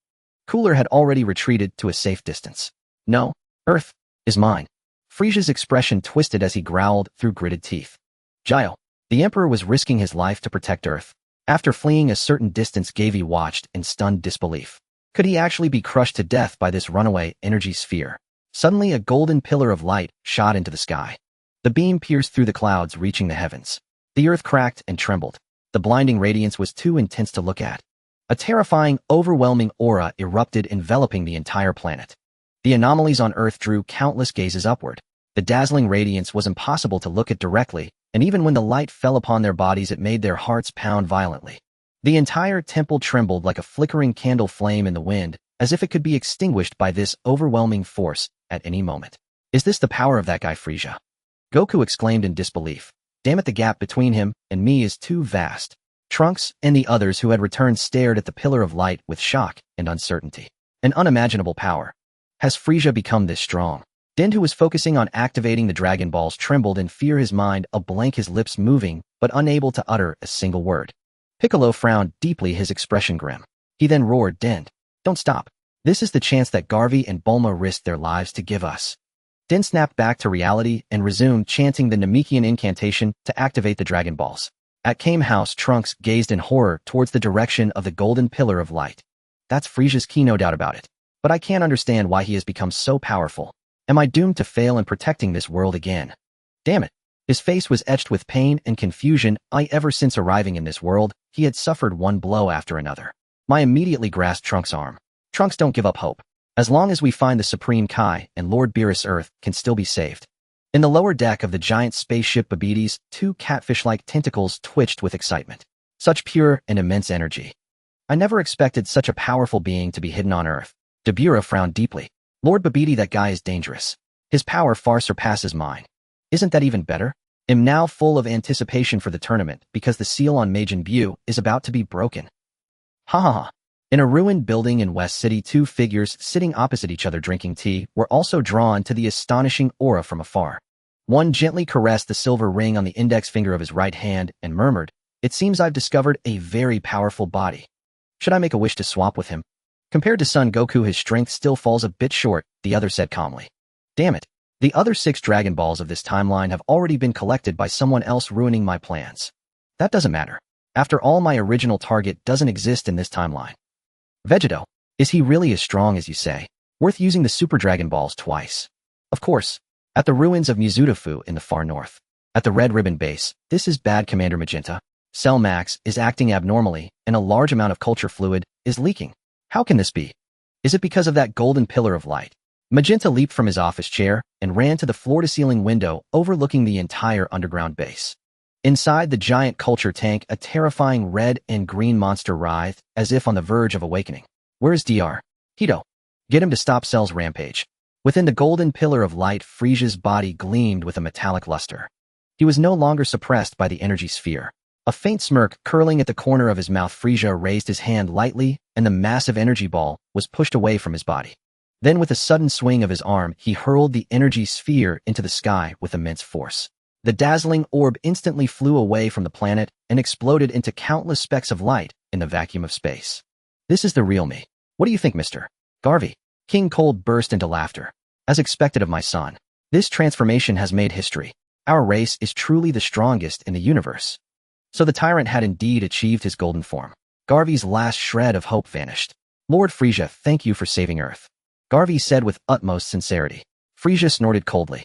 Cooler had already retreated to a safe distance. No, Earth is mine. Frieza's expression twisted as he growled through gritted teeth. Gio, the Emperor was risking his life to protect Earth. After fleeing a certain distance, Gavi watched in stunned disbelief. Could he actually be crushed to death by this runaway energy sphere? Suddenly, a golden pillar of light shot into the sky. The beam pierced through the clouds, reaching the heavens. The Earth cracked and trembled. The blinding radiance was too intense to look at. A terrifying, overwhelming aura erupted, enveloping the entire planet. The anomalies on Earth drew countless gazes upward. The dazzling radiance was impossible to look at directly, and even when the light fell upon their bodies, it made their hearts pound violently. The entire temple trembled like a flickering candle flame in the wind, as if it could be extinguished by this overwhelming force at any moment. Is this the power of that guy Frieza? Goku exclaimed in disbelief. Damn it, the gap between him and me is too vast. Trunks and the others who had returned stared at the pillar of light with shock and uncertainty. An unimaginable power. Has Frieza become this strong? Din, who was focusing on activating the Dragon Balls, trembled in fear, his mind a blank, his lips moving, but unable to utter a single word. Piccolo frowned deeply, his expression grim. He then roared, Din, don't stop. This is the chance that Garvey and Bulma risked their lives to give us. Din snapped back to reality and resumed chanting the Namekian incantation to activate the Dragon Balls. At Kame House, Trunks gazed in horror towards the direction of the golden pillar of light. That's Frieza's key, no doubt about it. But I can't understand why he has become so powerful. Am I doomed to fail in protecting this world again? Damn it. His face was etched with pain and confusion. Ever since arriving in this world, he had suffered one blow after another. I immediately grasped Trunks' arm. Trunks, don't give up hope. As long as we find the Supreme Kai and Lord Beerus, Earth can still be saved. In the lower deck of the giant spaceship Babidis, two catfish-like tentacles twitched with excitement. Such pure and immense energy. I never expected such a powerful being to be hidden on Earth. Dabura frowned deeply. Lord Babidi, that guy is dangerous. His power far surpasses mine. Isn't that even better? I'm now full of anticipation for the tournament because the seal on Majin Buu is about to be broken. Ha ha ha. In a ruined building in West City, two figures sitting opposite each other drinking tea were also drawn to the astonishing aura from afar. One gently caressed the silver ring on the index finger of his right hand and murmured, It seems I've discovered a very powerful body. Should I make a wish to swap with him? Compared to Son Goku, his strength still falls a bit short, the other said calmly. Damn it. The other 6 Dragon Balls of this timeline have already been collected by someone else, ruining my plans. That doesn't matter. After all, my original target doesn't exist in this timeline. Vegeta, is he really as strong as you say? Worth using the Super Dragon Balls twice? Of course. At the ruins of Mizutofu in the far north. At the Red Ribbon base, this is bad, Commander Magenta. Cell Max is acting abnormally, and a large amount of culture fluid is leaking. How can this be? Is it because of that golden pillar of light? Magenta leaped from his office chair and ran to the floor-to-ceiling window overlooking the entire underground base. Inside the giant culture tank, a terrifying red and green monster writhed, as if on the verge of awakening. Where's Dr. Hito? Get him to stop Cell's rampage. Within the golden pillar of light, Frisia's body gleamed with a metallic luster. He was no longer suppressed by the energy sphere. A faint smirk curling at the corner of his mouth, Frisia raised his hand lightly, and the massive energy ball was pushed away from his body. Then with a sudden swing of his arm, he hurled the energy sphere into the sky with immense force. The dazzling orb instantly flew away from the planet and exploded into countless specks of light in the vacuum of space. This is the real me. What do you think, Mr. Garvey? King Cold burst into laughter. As expected of my son, this transformation has made history. Our race is truly the strongest in the universe. So the tyrant had indeed achieved his golden form. Garvey's last shred of hope vanished. Lord Frisia, thank you for saving Earth, Garvey said with utmost sincerity. Frisia snorted coldly.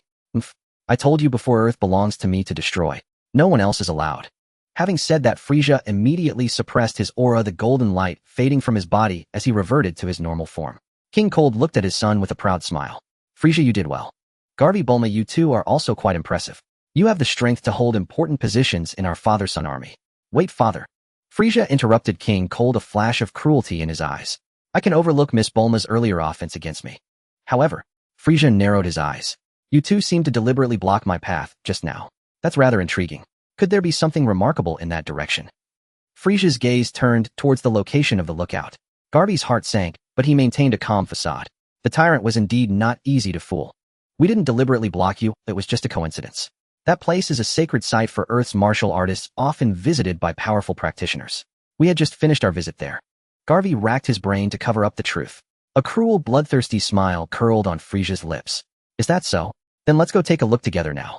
I told you before, Earth belongs to me to destroy. No one else is allowed. Having said that, Frisia immediately suppressed his aura, the golden light fading from his body as he reverted to his normal form. King Cold looked at his son with a proud smile. Frisia, you did well. Garvey Bulma, you two are also quite impressive. You have the strength to hold important positions in our father-son army. Wait, father. Frisia interrupted King Cold, a flash of cruelty in his eyes. I can overlook Miss Bulma's earlier offense against me. However, Frisia narrowed his eyes. You two seem to deliberately block my path just now. That's rather intriguing. Could there be something remarkable in that direction? Frisia's gaze turned towards the location of the lookout. Garvey's heart sank, but he maintained a calm facade. The tyrant was indeed not easy to fool. We didn't deliberately block you, it was just a coincidence. That place is a sacred site for Earth's martial artists, often visited by powerful practitioners. We had just finished our visit there. Garvey racked his brain to cover up the truth. A cruel, bloodthirsty smile curled on Frisia's lips. Is that so? Then let's go take a look together now.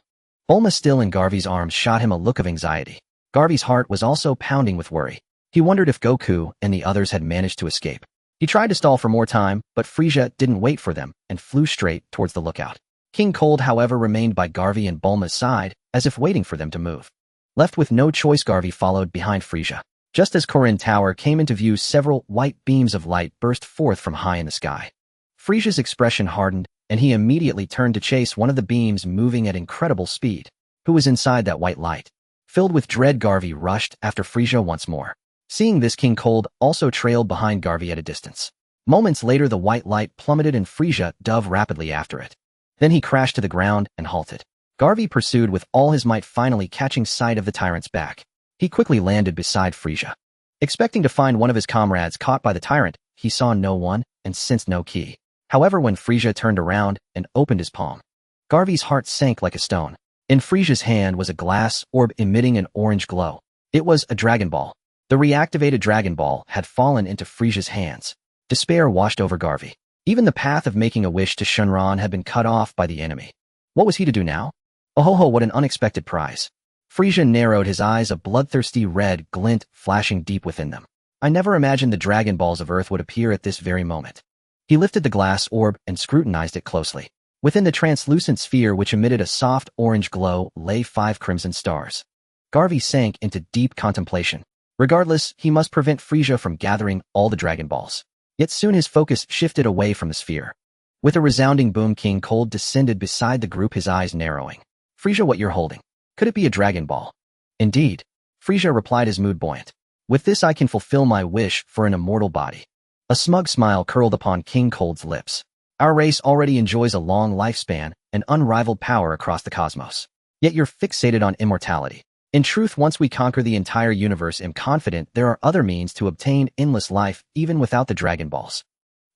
Bulma, still in Garvey's arms, shot him a look of anxiety. Garvey's heart was also pounding with worry. He wondered if Goku and the others had managed to escape. He tried to stall for more time, but Frisia didn't wait for them and flew straight towards the lookout. King Cold, however, remained by Garvey and Bulma's side, as if waiting for them to move. Left with no choice, Garvey followed behind Frisia. Just as Korin Tower came into view, several white beams of light burst forth from high in the sky. Frisia's expression hardened, and he immediately turned to chase one of the beams moving at incredible speed. Who was inside that white light? Filled with dread, Garvey rushed after Frisia once more. Seeing this, King Cold also trailed behind Garvey at a distance. Moments later, the white light plummeted and Frisia dove rapidly after it. Then he crashed to the ground and halted. Garvey pursued with all his might, finally catching sight of the tyrant's back. He quickly landed beside Frisia. Expecting to find one of his comrades caught by the tyrant, he saw no one and sensed no key. However, when Frisia turned around and opened his palm, Garvey's heart sank like a stone. In Frisia's hand was a glass orb emitting an orange glow. It was a Dragon Ball. The reactivated Dragon Ball had fallen into Frisia's hands. Despair washed over Garvey. Even the path of making a wish to Shenron had been cut off by the enemy. What was he to do now? Oh ho ho, what an unexpected prize. Frisia narrowed his eyes, a bloodthirsty red glint flashing deep within them. I never imagined the Dragon Balls of Earth would appear at this very moment. He lifted the glass orb and scrutinized it closely. Within the translucent sphere, which emitted a soft orange glow, lay 5 crimson stars. Garvey sank into deep contemplation. Regardless, he must prevent Frisia from gathering all the Dragon Balls. Yet soon his focus shifted away from the sphere. With a resounding boom, King Cold descended beside the group, his eyes narrowing. Frisia, what you're holding? Could it be a Dragon Ball? Indeed, Frisia replied, his mood buoyant. With this I can fulfill my wish for an immortal body. A smug smile curled upon King Cold's lips. Our race already enjoys a long lifespan and unrivaled power across the cosmos. Yet you're fixated on immortality. In truth, once we conquer the entire universe, I'm confident there are other means to obtain endless life even without the Dragon Balls.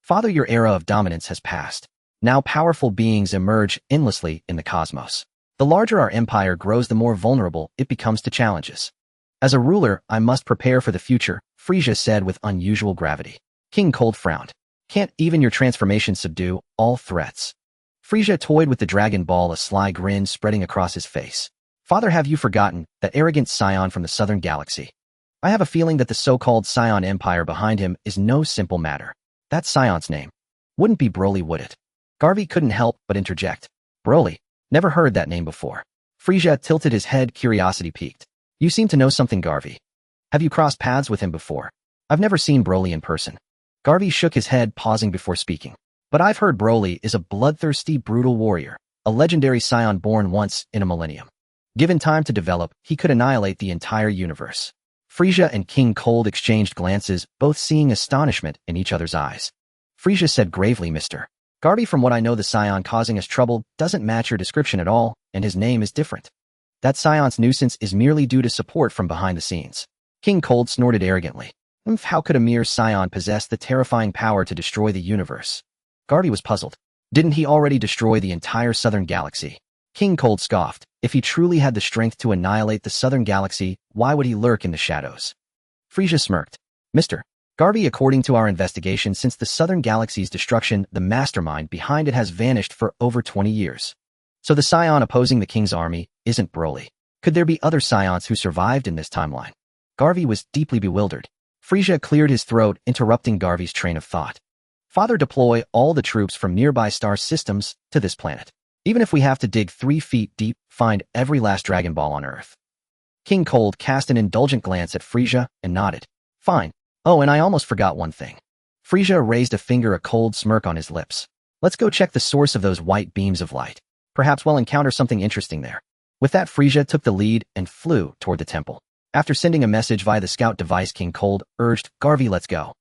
Father, your era of dominance has passed. Now powerful beings emerge endlessly in the cosmos. The larger our empire grows, the more vulnerable it becomes to challenges. As a ruler, I must prepare for the future, Frisia said with unusual gravity. King Cold frowned. Can't even your transformation subdue all threats? Frisia toyed with the Dragon Ball, a sly grin spreading across his face. Father, have you forgotten that arrogant scion from the southern galaxy? I have a feeling that the so-called Scion Empire behind him is no simple matter. That Scion's name wouldn't be Broly, would it? Garvey couldn't help but interject. Broly? Never heard that name before. Frisia tilted his head, curiosity piqued. You seem to know something, Garvey. Have you crossed paths with him before? I've never seen Broly in person. Garvey shook his head, pausing before speaking. But I've heard Broly is a bloodthirsty, brutal warrior, a legendary scion born once in a millennium. Given time to develop, he could annihilate the entire universe. Frieza and King Cold exchanged glances, both seeing astonishment in each other's eyes. Frieza said gravely, Mr. Garvey, from what I know, the scion causing us trouble doesn't match your description at all, and his name is different. That scion's nuisance is merely due to support from behind the scenes. King Cold snorted arrogantly. How could a mere scion possess the terrifying power to destroy the universe? Garvey was puzzled. Didn't he already destroy the entire southern galaxy? King Cold scoffed. If he truly had the strength to annihilate the southern galaxy, why would he lurk in the shadows? Frieza smirked. Mr. Garvey, according to our investigation, since the southern galaxy's destruction, the mastermind behind it has vanished for over 20 years. So the scion opposing the king's army isn't Broly. Could there be other scions who survived in this timeline? Garvey was deeply bewildered. Frieza cleared his throat, interrupting Garvey's train of thought. Father, deploy all the troops from nearby star systems to this planet. Even if we have to dig 3 feet deep, find every last Dragon Ball on Earth. King Cold cast an indulgent glance at Frieza and nodded. Fine. Oh, and I almost forgot one thing. Frieza raised a finger, a cold smirk on his lips. Let's go check the source of those white beams of light. Perhaps we'll encounter something interesting there. With that, Frieza took the lead and flew toward the temple. After sending a message via the scout device, King Cold urged, Garvey, let's go.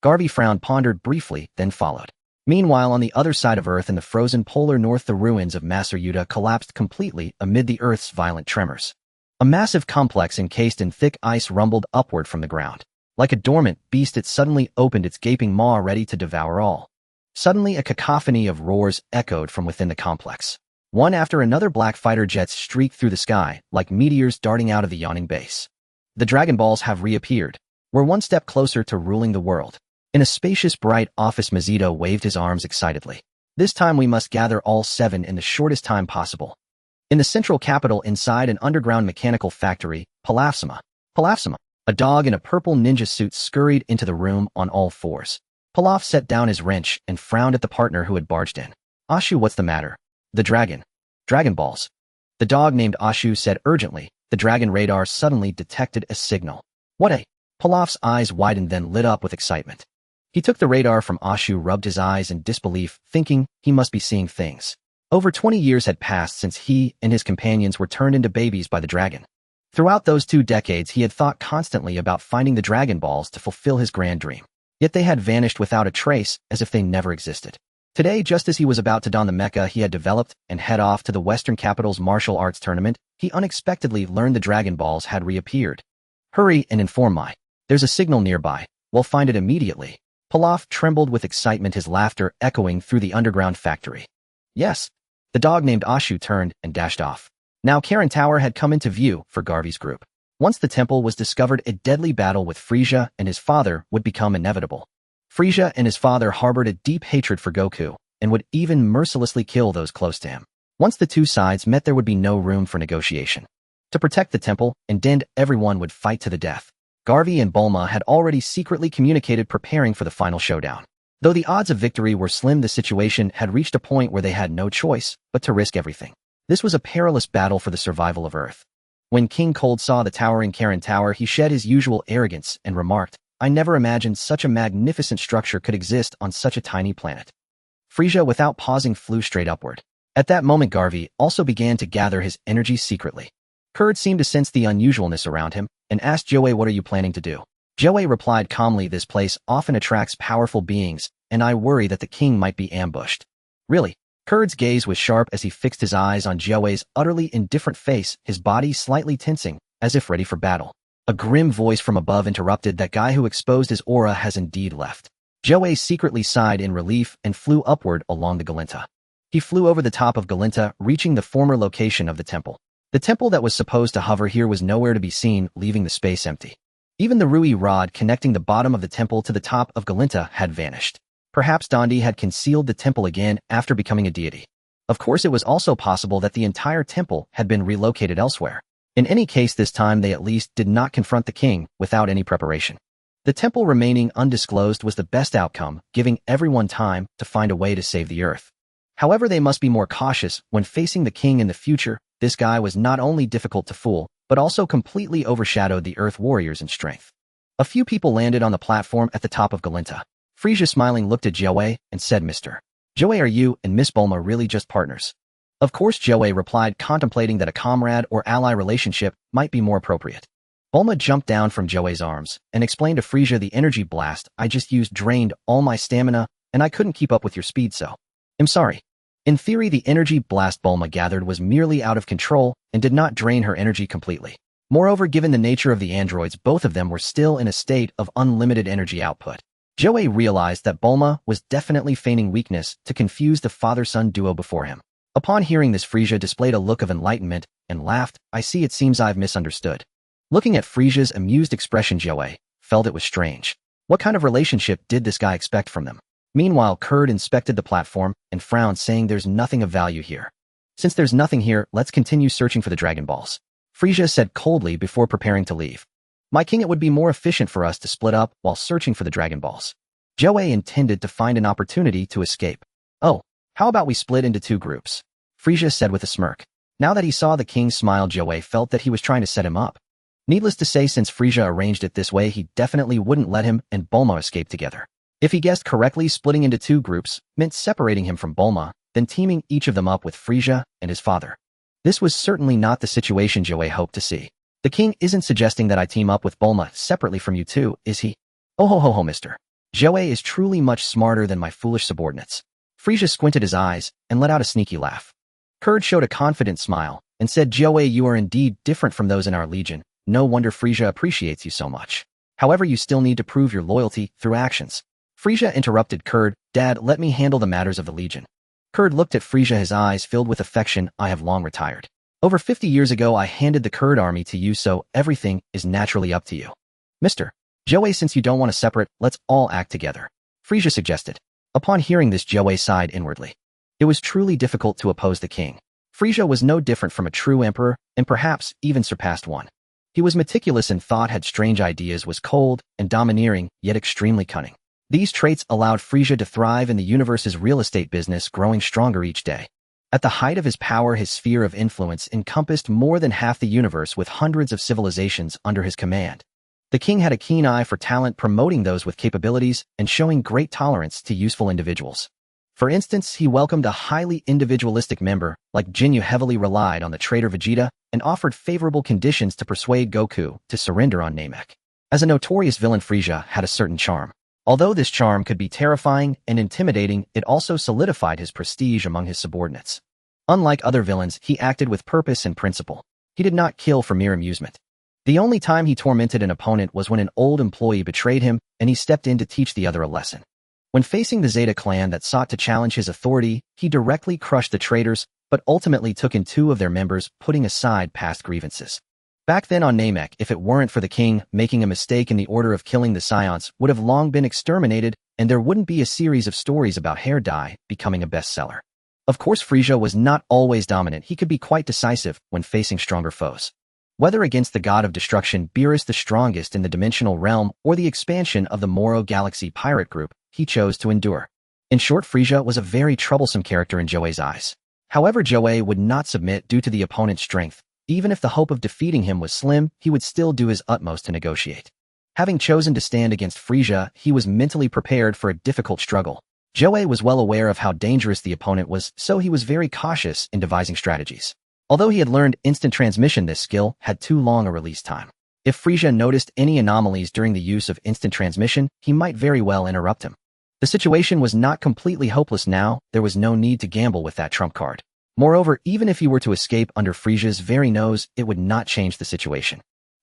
Garvey frowned, pondered briefly, then followed. Meanwhile, on the other side of Earth in the frozen polar north, the ruins of Master Yuta collapsed completely amid the Earth's violent tremors. A massive complex encased in thick ice rumbled upward from the ground. Like a dormant beast, it suddenly opened its gaping maw, ready to devour all. Suddenly, a cacophony of roars echoed from within the complex. One after another, black fighter jets streaked through the sky, like meteors darting out of the yawning base. The Dragon Balls have reappeared. We're one step closer to ruling the world. In a spacious, bright office, Vegeta waved his arms excitedly. This time we must gather all 7 in the shortest time possible. In the central capital, inside an underground mechanical factory, Palafsama, a dog in a purple ninja suit scurried into the room on all fours. Pilaf set down his wrench and frowned at the partner who had barged in. Ashu, what's the matter? The Dragon Balls. The dog named Ashu said urgently. The dragon radar suddenly detected a signal. What a... Pilaf's eyes widened, then lit up with excitement. He took the radar from Ashu, rubbed his eyes in disbelief, thinking he must be seeing things. Over 20 years had passed since he and his companions were turned into babies by the dragon. Throughout those 2 decades, he had thought constantly about finding the Dragon Balls to fulfill his grand dream. Yet they had vanished without a trace, as if they never existed. Today, just as he was about to don the mecha he had developed and head off to the Western Capital's martial arts tournament, he unexpectedly learned the Dragon Balls had reappeared. Hurry and inform Mai. There's a signal nearby. We'll find it immediately. Pilaf trembled with excitement, his laughter echoing through the underground factory. Yes. The dog named Ashu turned and dashed off. Now Karen Tower had come into view for Garvey's group. Once the temple was discovered, a deadly battle with Frieza and his father would become inevitable. Frieza and his father harbored a deep hatred for Goku and would even mercilessly kill those close to him. Once the 2 sides met, there would be no room for negotiation. To protect the temple, and everyone would fight to the death. Garvey and Bulma had already secretly communicated, preparing for the final showdown. Though the odds of victory were slim, the situation had reached a point where they had no choice but to risk everything. This was a perilous battle for the survival of Earth. When King Cold saw the towering Karen Tower, he shed his usual arrogance and remarked, I never imagined such a magnificent structure could exist on such a tiny planet. Frieza, without pausing, flew straight upward. At that moment, Garvey also began to gather his energy secretly. Kurd seemed to sense the unusualness around him and asked Joey, what are you planning to do? Joey replied calmly, this place often attracts powerful beings, and I worry that the king might be ambushed. Really? Kurd's gaze was sharp as he fixed his eyes on Joey's utterly indifferent face, his body slightly tensing, as if ready for battle. A grim voice from above interrupted, that guy who exposed his aura has indeed left. Joey secretly sighed in relief and flew upward along the Galinta. He flew over the top of Galinta, reaching the former location of the temple. The temple that was supposed to hover here was nowhere to be seen, leaving the space empty. Even the Rui rod connecting the bottom of the temple to the top of Galinta had vanished. Perhaps Dondi had concealed the temple again after becoming a deity. Of course, it was also possible that the entire temple had been relocated elsewhere. In any case, this time they at least did not confront the king without any preparation. The temple remaining undisclosed was the best outcome, giving everyone time to find a way to save the Earth. However, they must be more cautious when facing the king in the future. This guy was not only difficult to fool, but also completely overshadowed the Earth warriors in strength. A few people landed on the platform at the top of Galinta. Frisia smiling looked at Joey and said, Mr. Joey, are you and Miss Bulma really just partners? Of course, Joey replied, contemplating that a comrade or ally relationship might be more appropriate. Bulma jumped down from Joey's arms and explained to Frisia, the energy blast I just used drained all my stamina and I couldn't keep up with your speed, so I'm sorry. In theory, the energy blast Bulma gathered was merely out of control and did not drain her energy completely. Moreover, given the nature of the androids, both of them were still in a state of unlimited energy output. Joey realized that Bulma was definitely feigning weakness to confuse the father-son duo before him. Upon hearing this, Frisia displayed a look of enlightenment and laughed. I see, it seems I've misunderstood. Looking at Frisia's amused expression, Joey felt it was strange. What kind of relationship did this guy expect from them? Meanwhile, Kurd inspected the platform and frowned, saying there's nothing of value here. Since there's nothing here, let's continue searching for the Dragon Balls, Frisia said coldly before preparing to leave. My king, it would be more efficient for us to split up while searching for the Dragon Balls. Joey intended to find an opportunity to escape. Oh, how about we split into 2 groups? Frisia said with a smirk. Now that he saw the king smile, Joey felt that he was trying to set him up. Needless to say, since Frisia arranged it this way, he definitely wouldn't let him and Bulma escape together. If he guessed correctly, splitting into 2 groups meant separating him from Bulma, then teaming each of them up with Frisia and his father. This was certainly not the situation Joey hoped to see. The king isn't suggesting that I team up with Bulma separately from you two, is he? Oh ho ho ho, mister. Joey is truly much smarter than my foolish subordinates. Frisia squinted his eyes and let out a sneaky laugh. Kurd showed a confident smile and said, Joey, you are indeed different from those in our legion. No wonder Frisia appreciates you so much. However, you still need to prove your loyalty through actions. Frisia interrupted Kurd. Dad, let me handle the matters of the legion. Kurd looked at Frisia, his eyes filled with affection. I have long retired. Over 50 years ago, I handed the Kurd army to you, so everything is naturally up to you. Mr. Joey, since you don't want to separate, let's all act together, Frisia suggested. Upon hearing this, Joey sighed inwardly. It was truly difficult to oppose the king. Frisia was no different from a true emperor, and perhaps even surpassed one. He was meticulous in thought, had strange ideas, was cold and domineering, yet extremely cunning. These traits allowed Frisia to thrive in the universe's real estate business, growing stronger each day. At the height of his power, his sphere of influence encompassed more than half the universe, with hundreds of civilizations under his command. The king had a keen eye for talent, promoting those with capabilities and showing great tolerance to useful individuals. For instance, he welcomed a highly individualistic member like Jin, who heavily relied on the traitor Vegeta and offered favorable conditions to persuade Goku to surrender on Namek. As a notorious villain, Frisia had a certain charm. Although this charm could be terrifying and intimidating, it also solidified his prestige among his subordinates. Unlike other villains, he acted with purpose and principle. He did not kill for mere amusement. The only time he tormented an opponent was when an old employee betrayed him and he stepped in to teach the other a lesson. When facing the Zeta clan that sought to challenge his authority, he directly crushed the traitors, but ultimately took in 2 of their members, putting aside past grievances. Back then on Namek, if it weren't for the king making a mistake in the order of killing, the Saiyans would have long been exterminated, and there wouldn't be a series of stories about hair dye becoming a bestseller. Of course, Frisia was not always dominant. He could be quite decisive when facing stronger foes. Whether against the god of destruction, Beerus, the strongest in the dimensional realm, or the expansion of the Moro Galaxy pirate group, he chose to endure. In short, Frisia was a very troublesome character in Joey's eyes. However, Joey would not submit due to the opponent's strength. Even if the hope of defeating him was slim, he would still do his utmost to negotiate. Having chosen to stand against Frisia, he was mentally prepared for a difficult struggle. Joey was well aware of how dangerous the opponent was, so he was very cautious in devising strategies. Although he had learned instant transmission, this skill had too long a release time. If Frisia noticed any anomalies during the use of instant transmission, he might very well interrupt him. The situation was not completely hopeless now. There was no need to gamble with that trump card. Moreover, even if he were to escape under Frisia's very nose, it would not change the situation.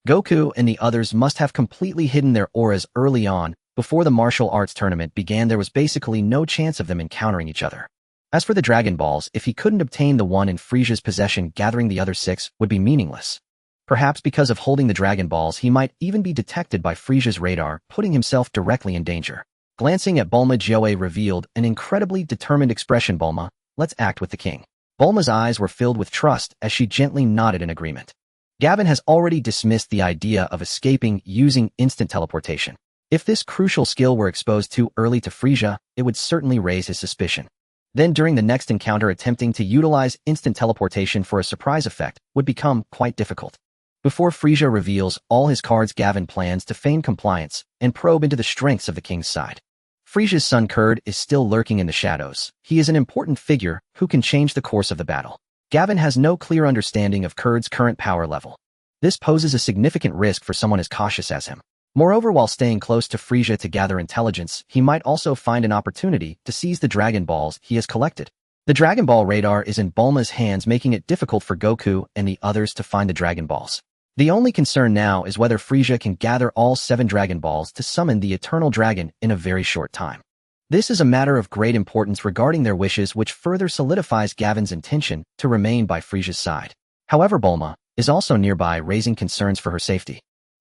Goku and the others must have completely hidden their auras early on. Before the martial arts tournament began, there was basically no chance of them encountering each other. As for the Dragon Balls, if he couldn't obtain the one in Frisia's possession, gathering the other 6 would be meaningless. Perhaps because of holding the Dragon Balls, he might even be detected by Frisia's radar, putting himself directly in danger. Glancing at Bulma, Joey revealed an incredibly determined expression. Bulma, let's act with the king. Bulma's eyes were filled with trust as she gently nodded in agreement. Gavin has already dismissed the idea of escaping using instant teleportation. If this crucial skill were exposed too early to Frisia, it would certainly raise his suspicion. Then during the next encounter, attempting to utilize instant teleportation for a surprise effect would become quite difficult. Before Frisia reveals all his cards, Gavin plans to feign compliance and probe into the strengths of the king's side. Frisia's son Kurd is still lurking in the shadows. He is an important figure who can change the course of the battle. Gavin has no clear understanding of Kurd's current power level. This poses a significant risk for someone as cautious as him. Moreover, while staying close to Frisia to gather intelligence, he might also find an opportunity to seize the Dragon Balls he has collected. The Dragon Ball radar is in Bulma's hands, making it difficult for Goku and the others to find the Dragon Balls. The only concern now is whether Frisia can gather all 7 Dragon Balls to summon the Eternal Dragon in a very short time. This is a matter of great importance regarding their wishes, which further solidifies Gavin's intention to remain by Frisia's side. However, Bulma is also nearby, raising concerns for her safety.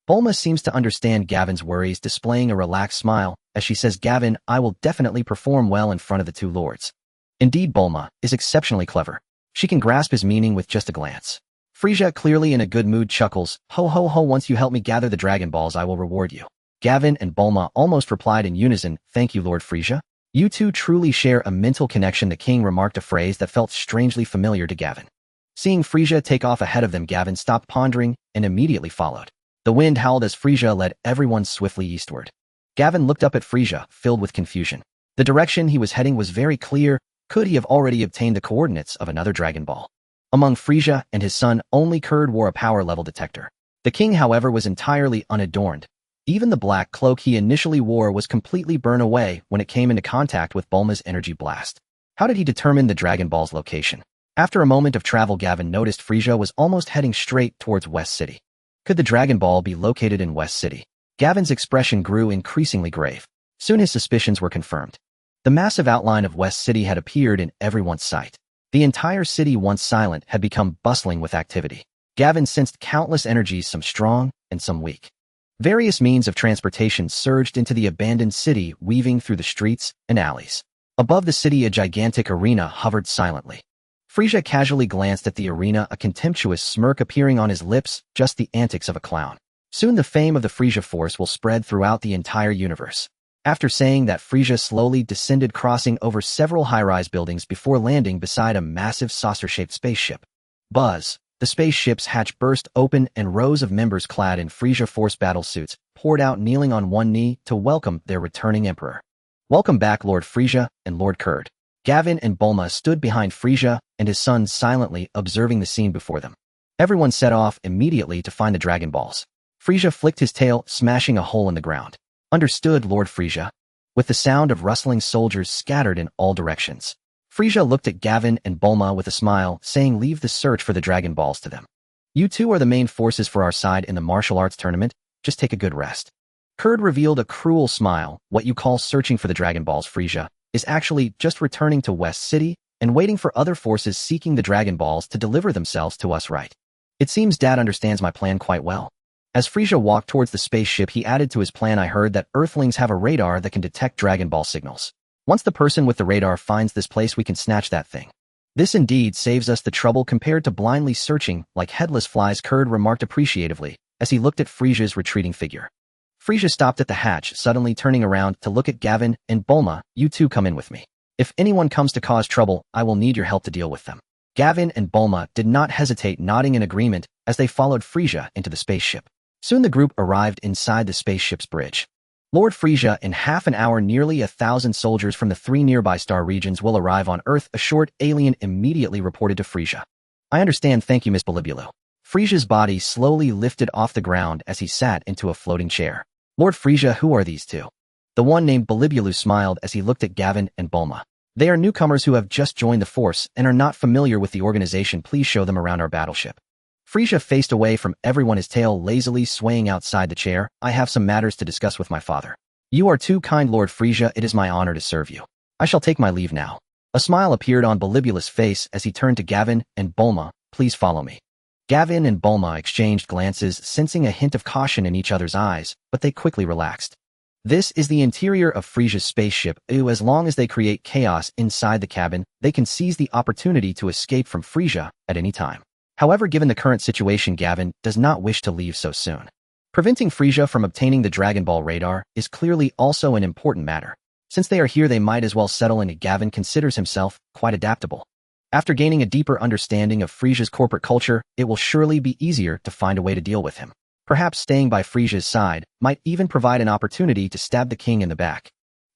Bulma seems to understand Gavin's worries, displaying a relaxed smile as she says, "Gavin, I will definitely perform well in front of the 2 lords." Indeed, Bulma is exceptionally clever. She can grasp his meaning with just a glance. Frisia, clearly in a good mood, chuckles, "Ho ho ho, once you help me gather the Dragon Balls, I will reward you." Gavin and Bulma almost replied in unison, "Thank you, Lord Frisia." You two truly share a mental connection. The king remarked a phrase that felt strangely familiar to Gavin. Seeing Frisia take off ahead of them, Gavin stopped pondering and immediately followed. The wind howled as Frisia led everyone swiftly eastward. Gavin looked up at Frisia, filled with confusion. The direction he was heading was very clear. Could he have already obtained the coordinates of another Dragon Ball? Among Frisia and his son, only Kurd wore a power level detector. The king, however, was entirely unadorned. Even the black cloak he initially wore was completely burned away when it came into contact with Bulma's energy blast. How did he determine the Dragon Ball's location? After a moment of travel, Gavin noticed Frisia was almost heading straight towards West City. Could the Dragon Ball be located in West City? Gavin's expression grew increasingly grave. Soon his suspicions were confirmed. The massive outline of West City had appeared in everyone's sight. The entire city, once silent, had become bustling with activity. Gavin sensed countless energies, some strong and some weak. Various means of transportation surged into the abandoned city, weaving through the streets and alleys. Above the city, a gigantic arena hovered silently. Frisia casually glanced at the arena, a contemptuous smirk appearing on his lips, just the antics of a clown. Soon the fame of the Frisia force will spread throughout the entire universe. After saying that, Frisia slowly descended, crossing over several high-rise buildings before landing beside a massive saucer-shaped spaceship. Buzz! The spaceship's hatch burst open and rows of members clad in Frisia Force battle suits poured out, kneeling on one knee to welcome their returning emperor. "Welcome back, Lord Frisia and Lord Kurd." Gavin and Bulma stood behind Frisia and his son, silently observing the scene before them. Everyone set off immediately to find the Dragon Balls. Frisia flicked his tail, smashing a hole in the ground. "Understood, Lord Frisia." With the sound of rustling soldiers scattered in all directions, Frisia looked at Gavin and Bulma with a smile, saying, "Leave the search for the Dragon Balls to them. You two are the main forces for our side in the martial arts tournament. Just take a good rest." Kurd revealed a cruel smile. "What you call searching for the Dragon Balls, Frisia, is actually just returning to West City and waiting for other forces seeking the Dragon Balls to deliver themselves to us, right? It seems Dad understands my plan quite well." As Frisia walked towards the spaceship, he added to his plan, "I heard that Earthlings have a radar that can detect Dragon Ball signals. Once the person with the radar finds this place, we can snatch that thing. This indeed saves us the trouble compared to blindly searching like headless flies," Kurd remarked appreciatively as he looked at Frisia's retreating figure. Frisia stopped at the hatch, suddenly turning around to look at Gavin and Bulma. "You two come in with me. If anyone comes to cause trouble, I will need your help to deal with them." Gavin and Bulma did not hesitate, nodding in agreement as they followed Frisia into the spaceship. Soon the group arrived inside the spaceship's bridge. "Lord Frisia, in half an hour, nearly 1,000 soldiers from the 3 nearby star regions will arrive on Earth," a short alien immediately reported to Frisia. "I understand, thank you, Miss Bilibulu." Frisia's body slowly lifted off the ground as he sat into a floating chair. "Lord Frisia, who are these two?" The one named Bilibulu smiled as he looked at Gavin and Bulma. "They are newcomers who have just joined the force and are not familiar with the organization. Please show them around our battleship." Frisia faced away from everyone, his tail lazily swaying outside the chair. "I have some matters to discuss with my father." "You are too kind, Lord Frisia. It is my honor to serve you. I shall take my leave now." A smile appeared on Bilibulu's face as he turned to Gavin and Bulma. "Please follow me." Gavin and Bulma exchanged glances, sensing a hint of caution in each other's eyes, but they quickly relaxed. This is the interior of Frisia's spaceship. As long as they create chaos inside the cabin, they can seize the opportunity to escape from Frisia at any time. However, given the current situation, Gavin does not wish to leave so soon. Preventing Frisia from obtaining the Dragon Ball radar is clearly also an important matter. Since they are here, they might as well settle in. Gavin considers himself quite adaptable. After gaining a deeper understanding of Frisia's corporate culture, it will surely be easier to find a way to deal with him. Perhaps staying by Frisia's side might even provide an opportunity to stab the king in the back.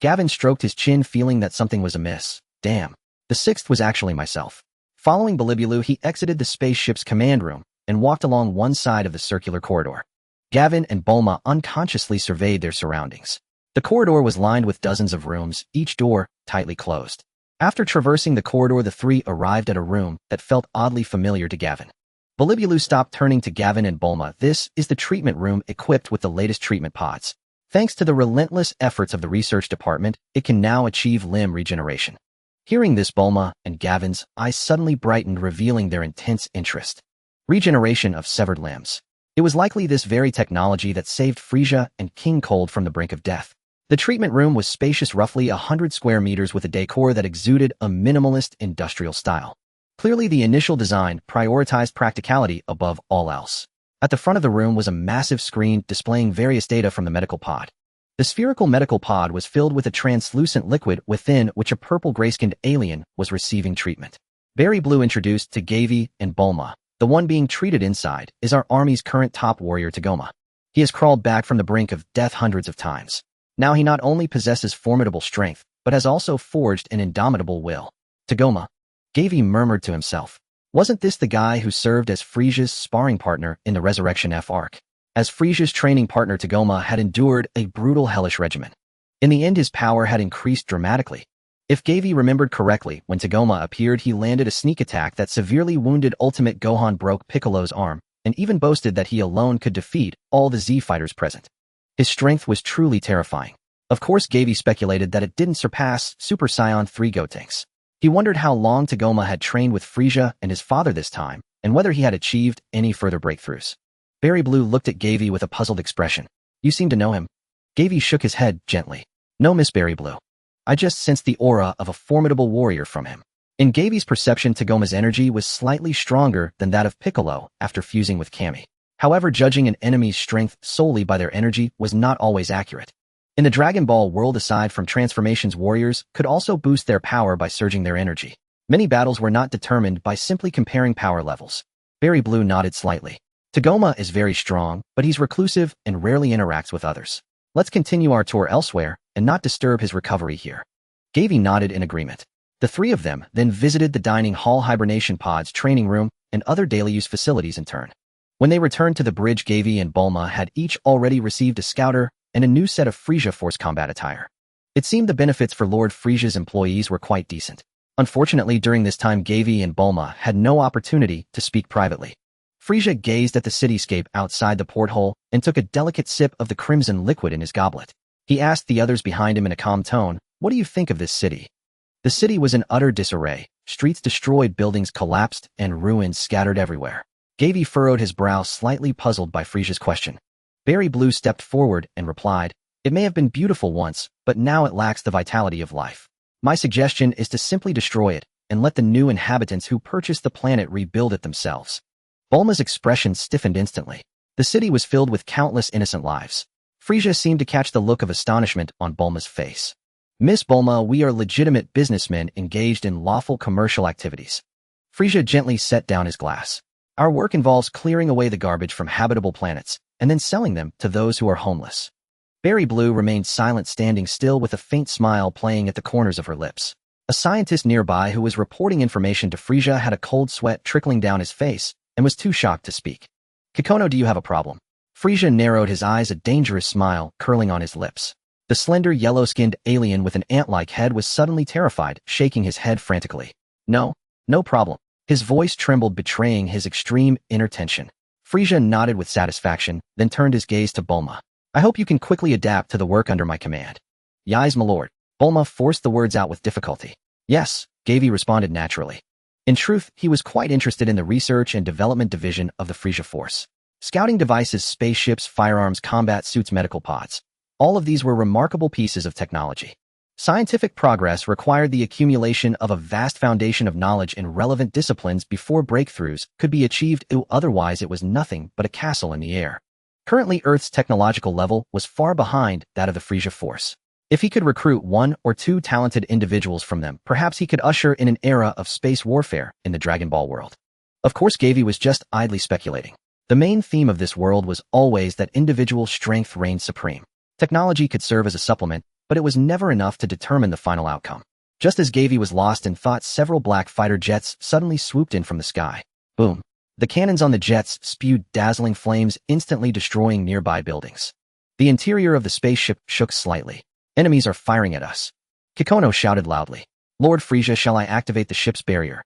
Gavin stroked his chin, feeling that something was amiss. Damn. The sixth was actually myself. Following Bulibulu, he exited the spaceship's command room and walked along one side of the circular corridor. Gavin and Bulma unconsciously surveyed their surroundings. The corridor was lined with dozens of rooms, each door tightly closed. After traversing the corridor, the three arrived at a room that felt oddly familiar to Gavin. Bulibulu stopped, turning to Gavin and Bulma. This is the treatment room, equipped with the latest treatment pods. Thanks to the relentless efforts of the research department, it can now achieve limb regeneration. Hearing this, Bulma and Gavin's eyes suddenly brightened, revealing their intense interest. Regeneration of severed limbs. It was likely this very technology that saved Frieza and King Cold from the brink of death. The treatment room was spacious, roughly 100 square meters, with a decor that exuded a minimalist industrial style. Clearly, the initial design prioritized practicality above all else. At the front of the room was a massive screen displaying various data from the medical pod. The spherical medical pod was filled with a translucent liquid within which a purple gray-skinned alien was receiving treatment. Berry Blue introduced to Gavi and Bulma. The one being treated inside is our army's current top warrior, Tagoma. He has crawled back from the brink of death hundreds of times. Now he not only possesses formidable strength, but has also forged an indomitable will. Tagoma. Gavi murmured to himself. Wasn't this the guy who served as Frieza's sparring partner in the Resurrection F arc? As Frieza's training partner, Tagoma had endured a brutal, hellish regimen. In the end, his power had increased dramatically. If Gavi remembered correctly, when Tagoma appeared, he landed a sneak attack that severely wounded Ultimate Gohan, broke Piccolo's arm, and even boasted that he alone could defeat all the Z fighters present. His strength was truly terrifying. Of course, Gavi speculated that it didn't surpass Super Saiyan 3 Gotenks. He wondered how long Tagoma had trained with Frieza and his father this time, and whether he had achieved any further breakthroughs. Berry Blue looked at Gavi with a puzzled expression. You seem to know him. Gavi shook his head gently. No, Miss Berry Blue. I just sensed the aura of a formidable warrior from him. In Gavi's perception, Tagoma's energy was slightly stronger than that of Piccolo after fusing with Kami. However, judging an enemy's strength solely by their energy was not always accurate. In the Dragon Ball world, aside from transformations, warriors could also boost their power by surging their energy. Many battles were not determined by simply comparing power levels. Berry Blue nodded slightly. Tagoma is very strong, but he's reclusive and rarely interacts with others. Let's continue our tour elsewhere and not disturb his recovery here. Gavi nodded in agreement. The three of them then visited the dining hall, hibernation pods, training room, and other daily use facilities in turn. When they returned to the bridge, Gavi and Bulma had each already received a scouter and a new set of Frieza Force combat attire. It seemed the benefits for Lord Frieza's employees were quite decent. Unfortunately, during this time, Gavi and Bulma had no opportunity to speak privately. Frieza gazed at the cityscape outside the porthole and took a delicate sip of the crimson liquid in his goblet. He asked the others behind him in a calm tone, "What do you think of this city?" The city was in utter disarray, streets destroyed, buildings collapsed, and ruins scattered everywhere. Gavi furrowed his brow, slightly puzzled by Frieza's question. Berry Blue stepped forward and replied, "It may have been beautiful once, but now it lacks the vitality of life. My suggestion is to simply destroy it and let the new inhabitants who purchased the planet rebuild it themselves." Bulma's expression stiffened instantly. The city was filled with countless innocent lives. Frieza seemed to catch the look of astonishment on Bulma's face. "Miss Bulma, we are legitimate businessmen engaged in lawful commercial activities." Frieza gently set down his glass. "Our work involves clearing away the garbage from habitable planets and then selling them to those who are homeless." Berry Blue remained silent, standing still with a faint smile playing at the corners of her lips. A scientist nearby who was reporting information to Frieza had a cold sweat trickling down his face and was too shocked to speak. "Kikono, do you have a problem?" Frieza narrowed his eyes, a dangerous smile curling on his lips. The slender, yellow-skinned alien with an ant-like head was suddenly terrified, shaking his head frantically. "No, no problem." His voice trembled, betraying his extreme inner tension. Frieza nodded with satisfaction, then turned his gaze to Bulma. "I hope you can quickly adapt to the work under my command." "Yes, my lord." Bulma forced the words out with difficulty. "Yes," Gavi responded naturally. In truth, he was quite interested in the research and development division of the Frieza Force. Scouting devices, spaceships, firearms, combat suits, medical pods. All of these were remarkable pieces of technology. Scientific progress required the accumulation of a vast foundation of knowledge in relevant disciplines before breakthroughs could be achieved, otherwise it was nothing but a castle in the air. Currently, Earth's technological level was far behind that of the Frieza Force. If he could recruit one or two talented individuals from them, perhaps he could usher in an era of space warfare in the Dragon Ball world. Of course, Gavi was just idly speculating. The main theme of this world was always that individual strength reigned supreme. Technology could serve as a supplement, but it was never enough to determine the final outcome. Just as Gavi was lost in thought, several black fighter jets suddenly swooped in from the sky. Boom. The cannons on the jets spewed dazzling flames, instantly destroying nearby buildings. The interior of the spaceship shook slightly. Enemies are firing at us. Kikono shouted loudly. Lord Frieza, shall I activate the ship's barrier?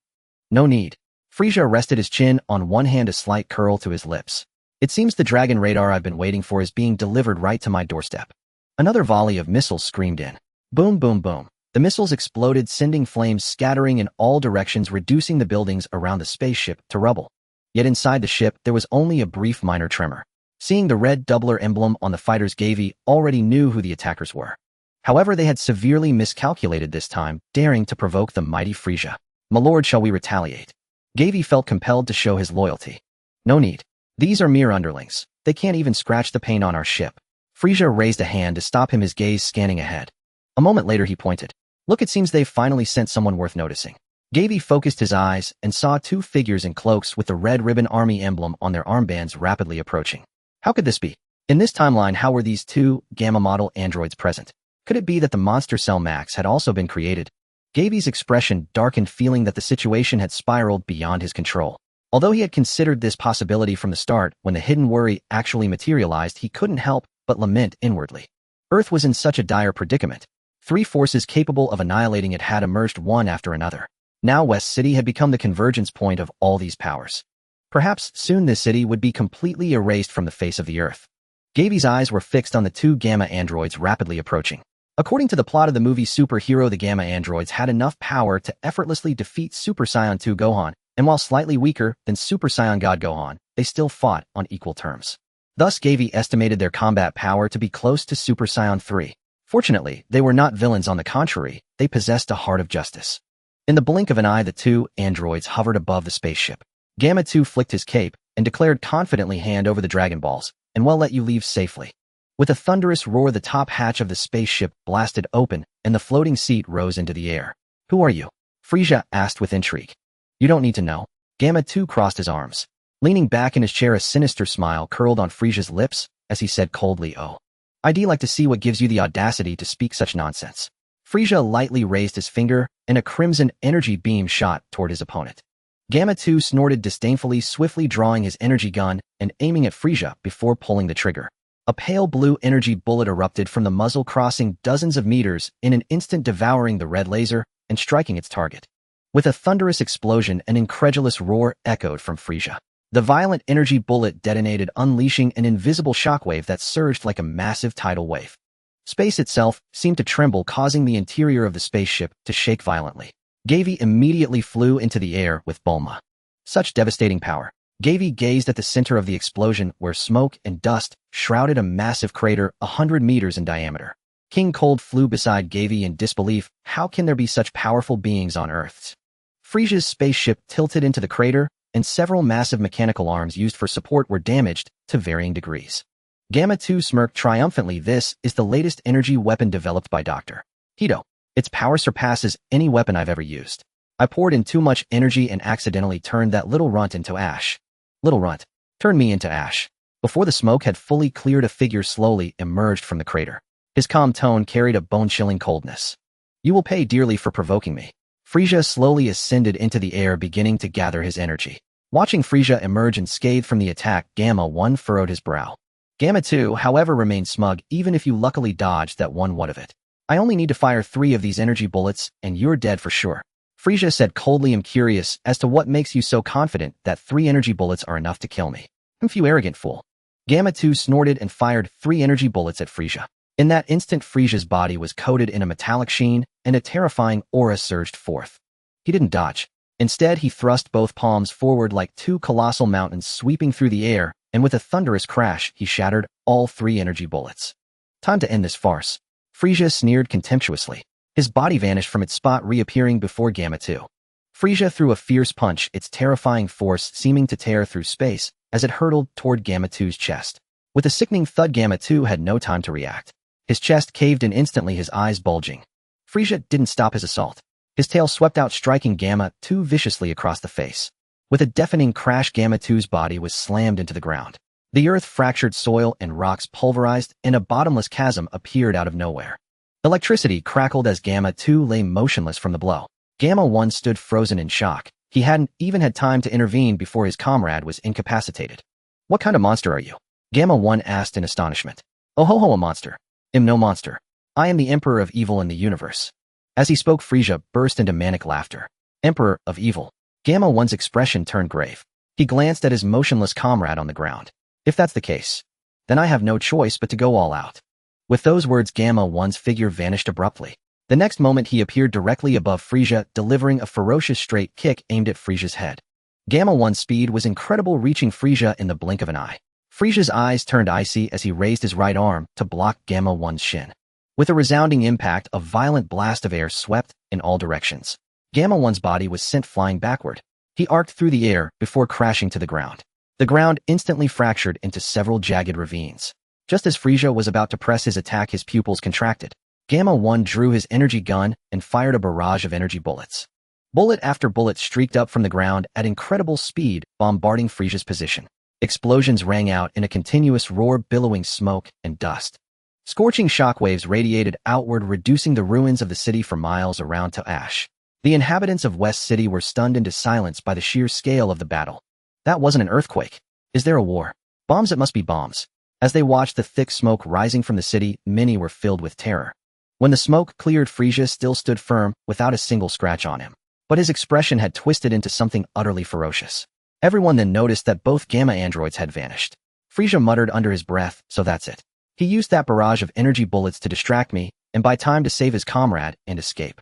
No need. Frieza rested his chin on one hand, a slight curl to his lips. It seems the dragon radar I've been waiting for is being delivered right to my doorstep. Another volley of missiles screamed in. Boom, boom, boom. The missiles exploded, sending flames scattering in all directions, reducing the buildings around the spaceship to rubble. Yet inside the ship, there was only a brief minor tremor. Seeing the red doubler emblem on the fighters, Gavi already knew who the attackers were. However, they had severely miscalculated this time, daring to provoke the mighty Frieza. My lord, shall we retaliate? Gavi felt compelled to show his loyalty. No need. These are mere underlings. They can't even scratch the paint on our ship. Frieza raised a hand to stop him, his gaze scanning ahead. A moment later he pointed. Look, it seems they've finally sent someone worth noticing. Gavi focused his eyes and saw two figures in cloaks with the red ribbon army emblem on their armbands rapidly approaching. How could this be? In this timeline, how were these two Gamma model androids present? Could it be that the Monster Cell Max had also been created? Gavi's expression darkened, feeling that the situation had spiraled beyond his control. Although he had considered this possibility from the start, when the hidden worry actually materialized, he couldn't help but lament inwardly. Earth was in such a dire predicament. Three forces capable of annihilating it had emerged one after another. Now West City had become the convergence point of all these powers. Perhaps soon this city would be completely erased from the face of the Earth. Gavi's eyes were fixed on the two Gamma androids rapidly approaching. According to the plot of the movie Superhero, the Gamma androids had enough power to effortlessly defeat Super Saiyan 2 Gohan, and while slightly weaker than Super Saiyan God Gohan, they still fought on equal terms. Thus, Gavi estimated their combat power to be close to Super Saiyan 3. Fortunately, they were not villains. On the contrary, they possessed a heart of justice. In the blink of an eye, the two androids hovered above the spaceship. Gamma 2 flicked his cape and declared confidently, hand over the Dragon Balls, and we'll let you leave safely. With a thunderous roar, the top hatch of the spaceship blasted open, and the floating seat rose into the air. Who are you? Frieza asked with intrigue. You don't need to know. Gamma 2 crossed his arms. Leaning back in his chair, a sinister smile curled on Frieza's lips as he said coldly, Oh, I'd like to see what gives you the audacity to speak such nonsense. Frieza lightly raised his finger, and a crimson energy beam shot toward his opponent. Gamma 2 snorted disdainfully, swiftly drawing his energy gun and aiming at Frieza before pulling the trigger. A pale blue energy bullet erupted from the muzzle, crossing dozens of meters in an instant, devouring the red laser and striking its target. With a thunderous explosion, an incredulous roar echoed from Frieza. The violent energy bullet detonated, unleashing an invisible shockwave that surged like a massive tidal wave. Space itself seemed to tremble, causing the interior of the spaceship to shake violently. Gavi immediately flew into the air with Bulma. Such devastating power. Gavi gazed at the center of the explosion, where smoke and dust shrouded a massive crater 100 meters in diameter. King Cold flew beside Gavi in disbelief. How can there be such powerful beings on Earth? Frieza's spaceship tilted into the crater, and several massive mechanical arms used for support were damaged to varying degrees. Gamma 2 smirked triumphantly. This is the latest energy weapon developed by Dr. Hito. Its power surpasses any weapon I've ever used. I poured in too much energy and accidentally turned that little runt into ash. Little runt, turn me into ash. Before the smoke had fully cleared, a figure slowly emerged from the crater. His calm tone carried a bone-chilling coldness. You will pay dearly for provoking me. Frieza slowly ascended into the air, beginning to gather his energy. Watching Frieza emerge unscathed from the attack, Gamma 1 furrowed his brow. Gamma 2, however, remained smug. Even if you luckily dodged that one, what of it? I only need to fire 3 of these energy bullets, and you're dead for sure. Frieza said coldly. I'm curious as to what makes you so confident that 3 energy bullets are enough to kill me. You arrogant fool. Gamma 2 snorted and fired 3 energy bullets at Frieza. In that instant, Frieza's body was coated in a metallic sheen, and a terrifying aura surged forth. He didn't dodge. Instead, he thrust both palms forward like 2 colossal mountains sweeping through the air, and with a thunderous crash, he shattered all 3 energy bullets. Time to end this farce. Frieza sneered contemptuously. His body vanished from its spot, reappearing before Gamma 2. Frieza threw a fierce punch, its terrifying force seeming to tear through space as it hurtled toward Gamma 2's chest. With a sickening thud, Gamma 2 had no time to react. His chest caved in instantly, his eyes bulging. Frieza didn't stop his assault. His tail swept out, striking Gamma 2 viciously across the face. With a deafening crash, Gamma 2's body was slammed into the ground. The earth fractured, soil and rocks pulverized, and a bottomless chasm appeared out of nowhere. Electricity crackled as Gamma 2 lay motionless from the blow. Gamma 1 stood frozen in shock. He hadn't even had time to intervene before his comrade was incapacitated. What kind of monster are you? Gamma 1 asked in astonishment. Oh ho ho, a monster. I'm no monster. I am the Emperor of Evil in the universe. As he spoke, Frieza burst into manic laughter. Emperor of Evil. Gamma 1's expression turned grave. He glanced at his motionless comrade on the ground. If that's the case, then I have no choice but to go all out. With those words, Gamma 1's figure vanished abruptly. The next moment he appeared directly above Frieza, delivering a ferocious straight kick aimed at Frieza's head. Gamma 1's speed was incredible, reaching Frieza in the blink of an eye. Frieza's eyes turned icy as he raised his right arm to block Gamma 1's shin. With a resounding impact, a violent blast of air swept in all directions. Gamma 1's body was sent flying backward. He arced through the air before crashing to the ground. The ground instantly fractured into several jagged ravines. Just as Frieza was about to press his attack, his pupils contracted. Gamma 1 drew his energy gun and fired a barrage of energy bullets. Bullet after bullet streaked up from the ground at incredible speed, bombarding Frieza's position. Explosions rang out in a continuous roar, billowing smoke and dust. Scorching shockwaves radiated outward, reducing the ruins of the city for miles around to ash. The inhabitants of West City were stunned into silence by the sheer scale of the battle. That wasn't an earthquake. Is there a war? Bombs, it must be bombs. As they watched the thick smoke rising from the city, many were filled with terror. When the smoke cleared, Frieza still stood firm, without a single scratch on him. But his expression had twisted into something utterly ferocious. Everyone then noticed that both Gamma androids had vanished. Frieza muttered under his breath, so that's it. He used that barrage of energy bullets to distract me, and buy time to save his comrade and escape.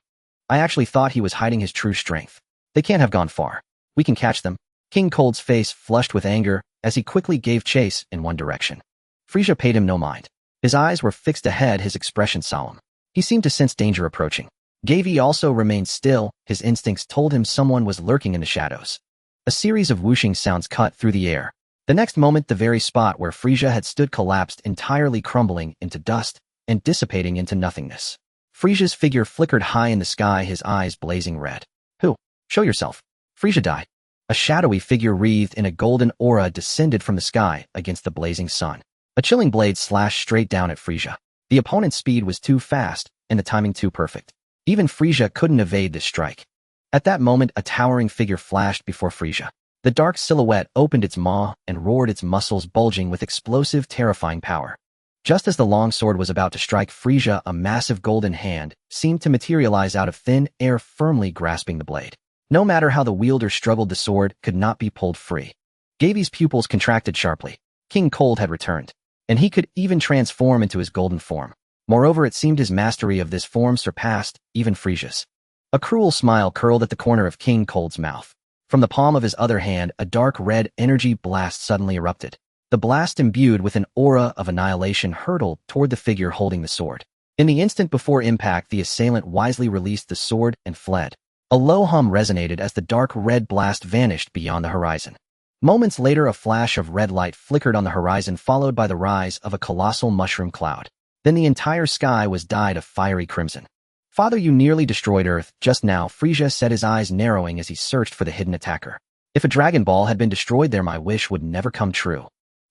I actually thought he was hiding his true strength. They can't have gone far. We can catch them. King Cold's face flushed with anger as he quickly gave chase in one direction. Frieza paid him no mind. His eyes were fixed ahead, his expression solemn. He seemed to sense danger approaching. Gavi also remained still. His instincts told him someone was lurking in the shadows. A series of whooshing sounds cut through the air. The next moment, the very spot where Frieza had stood collapsed, entirely crumbling into dust and dissipating into nothingness. Frieza's figure flickered high in the sky, his eyes blazing red. Who? Show yourself. Frieza died. A shadowy figure wreathed in a golden aura descended from the sky against the blazing sun. A chilling blade slashed straight down at Frieza. The opponent's speed was too fast and the timing too perfect. Even Frieza couldn't evade this strike. At that moment, a towering figure flashed before Frieza. The dark silhouette opened its maw and roared, its muscles bulging with explosive, terrifying power. Just as the long sword was about to strike Frieza, a massive golden hand seemed to materialize out of thin air, firmly grasping the blade. No matter how the wielder struggled, the sword could not be pulled free. Gavi's pupils contracted sharply. King Cold had returned, and he could even transform into his golden form. Moreover, it seemed his mastery of this form surpassed even Frieza's. A cruel smile curled at the corner of King Cold's mouth. From the palm of his other hand, a dark red energy blast suddenly erupted. The blast, imbued with an aura of annihilation, hurtled toward the figure holding the sword. In the instant before impact, the assailant wisely released the sword and fled. A low hum resonated as the dark red blast vanished beyond the horizon. Moments later, a flash of red light flickered on the horizon, followed by the rise of a colossal mushroom cloud. Then the entire sky was dyed a fiery crimson. Father, you nearly destroyed Earth just now, Frieza said, his eyes narrowing as he searched for the hidden attacker. If a Dragon Ball had been destroyed there, my wish would never come true.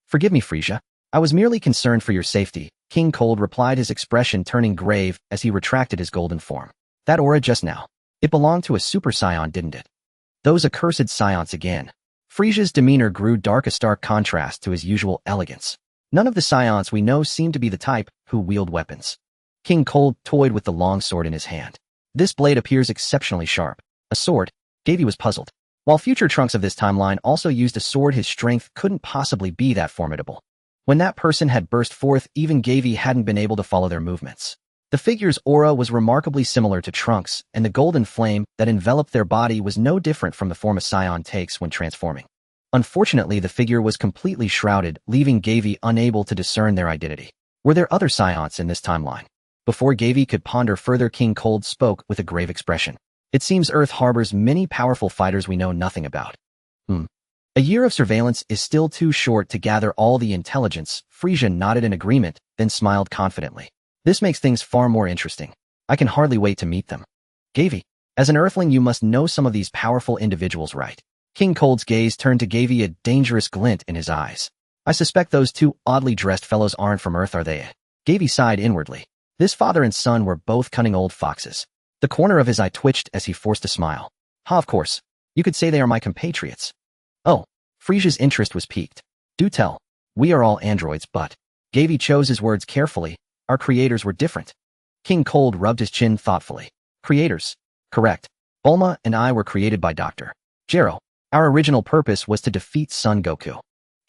Forgive me, Frieza. I was merely concerned for your safety, King Cold replied, his expression turning grave as he retracted his golden form. That aura just now. It belonged to a Super Saiyan, didn't it? Those accursed Saiyans again. Frieza's demeanor grew dark, a stark contrast to his usual elegance. None of the Saiyans we know seem to be the type who wield weapons. King Cold toyed with the long sword in his hand. This blade appears exceptionally sharp. A sword? Gavi was puzzled. While future Trunks of this timeline also used a sword, his strength couldn't possibly be that formidable. When that person had burst forth, even Gavi hadn't been able to follow their movements. The figure's aura was remarkably similar to Trunks, and the golden flame that enveloped their body was no different from the form a Saiyan takes when transforming. Unfortunately, the figure was completely shrouded, leaving Gavi unable to discern their identity. Were there other Saiyans in this timeline? Before Gavi could ponder further, King Cold spoke with a grave expression. It seems Earth harbors many powerful fighters we know nothing about. A year of surveillance is still too short to gather all the intelligence. Frieza nodded in agreement, then smiled confidently. This makes things far more interesting. I can hardly wait to meet them. Gavi, as an Earthling, you must know some of these powerful individuals, right? King Cold's gaze turned to Gavi, a dangerous glint in his eyes. I suspect those two oddly dressed fellows aren't from Earth, are they? Gavi sighed inwardly. This father and son were both cunning old foxes. The corner of his eye twitched as he forced a smile. Ha, of course. You could say they are my compatriots. Oh, Frisia's interest was piqued. Do tell. We are all androids, but... Gavi chose his words carefully. Our creators were different. King Cold rubbed his chin thoughtfully. Creators. Correct. Bulma and I were created by Dr. Gero. Our original purpose was to defeat Son Goku.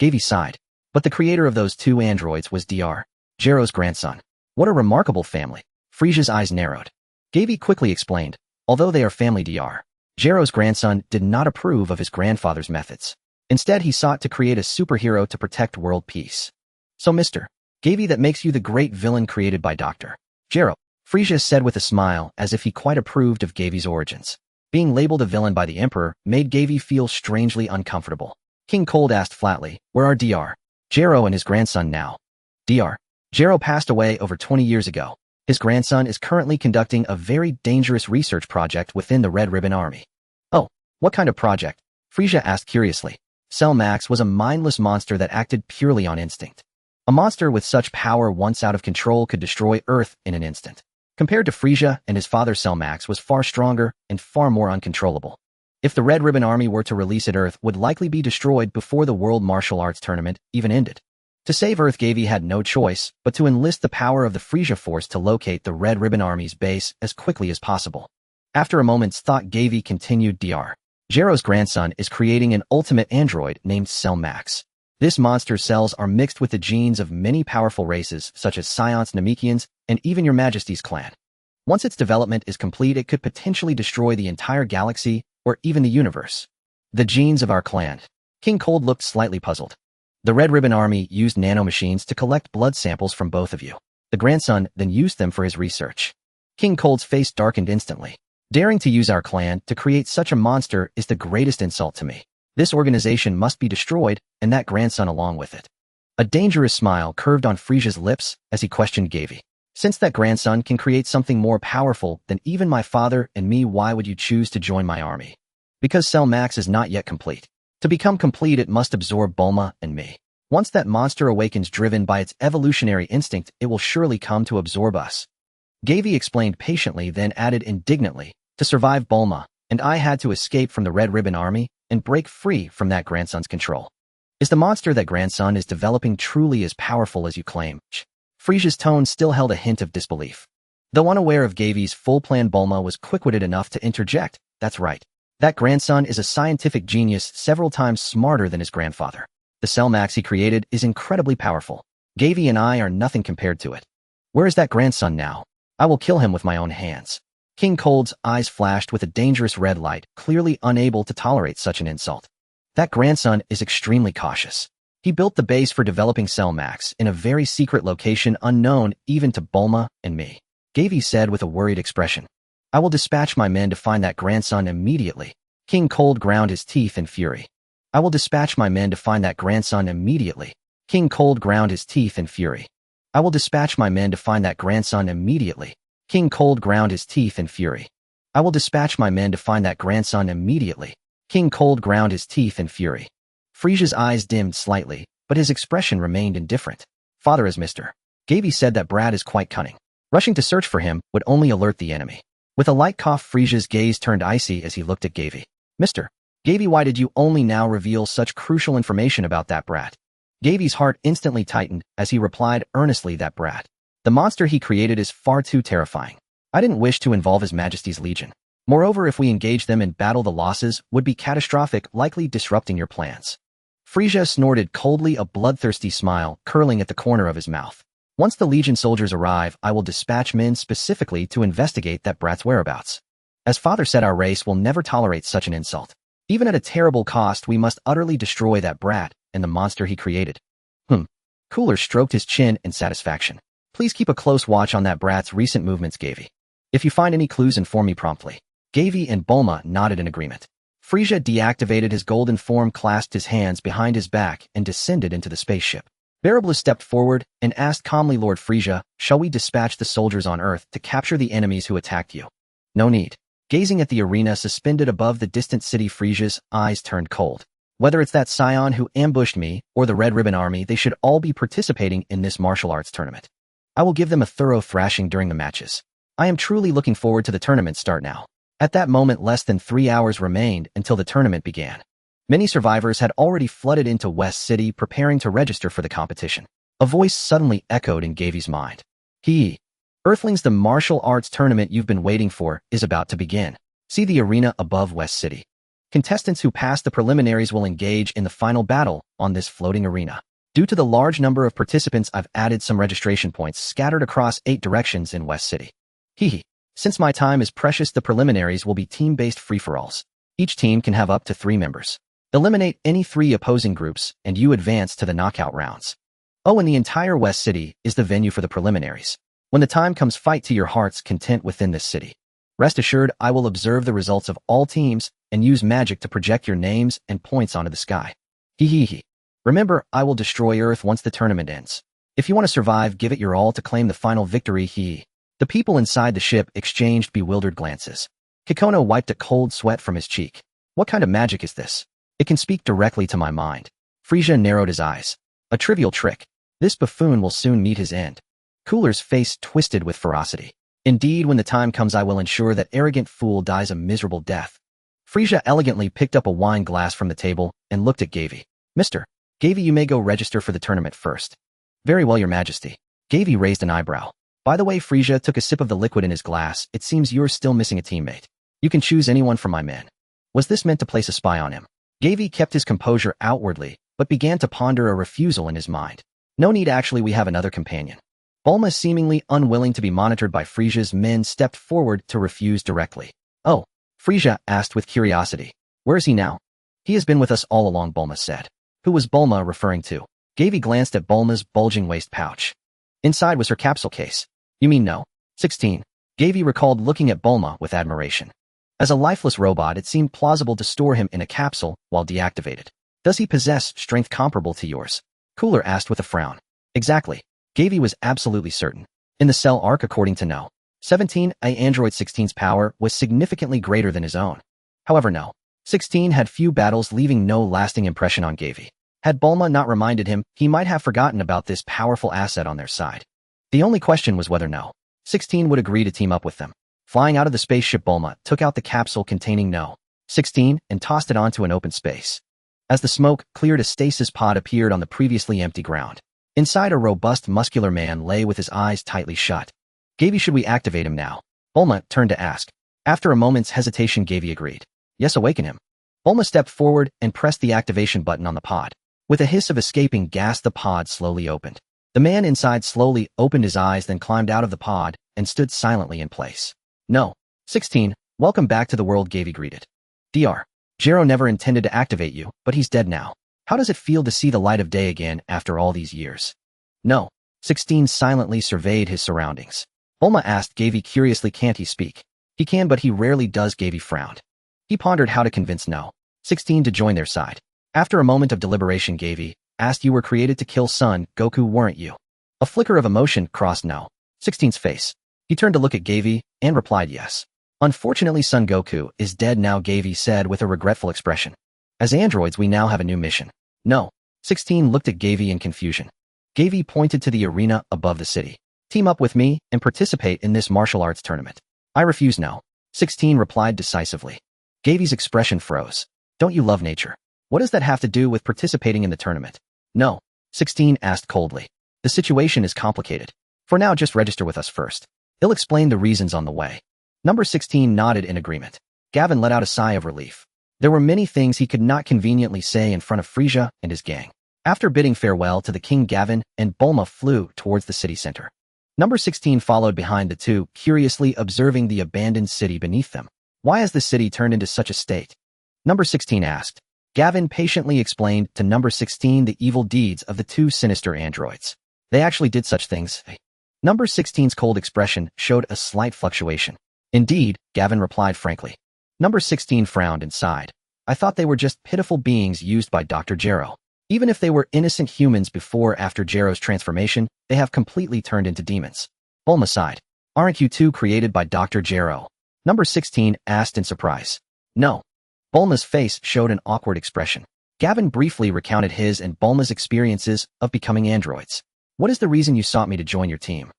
Gavi sighed. But the creator of those two androids was Dr. Gero's grandson. What a remarkable family. Frisia's eyes narrowed. Gavi quickly explained. Although they are family, Dr. Gero's grandson did not approve of his grandfather's methods. Instead, he sought to create a superhero to protect world peace. So Mr. Gavi, that makes you the great villain created by Dr. Gero. Frisia said with a smile, as if he quite approved of Gavi's origins. Being labeled a villain by the Emperor made Gavi feel strangely uncomfortable. King Cold asked flatly, where are Dr. Gero and his grandson now? Dr. Gero passed away over 20 years ago. His grandson is currently conducting a very dangerous research project within the Red Ribbon Army. Oh, what kind of project? Frisia asked curiously. Cell Max was a mindless monster that acted purely on instinct. A monster with such power once out of control could destroy Earth in an instant. Compared to Frisia and his father, Cell Max was far stronger and far more uncontrollable. If the Red Ribbon Army were to release it, Earth would likely be destroyed before the World Martial Arts Tournament even ended. To save Earth, Gavi had no choice but to enlist the power of the Frisia Force to locate the Red Ribbon Army's base as quickly as possible. After a moment's thought, Gavi continued, Dr. Gero's grandson is creating an ultimate android named Cell Max. This monster's cells are mixed with the genes of many powerful races such as Scions, Namekians, and even your Majesty's clan. Once its development is complete, it could potentially destroy the entire galaxy or even the universe. The genes of our clan. King Cold looked slightly puzzled. The Red Ribbon Army used nanomachines to collect blood samples from both of you. The grandson then used them for his research. King Cold's face darkened instantly. Daring to use our clan to create such a monster is the greatest insult to me. This organization must be destroyed, and that grandson along with it. A dangerous smile curved on Frisia's lips as he questioned Gavi. Since that grandson can create something more powerful than even my father and me, why would you choose to join my army? Because Cell Max is not yet complete. To become complete, it must absorb Bulma and me. Once that monster awakens driven by its evolutionary instinct, it will surely come to absorb us. Gavi explained patiently, then added indignantly, to survive Bulma, and I had to escape from the Red Ribbon Army and break free from that grandson's control. Is the monster that grandson is developing truly as powerful as you claim? Frisia's tone still held a hint of disbelief. Though unaware of Gavi's full plan, Bulma was quick-witted enough to interject. That's right. That grandson is a scientific genius several times smarter than his grandfather. The Cell Max he created is incredibly powerful. Gavi and I are nothing compared to it. Where is that grandson now? I will kill him with my own hands. King Cold's eyes flashed with a dangerous red light, clearly unable to tolerate such an insult. That grandson is extremely cautious. He built the base for developing Cell Max in a very secret location unknown even to Bulma and me. Gavi said with a worried expression. I will dispatch my men to find that grandson immediately. King Cold ground his teeth in fury. I will dispatch my men to find that grandson immediately. King Cold ground his teeth in fury. I will dispatch my men to find that grandson immediately. King Cold ground his teeth in fury. I will dispatch my men to find that grandson immediately. King Cold ground his teeth in fury. Frisia's eyes dimmed slightly, but his expression remained indifferent. Father is Mr. Gavi said that Brad is quite cunning. Rushing to search for him would only alert the enemy. With a light cough, Frisia's gaze turned icy as he looked at Gavi. Mr. Gavi, why did you only now reveal such crucial information about that brat? Gavi's heart instantly tightened as he replied earnestly that brat. The monster he created is far too terrifying. I didn't wish to involve His Majesty's Legion. Moreover, if we engage them in battle, the losses would be catastrophic, likely disrupting your plans. Frisia snorted coldly, a bloodthirsty smile curling at the corner of his mouth. Once the Legion soldiers arrive, I will dispatch men specifically to investigate that brat's whereabouts. As Father said, our race will never tolerate such an insult. Even at a terrible cost, we must utterly destroy that brat and the monster he created. Cooler stroked his chin in satisfaction. Please keep a close watch on that brat's recent movements, Gavi. If you find any clues, inform me promptly. Gavi and Bulma nodded in agreement. Frisia deactivated his golden form, clasped his hands behind his back, and descended into the spaceship. Bearabla stepped forward and asked calmly, Lord Frisia, shall we dispatch the soldiers on Earth to capture the enemies who attacked you? No need. Gazing at the arena suspended above the distant city, Frisia's eyes turned cold. Whether it's that Scion who ambushed me or the Red Ribbon Army, they should all be participating in this martial arts tournament. I will give them a thorough thrashing during the matches. I am truly looking forward to the tournament start now. At that moment, less than 3 hours remained until the tournament began. Many survivors had already flooded into West City preparing to register for the competition. A voice suddenly echoed in Gavy's mind. Earthlings, the martial arts tournament you've been waiting for is about to begin. See the arena above West City. Contestants who pass the preliminaries will engage in the final battle on this floating arena. Due to the large number of participants, I've added some registration points scattered across 8 directions in West City. Since my time is precious, the preliminaries will be team-based free-for-alls. Each team can have up to 3 members. Eliminate any 3 opposing groups, and you advance to the knockout rounds. And the entire West City is the venue for the preliminaries. When the time comes, fight to your heart's content within this city. Rest assured, I will observe the results of all teams and use magic to project your names and points onto the sky. Remember, I will destroy Earth once the tournament ends. If you want to survive, give it your all to claim the final victory. The people inside the ship exchanged bewildered glances. Kikono wiped a cold sweat from his cheek. What kind of magic is this? It can speak directly to my mind. Frieza narrowed his eyes. A trivial trick. This buffoon will soon meet his end. Cooler's face twisted with ferocity. Indeed, when the time comes, I will ensure that arrogant fool dies a miserable death. Frieza elegantly picked up a wine glass from the table and looked at Gavy. Mr. Gavy, you may go register for the tournament first. Very well, Your Majesty. Gavy raised an eyebrow. By the way, Frieza took a sip of the liquid in his glass. It seems you're still missing a teammate. You can choose anyone from my men. Was this meant to place a spy on him? Gavy kept his composure outwardly, but began to ponder a refusal in his mind. No need, actually, we have another companion. Bulma, seemingly unwilling to be monitored by Frieza's men, stepped forward to refuse directly. Oh, Frieza asked with curiosity. Where is he now? He has been with us all along, Bulma said. Who was Bulma referring to? Gavy glanced at Bulma's bulging waist pouch. Inside was her capsule case. You mean no? 16. Gavy recalled looking at Bulma with admiration. As a lifeless robot, it seemed plausible to store him in a capsule while deactivated. Does he possess strength comparable to yours? Cooler asked with a frown. Exactly. Gavy was absolutely certain. In the cell arc, according to No. 17, Android 16's power was significantly greater than his own. However, No. 16 had few battles, leaving no lasting impression on Gavy. Had Bulma not reminded him, he might have forgotten about this powerful asset on their side. The only question was whether No. 16 would agree to team up with them. Flying out of the spaceship, Bulma took out the capsule containing No. 16 and tossed it onto an open space. As the smoke cleared, a stasis pod appeared on the previously empty ground. Inside, a robust, muscular man lay with his eyes tightly shut. Gavy, should we activate him now? Bulma turned to ask. After a moment's hesitation, Gavy agreed. Yes, awaken him. Bulma stepped forward and pressed the activation button on the pod. With a hiss of escaping gas, the pod slowly opened. The man inside slowly opened his eyes, then climbed out of the pod and stood silently in place. No. 16, welcome back to the world, Gavy greeted. Dr. Gero never intended to activate you, but he's dead now. How does it feel to see the light of day again after all these years? No. 16 silently surveyed his surroundings. Bulma asked Gavy curiously, can't he speak? He can, but he rarely does. Gavy frowned. He pondered how to convince No. 16 to join their side. After a moment of deliberation, Gavy asked, you were created to kill Son Goku, weren't you? A flicker of emotion crossed No. 16's face. He turned to look at Gavy and replied yes. Unfortunately, Son Goku is dead now, Gavy said with a regretful expression. As androids, we now have a new mission. No. 16 looked at Gavy in confusion. Gavy pointed to the arena above the city. Team up with me and participate in this martial arts tournament. I refuse, No. 16 replied decisively. Gavy's expression froze. Don't you love nature? What does that have to do with participating in the tournament? No. 16 asked coldly. The situation is complicated. For now, just register with us first. He'll explain the reasons on the way. Number 16 nodded in agreement. Gavin let out a sigh of relief. There were many things he could not conveniently say in front of Frieza and his gang. After bidding farewell to the king, Gavin and Bulma flew towards the city center. Number 16 followed behind the two, curiously observing the abandoned city beneath them. Why has the city turned into such a state? Number 16 asked. Gavin patiently explained to Number 16 the evil deeds of the two sinister androids. They actually did such things. Number 16's cold expression showed a slight fluctuation. Indeed, Gavin replied frankly. Number 16 frowned and sighed. I thought they were just pitiful beings used by Dr. Gero. Even if they were innocent humans before or after Gero's transformation, they have completely turned into demons. Bulma sighed. Aren't you two created by Dr. Gero? Number 16 asked in surprise. No. Bulma's face showed an awkward expression. Gavin briefly recounted his and Bulma's experiences of becoming androids. What is the reason you sought me to join your team?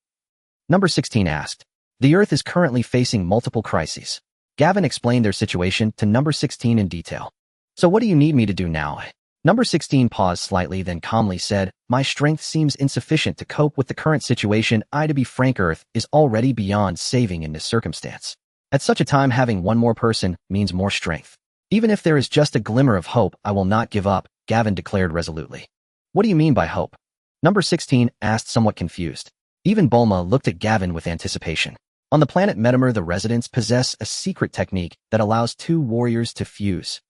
Number 16 asked. The Earth is currently facing multiple crises. Gavin explained their situation to number 16 in detail. So what do you need me to do now? Number 16 paused slightly, then calmly said, my strength seems insufficient to cope with the current situation. To be frank, Earth is already beyond saving in this circumstance. At such a time, having one more person means more strength. Even if there is just a glimmer of hope, I will not give up, Gavin declared resolutely. What do you mean by hope? Number 16 asked, somewhat confused. Even Bulma looked at Gavin with anticipation. On the planet Metamer, the residents possess a secret technique that allows two warriors to fuse.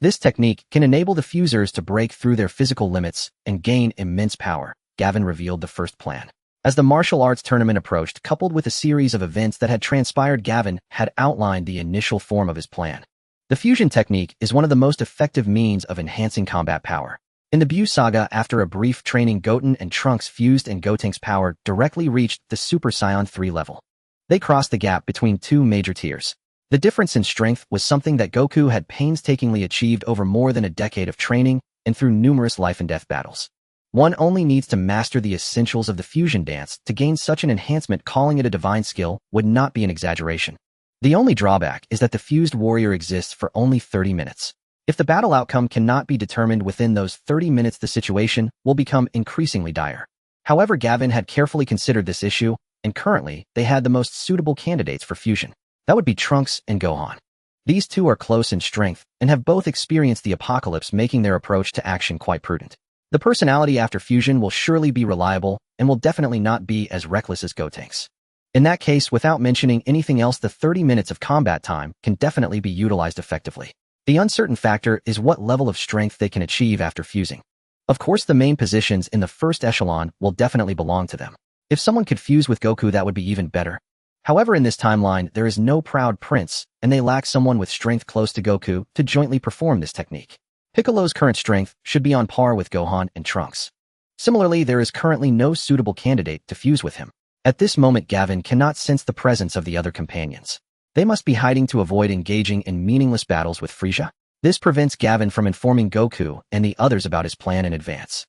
This technique can enable the fusers to break through their physical limits and gain immense power. Gavin revealed the first plan. As the martial arts tournament approached, coupled with a series of events that had transpired, Gavin had outlined the initial form of his plan. The fusion technique is one of the most effective means of enhancing combat power. In the Buu saga, after a brief training, Goten and Trunks fused, and Gotenks' power directly reached the Super Saiyan 3 level. They crossed the gap between two major tiers. The difference in strength was something that Goku had painstakingly achieved over more than a decade of training and through numerous life-and-death battles. One only needs to master the essentials of the fusion dance to gain such an enhancement. Calling it a divine skill would not be an exaggeration. The only drawback is that the fused warrior exists for only 30 minutes. If the battle outcome cannot be determined within those 30 minutes, the situation will become increasingly dire. However, Gavin had carefully considered this issue, and currently, they had the most suitable candidates for fusion. That would be Trunks and Gohan. These two are close in strength and have both experienced the apocalypse, making their approach to action quite prudent. The personality after fusion will surely be reliable and will definitely not be as reckless as Gotenks. In that case, without mentioning anything else, the 30 minutes of combat time can definitely be utilized effectively. The uncertain factor is what level of strength they can achieve after fusing. Of course, the main positions in the first echelon will definitely belong to them. If someone could fuse with Goku, that would be even better. However, in this timeline, there is no proud prince, and they lack someone with strength close to Goku to jointly perform this technique. Piccolo's current strength should be on par with Gohan and Trunks. Similarly, there is currently no suitable candidate to fuse with him. At this moment, Gavin cannot sense the presence of the other companions. They must be hiding to avoid engaging in meaningless battles with Frieza. This prevents Gavin from informing Goku and the others about his plan in advance.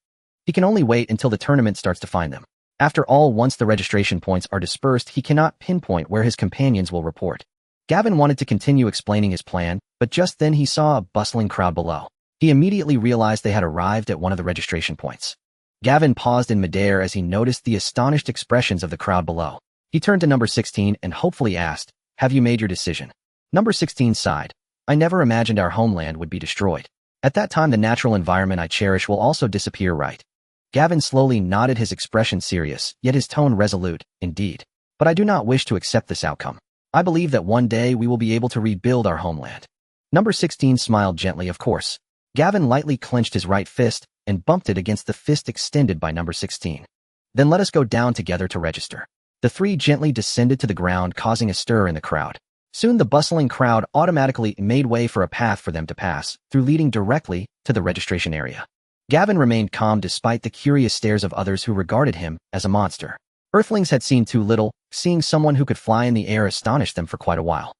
He can only wait until the tournament starts to find them. After all, once the registration points are dispersed, he cannot pinpoint where his companions will report. Gavin wanted to continue explaining his plan, but just then he saw a bustling crowd below. He immediately realized they had arrived at one of the registration points. Gavin paused in midair as he noticed the astonished expressions of the crowd below. He turned to number 16 and hopefully asked, have you made your decision? Number 16 sighed. I never imagined our homeland would be destroyed. At that time, the natural environment I cherish will also disappear, right? Gavin slowly nodded, his expression serious, yet his tone resolute. Indeed. But I do not wish to accept this outcome. I believe that one day we will be able to rebuild our homeland. Number 16 smiled gently, of course. Gavin lightly clenched his right fist and bumped it against the fist extended by number 16. Then let us go down together to register. The three gently descended to the ground, causing a stir in the crowd. Soon the bustling crowd automatically made way for a path for them to pass through, leading directly to the registration area. Gavin remained calm despite the curious stares of others who regarded him as a monster. Earthlings had seen too little. Seeing someone who could fly in the air astonished them for quite a while.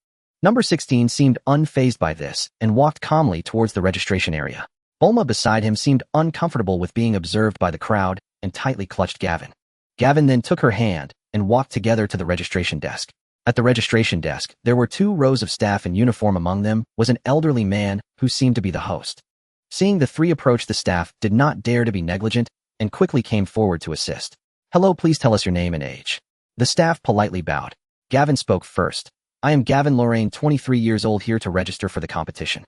Number 16 seemed unfazed by this and walked calmly towards the registration area. Bulma beside him seemed uncomfortable with being observed by the crowd and tightly clutched Gavin. Gavin then took her hand and walked together to the registration desk. At the registration desk, there were 2 rows of staff in uniform. Among them was an elderly man who seemed to be the host. Seeing the 3 approach, the staff did not dare to be negligent and quickly came forward to assist. Hello, please tell us your name and age. The staff politely bowed. Gavin spoke first. I am Gavin Lorraine, 23 years old, here to register for the competition.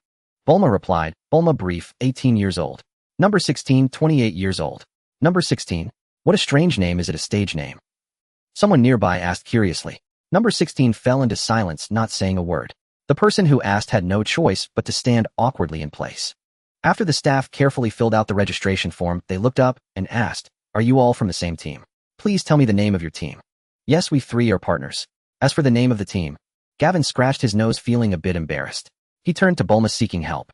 Bulma replied. Bulma brief, 18 years old. Number 16, 28 years old. Number 16, what a strange name. Is it a stage name? Someone nearby asked curiously. Number 16 fell into silence, not saying a word. The person who asked had no choice but to stand awkwardly in place. After the staff carefully filled out the registration form, they looked up and asked, are you all from the same team? Please tell me the name of your team. Yes, we 3 are partners. As for the name of the team, Gavin scratched his nose, feeling a bit embarrassed. He turned to Bulma, seeking help.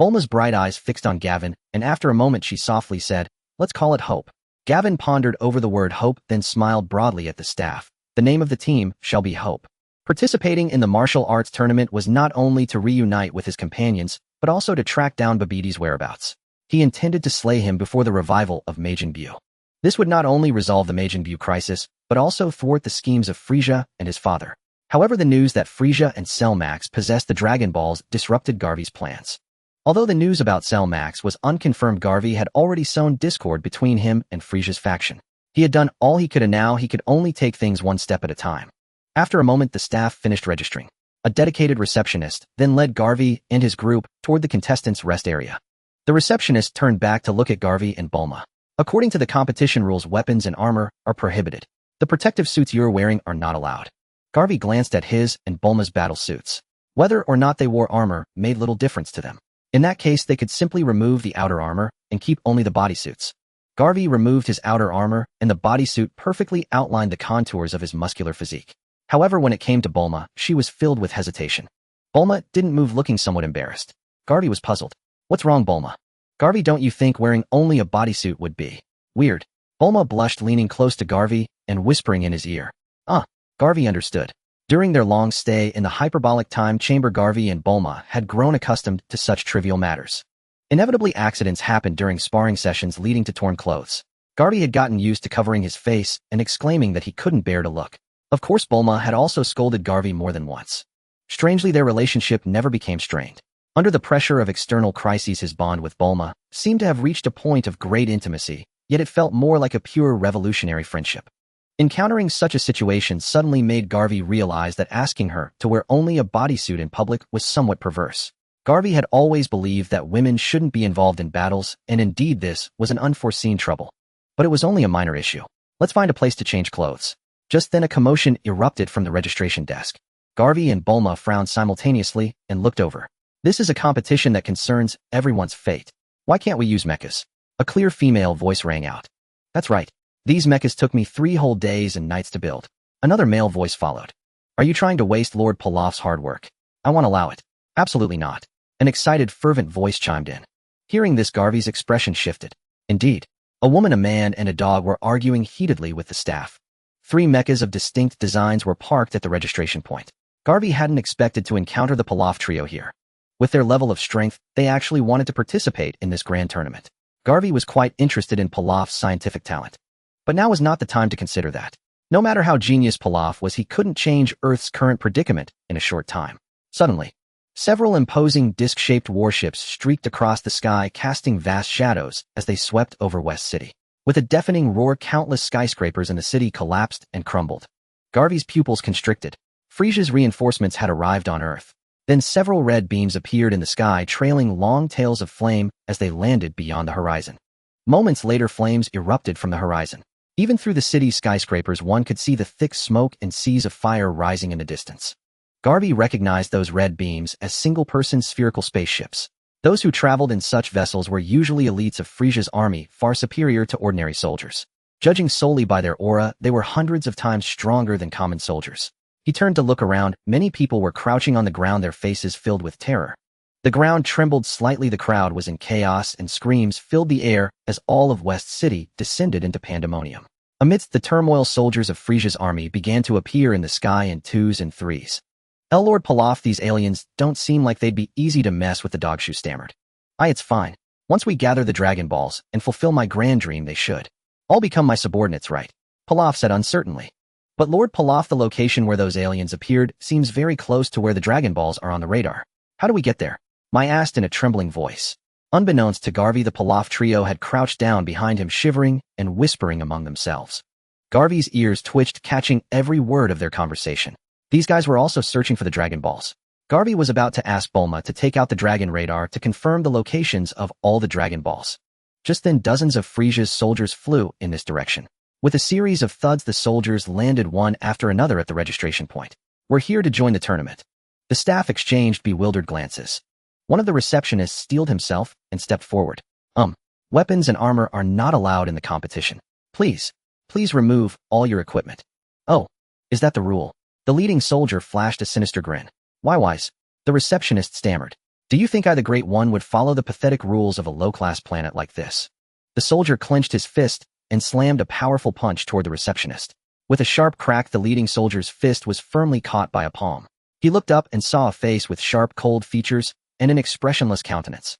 Bulma's bright eyes fixed on Gavin, and after a moment she softly said, let's call it Hope. Gavin pondered over the word hope, then smiled broadly at the staff. The name of the team shall be Hope. Participating in the martial arts tournament was not only to reunite with his companions, but also to track down Babiti's whereabouts. He intended to slay him before the revival of Majin Buu. This would not only resolve the Majin Buu crisis, but also thwart the schemes of Frieza and his father. However, the news that Frieza and Cell Max possessed the Dragon Balls disrupted Garvey's plans. Although the news about Cell Max was unconfirmed, Garvey had already sown discord between him and Frieza's faction. He had done all he could, and now he could only take things one step at a time. After a moment, the staff finished registering. A dedicated receptionist then led Garvey and his group toward the contestants' rest area. The receptionist turned back to look at Garvey and Bulma. According to the competition rules, weapons and armor are prohibited. The protective suits you're wearing are not allowed. Garvey glanced at his and Bulma's battle suits. Whether or not they wore armor made little difference to them. In that case, they could simply remove the outer armor and keep only the bodysuits. Garvey removed his outer armor, and the bodysuit perfectly outlined the contours of his muscular physique. However, when it came to Bulma, she was filled with hesitation. Bulma didn't move, looking somewhat embarrassed. Garvey was puzzled. What's wrong, Bulma? Garvey, don't you think wearing only a bodysuit would be weird? Bulma blushed, leaning close to Garvey and whispering in his ear. Garvey understood. During their long stay in the hyperbolic time chamber, Garvey and Bulma had grown accustomed to such trivial matters. Inevitably, accidents happened during sparring sessions, leading to torn clothes. Garvey had gotten used to covering his face and exclaiming that he couldn't bear to look. Of course, Bulma had also scolded Garvey more than once. Strangely, their relationship never became strained. Under the pressure of external crises, his bond with Bulma seemed to have reached a point of great intimacy, yet it felt more like a pure revolutionary friendship. Encountering such a situation suddenly made Garvey realize that asking her to wear only a bodysuit in public was somewhat perverse. Garvey had always believed that women shouldn't be involved in battles, and indeed this was an unforeseen trouble. But it was only a minor issue. Let's find a place to change clothes. Just then a commotion erupted from the registration desk. Garvey and Bulma frowned simultaneously and looked over. This is a competition that concerns everyone's fate. Why can't we use mechas? A clear female voice rang out. That's right. These mechas took me 3 whole days and nights to build. Another male voice followed. Are you trying to waste Lord Pilaf's hard work? I won't allow it. Absolutely not. An excited, fervent voice chimed in. Hearing this, Garvey's expression shifted. Indeed, a woman, a man, and a dog were arguing heatedly with the staff. 3 mechas of distinct designs were parked at the registration point. Garvey hadn't expected to encounter the Pilaf trio here. With their level of strength, they actually wanted to participate in this grand tournament. Garvey was quite interested in Pilaf's scientific talent. But now was not the time to consider that. No matter how genius Pilaf was, he couldn't change Earth's current predicament in a short time. Suddenly, several imposing disc-shaped warships streaked across the sky, casting vast shadows as they swept over West City. With a deafening roar, countless skyscrapers in the city collapsed and crumbled. Garvey's pupils constricted. Frieza's reinforcements had arrived on Earth. Then several red beams appeared in the sky, trailing long tails of flame as they landed beyond the horizon. Moments later, flames erupted from the horizon. Even through the city's skyscrapers, one could see the thick smoke and seas of fire rising in the distance. Garvey recognized those red beams as single-person spherical spaceships. Those who traveled in such vessels were usually elites of Frieza's army, far superior to ordinary soldiers. Judging solely by their aura, they were hundreds of times stronger than common soldiers. He turned to look around. Many people were crouching on the ground, their faces filled with terror. The ground trembled slightly. The crowd was in chaos, and screams filled the air as all of West City descended into pandemonium. Amidst the turmoil, soldiers of Frieza's army began to appear in the sky in 2s and 3s. Lord Pilaf, these aliens don't seem like they'd be easy to mess with, the dogshoe stammered. It's fine. Once we gather the Dragon Balls and fulfill my grand dream, they should all become my subordinates, right? Pilaf said uncertainly. But Lord Pilaf, the location where those aliens appeared seems very close to where the Dragon Balls are on the radar. How do we get there? Mai asked in a trembling voice. Unbeknownst to Garvey, the Pilaf trio had crouched down behind him, shivering and whispering among themselves. Garvey's ears twitched, catching every word of their conversation. These guys were also searching for the Dragon Balls. Garvey was about to ask Bulma to take out the Dragon Radar to confirm the locations of all the Dragon Balls. Just then, dozens of Frieza's soldiers flew in this direction. With a series of thuds, the soldiers landed one after another at the registration point. We're here to join the tournament. The staff exchanged bewildered glances. One of the receptionists steeled himself and stepped forward. Weapons and armor are not allowed in the competition. Please remove all your equipment. Oh, is that the rule? The leading soldier flashed a sinister grin. Why, wise? The receptionist stammered. Do you think I, the Great One, would follow the pathetic rules of a low-class planet like this? The soldier clenched his fist and slammed a powerful punch toward the receptionist. With a sharp crack, the leading soldier's fist was firmly caught by a palm. He looked up and saw a face with sharp, cold features and an expressionless countenance.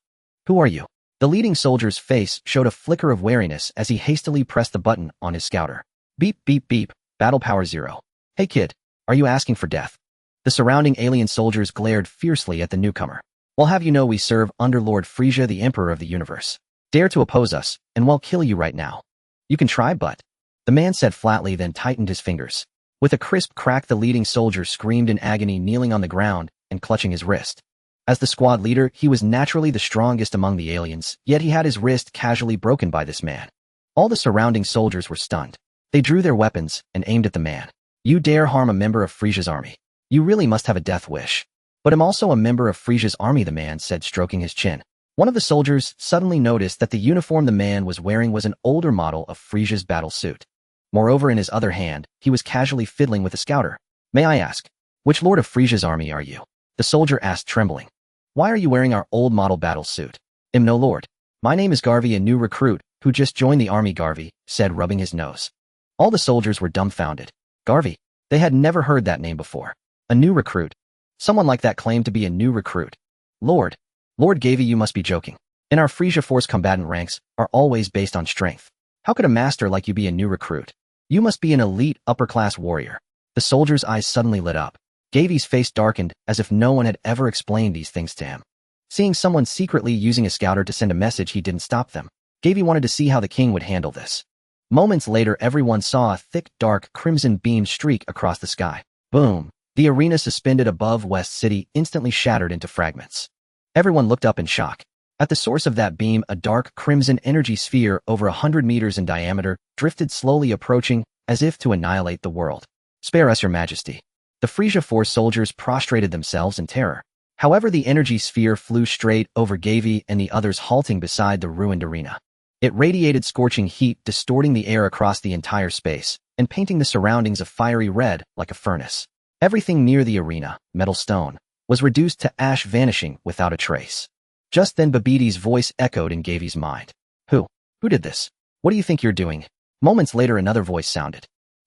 Who are you? The leading soldier's face showed a flicker of wariness as he hastily pressed the button on his scouter. Beep, beep, beep. Battle power 0. Hey kid, are you asking for death? The surrounding alien soldiers glared fiercely at the newcomer. We'll have you know we serve under Lord Frisia, the Emperor of the Universe. Dare to oppose us, and we'll kill you right now. You can try, but... The man said flatly, then tightened his fingers. With a crisp crack, the leading soldier screamed in agony, kneeling on the ground and clutching his wrist. As the squad leader, he was naturally the strongest among the aliens, yet he had his wrist casually broken by this man. All the surrounding soldiers were stunned. They drew their weapons and aimed at the man. You dare harm a member of Frisia's army. You really must have a death wish. But I'm also a member of Frisia's army, the man said, stroking his chin. One of the soldiers suddenly noticed that the uniform the man was wearing was an older model of Frisia's battle suit. Moreover, in his other hand, he was casually fiddling with a scouter. May I ask, which lord of Frisia's army are you? The soldier asked, trembling. Why are you wearing our old model battle suit? No lord. My name is Garvey, a new recruit, who just joined the army, Garvey said, rubbing his nose. All the soldiers were dumbfounded. Garvey? They had never heard that name before. A new recruit. Someone like that claimed to be a new recruit. Lord Garvey, you must be joking. In our Frisia force, combatant ranks are always based on strength. How could a master like you be a new recruit? You must be an elite upper-class warrior. The soldier's eyes suddenly lit up. Garvey's face darkened as if no one had ever explained these things to him. Seeing someone secretly using a scouter to send a message, he didn't stop them. Garvey wanted to see how the king would handle this. Moments later, everyone saw a thick, dark, crimson beam streak across the sky. Boom! The arena suspended above West City instantly shattered into fragments. Everyone looked up in shock. At the source of that beam, a dark, crimson energy sphere over 100 meters in diameter drifted slowly approaching as if to annihilate the world. Spare us, your majesty. The Frisia force soldiers prostrated themselves in terror. However, the energy sphere flew straight over Garvey and the others, halting beside the ruined arena. It radiated scorching heat, distorting the air across the entire space and painting the surroundings a fiery red like a furnace. Everything near the arena, metal, stone, was reduced to ash, vanishing without a trace. Just then Babetti's voice echoed in Garvey's mind. Who did this? What do you think you're doing? Moments later, another voice sounded.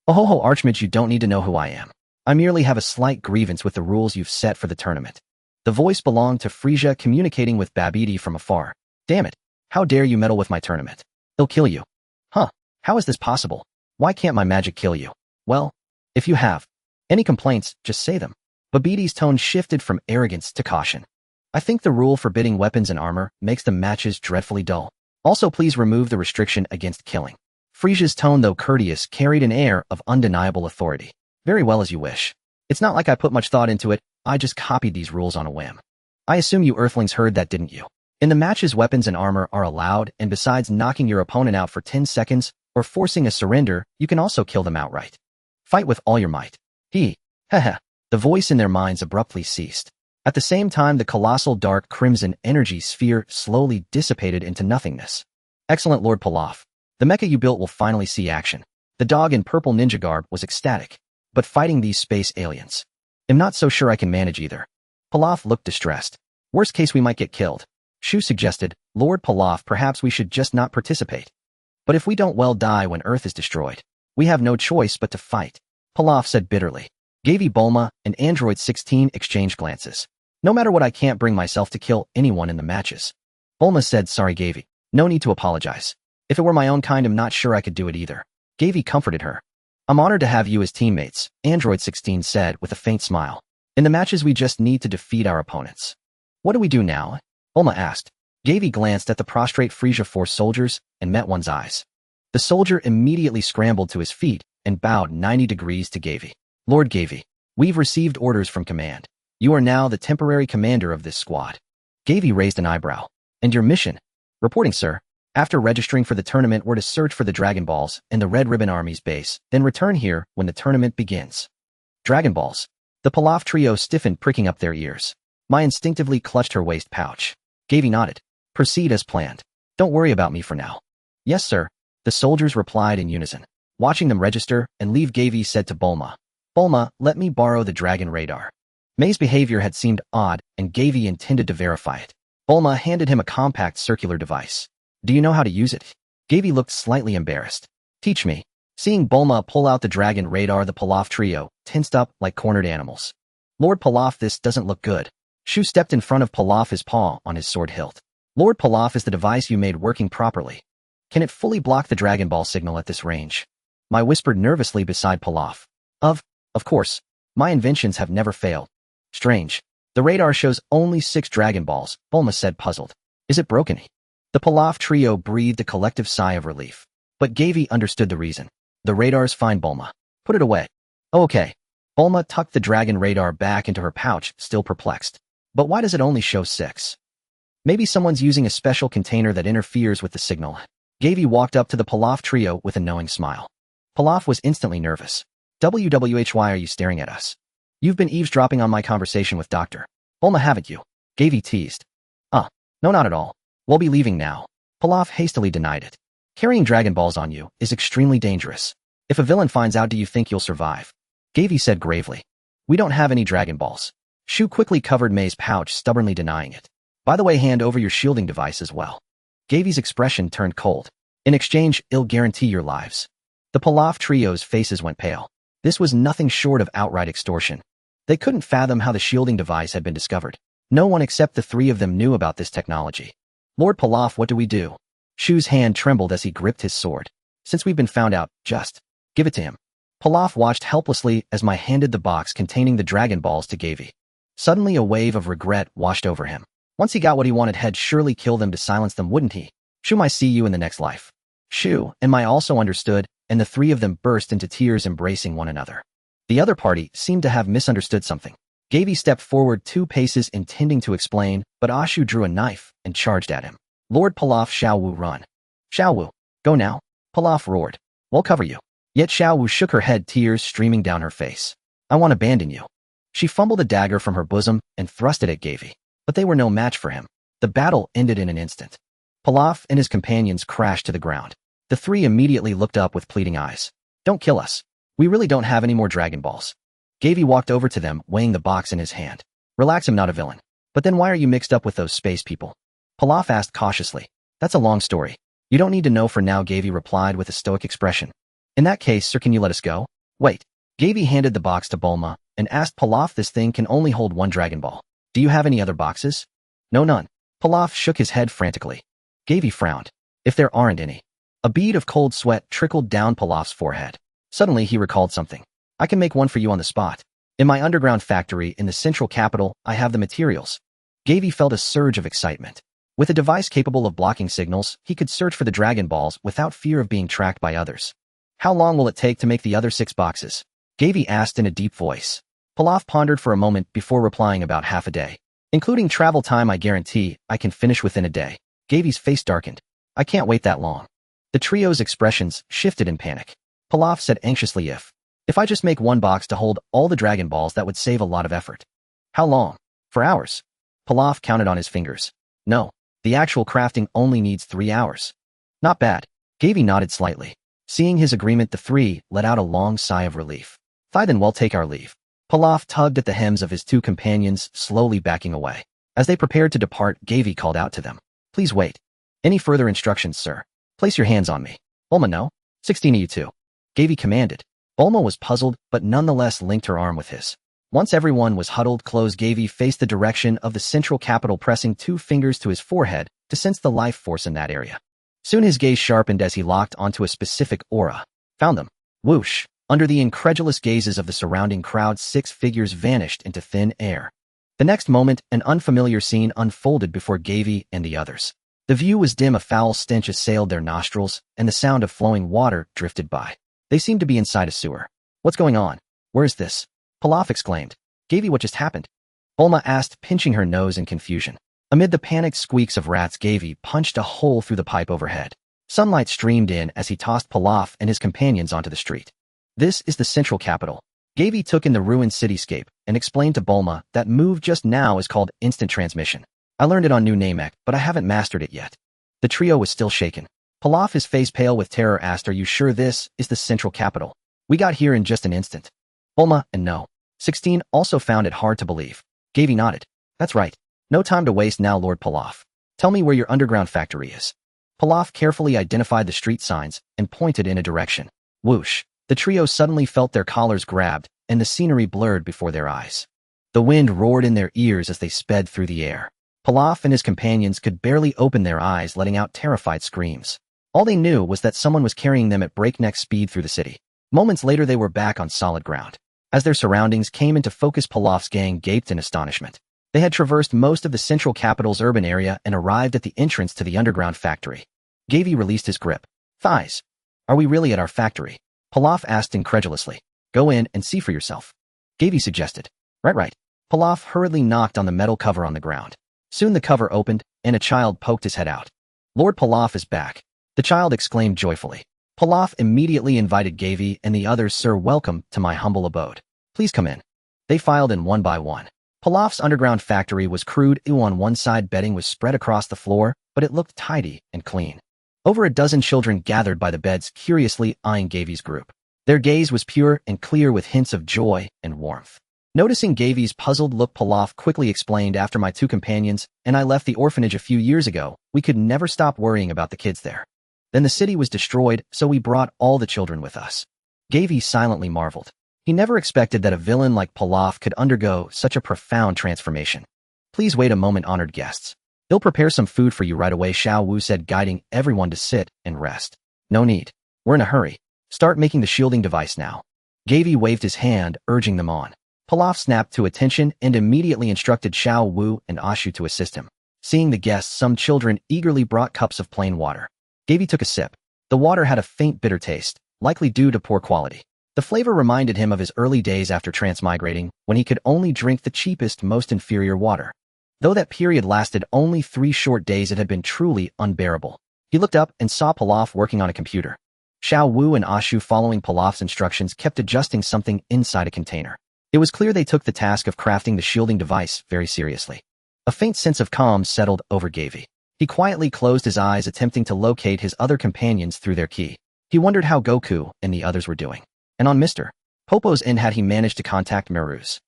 Oh ho ho, Archmage, you don't need to know who I am. I merely have a slight grievance with the rules you've set for the tournament. The voice belonged to Frisia, communicating with Babetti from afar. Damn it. How dare you meddle with my tournament? It'll kill you. Huh? How is this possible? Why can't my magic kill you? Well, if you have any complaints, just say them. Babetti's tone shifted from arrogance to caution. I think the rule forbidding weapons and armor makes the matches dreadfully dull. Also, please remove the restriction against killing. Frisia's tone, though courteous, carried an air of undeniable authority. Very well, as you wish. It's not like I put much thought into it. I just copied these rules on a whim. I assume you Earthlings heard that, didn't you? In the matches, weapons and armor are allowed, and besides knocking your opponent out for 10 seconds or forcing a surrender, you can also kill them outright. Fight with all your might. Haha. The voice in their minds abruptly ceased. At the same time, the colossal dark crimson energy sphere slowly dissipated into nothingness. Excellent, Lord Pilaf. The mecha you built will finally see action. The dog in purple ninja garb was ecstatic. But fighting these space aliens, I'm not so sure I can manage either. Pilaf looked distressed. Worst case, we might get killed. Shu suggested, Lord Pilaf, perhaps we should just not participate. But if we don't, well, die when Earth is destroyed. We have no choice but to fight. Pilaf said bitterly. Garvey, Bulma, and Android 16 exchanged glances. No matter what, I can't bring myself to kill anyone in the matches. Bulma said, sorry, Garvey. No need to apologize. If it were my own kind, I'm not sure I could do it either. Garvey comforted her. I'm honored to have you as teammates, Android 16 said with a faint smile. In the matches, we just need to defeat our opponents. What do we do now? Bulma asked. Garvey glanced at the prostrate Frisia force soldiers and met one's eyes. The soldier immediately scrambled to his feet and bowed 90 degrees to Garvey. Lord Garvey, we've received orders from command. You are now the temporary commander of this squad. Garvey raised an eyebrow. And your mission? Reporting, sir. After registering for the tournament, we're to search for the Dragon Balls in the Red Ribbon Army's base, then return here when the tournament begins. Dragon Balls. The Pilaf trio stiffened, pricking up their ears. Mai instinctively clutched her waist pouch. Garvey nodded. Proceed as planned. Don't worry about me for now. Yes, sir. The soldiers replied in unison. Watching them register and leave, Garvey said to Bulma. Bulma, let me borrow the dragon radar. Mai's behavior had seemed odd, and Garvey intended to verify it. Bulma handed him a compact circular device. Do you know how to use it? Garvey looked slightly embarrassed. Teach me. Seeing Bulma pull out the dragon radar, the Pilaf trio tensed up like cornered animals. Lord Pilaf, this doesn't look good. Shu stepped in front of Pilaf, his paw on his sword hilt. Lord Pilaf is the device you made working properly. Can it fully block the Dragon Ball signal at this range? I whispered nervously beside Pilaf. Of course. My inventions have never failed. Strange. The radar shows only 6 Dragon Balls, Bulma said puzzled. Is it broken? The Pilaf trio breathed a collective sigh of relief. But Gavi understood the reason. The radar's fine, Bulma. Put it away. Oh, okay. Bulma tucked the dragon radar back into her pouch, still perplexed. But why does it only show 6? Maybe someone's using a special container that interferes with the signal. Gavi walked up to the Pilaf trio with a knowing smile. Pilaf was instantly nervous. Why are you staring at us? You've been eavesdropping on my conversation with Dr. Bulma, haven't you? Gavi teased. No, not at all. We'll be leaving now. Pilaf hastily denied it. Carrying Dragon Balls on you is extremely dangerous. If a villain finds out, do you think you'll survive? Gavi said gravely. We don't have any Dragon Balls. Shu quickly covered May's pouch, stubbornly denying it. By the way, hand over your shielding device as well. Gavi's expression turned cold. In exchange, I'll guarantee your lives. The Pilaf trio's faces went pale. This was nothing short of outright extortion. They couldn't fathom how the shielding device had been discovered. No one except the 3 of them knew about this technology. Lord Pilaf, what do we do? Shu's hand trembled as he gripped his sword. Since we've been found out, just give it to him. Pilaf watched helplessly as I handed the box containing the Dragon Balls to Gavi. Suddenly a wave of regret washed over him. Once he got what he wanted, he'd surely kill them to silence them, wouldn't he? Shu, I see you in the next life. Shu and Mai also understood, and the 3 of them burst into tears, embracing one another. The other party seemed to have misunderstood something. Gavi stepped forward 2 paces, intending to explain, but Ashu drew a knife and charged at him. Lord Pilaf, Xiaowu, run. Xiaowu, go now. Pilaf roared. We'll cover you. Yet Xiaowu shook her head, tears streaming down her face. I won't abandon you. She fumbled a dagger from her bosom and thrust it at Gavi. But they were no match for him. The battle ended in an instant. Pilaf and his companions crashed to the ground. The 3 immediately looked up with pleading eyes. Don't kill us. We really don't have any more Dragon Balls. Gavi walked over to them, weighing the box in his hand. Relax, I'm not a villain. But then why are you mixed up with those space people? Pilaf asked cautiously. That's a long story. You don't need to know for now, Gavi replied with a stoic expression. In that case, sir, can you let us go? Wait. Gavi handed the box to Bulma and asked Pilaf, this thing can only hold 1 Dragon Ball. Do you have any other boxes? No, none. Pilaf shook his head frantically. Gavi frowned. If there aren't any. A bead of cold sweat trickled down Pilaf's forehead. Suddenly he recalled something. I can make one for you on the spot. In my underground factory in the central capital, I have the materials. Gavi felt a surge of excitement. With a device capable of blocking signals, he could search for the Dragon Balls without fear of being tracked by others. How long will it take to make the other 6 boxes? Gavi asked in a deep voice. Pilaf pondered for a moment before replying, about half a day. Including travel time, I guarantee I can finish within a day. Gavi's face darkened. I can't wait that long. The trio's expressions shifted in panic. Pilaf said anxiously, if I just make 1 box to hold all the Dragon Balls, that would save a lot of effort. How long? For hours. Pilaf counted on his fingers. No, the actual crafting only needs 3 hours. Not bad. Gavi nodded slightly. Seeing his agreement, the 3 let out a long sigh of relief. Then we'll take our leave. Pilaf tugged at the hems of his 2 companions, slowly backing away. As they prepared to depart, Gavi called out to them. Please wait. Any further instructions, sir? Place your hands on me. Bulma, no? 16 of you 2. Gavi commanded. Bulma was puzzled, but nonetheless linked her arm with his. Once everyone was huddled close, Gavi faced the direction of the central capital, pressing 2 fingers to his forehead to sense the life force in that area. Soon his gaze sharpened as he locked onto a specific aura. Found them. Whoosh. Under the incredulous gazes of the surrounding crowd, 6 figures vanished into thin air. The next moment, an unfamiliar scene unfolded before Gavi and the others. The view was dim, a foul stench assailed their nostrils, and the sound of flowing water drifted by. They seemed to be inside a sewer. What's going on? Where is this? Pilaf exclaimed. Gavi, what just happened? Bulma asked, pinching her nose in confusion. Amid the panicked squeaks of rats, Gavi punched a hole through the pipe overhead. Sunlight streamed in as he tossed Pilaf and his companions onto the street. This is the central capital. Gavi took in the ruined cityscape and explained to Bulma that move just now is called instant transmission. I learned it on New Namek, but I haven't mastered it yet. The trio was still shaken. Pilaf, his face pale with terror, asked, are you sure this is the central capital? We got here in just an instant. Bulma and no. 16 also found it hard to believe. Gavi nodded. That's right. No time to waste now, Lord Pilaf. Tell me where your underground factory is. Pilaf carefully identified the street signs and pointed in a direction. Whoosh. The trio suddenly felt their collars grabbed, and the scenery blurred before their eyes. The wind roared in their ears as they sped through the air. Pilaf and his companions could barely open their eyes, letting out terrified screams. All they knew was that someone was carrying them at breakneck speed through the city. Moments later, they were back on solid ground. As their surroundings came into focus, Pilaf's gang gaped in astonishment. They had traversed most of the central capital's urban area and arrived at the entrance to the underground factory. Gavi released his grip. Thighs. Are we really at our factory? Pilaf asked incredulously. Go in and see for yourself. Gavi suggested. Right. Pilaf hurriedly knocked on the metal cover on the ground. Soon the cover opened, and a child poked his head out. Lord Pilaf is back. The child exclaimed joyfully. Pilaf immediately invited Gavi and the others. Sir, welcome to my humble abode. Please come in. They filed in one by one. Pilaf's underground factory was crude. On one side, bedding was spread across the floor, but it looked tidy and clean. Over a dozen children gathered by the beds, curiously eyeing Gavi's group. Their gaze was pure and clear with hints of joy and warmth. Noticing Gavi's puzzled look, Pilaf quickly explained, after my two companions and I left the orphanage a few years ago, we could never stop worrying about the kids there. Then the city was destroyed, so we brought all the children with us. Gavi silently marveled. He never expected that a villain like Pilaf could undergo such a profound transformation. Please wait a moment, honored guests. He'll prepare some food for you right away, Xiao Wu said, guiding everyone to sit and rest. No need. We're in a hurry. Start making the shielding device now. Gavi waved his hand, urging them on. Pilaf snapped to attention and immediately instructed Xiao Wu and Ashu to assist him. Seeing the guests, some children eagerly brought cups of plain water. Gavi took a sip. The water had a faint bitter taste, likely due to poor quality. The flavor reminded him of his early days after transmigrating, when he could only drink the cheapest, most inferior water. Though that period lasted only 3 short days, it had been truly unbearable. He looked up and saw Pilaf working on a computer. Xiao Wu and Ashu, following Pilaf's instructions, kept adjusting something inside a container. It was clear they took the task of crafting the shielding device very seriously. A faint sense of calm settled over Gavi. He quietly closed his eyes, attempting to locate his other companions through their ki. He wondered how Goku and the others were doing. And on Mr. Popo's end, had he managed to contact Meru's?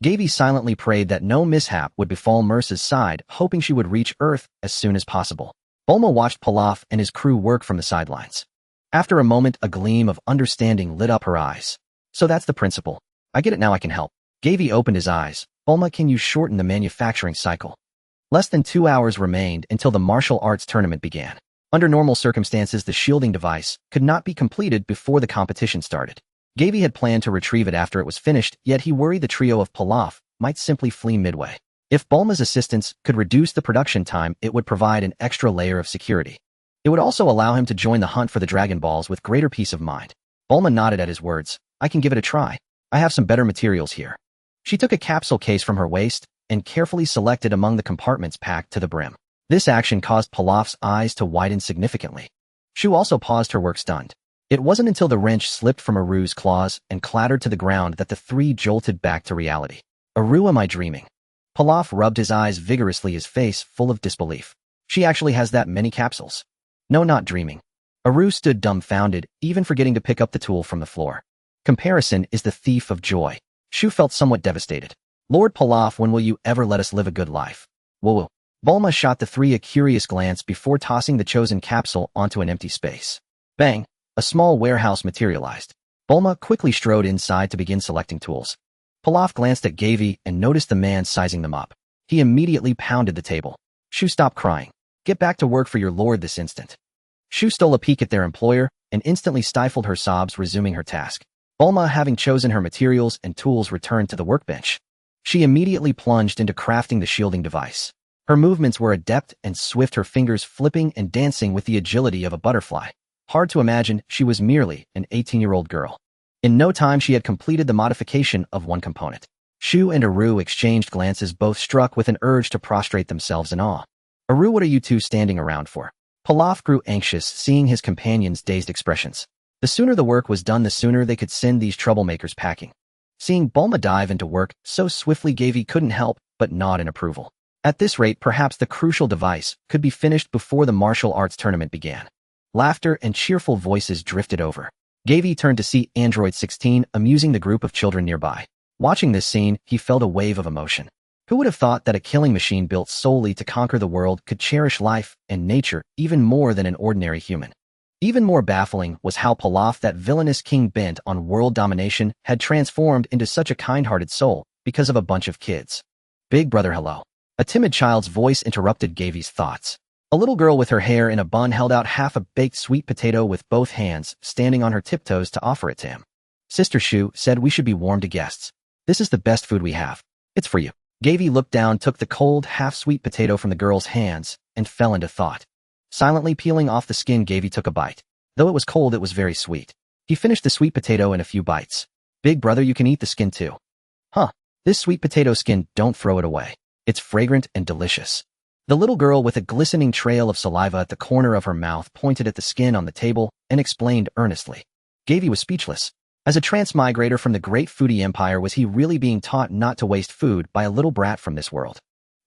Gavi silently prayed that no mishap would befall Merce's side, hoping she would reach Earth as soon as possible. Bulma watched Pilaf and his crew work from the sidelines. After a moment, a gleam of understanding lit up her eyes. So that's the principle. I get it now, I can help. Gavi opened his eyes. Bulma, can you shorten the manufacturing cycle? Less than 2 hours remained until the martial arts tournament began. Under normal circumstances, the shielding device could not be completed before the competition started. Gavi had planned to retrieve it after it was finished, yet he worried the trio of Pilaf might simply flee midway. If Bulma's assistance could reduce the production time, it would provide an extra layer of security. It would also allow him to join the hunt for the Dragon Balls with greater peace of mind. Bulma nodded at his words. I can give it a try. I have some better materials here. She took a capsule case from her waist and carefully selected among the compartments packed to the brim. This action caused Pilaf's eyes to widen significantly. Shu also paused her work, stunned. It wasn't until the wrench slipped from Aru's claws and clattered to the ground that the three jolted back to reality. Aru, am I dreaming? Pilaf rubbed his eyes vigorously, his face full of disbelief. She actually has that many capsules? No, not dreaming. Aru stood dumbfounded, even forgetting to pick up the tool from the floor. Comparison is the thief of joy. Shu felt somewhat devastated. Lord Pilaf, when will you ever let us live a good life? Whoa. Bulma shot the three a curious glance before tossing the chosen capsule onto an empty space. Bang! A small warehouse materialized. Bulma quickly strode inside to begin selecting tools. Pilaf glanced at Gavi and noticed the man sizing them up. He immediately pounded the table. Shu, stop crying. Get back to work for your lord this instant. Shu stole a peek at their employer and instantly stifled her sobs, resuming her task. Bulma, having chosen her materials and tools, returned to the workbench. She immediately plunged into crafting the shielding device. Her movements were adept and swift, her fingers flipping and dancing with the agility of a butterfly. Hard to imagine she was merely an 18-year-old girl. In no time, she had completed the modification of one component. Shu and Aru exchanged glances, both struck with an urge to prostrate themselves in awe. Aru, what are you two standing around for? Pilaf grew anxious, seeing his companions' dazed expressions. The sooner the work was done, the sooner they could send these troublemakers packing. Seeing Bulma dive into work so swiftly, Gavi couldn't help but nod in approval. At this rate, perhaps the crucial device could be finished before the martial arts tournament began. Laughter and cheerful voices drifted over. Gavi turned to see Android 16 amusing the group of children nearby. Watching this scene, he felt a wave of emotion. Who would have thought that a killing machine built solely to conquer the world could cherish life and nature even more than an ordinary human? Even more baffling was how Pilaf, that villainous king bent on world domination, had transformed into such a kind-hearted soul because of a bunch of kids. Big brother, hello. A timid child's voice interrupted Gavy's thoughts. A little girl with her hair in a bun held out half a baked sweet potato with both hands, standing on her tiptoes to offer it to him. Sister Shu said we should be warm to guests. This is the best food we have. It's for you. Gavy looked down, took the cold, half-sweet potato from the girl's hands, and fell into thought. Silently peeling off the skin, Gavy took a bite. Though it was cold, it was very sweet. He finished the sweet potato in a few bites. Big brother, you can eat the skin too. Huh. This sweet potato skin, don't throw it away. It's fragrant and delicious. The little girl with a glistening trail of saliva at the corner of her mouth pointed at the skin on the table and explained earnestly. Gavy was speechless. As a transmigrator from the great foodie empire, was he really being taught not to waste food by a little brat from this world?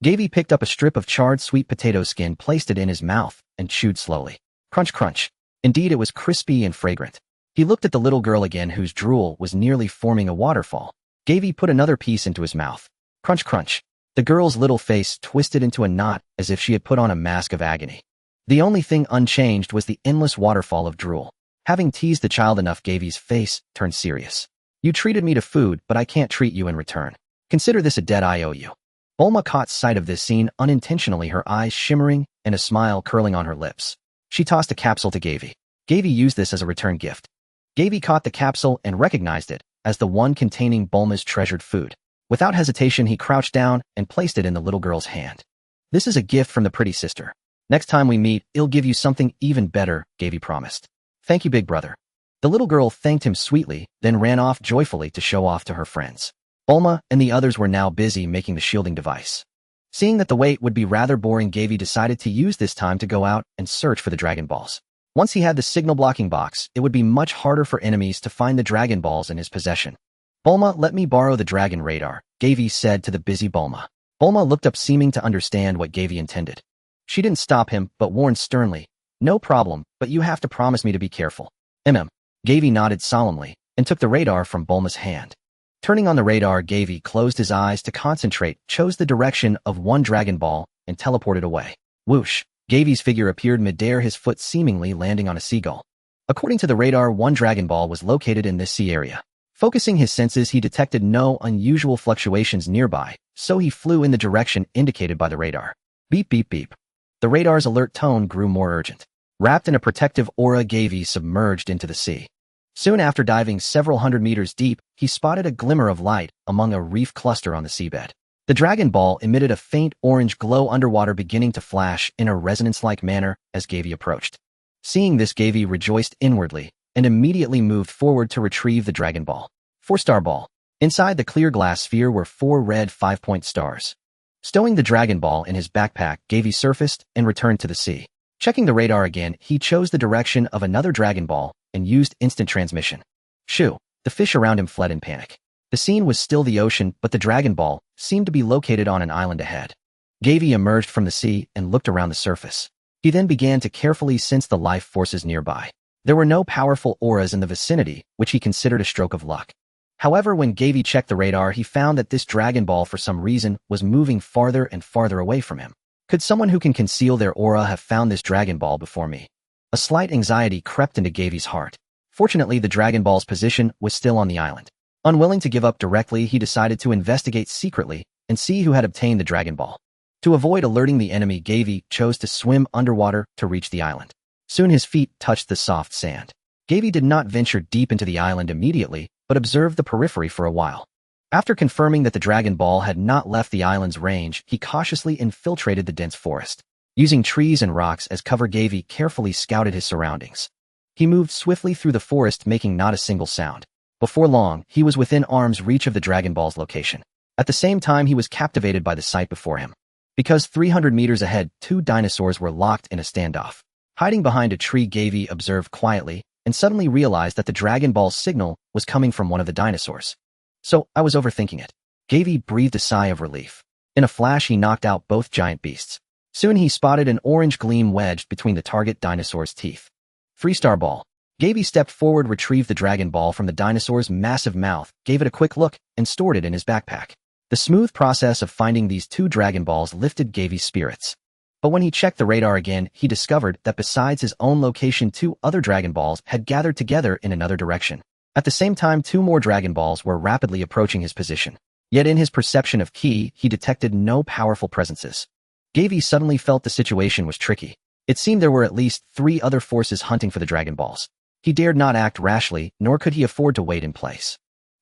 Gavy picked up a strip of charred sweet potato skin, placed it in his mouth, and chewed slowly. Crunch, crunch. Indeed, it was crispy and fragrant. He looked at the little girl again, whose drool was nearly forming a waterfall. Gavy put another piece into his mouth. Crunch, crunch. The girl's little face twisted into a knot as if she had put on a mask of agony. The only thing unchanged was the endless waterfall of drool. Having teased the child enough, Gavy's face turned serious. You treated me to food, but I can't treat you in return. Consider this a debt I owe you. Bulma caught sight of this scene unintentionally, her eyes shimmering and a smile curling on her lips. She tossed a capsule to Gavy. Gavy used this as a return gift. Gavy caught the capsule and recognized it as the one containing Bulma's treasured food. Without hesitation, he crouched down and placed it in the little girl's hand. This is a gift from the pretty sister. Next time we meet, I'll give you something even better, Gavy promised. Thank you, big brother. The little girl thanked him sweetly, then ran off joyfully to show off to her friends. Bulma and the others were now busy making the shielding device. Seeing that the wait would be rather boring, Gavy decided to use this time to go out and search for the Dragon Balls. Once he had the signal blocking box, it would be much harder for enemies to find the Dragon Balls in his possession. Bulma, let me borrow the Dragon Radar, Gavy said to the busy Bulma. Bulma looked up, seeming to understand what Gavy intended. She didn't stop him, but warned sternly, no problem, but you have to promise me to be careful. Gavy nodded solemnly and took the radar from Bulma's hand. Turning on the radar, Gavy closed his eyes to concentrate, chose the direction of one Dragon Ball, and teleported away. Whoosh! Gavy's figure appeared midair, his foot seemingly landing on a seagull. According to the radar, one Dragon Ball was located in this sea area. Focusing his senses, he detected no unusual fluctuations nearby, so he flew in the direction indicated by the radar. Beep, beep, beep. The radar's alert tone grew more urgent. Wrapped in a protective aura, Gavy submerged into the sea. Soon after diving several hundred meters deep, he spotted a glimmer of light among a reef cluster on the seabed. The Dragon Ball emitted a faint orange glow underwater, beginning to flash in a resonance-like manner as Gavy approached. Seeing this, Gavy rejoiced inwardly and immediately moved forward to retrieve the Dragon Ball. 4-star ball. Inside the clear glass sphere were 4 red 5-point stars. Stowing the Dragon Ball in his backpack, Gavy surfaced and returned to the sea. Checking the radar again, he chose the direction of another Dragon Ball and used instant transmission. Shoo! The fish around him fled in panic. The scene was still the ocean, but the Dragon Ball seemed to be located on an island ahead. Gavy emerged from the sea and looked around the surface. He then began to carefully sense the life forces nearby. There were no powerful auras in the vicinity, which he considered a stroke of luck. However, when Gavy checked the radar, he found that this Dragon Ball, for some reason, was moving farther and farther away from him. Could someone who can conceal their aura have found this Dragon Ball before me? A slight anxiety crept into Gavy's heart. Fortunately, the Dragon Ball's position was still on the island. Unwilling to give up directly, he decided to investigate secretly and see who had obtained the Dragon Ball. To avoid alerting the enemy, Gavy chose to swim underwater to reach the island. Soon his feet touched the soft sand. Gavy did not venture deep into the island immediately, but observed the periphery for a while. After confirming that the Dragon Ball had not left the island's range, he cautiously infiltrated the dense forest. Using trees and rocks as cover, Gavy carefully scouted his surroundings. He moved swiftly through the forest, making not a single sound. Before long, he was within arm's reach of the Dragon Ball's location. At the same time, he was captivated by the sight before him. Because 300 meters ahead, 2 dinosaurs were locked in a standoff. Hiding behind a tree, Gavy observed quietly and suddenly realized that the Dragon Ball's signal was coming from one of the dinosaurs. So, I was overthinking it. Gavy breathed a sigh of relief. In a flash, he knocked out both giant beasts. Soon he spotted an orange gleam wedged between the target dinosaur's teeth. 3-star ball. Gavy stepped forward, retrieved the Dragon Ball from the dinosaur's massive mouth, gave it a quick look, and stored it in his backpack. The smooth process of finding these 2 Dragon Balls lifted Gavy's spirits. But when he checked the radar again, he discovered that besides his own location, 2 other Dragon Balls had gathered together in another direction. At the same time, 2 more Dragon Balls were rapidly approaching his position. Yet in his perception of ki, he detected no powerful presences. Gavi suddenly felt the situation was tricky. It seemed there were at least 3 other forces hunting for the Dragon Balls. He dared not act rashly, nor could he afford to wait in place.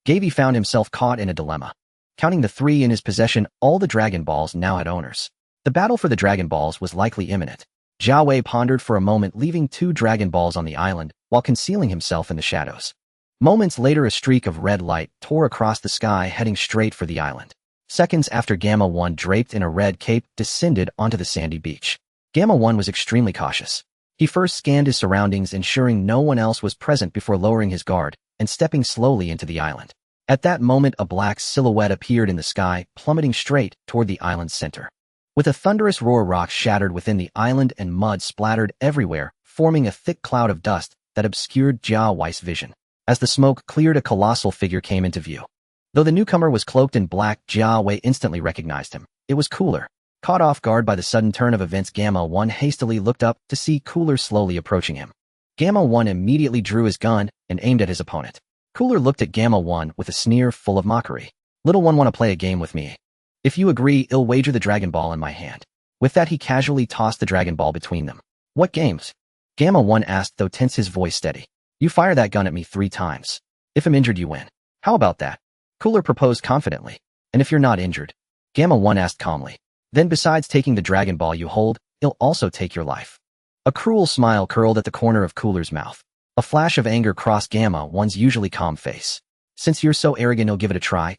Gavi found himself caught in a dilemma. Counting the 3 in his possession, all the Dragon Balls now had owners. The battle for the Dragon Balls was likely imminent. Jia Wei pondered for a moment, leaving 2 Dragon Balls on the island, while concealing himself in the shadows. Moments later, a streak of red light tore across the sky, heading straight for the island. Seconds after, Gamma 1, draped in a red cape, descended onto the sandy beach. Gamma 1 was extremely cautious. He first scanned his surroundings, ensuring no one else was present before lowering his guard and stepping slowly into the island. At that moment, a black silhouette appeared in the sky, plummeting straight toward the island's center. With a thunderous roar, rocks shattered within the island and mud splattered everywhere, forming a thick cloud of dust that obscured Jia Wei's vision. As the smoke cleared, a colossal figure came into view. Though the newcomer was cloaked in black, Jia Wei instantly recognized him. It was Cooler. Caught off guard by the sudden turn of events, Gamma 1 hastily looked up to see Cooler slowly approaching him. Gamma 1 immediately drew his gun and aimed at his opponent. Cooler looked at Gamma 1 with a sneer full of mockery. "Little one, want to play a game with me? If you agree, I'll wager the Dragon Ball in my hand." With that, he casually tossed the Dragon Ball between them. "What games?" Gamma 1 asked, though tense, his voice steady. "You fire that gun at me 3 times. If I'm injured, you win. How about that?" Cooler proposed confidently. "And if you're not injured?" Gamma 1 asked calmly. "Then besides taking the Dragon Ball you hold, I'll also take your life." A cruel smile curled at the corner of Cooler's mouth. A flash of anger crossed Gamma 1's usually calm face. "Since you're so arrogant, I'll give it a try."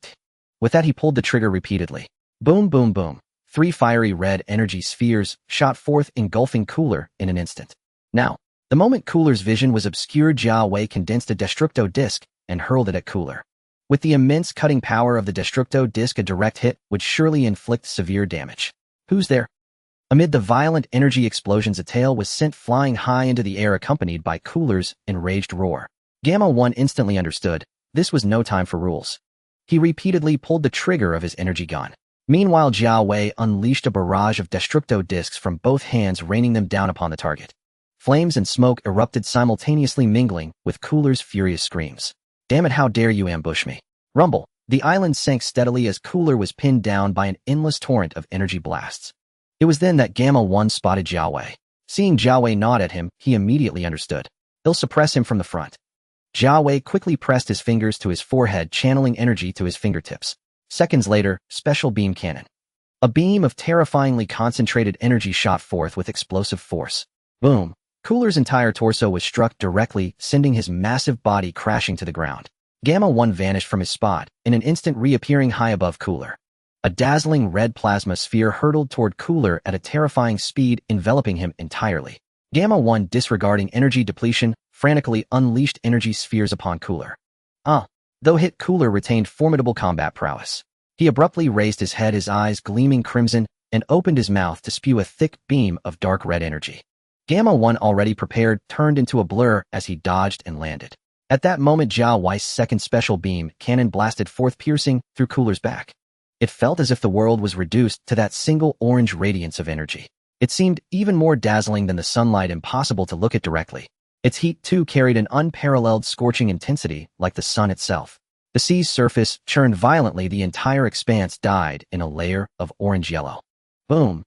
With that, he pulled the trigger repeatedly. Boom, boom, boom. 3 fiery red energy spheres shot forth, engulfing Cooler in an instant. Now, the moment Cooler's vision was obscured, Jia Wei condensed a Destructo disc and hurled it at Cooler. With the immense cutting power of the Destructo disc, a direct hit would surely inflict severe damage. "Who's there?" Amid the violent energy explosions, a tail was sent flying high into the air, accompanied by Cooler's enraged roar. Gamma 1 instantly understood. This was no time for rules. He repeatedly pulled the trigger of his energy gun. Meanwhile, Jia Wei unleashed a barrage of Destructo discs from both hands, raining them down upon the target. Flames and smoke erupted simultaneously, mingling with Cooler's furious screams. "Damn it, how dare you ambush me!" Rumble. The island sank steadily as Cooler was pinned down by an endless torrent of energy blasts. It was then that Gamma 1 spotted Jia Wei. Seeing Jia Wei nod at him, he immediately understood. He'll suppress him from the front. Jia Wei quickly pressed his fingers to his forehead, channeling energy to his fingertips. Seconds later, special beam cannon. A beam of terrifyingly concentrated energy shot forth with explosive force. Boom. Cooler's entire torso was struck directly, sending his massive body crashing to the ground. Gamma 1 vanished from his spot, in an instant reappearing high above Cooler. A dazzling red plasma sphere hurtled toward Cooler at a terrifying speed, enveloping him entirely. Gamma 1, disregarding energy depletion, frantically unleashed energy spheres upon Cooler. Though hit, Cooler retained formidable combat prowess. He abruptly raised his head, his eyes gleaming crimson, and opened his mouth to spew a thick beam of dark red energy. Gamma 1, already prepared, turned into a blur as he dodged and landed. At that moment, Jia Wei's second special beam cannon blasted forth, piercing through Cooler's back. It felt as if the world was reduced to that single orange radiance of energy. It seemed even more dazzling than the sunlight, impossible to look at directly. Its heat, too, carried an unparalleled scorching intensity, like the sun itself. The sea's surface churned violently, the entire expanse died in a layer of orange-yellow. Boom!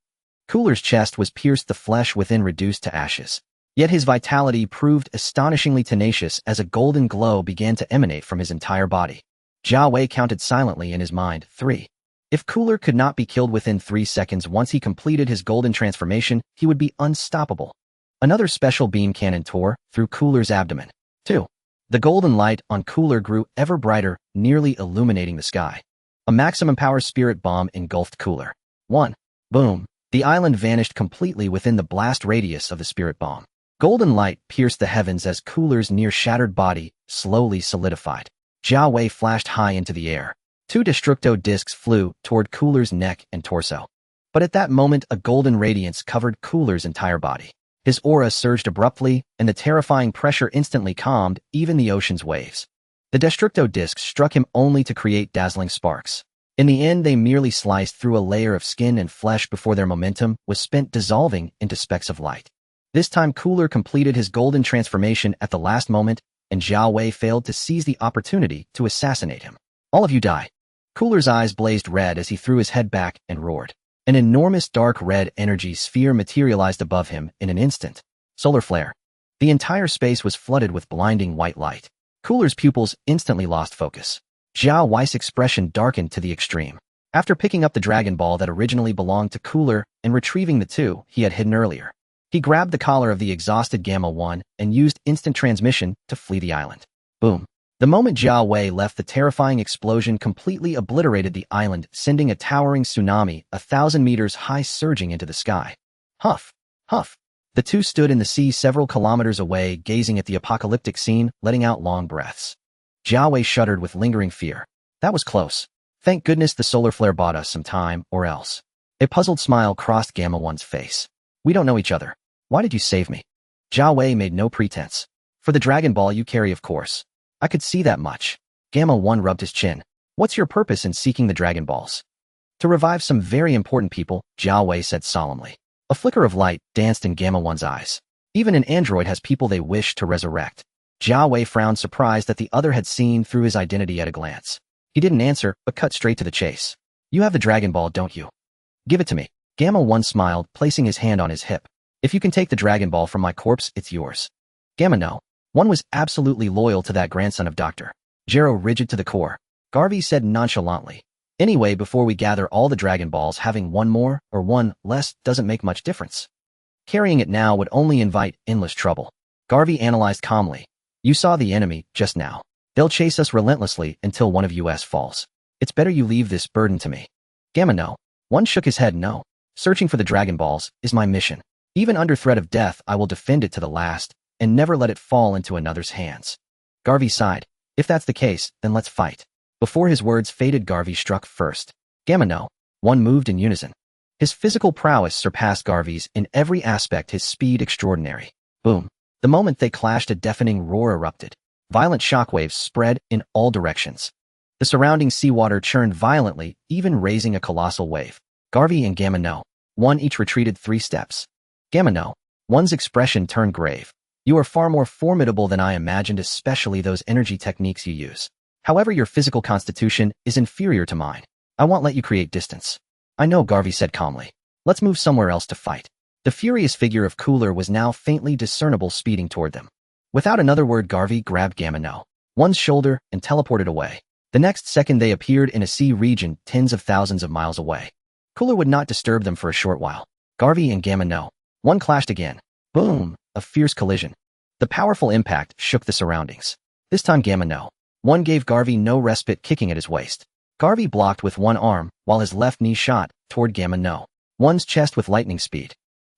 Cooler's chest was pierced, the flesh within reduced to ashes. Yet his vitality proved astonishingly tenacious as a golden glow began to emanate from his entire body. Jia Wei counted silently in his mind, 3. If Cooler could not be killed within 3 seconds once he completed his golden transformation, he would be unstoppable. Another special beam cannon tore through Cooler's abdomen. 2. The golden light on Cooler grew ever brighter, nearly illuminating the sky. A maximum power spirit bomb engulfed Cooler. 1. Boom. The island vanished completely within the blast radius of the spirit bomb. Golden light pierced the heavens as Cooler's near-shattered body slowly solidified. Jia Wei flashed high into the air. 2 Destructo discs flew toward Cooler's neck and torso. But at that moment, a golden radiance covered Cooler's entire body. His aura surged abruptly, and the terrifying pressure instantly calmed even the ocean's waves. The Destructo discs struck him only to create dazzling sparks. In the end, they merely sliced through a layer of skin and flesh before their momentum was spent, dissolving into specks of light. This time, Cooler completed his golden transformation at the last moment, and Jia Wei failed to seize the opportunity to assassinate him. "All of you die." Cooler's eyes blazed red as he threw his head back and roared. An enormous dark red energy sphere materialized above him in an instant. Solar flare. The entire space was flooded with blinding white light. Cooler's pupils instantly lost focus. Zhao Wei's expression darkened to the extreme. After picking up the Dragon Ball that originally belonged to Cooler and retrieving the two he had hidden earlier, he grabbed the collar of the exhausted Gamma 1 and used instant transmission to flee the island. Boom. The moment Zhao Wei left, the terrifying explosion completely obliterated the island, sending a towering tsunami 1,000 meters high surging into the sky. Huff. Huff. The two stood in the sea several kilometers away, gazing at the apocalyptic scene, letting out long breaths. Zhao Wei shuddered with lingering fear. That was close. Thank goodness the solar flare bought us some time, or else. A puzzled smile crossed Gamma 1's face. We don't know each other. Why did you save me? Zhao Wei made no pretense. For the Dragon Ball you carry, of course. I could see that much. Gamma 1 rubbed his chin. What's your purpose in seeking the Dragon Balls? To revive some very important people, Zhao Wei said solemnly. A flicker of light danced in Gamma 1's eyes. Even an android has people they wish to resurrect. Zhao Wei frowned, surprised that the other had seen through his identity at a glance. He didn't answer, but cut straight to the chase. You have the Dragon Ball, don't you? Give it to me. Gamma 1 smiled, placing his hand on his hip. If you can take the Dragon Ball from my corpse, it's yours. Gamma no. One was absolutely loyal to that grandson of Dr. Gero, rigid to the core. Garvey said nonchalantly. Anyway, before we gather all the Dragon Balls, having one more or one less doesn't make much difference. Carrying it now would only invite endless trouble. Garvey analyzed calmly. You saw the enemy just now. They'll chase us relentlessly until one of us falls. It's better you leave this burden to me. Gamma no. One shook his head. No. Searching for the Dragon Balls is my mission. Even under threat of death, I will defend it to the last and never let it fall into another's hands. Garvey sighed. If that's the case, then let's fight. Before his words faded, Garvey struck first. Gamma no. One moved in unison. His physical prowess surpassed Garvey's in every aspect, his speed extraordinary. Boom. The moment they clashed, a deafening roar erupted. Violent shockwaves spread in all directions. The surrounding seawater churned violently, even raising a colossal wave. Garvey and Gamma no. One each retreated 3 steps. Gamma no. One's expression turned grave. You are far more formidable than I imagined, especially those energy techniques you use. However, your physical constitution is inferior to mine. I won't let you create distance. I know, Garvey said calmly. Let's move somewhere else to fight. The furious figure of Cooler was now faintly discernible, speeding toward them. Without another word, Garvey grabbed Gamma no. One's shoulder and teleported away. The next second they appeared in a sea region tens of thousands of miles away. Cooler would not disturb them for a short while. Garvey and Gamma no. One clashed again. Boom! A fierce collision. The powerful impact shook the surroundings. This time Gamma no. One gave Garvey no respite, kicking at his waist. Garvey blocked with one arm, while his left knee shot toward Gamma no. One's chest with lightning speed.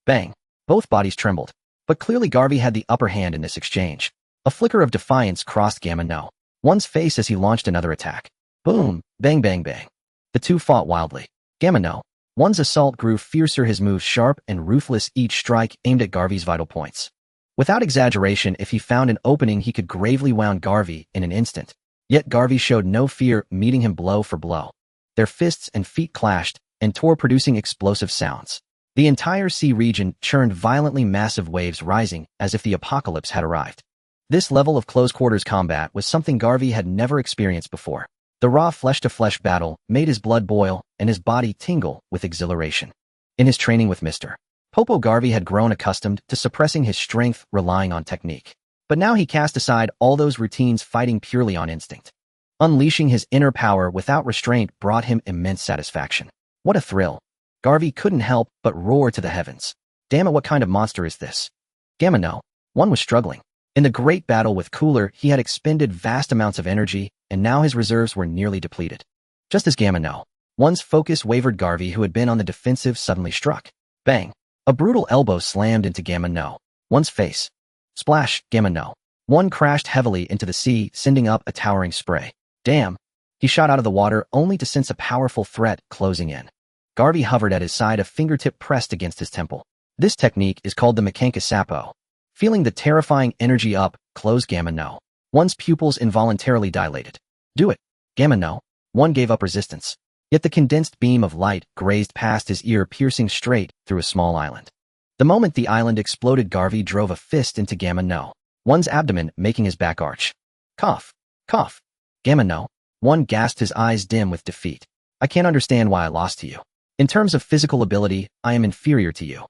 Bang! Both bodies trembled. But clearly Garvey had the upper hand in this exchange. A flicker of defiance crossed Gamma no. One's face as he launched another attack. Boom! Bang bang bang. The two fought wildly. Gamma no. One's assault grew fiercer, his moves sharp and ruthless, each strike aimed at Garvey's vital points. Without exaggeration, if he found an opening, he could gravely wound Garvey in an instant. Yet Garvey showed no fear, meeting him blow for blow. Their fists and feet clashed and tore, producing explosive sounds. The entire sea region churned violently, massive waves rising as if the apocalypse had arrived. This level of close-quarters combat was something Garvey had never experienced before. The raw flesh-to-flesh battle made his blood boil and his body tingle with exhilaration. In his training with Mr. Popo, Garvey had grown accustomed to suppressing his strength, relying on technique. But now he cast aside all those routines, fighting purely on instinct. Unleashing his inner power without restraint brought him immense satisfaction. What a thrill! Garvey couldn't help but roar to the heavens. Damn it, what kind of monster is this? Gamma no. One was struggling. In the great battle with Cooler, he had expended vast amounts of energy, and now his reserves were nearly depleted. Just as Gamma no. One's focus wavered, Garvey, who had been on the defensive, suddenly struck. Bang! A brutal elbow slammed into Gamma no. One's face. Splash! Gamma no. One crashed heavily into the sea, sending up a towering spray. Damn! He shot out of the water, only to sense a powerful threat closing in. Garvey hovered at his side, a fingertip pressed against his temple. This technique is called the Mekanka Sapo. Feeling the terrifying energy up close, Gamma no. One's pupils involuntarily dilated. Do it! Gamma no. One gave up resistance. Yet the condensed beam of light grazed past his ear, piercing straight through a small island. The moment the island exploded, Garvey drove a fist into Gamma no. One's abdomen, making his back arch. Cough! Cough! Gamma no. One gasped, his eyes dim with defeat. I can't understand why I lost to you. In terms of physical ability, I am inferior to you.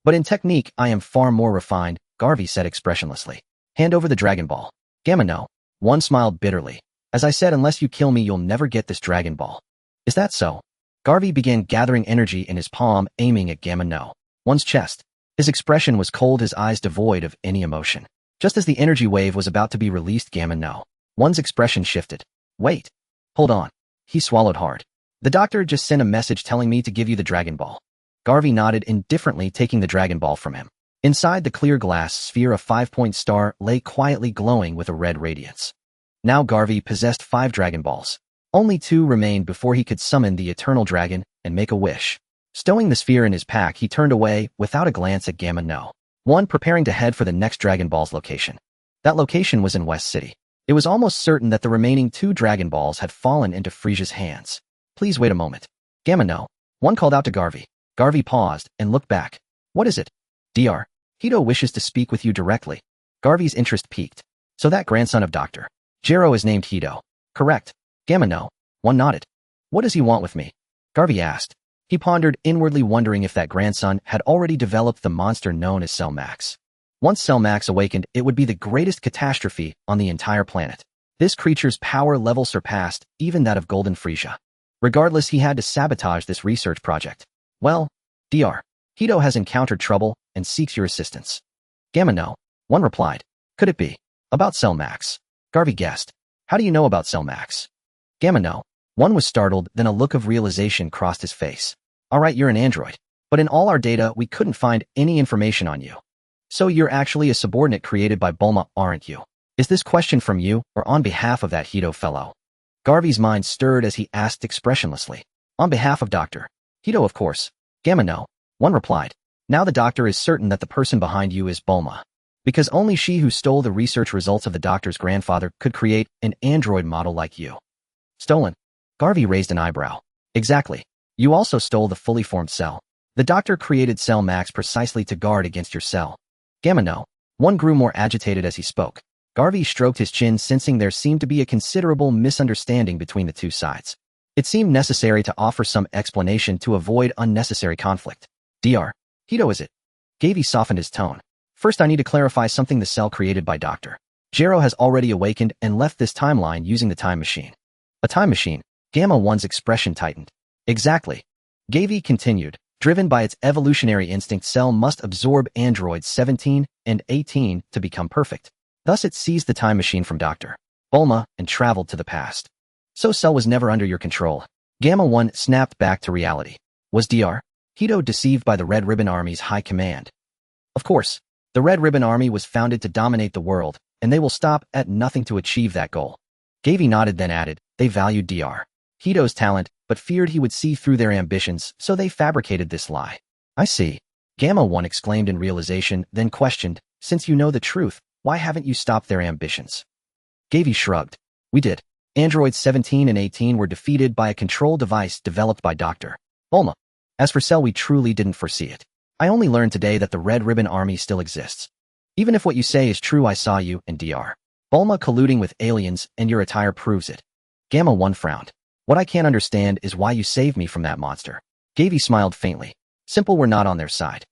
But in technique, I am far more refined, Garvey said expressionlessly. Hand over the Dragon Ball. Gamma no. One smiled bitterly. As I said, unless you kill me, you'll never get this Dragon Ball. Is that so? Garvey began gathering energy in his palm, aiming at Gamma no. One's chest. His expression was cold, his eyes devoid of any emotion. Just as the energy wave was about to be released, Gamma no. One's expression shifted. Wait. Hold on. He swallowed hard. The doctor just sent a message telling me to give you the Dragon Ball. Garvey nodded indifferently, taking the Dragon Ball from him. Inside the clear glass sphere, a 5-point star lay quietly glowing with a red radiance. Now Garvey possessed 5 Dragon Balls. Only 2 remained before he could summon the Eternal Dragon and make a wish. Stowing the sphere in his pack, he turned away without a glance at Gamma no. One, preparing to head for the next Dragon Ball's location. That location was in West City. It was almost certain that the remaining 2 Dragon Balls had fallen into Frisia's hands. Please wait a moment. Gamma no. One called out to Garvey. Garvey paused and looked back. What is it? Dr. Hito wishes to speak with you directly. Garvey's interest peaked. So that grandson of Dr. Jiro is named Hito. Correct. Gamma no. One nodded. What does he want with me? Garvey asked. He pondered, inwardly wondering if that grandson had already developed the monster known as Cell Max. Once Cell Max awakened, it would be the greatest catastrophe on the entire planet. This creature's power level surpassed even that of Golden Frisia. Regardless, he had to sabotage this research project. Well, Dr. Hito has encountered trouble and seeks your assistance. Gamma no. One replied. Could it be about Cell Max? Garvey guessed. How do you know about Cell Max? Gamma no. One was startled, then a look of realization crossed his face. Alright, you're an android. But in all our data, we couldn't find any information on you. So you're actually a subordinate created by Bulma, aren't you? Is this question from you, or on behalf of that Hito fellow? Garvey's mind stirred as he asked expressionlessly. On behalf of Dr. Hito, of course. Gamma no. One replied. Now the doctor is certain that the person behind you is Bulma. Because only she who stole the research results of the doctor's grandfather could create an android model like you. Stolen? Garvey raised an eyebrow. Exactly. You also stole the fully formed cell. The doctor created Cell Max precisely to guard against your cell. Gamma no. One grew more agitated as he spoke. Garvey stroked his chin, sensing there seemed to be a considerable misunderstanding between the two sides. It seemed necessary to offer some explanation to avoid unnecessary conflict. Dr. Hito, is it? Garvey softened his tone. First, I need to clarify something. The cell created by Dr. Jiro has already awakened and left this timeline using the time machine. A time machine? Gamma 1's expression tightened. Exactly. Garvey continued. Driven by its evolutionary instinct, Cell must absorb androids 17 and 18 to become perfect. Thus it seized the time machine from Dr. Bulma and traveled to the past. So Cell was never under your control. Gamma 1 snapped back to reality. Was Dr. Hito deceived by the Red Ribbon Army's high command? Of course. The Red Ribbon Army was founded to dominate the world, and they will stop at nothing to achieve that goal. Garvey nodded, then added, they valued Dr. Hito's talent, but feared he would see through their ambitions, so they fabricated this lie. I see. Gamma 1 exclaimed in realization, then questioned, since you know the truth, why haven't you stopped their ambitions? Garvey shrugged. We did. Androids 17 and 18 were defeated by a control device developed by Dr. Bulma. As for Cell, we truly didn't foresee it. I only learned today that the Red Ribbon Army still exists. Even if what you say is true, I saw you and Dr. Bulma colluding with aliens, and your attire proves it. Gamma 1 frowned. What I can't understand is why you saved me from that monster. Garvey smiled faintly. Simple, we're not on their side.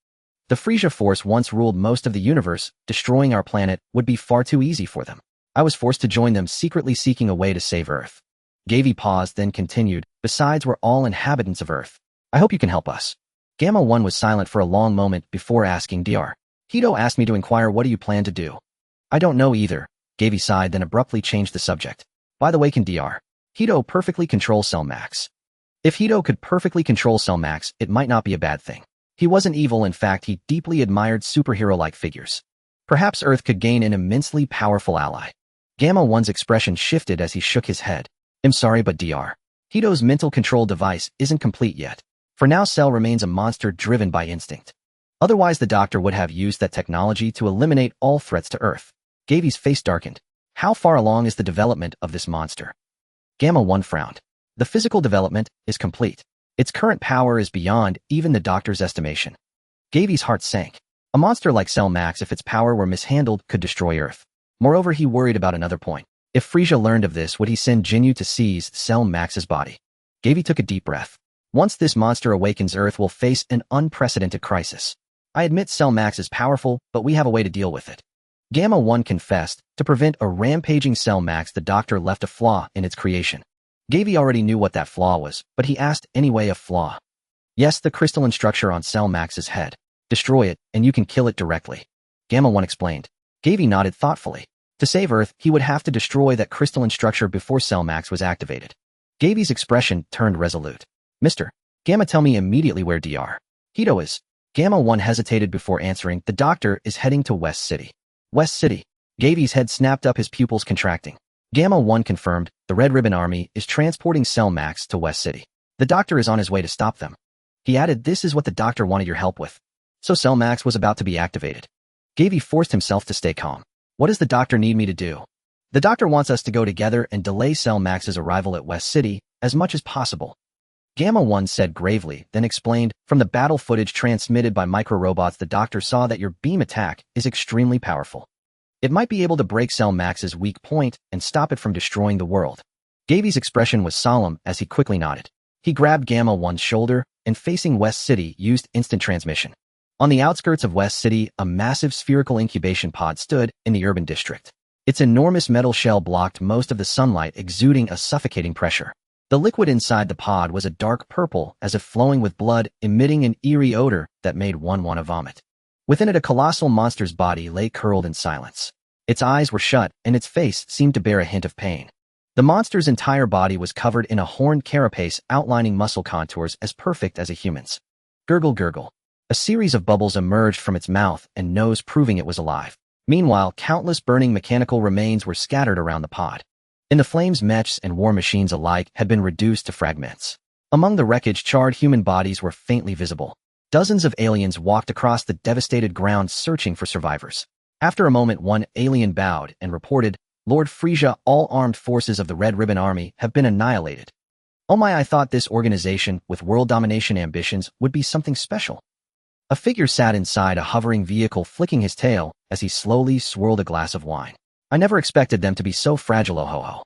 The Frisia Force once ruled most of the universe. Destroying our planet would be far too easy for them. I was forced to join them, secretly seeking a way to save Earth. Garvey paused, then continued. Besides, we're all inhabitants of Earth. I hope you can help us. Gamma 1 was silent for a long moment before asking, Dr. Hito asked me to inquire, what do you plan to do? I don't know either. Garvey sighed, then abruptly changed the subject. By the way, can Dr. Hito perfectly control Cell Max? If Hito could perfectly control Cell Max, it might not be a bad thing. He wasn't evil, in fact, he deeply admired superhero-like figures. Perhaps Earth could gain an immensely powerful ally. Gamma 1's expression shifted as he shook his head. I'm sorry, but Dr. Hito's mental control device isn't complete yet. For now, Cell remains a monster driven by instinct. Otherwise, the doctor would have used that technology to eliminate all threats to Earth. Garvey's face darkened. How far along is the development of this monster? Gamma 1 frowned. The physical development is complete. Its current power is beyond even the doctor's estimation. Garvey's heart sank. A monster like Cell Max, if its power were mishandled, could destroy Earth. Moreover, he worried about another point. If Frieza learned of this, would he send Jinyu to seize Cell Max's body? Gavi took a deep breath. Once this monster awakens, Earth will face an unprecedented crisis. I admit Cell Max is powerful, but we have a way to deal with it. Gamma 1 confessed, to prevent a rampaging Cell Max, the doctor left a flaw in its creation. Gavi already knew what that flaw was, but he asked anyway. A flaw? Yes, the crystalline structure on Cell Max's head. Destroy it, and you can kill it directly. Gamma 1 explained. Gavi nodded thoughtfully. To save Earth, he would have to destroy that crystalline structure before Cell Max was activated. Gavi's expression turned resolute. Mr. Gamma, tell me immediately where Dr. Hito is. Gamma 1 hesitated before answering. The doctor is heading to West City. West City. Gavi's head snapped up, his pupils contracting. Gamma 1 confirmed, the Red Ribbon Army is transporting Cell Max to West City. The doctor is on his way to stop them. He added, this is what the doctor wanted your help with. So Cell Max was about to be activated. Gavi forced himself to stay calm. What does the doctor need me to do? The doctor wants us to go together and delay Cell Max's arrival at West City as much as possible. Gamma 1 said gravely, then explained, from the battle footage transmitted by micro-robots, the doctor saw that your beam attack is extremely powerful. It might be able to break Cell Max's weak point and stop it from destroying the world. Gavi's expression was solemn as he quickly nodded. He grabbed Gamma 1's shoulder and, facing West City, used instant transmission. On the outskirts of West City, a massive spherical incubation pod stood in the urban district. Its enormous metal shell blocked most of the sunlight, exuding a suffocating pressure. The liquid inside the pod was a dark purple, as if flowing with blood, emitting an eerie odor that made one want to vomit. Within it, a colossal monster's body lay curled in silence. Its eyes were shut, and its face seemed to bear a hint of pain. The monster's entire body was covered in a horned carapace, outlining muscle contours as perfect as a human's. Gurgle, gurgle. A series of bubbles emerged from its mouth and nose, proving it was alive. Meanwhile, countless burning mechanical remains were scattered around the pod. In the flames, mechs and war machines alike had been reduced to fragments. Among the wreckage, charred human bodies were faintly visible. Dozens of aliens walked across the devastated ground searching for survivors. After a moment, one alien bowed and reported, Lord Frieza, all armed forces of the Red Ribbon Army have been annihilated. Oh my, I thought this organization with world domination ambitions would be something special. A figure sat inside a hovering vehicle, flicking his tail as he slowly swirled a glass of wine. I never expected them to be so fragile. Oh ho ho.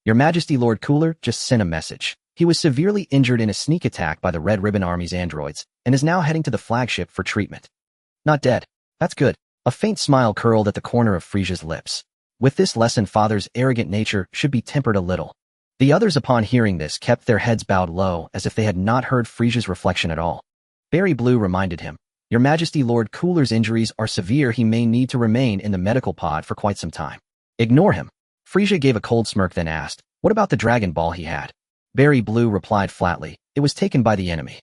Your Majesty, Lord Cooler just sent a message. He was severely injured in a sneak attack by the Red Ribbon Army's androids and is now heading to the flagship for treatment. Not dead. That's good. A faint smile curled at the corner of Frieza's lips. With this lesson, Father's arrogant nature should be tempered a little. The others, upon hearing this, kept their heads bowed low as if they had not heard Frieza's reflection at all. Berry Blue reminded him, Your Majesty, Lord Cooler's injuries are severe. He may need to remain in the medical pod for quite some time. Ignore him. Frieza gave a cold smirk, then asked, what about the Dragon Ball he had? Berry Blue replied flatly, it was taken by the enemy.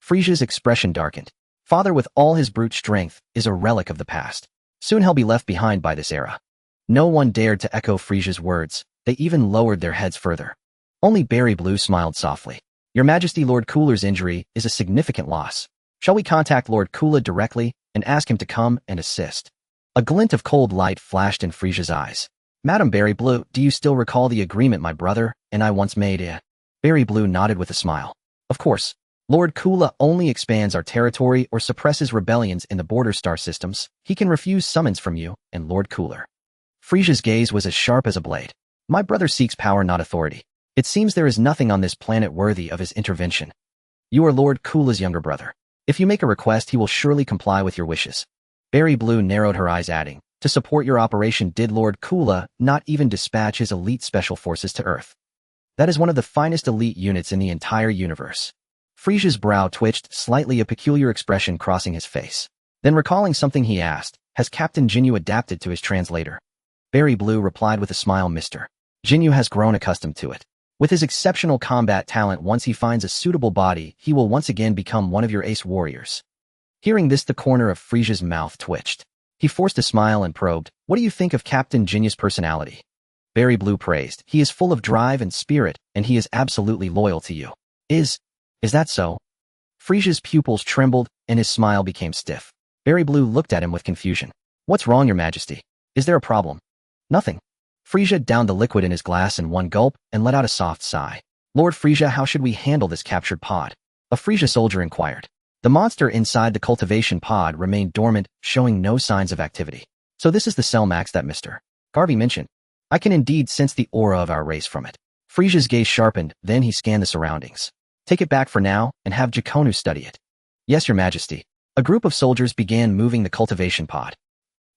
Frieza's expression darkened. Father, with all his brute strength, is a relic of the past. Soon he'll be left behind by this era. No one dared to echo Frieza's words. They even lowered their heads further. Only Berry Blue smiled softly. Your Majesty, Lord Cooler's injury is a significant loss. Shall we contact Lord Cooler directly and ask him to come and assist? A glint of cold light flashed in Frieza's eyes. Madam Berry Blue, do you still recall the agreement my brother and I once made? Berry Blue nodded with a smile. Of course. Lord Cooler only expands our territory or suppresses rebellions in the border star systems. He can refuse summons from you and Lord Cooler. Frieza's gaze was as sharp as a blade. My brother seeks power, not authority. It seems there is nothing on this planet worthy of his intervention. You are Lord Cooler's younger brother. If you make a request, he will surely comply with your wishes. Berry Blue narrowed her eyes, adding, to support your operation, did Lord Cooler not even dispatch his elite special forces to Earth? That is one of the finest elite units in the entire universe. Frieza's brow twitched slightly, a peculiar expression crossing his face. Then, recalling something, he asked, has Captain Jinyu adapted to his translator? Berry Blue replied with a smile, Mr. Jinyu has grown accustomed to it. With his exceptional combat talent, once he finds a suitable body, he will once again become one of your ace warriors. Hearing this, the corner of Frieza's mouth twitched. He forced a smile and probed, what do you think of Captain Jinyu's personality? Berry Blue praised, he is full of drive and spirit, and he is absolutely loyal to you. Is that so? Frieza's pupils trembled, and his smile became stiff. Berry Blue looked at him with confusion. What's wrong, Your Majesty? Is there a problem? Nothing. Frieza downed the liquid in his glass in one gulp and let out a soft sigh. Lord Frieza, how should we handle this captured pod? A Frieza soldier inquired. The monster inside the cultivation pod remained dormant, showing no signs of activity. So this is the Cell Max that Mr. Garvey mentioned. I can indeed sense the aura of our race from it. Frisia's gaze sharpened, then he scanned the surroundings. Take it back for now, and have Jakonu study it. Yes, your majesty. A group of soldiers began moving the cultivation pod.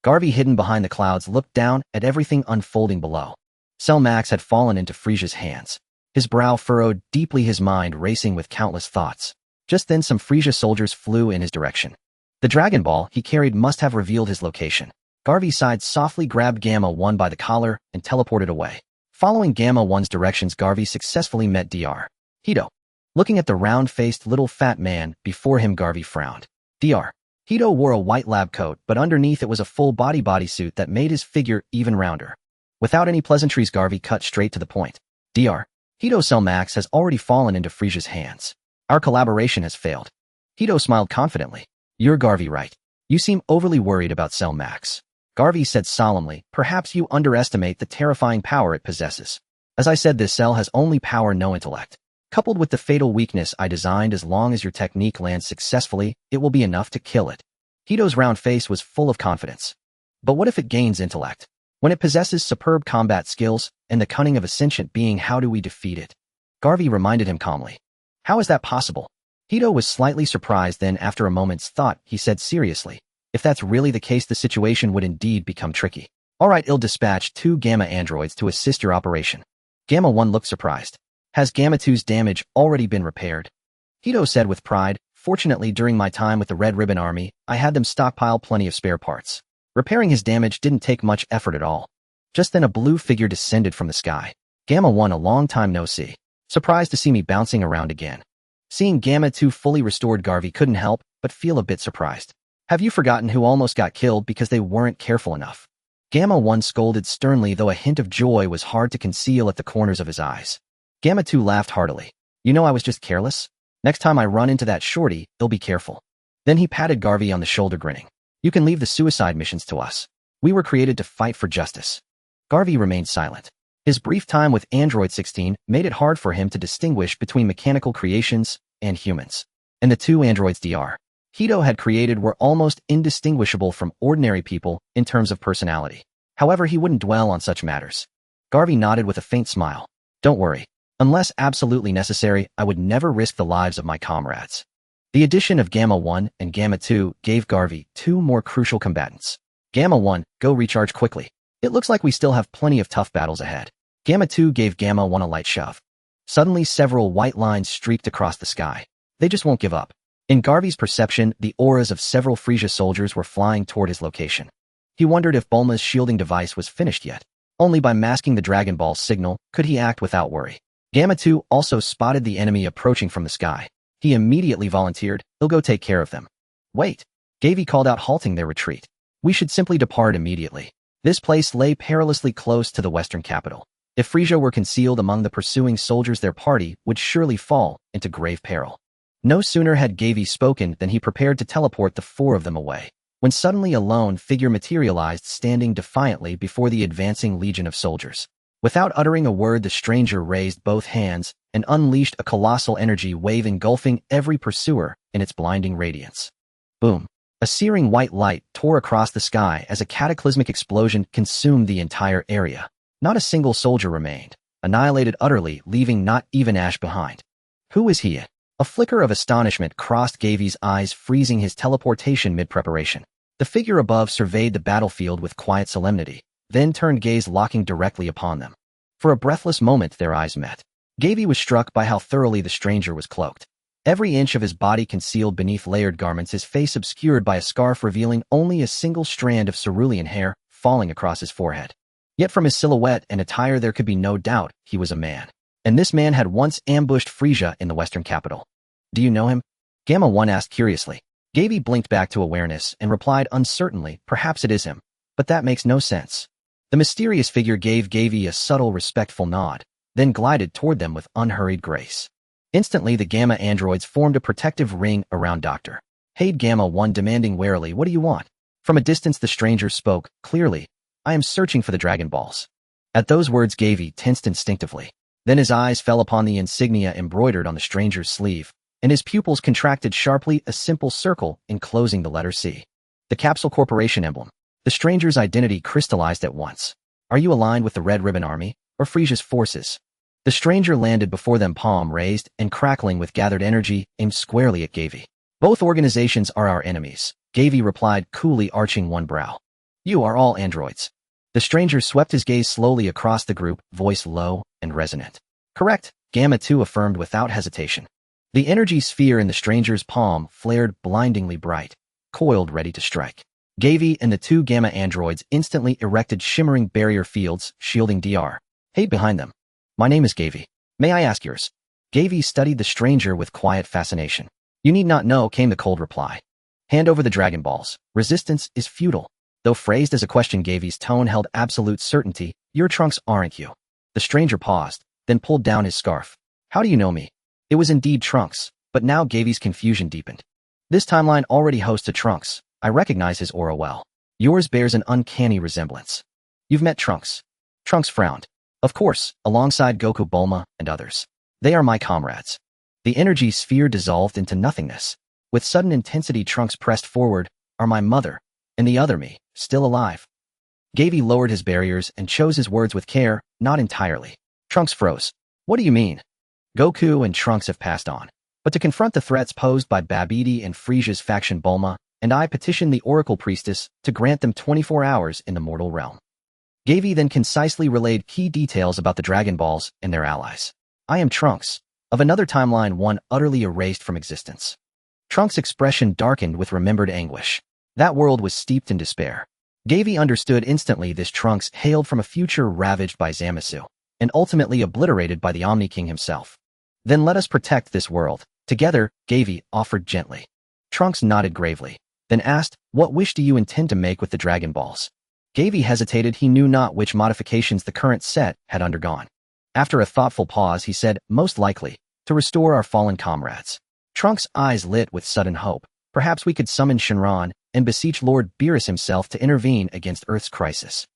Garvey, hidden behind the clouds, looked down at everything unfolding below. Cell Max had fallen into Frisia's hands. His brow furrowed deeply, his mind racing with countless thoughts. Just then some Frisia soldiers flew in his direction. The Dragon Ball he carried must have revealed his location. Garvey sighed softly, grabbed Gamma 1 by the collar, and teleported away. Following Gamma 1's directions, Garvey successfully met Dr. Hito. Looking at the round-faced little fat man before him, Garvey frowned. Dr. Hito wore a white lab coat, but underneath it was a full-body bodysuit that made his figure even rounder. Without any pleasantries, Garvey cut straight to the point. Dr. Hito, Cell Max has already fallen into Frisia's hands. Our collaboration has failed. Hito smiled confidently. You're Garvey, right? You seem overly worried about Cell Max. Garvey said solemnly, perhaps you underestimate the terrifying power it possesses. As I said, this cell has only power, no intellect. Coupled with the fatal weakness I designed, as long as your technique lands successfully, it will be enough to kill it. Hito's round face was full of confidence. But what if it gains intellect? When it possesses superb combat skills and the cunning of a sentient being, how do we defeat it? Garvey reminded him calmly. How is that possible? Hito was slightly surprised, then after a moment's thought, he said seriously, if that's really the case, the situation would indeed become tricky. All right, I'll dispatch 2 Gamma androids to assist your operation. Gamma 1 looked surprised. Has Gamma 2's damage already been repaired? Hito said with pride, fortunately during my time with the Red Ribbon Army, I had them stockpile plenty of spare parts. Repairing his damage didn't take much effort at all. Just then a blue figure descended from the sky. Gamma 1, a long time no see. Surprised to see me bouncing around again. Seeing Gamma 2 fully restored, Garvey couldn't help but feel a bit surprised. Have you forgotten who almost got killed because they weren't careful enough? Gamma 1 scolded sternly, though a hint of joy was hard to conceal at the corners of his eyes. Gamma 2 laughed heartily. You know, I was just careless. Next time I run into that shorty, I'll be careful. Then he patted Garvey on the shoulder, grinning. You can leave the suicide missions to us. We were created to fight for justice. Garvey remained silent. His brief time with Android 16 made it hard for him to distinguish between mechanical creations and humans. And the 2 androids Dr. Hito had created were almost indistinguishable from ordinary people in terms of personality. However, he wouldn't dwell on such matters. Garvey nodded with a faint smile. Don't worry. Unless absolutely necessary, I would never risk the lives of my comrades. The addition of Gamma 1 and Gamma 2 gave Garvey 2 more crucial combatants. Gamma 1, go recharge quickly. It looks like we still have plenty of tough battles ahead. Gamma 2 gave Gamma 1 a light shove. Suddenly, several white lines streaked across the sky. They just won't give up. In Garvey's perception, the auras of several Frisia soldiers were flying toward his location. He wondered if Bulma's shielding device was finished yet. Only by masking the Dragon Ball signal could he act without worry. Gamma 2 also spotted the enemy approaching from the sky. He immediately volunteered, he'll go take care of them. Wait. Garvey called out, halting their retreat. We should simply depart immediately. This place lay perilously close to the western capital. If Frisia were concealed among the pursuing soldiers, their party would surely fall into grave peril. No sooner had Garvey spoken than he prepared to teleport the 4 of them away, when suddenly a lone figure materialized, standing defiantly before the advancing legion of soldiers. Without uttering a word, the stranger raised both hands and unleashed a colossal energy wave, engulfing every pursuer in its blinding radiance. Boom! A searing white light tore across the sky as a cataclysmic explosion consumed the entire area. Not a single soldier remained, annihilated utterly, leaving not even ash behind. Who is he? A flicker of astonishment crossed Garvey's eyes, freezing his teleportation mid-preparation. The figure above surveyed the battlefield with quiet solemnity, then turned gaze, locking directly upon them. For a breathless moment their eyes met. Garvey was struck by how thoroughly the stranger was cloaked. Every inch of his body concealed beneath layered garments, his face obscured by a scarf revealing only a single strand of cerulean hair falling across his forehead. Yet from his silhouette and attire there could be no doubt he was a man. And this man had once ambushed Frisia in the western capital. Do you know him? Gamma 1 asked curiously. Garvey blinked back to awareness and replied uncertainly, perhaps it is him. But that makes no sense. The mysterious figure gave Garvey a subtle, respectful nod, then glided toward them with unhurried grace. Instantly, the Gamma androids formed a protective ring around Dr. Hade. Gamma 1 demanding warily, what do you want? From a distance the stranger spoke, clearly, I am searching for the Dragon Balls. At those words Garvey tensed instinctively. Then his eyes fell upon the insignia embroidered on the stranger's sleeve, and his pupils contracted sharply, a simple circle enclosing the letter C. The Capsule Corporation emblem. The stranger's identity crystallized at once. Are you aligned with the Red Ribbon Army or Frisia's forces? The stranger landed before them, palm raised and crackling with gathered energy, aimed squarely at Gavi. Both organizations are our enemies, Gavi replied, coolly arching one brow. You are all androids. The stranger swept his gaze slowly across the group, voice low and resonant. Correct, Gamma 2 affirmed without hesitation. The energy sphere in the stranger's palm flared blindingly bright, coiled ready to strike. Gavi and the two Gamma androids instantly erected shimmering barrier fields, shielding Dr. Hate behind them. My name is Gavi. May I ask yours? Gavi studied the stranger with quiet fascination. You need not know, came the cold reply. Hand over the Dragon Balls. Resistance is futile. Though phrased as a question, Gavi's tone held absolute certainty. You're Trunks, aren't you? The stranger paused, then pulled down his scarf. How do you know me? It was indeed Trunks, but now Gavi's confusion deepened. This timeline already hosts a Trunks. I recognize his aura well. Yours bears an uncanny resemblance. You've met Trunks. Trunks frowned. Of course, alongside Goku, Bulma, and others. They are my comrades. The energy sphere dissolved into nothingness. With sudden intensity, Trunks pressed forward. Are my mother and the other me still alive? Gavi lowered his barriers and chose his words with care. Not entirely. Trunks froze. What do you mean? Goku and Trunks have passed on. But to confront the threats posed by Babidi and Frisia's faction, Bulma and I petitioned the Oracle Priestess to grant them 24 hours in the mortal realm. Gavi then concisely relayed key details about the Dragon Balls and their allies. I am Trunks, of another timeline, one utterly erased from existence. Trunks' expression darkened with remembered anguish. That world was steeped in despair. Gavi understood instantly this Trunks hailed from a future ravaged by Zamasu, and ultimately obliterated by the Omni King himself. Then let us protect this world. Together, Gavi offered gently. Trunks nodded gravely, then asked, what wish do you intend to make with the Dragon Balls? Gavi hesitated. He knew not which modifications the current set had undergone. After a thoughtful pause, he said, most likely, to restore our fallen comrades. Trunks' eyes lit with sudden hope. Perhaps we could summon Shenron and beseech Lord Beerus himself to intervene against Earth's crisis.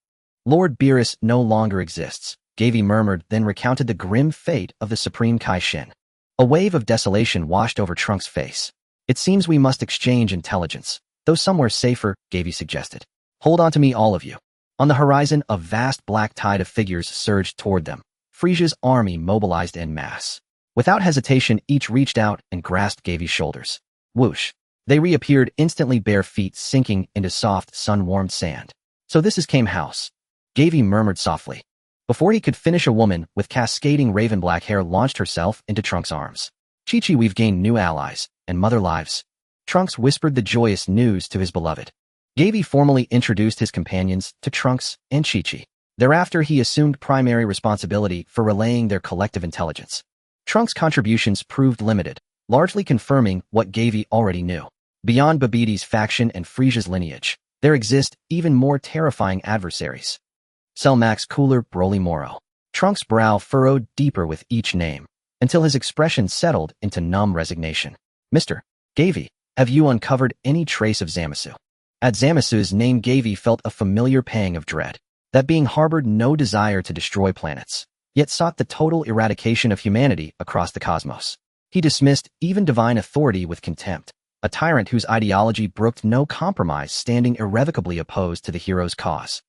Lord Beerus no longer exists, Gavi murmured, then recounted the grim fate of the Supreme Kai-Shen. A wave of desolation washed over Trunks' face. It seems we must exchange intelligence, though somewhere safer, Gavi suggested. Hold on to me, all of you. On the horizon, a vast black tide of figures surged toward them. Frisia's army mobilized en masse. Without hesitation, each reached out and grasped Gavi's shoulders. Whoosh. They reappeared instantly, bare feet sinking into soft, sun-warmed sand. So this is Kame House, Gavi murmured softly. Before he could finish, a woman with cascading raven black hair launched herself into Trunks' arms. Chi-Chi, we've gained new allies and mother lives. Trunks whispered the joyous news to his beloved. Gavi formally introduced his companions to Trunks and Chi-Chi. Thereafter, he assumed primary responsibility for relaying their collective intelligence. Trunks' contributions proved limited, largely confirming what Gavi already knew. Beyond Babidi's faction and Frisia's lineage, there exist even more terrifying adversaries. Selmax, Cooler, Broly, Moro. Trunks' brow furrowed deeper with each name, until his expression settled into numb resignation. Mr. Gavi, have you uncovered any trace of Zamasu? At Zamasu's name, Gavi felt a familiar pang of dread. That being harbored no desire to destroy planets, yet sought the total eradication of humanity across the cosmos. He dismissed even divine authority with contempt, a tyrant whose ideology brooked no compromise, standing irrevocably opposed to the hero's cause.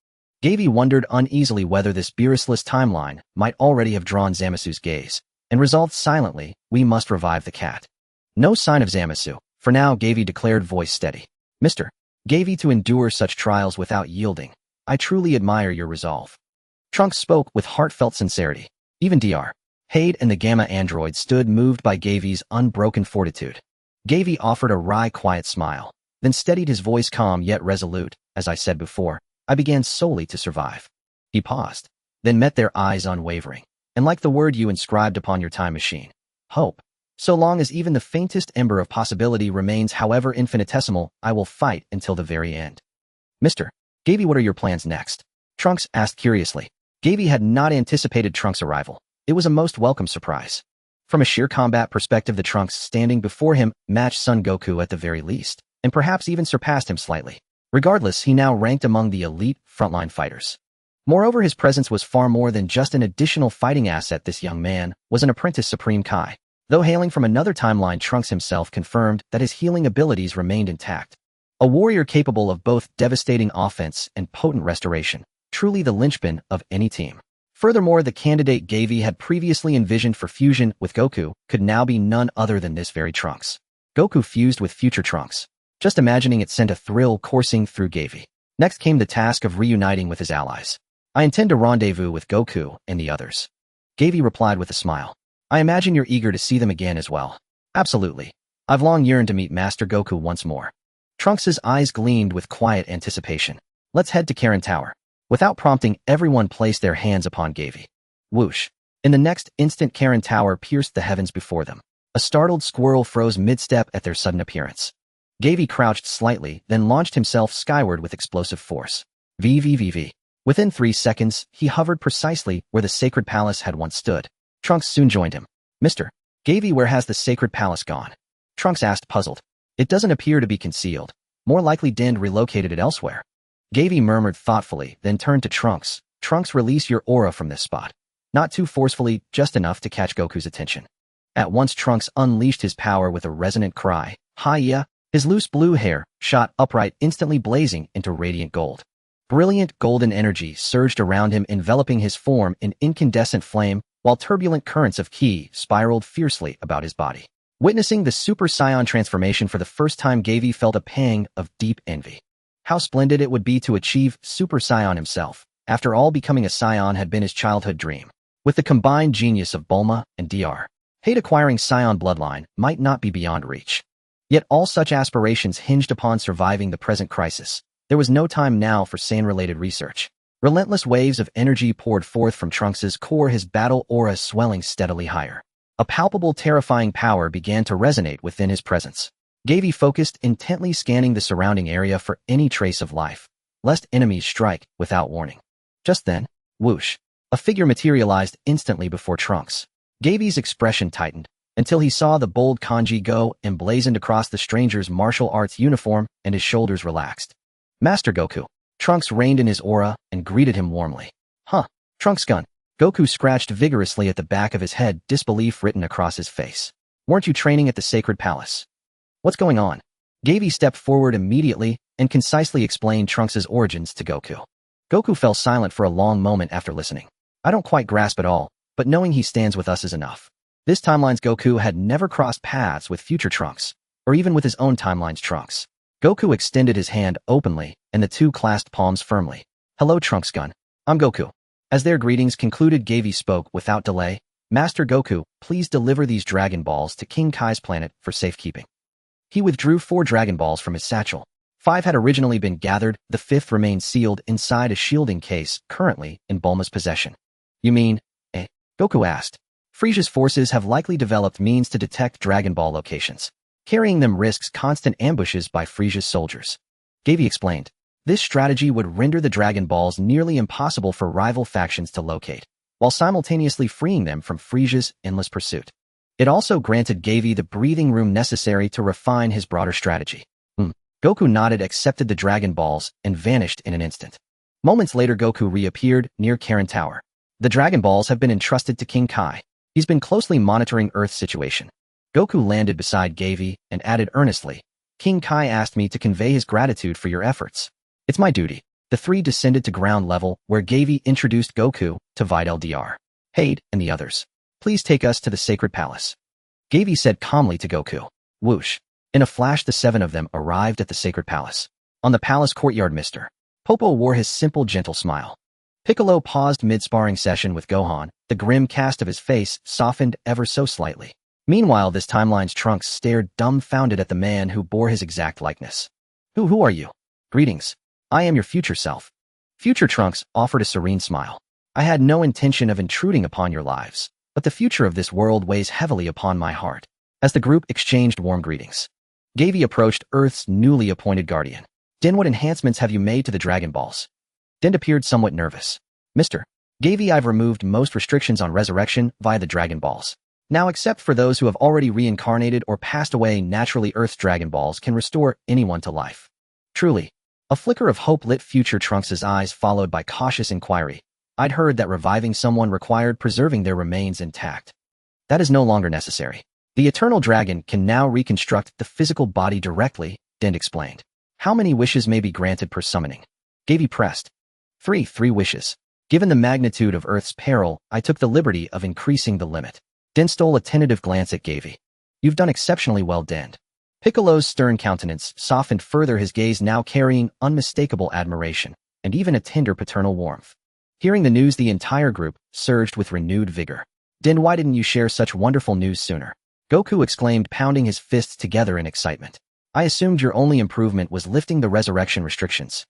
Gavi wondered uneasily whether this Beerusless timeline might already have drawn Zamasu's gaze, and resolved silently, we must revive the cat. No sign of Zamasu, for now, Gavi declared, voice steady. Mr. Gavi, to endure such trials without yielding. I truly admire your resolve. Trunks spoke with heartfelt sincerity. Even Dr. Hate and the Gamma android stood moved by Gavi's unbroken fortitude. Gavi offered a wry, quiet smile, then steadied his voice, calm yet resolute. As I said before, I began solely to survive. He paused, then met their eyes unwavering, and like the word you inscribed upon your time machine, hope. So long as even the faintest ember of possibility remains, however infinitesimal, I will fight until the very end. Mr. Gavi, what are your plans next? Trunks asked curiously. Gavi had not anticipated Trunks' arrival. It was a most welcome surprise. From a sheer combat perspective, the Trunks standing before him matched Son Goku at the very least, and perhaps even surpassed him slightly. Regardless, he now ranked among the elite frontline fighters. Moreover, his presence was far more than just an additional fighting asset. This young man was an apprentice Supreme Kai. Though hailing from another timeline, Trunks himself confirmed that his healing abilities remained intact. A warrior capable of both devastating offense and potent restoration. truly the linchpin of any team. Furthermore, the candidate Gavi had previously envisioned for fusion with Goku could now be none other than this very Trunks. Goku fused with future Trunks. Just imagining it sent a thrill coursing through Gavi. Next came the task of reuniting with his allies. I intend to rendezvous with Goku and the others. Gavi replied with a smile. I imagine you're eager to see them again as well. Absolutely. I've long yearned to meet Master Goku once more. Trunks' eyes gleamed with quiet anticipation. Let's head to Karen Tower. Without prompting, everyone placed their hands upon Gavi. Whoosh. In the next instant, Karen Tower pierced the heavens before them. A startled squirrel froze mid-step at their sudden appearance. Gavi crouched slightly, then launched himself skyward with explosive force. VVVV. Within 3 seconds, he hovered precisely where the sacred palace had once stood. Trunks soon joined him. Mr. Gavi, where has the sacred palace gone? Trunks asked, puzzled. It doesn't appear to be concealed. More likely Din relocated it elsewhere. Gavi murmured thoughtfully, then turned to Trunks. Trunks, release your aura from this spot. Not too forcefully, just enough to catch Goku's attention. At once Trunks unleashed his power with a resonant cry. Hi-ya! His loose blue hair shot upright, instantly blazing into radiant gold. Brilliant golden energy surged around him, enveloping his form in incandescent flame, while turbulent currents of ki spiraled fiercely about his body. Witnessing the Super Saiyan transformation for the first time, Gavi felt a pang of deep envy. How splendid it would be to achieve Super Saiyan himself. After all, becoming a Saiyan had been his childhood dream. With the combined genius of Bulma and Dr. Hate, acquiring Saiyan bloodline might not be beyond reach. Yet all such aspirations hinged upon surviving the present crisis. There was no time now for Saiyan-related research. Relentless waves of energy poured forth from Trunks' core, his battle aura swelling steadily higher. A palpable, terrifying power began to resonate within his presence. Gavi focused, intently scanning the surrounding area for any trace of life, lest enemies strike without warning. Just then, whoosh, a figure materialized instantly before Trunks. Gavi's expression tightened, until he saw the bold kanji go emblazoned across the stranger's martial arts uniform, and his shoulders relaxed. Master Goku. Trunks reined in his aura and greeted him warmly. Huh, Trunks-gun. Goku scratched vigorously at the back of his head, disbelief written across his face. Weren't you training at the sacred palace? What's going on? Gavi stepped forward immediately and concisely explained Trunks' origins to Goku. Goku fell silent for a long moment after listening. I don't quite grasp it all, but knowing he stands with us is enough. This timeline's Goku had never crossed paths with future Trunks, or even with his own timeline's Trunks. Goku extended his hand openly, and the two clasped palms firmly. Hello, Trunks-gun. I'm Goku. As their greetings concluded, Gavi spoke without delay. Master Goku, please deliver these Dragon Balls to King Kai's planet for safekeeping. He withdrew 4 Dragon Balls from his satchel. 5 had originally been gathered, the 5th remained sealed inside a shielding case currently in Bulma's possession. You mean, Goku asked. Frieza's forces have likely developed means to detect Dragon Ball locations. Carrying them risks constant ambushes by Frieza's soldiers. Gavi explained. This strategy would render the Dragon Balls nearly impossible for rival factions to locate, while simultaneously freeing them from Frieza's endless pursuit. It also granted Gavi the breathing room necessary to refine his broader strategy. Goku nodded, accepted the Dragon Balls, and vanished in an instant. Moments later, Goku reappeared near Karen Tower. The Dragon Balls have been entrusted to King Kai. He's been closely monitoring Earth's situation. Goku landed beside Gavi and added earnestly, King Kai asked me to convey his gratitude for your efforts. It's my duty. The three descended to ground level, where Gavi introduced Goku to Videl Dr. Hade and the others. Please take us to the sacred palace. Gavi said calmly to Goku. Whoosh. In a flash, the 7 of them arrived at the sacred palace. On the palace courtyard, Mr. Popo wore his simple, gentle smile. Piccolo paused mid-sparring session with Gohan. The grim cast of his face softened ever so slightly. Meanwhile, this timeline's Trunks stared dumbfounded at the man who bore his exact likeness. Who are you? Greetings. I am your future self. Future Trunks offered a serene smile. I had no intention of intruding upon your lives, but the future of this world weighs heavily upon my heart. As the group exchanged warm greetings, Gavi approached Earth's newly appointed guardian. Din, what enhancements have you made to the Dragon Balls? Din appeared somewhat nervous. Mr. Gavi, I've removed most restrictions on resurrection via the Dragon Balls. Now, except for those who have already reincarnated or passed away naturally, Earth's Dragon Balls can restore anyone to life. Truly. A flicker of hope lit future Trunks' eyes, followed by cautious inquiry. I'd heard that reviving someone required preserving their remains intact. That is no longer necessary. The Eternal Dragon can now reconstruct the physical body directly, Din explained. How many wishes may be granted per summoning? Gavi pressed. Three wishes. Given the magnitude of Earth's peril, I took the liberty of increasing the limit. Den stole a tentative glance at Gavi. You've done exceptionally well, Den. Piccolo's stern countenance softened further, his gaze now carrying unmistakable admiration, and even a tender paternal warmth. Hearing the news, the entire group surged with renewed vigor. Den, why didn't you share such wonderful news sooner? Goku exclaimed, pounding his fists together in excitement. I assumed your only improvement was lifting the resurrection restrictions.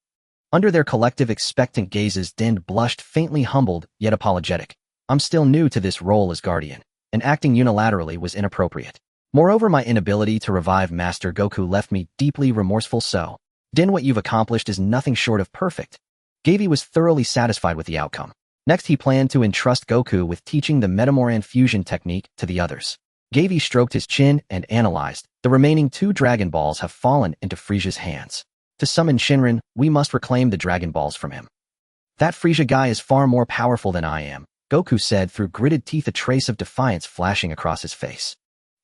Under their collective expectant gazes, Den blushed, faintly humbled, yet apologetic. I'm still new to this role as guardian, and acting unilaterally was inappropriate. Moreover, my inability to revive Master Goku left me deeply remorseful, so, Den, what you've accomplished is nothing short of perfect. Gavi was thoroughly satisfied with the outcome. Next, he planned to entrust Goku with teaching the Metamoran fusion technique to the others. Gavi stroked his chin and analyzed. The remaining 2 Dragon Balls have fallen into Frisia's hands. To summon Shinran, we must reclaim the Dragon Balls from him. That Frisia guy is far more powerful than I am, Goku said through gritted teeth, a trace of defiance flashing across his face.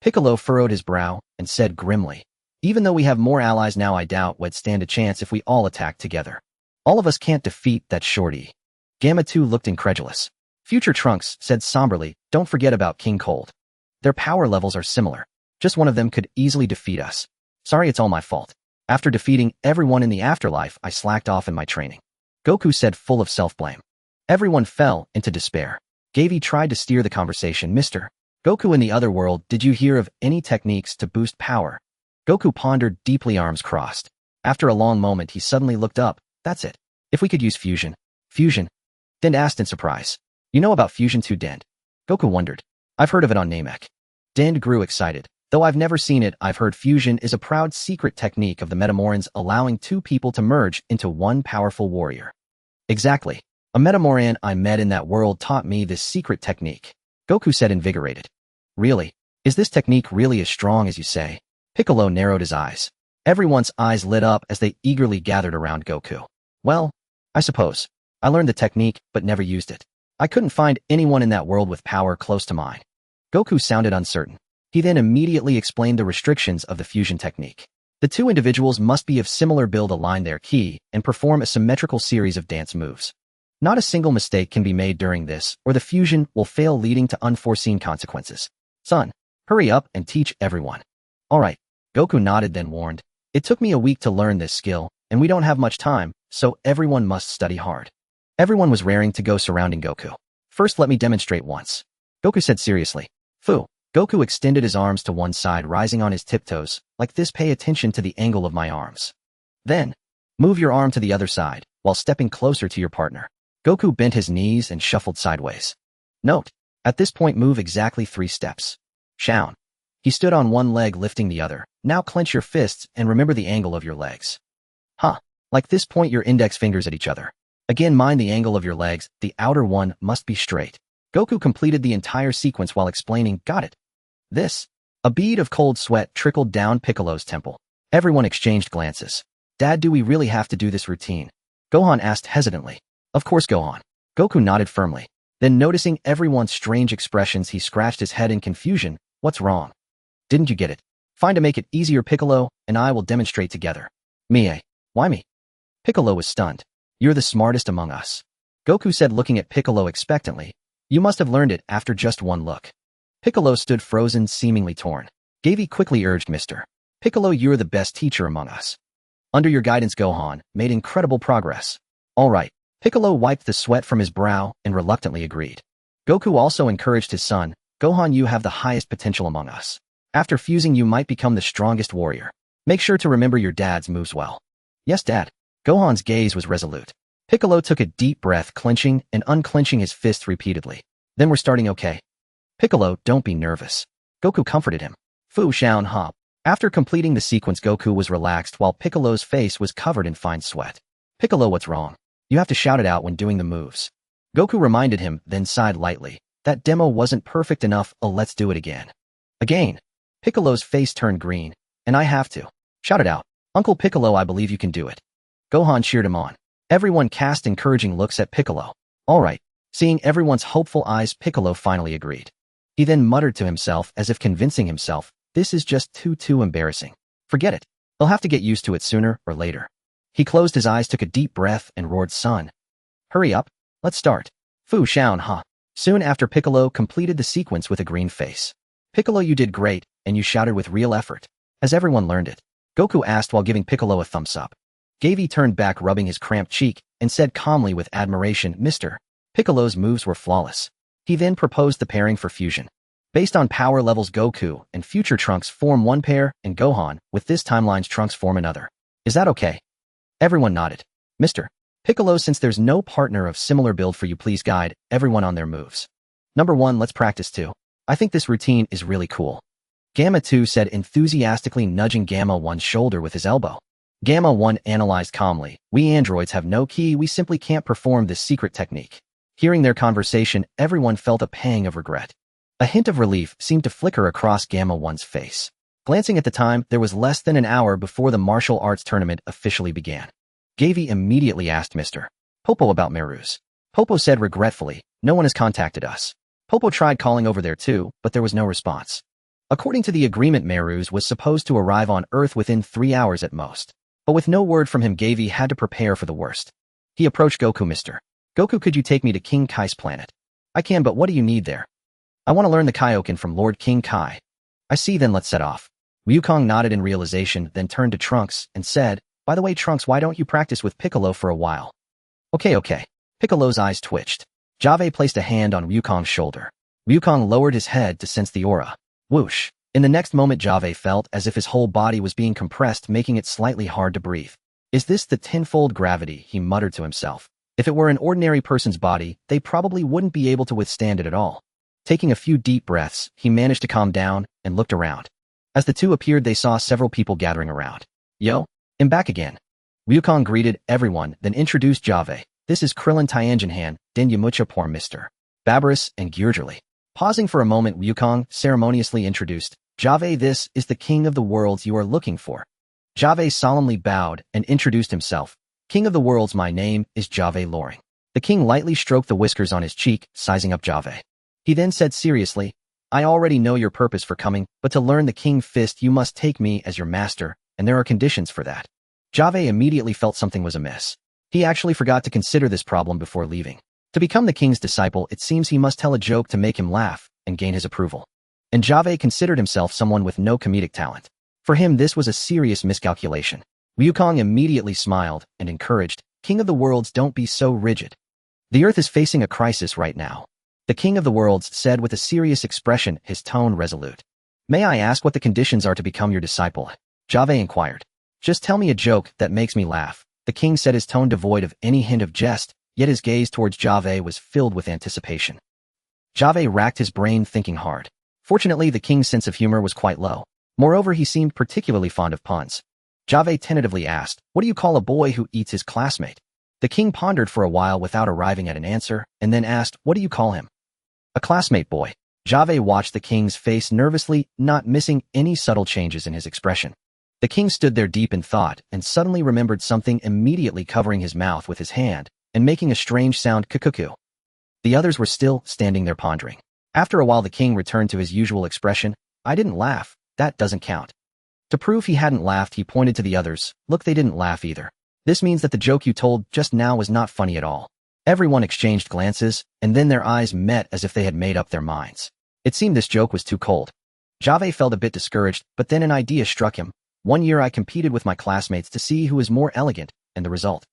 Piccolo furrowed his brow and said grimly, even though we have more allies now, I doubt we'd stand a chance if we all attack together. All of us can't defeat that shorty. Gamma 2 looked incredulous. Future Trunks said somberly, don't forget about King Cold. Their power levels are similar. Just one of them could easily defeat us. Sorry, it's all my fault. After defeating everyone in the afterlife, I slacked off in my training. Goku said, full of self-blame. Everyone fell into despair. Gavi tried to steer the conversation. Mr. Goku, in the other world, did you hear of any techniques to boost power? Goku pondered deeply, arms crossed. After a long moment, he suddenly looked up. That's it. If we could use fusion. Fusion? Den asked in surprise. You know about fusion too, Den? Goku wondered. I've heard of it on Namek. Den grew excited. Though I've never seen it, I've heard fusion is a proud secret technique of the Metamorans, allowing 2 people to merge into one powerful warrior. Exactly. A Metamoran I met in that world taught me this secret technique. Goku said, invigorated. Really? Is this technique really as strong as you say? Piccolo narrowed his eyes. Everyone's eyes lit up as they eagerly gathered around Goku. Well, I suppose. I learned the technique, but never used it. I couldn't find anyone in that world with power close to mine. Goku sounded uncertain. He then immediately explained the restrictions of the fusion technique. The 2 individuals must be of similar build, align their ki, and perform a symmetrical series of dance moves. Not a single mistake can be made during this, or the fusion will fail, leading to unforeseen consequences. Son, hurry up and teach everyone. All right. Goku nodded, then warned. It took me a week to learn this skill, and we don't have much time, so everyone must study hard. Everyone was raring to go, surrounding Goku. First, let me demonstrate once. Goku said seriously. Fu. Goku extended his arms to one side, rising on his tiptoes. Like this, pay attention to the angle of my arms. Then, move your arm to the other side, while stepping closer to your partner. Goku bent his knees and shuffled sideways. Note, at this point move exactly 3 steps. Shaun. He stood on one leg, lifting the other. Now clench your fists and remember the angle of your legs. Huh. Like this, point your index fingers at each other. Again, mind the angle of your legs. The outer one must be straight. Goku completed the entire sequence while explaining, got it. This. A bead of cold sweat trickled down Piccolo's temple. Everyone exchanged glances. Dad, do we really have to do this routine? Gohan asked hesitantly. Of course, Gohan. Goku nodded firmly. Then, noticing everyone's strange expressions, he scratched his head in confusion. What's wrong? Didn't you get it? Fine, to make it easier, Piccolo and I will demonstrate together. Me? Why me? Piccolo was stunned. You're the smartest among us. Goku said, looking at Piccolo expectantly. You must have learned it after just one look. Piccolo stood frozen, seemingly torn. Gavi quickly urged, Mr. Piccolo, you're the best teacher among us. Under your guidance, Gohan made incredible progress. All right. Piccolo wiped the sweat from his brow and reluctantly agreed. Goku also encouraged his son. Gohan, you have the highest potential among us. After fusing, you might become the strongest warrior. Make sure to remember your dad's moves well. Yes, Dad. Gohan's gaze was resolute. Piccolo took a deep breath, clenching and unclenching his fists repeatedly. Then we're starting, okay? Piccolo, don't be nervous. Goku comforted him. Fu Shaun hop. After completing the sequence, Goku was relaxed while Piccolo's face was covered in fine sweat. Piccolo, what's wrong? You have to shout it out when doing the moves. Goku reminded him, then sighed lightly. That demo wasn't perfect enough, let's do it again. Again. Piccolo's face turned green. And I have to. Shout it out. Uncle Piccolo, I believe you can do it. Gohan cheered him on. Everyone cast encouraging looks at Piccolo. All right. Seeing everyone's hopeful eyes, Piccolo finally agreed. He then muttered to himself, as if convincing himself, this is just too embarrassing. Forget it. He'll have to get used to it sooner or later. He closed his eyes, took a deep breath, and roared, son. Hurry up, let's start. Fu Xiaon ha. Soon after Piccolo completed the sequence with a green face. Piccolo, you did great, and you shouted with real effort. Has everyone learned it? Goku asked while giving Piccolo a thumbs up. Gavi turned back rubbing his cramped cheek and said calmly with admiration, Mr. Piccolo's moves were flawless. He then proposed the pairing for fusion. Based on power levels, Goku and future Trunks form one pair and Gohan, with this timeline's Trunks form another. Is that okay? Everyone nodded. Mr. Piccolo, since there's no partner of similar build for you, please guide everyone on their moves. Number 1, let's practice too. I think this routine is really cool. Gamma 2 said enthusiastically, nudging Gamma 1's shoulder with his elbow. Gamma 1 analyzed calmly. We androids have no key, we simply can't perform this secret technique. Hearing their conversation, everyone felt a pang of regret. A hint of relief seemed to flicker across Gamma 1's face. Glancing at the time, there was less than an hour before the martial arts tournament officially began. Gavi immediately asked Mr. Popo about Meru's. Popo said regretfully, no one has contacted us. Popo tried calling over there too, but there was no response. According to the agreement, Meru's was supposed to arrive on Earth within 3 hours at most. But with no word from him, Gavi had to prepare for the worst. He approached Goku. Mr. Goku, could you take me to King Kai's planet? I can, but what do you need there? I want to learn the Kaioken from Lord King Kai. I see, then let's set off. Wukong nodded in realization, then turned to Trunks and said, by the way, Trunks, why don't you practice with Piccolo for a while? Okay. Piccolo's eyes twitched. Jave placed a hand on Wukong's shoulder. Wukong lowered his head to sense the aura. Whoosh. In the next moment, Jave felt as if his whole body was being compressed, making it slightly hard to breathe. Is this the tenfold gravity? He muttered to himself. If it were an ordinary person's body, they probably wouldn't be able to withstand it at all. Taking a few deep breaths, he managed to calm down and looked around. As the two appeared, they saw several people gathering around. Yo, I'm back again. Wukong greeted everyone, then introduced Jave. This is Krillin Tianjinhan, Den Yamcha Por Mr. Barbarous and Geargerly. Pausing for a moment, Wukong ceremoniously introduced, Jave, this is the king of the worlds you are looking for. Jave solemnly bowed and introduced himself. King of the worlds, my name is Jave Loring. The king lightly stroked the whiskers on his cheek, sizing up Jave. He then said seriously, I already know your purpose for coming, but to learn the King Fist you must take me as your master, and there are conditions for that. Jave immediately felt something was amiss. He actually forgot to consider this problem before leaving. To become the king's disciple, it seems he must tell a joke to make him laugh and gain his approval. And Jave considered himself someone with no comedic talent. For him, this was a serious miscalculation. Wukong immediately smiled and encouraged, King of the Worlds, don't be so rigid. The Earth is facing a crisis right now. The King of the Worlds said with a serious expression, his tone resolute. May I ask what the conditions are to become your disciple? Jave inquired. Just tell me a joke that makes me laugh. The king said, his tone devoid of any hint of jest, yet his gaze towards Jave was filled with anticipation. Jave racked his brain thinking hard. Fortunately, the king's sense of humor was quite low. Moreover, he seemed particularly fond of puns. Jave tentatively asked, what do you call a boy who eats his classmate? The king pondered for a while without arriving at an answer, and then asked, what do you call him? A classmate boy. Jave watched the king's face nervously, not missing any subtle changes in his expression. The king stood there deep in thought and suddenly remembered something, immediately covering his mouth with his hand and making a strange sound, kukuku. The others were still standing there pondering. After a while, the king returned to his usual expression. I didn't laugh. That doesn't count. To prove he hadn't laughed, he pointed to the others. Look, they didn't laugh either. This means that the joke you told just now was not funny at all. Everyone exchanged glances, and then their eyes met as if they had made up their minds. It seemed this joke was too cold. Jave felt a bit discouraged, but then an idea struck him. One year I competed with my classmates to see who was more elegant, and the result.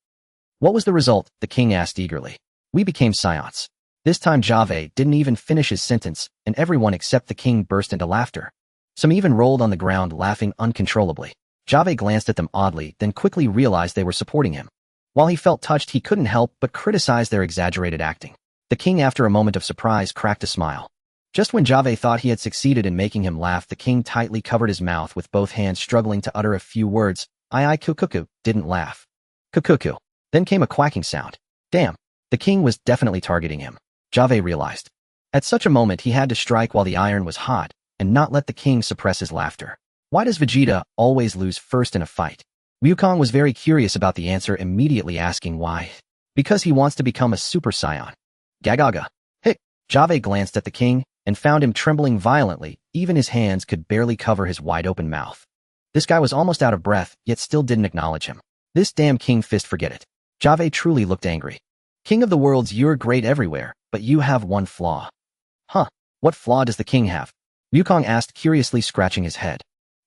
What was the result? The king asked eagerly. We became Saiyans. This time Jave didn't even finish his sentence, and everyone except the king burst into laughter. Some even rolled on the ground laughing uncontrollably. Jave glanced at them oddly, then quickly realized they were supporting him. While he felt touched, he couldn't help but criticize their exaggerated acting. The king, after a moment of surprise, cracked a smile. Just when Jave thought he had succeeded in making him laugh, the king tightly covered his mouth with both hands, struggling to utter a few words. I kukuku, didn't laugh. Kukuku. Then came a quacking sound. Damn. The king was definitely targeting him. Jave realized. At such a moment, he had to strike while the iron was hot and not let the king suppress his laughter. Why does Vegeta always lose first in a fight? Wukong was very curious about the answer, immediately asking why. Because he wants to become a Super Saiyan. Gagaga. Hick. Jave glanced at the king and found him trembling violently. Even his hands could barely cover his wide-open mouth. This guy was almost out of breath, yet still didn't acknowledge him. This damn King Fist, forget it. Jave truly looked angry. King of the worlds, you're great everywhere, but you have one flaw. Huh, what flaw does the king have? Wukong asked curiously, scratching his head.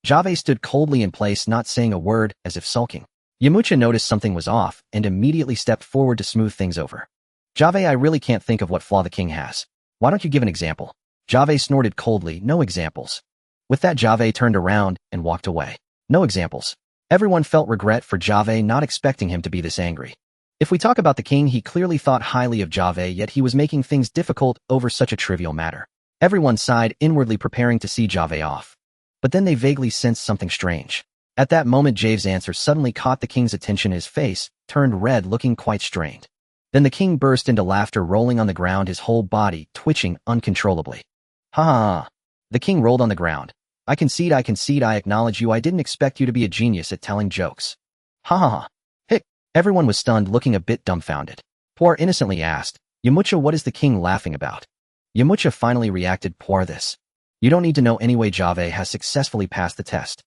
Jave stood coldly in place, not saying a word, as if sulking. Yamcha noticed something was off and immediately stepped forward to smooth things over. Jave, I really can't think of what flaw the king has. Why don't you give an example? Jave snorted coldly, no examples. With that, Jave turned around and walked away. No examples. Everyone felt regret for Jave, not expecting him to be this angry. If we talk about the king, he clearly thought highly of Jave, yet he was making things difficult over such a trivial matter. Everyone sighed inwardly, preparing to see Jave off. But then they vaguely sensed something strange. At that moment, Jave's answer suddenly caught the king's attention. His face turned red, looking quite strained. Then the king burst into laughter, rolling on the ground, his whole body twitching uncontrollably. Ha ha ha. The king rolled on the ground. I concede, I acknowledge you. I didn't expect you to be a genius at telling jokes. Ha ha ha. Hic. Everyone was stunned, looking a bit dumbfounded. Poir innocently asked, Yamcha, what is the king laughing about? Yamcha finally reacted, Poir, this. You don't need to know anyway. Jave has successfully passed the test.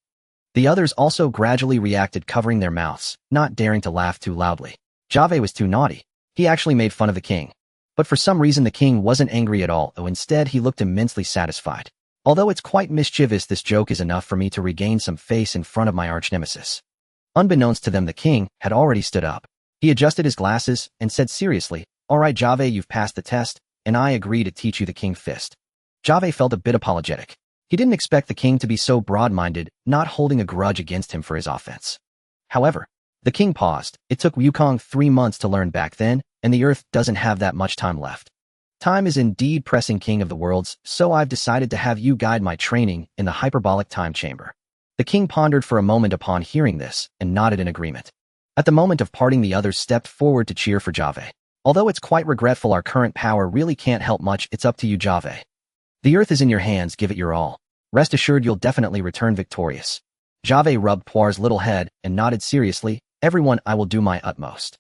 The others also gradually reacted, covering their mouths, not daring to laugh too loudly. Jave was too naughty. He actually made fun of the king. But for some reason the king wasn't angry at all, though instead he looked immensely satisfied. Although it's quite mischievous, this joke is enough for me to regain some face in front of my arch-nemesis. Unbeknownst to them, the king had already stood up. He adjusted his glasses and said seriously, All right, Jave, you've passed the test, and I agree to teach you the king fist. Jave felt a bit apologetic. He didn't expect the king to be so broad-minded, not holding a grudge against him for his offense. However, the king paused. It took Wukong 3 months to learn back then, and the earth doesn't have that much time left. Time is indeed pressing, King of the Worlds, so I've decided to have you guide my training in the hyperbolic time chamber. The king pondered for a moment upon hearing this and nodded in agreement. At the moment of parting, the others stepped forward to cheer for Jave. Although it's quite regretful, our current power really can't help much. It's up to you, Jave. The earth is in your hands, give it your all. Rest assured you'll definitely return victorious. Jave rubbed Poir's little head and nodded seriously, Everyone, I will do my utmost.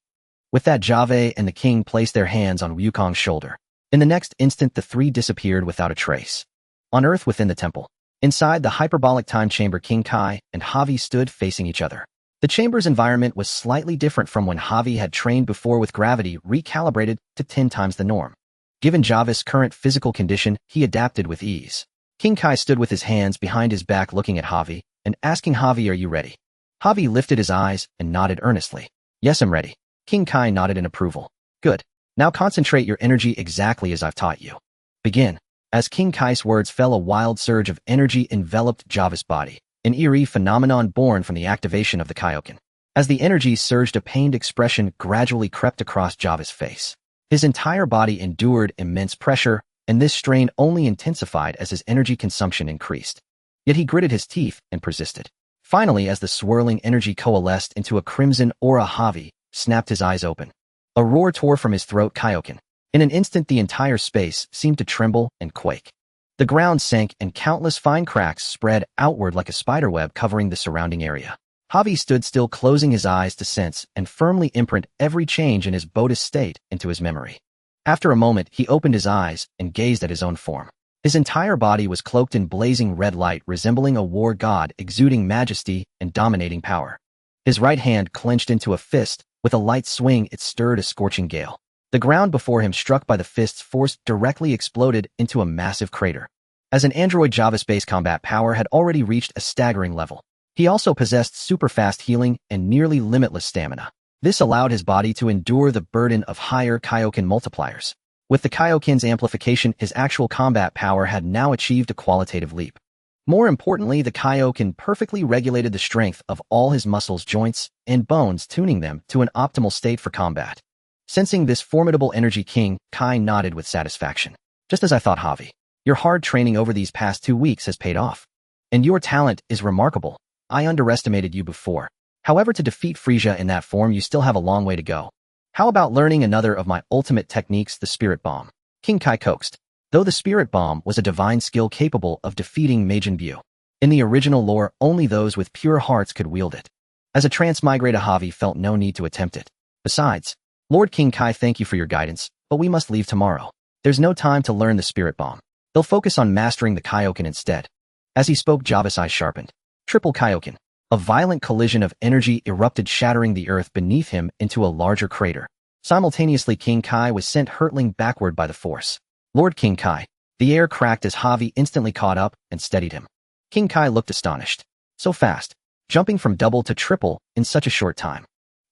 With that, Jave and the king placed their hands on Wukong's shoulder. In the next instant, the three disappeared without a trace. On Earth within the temple, inside the hyperbolic time chamber, King Kai and Javi stood facing each other. The chamber's environment was slightly different from when Javi had trained before, with gravity recalibrated to 10 times the norm. Given Javi's current physical condition, he adapted with ease. King Kai stood with his hands behind his back, looking at Javi and asking Javi, Are you ready? Javi lifted his eyes and nodded earnestly. Yes, I'm ready. King Kai nodded in approval. Good. Now concentrate your energy exactly as I've taught you. Begin. As King Kai's words fell, a wild surge of energy enveloped Java's body, an eerie phenomenon born from the activation of the Kaioken. As the energy surged, a pained expression gradually crept across Java's face. His entire body endured immense pressure, and this strain only intensified as his energy consumption increased. Yet he gritted his teeth and persisted. Finally, as the swirling energy coalesced into a crimson aura, Javi snapped his eyes open. A roar tore from his throat. Kaioken. In an instant, the entire space seemed to tremble and quake. The ground sank and countless fine cracks spread outward like a spiderweb, covering the surrounding area. Javi stood still, closing his eyes to sense and firmly imprint every change in his Bodhi's state into his memory. After a moment, he opened his eyes and gazed at his own form. His entire body was cloaked in blazing red light, resembling a war god, exuding majesty and dominating power. His right hand clenched into a fist. With a light swing, it stirred a scorching gale. The ground before him, struck by the fist's force, directly exploded into a massive crater. As an android, Java's base combat power had already reached a staggering level. He also possessed super-fast healing and nearly limitless stamina. This allowed his body to endure the burden of higher Kaioken multipliers. With the Kaioken's amplification, his actual combat power had now achieved a qualitative leap. More importantly, the Kaioken perfectly regulated the strength of all his muscles, joints, and bones, tuning them to an optimal state for combat. Sensing this formidable energy, King Kai nodded with satisfaction. Just as I thought, Javi. Your hard training over these past 2 weeks has paid off. And your talent is remarkable. I underestimated you before. However, to defeat Frieza in that form, you still have a long way to go. How about learning another of my ultimate techniques, the Spirit Bomb? King Kai coaxed. Though the Spirit Bomb was a divine skill capable of defeating Majin Buu. In the original lore, only those with pure hearts could wield it. As a transmigrator, Javi felt no need to attempt it. Besides, Lord King Kai, thank you for your guidance, but we must leave tomorrow. There's no time to learn the Spirit Bomb. They'll focus on mastering the Kaioken instead. As he spoke, Java's eyes sharpened. Triple Kaioken. A violent collision of energy erupted, shattering the earth beneath him into a larger crater. Simultaneously, King Kai was sent hurtling backward by the force. Lord King Kai. The air cracked as Javi instantly caught up and steadied him. King Kai looked astonished. So fast, jumping from double to triple in such a short time.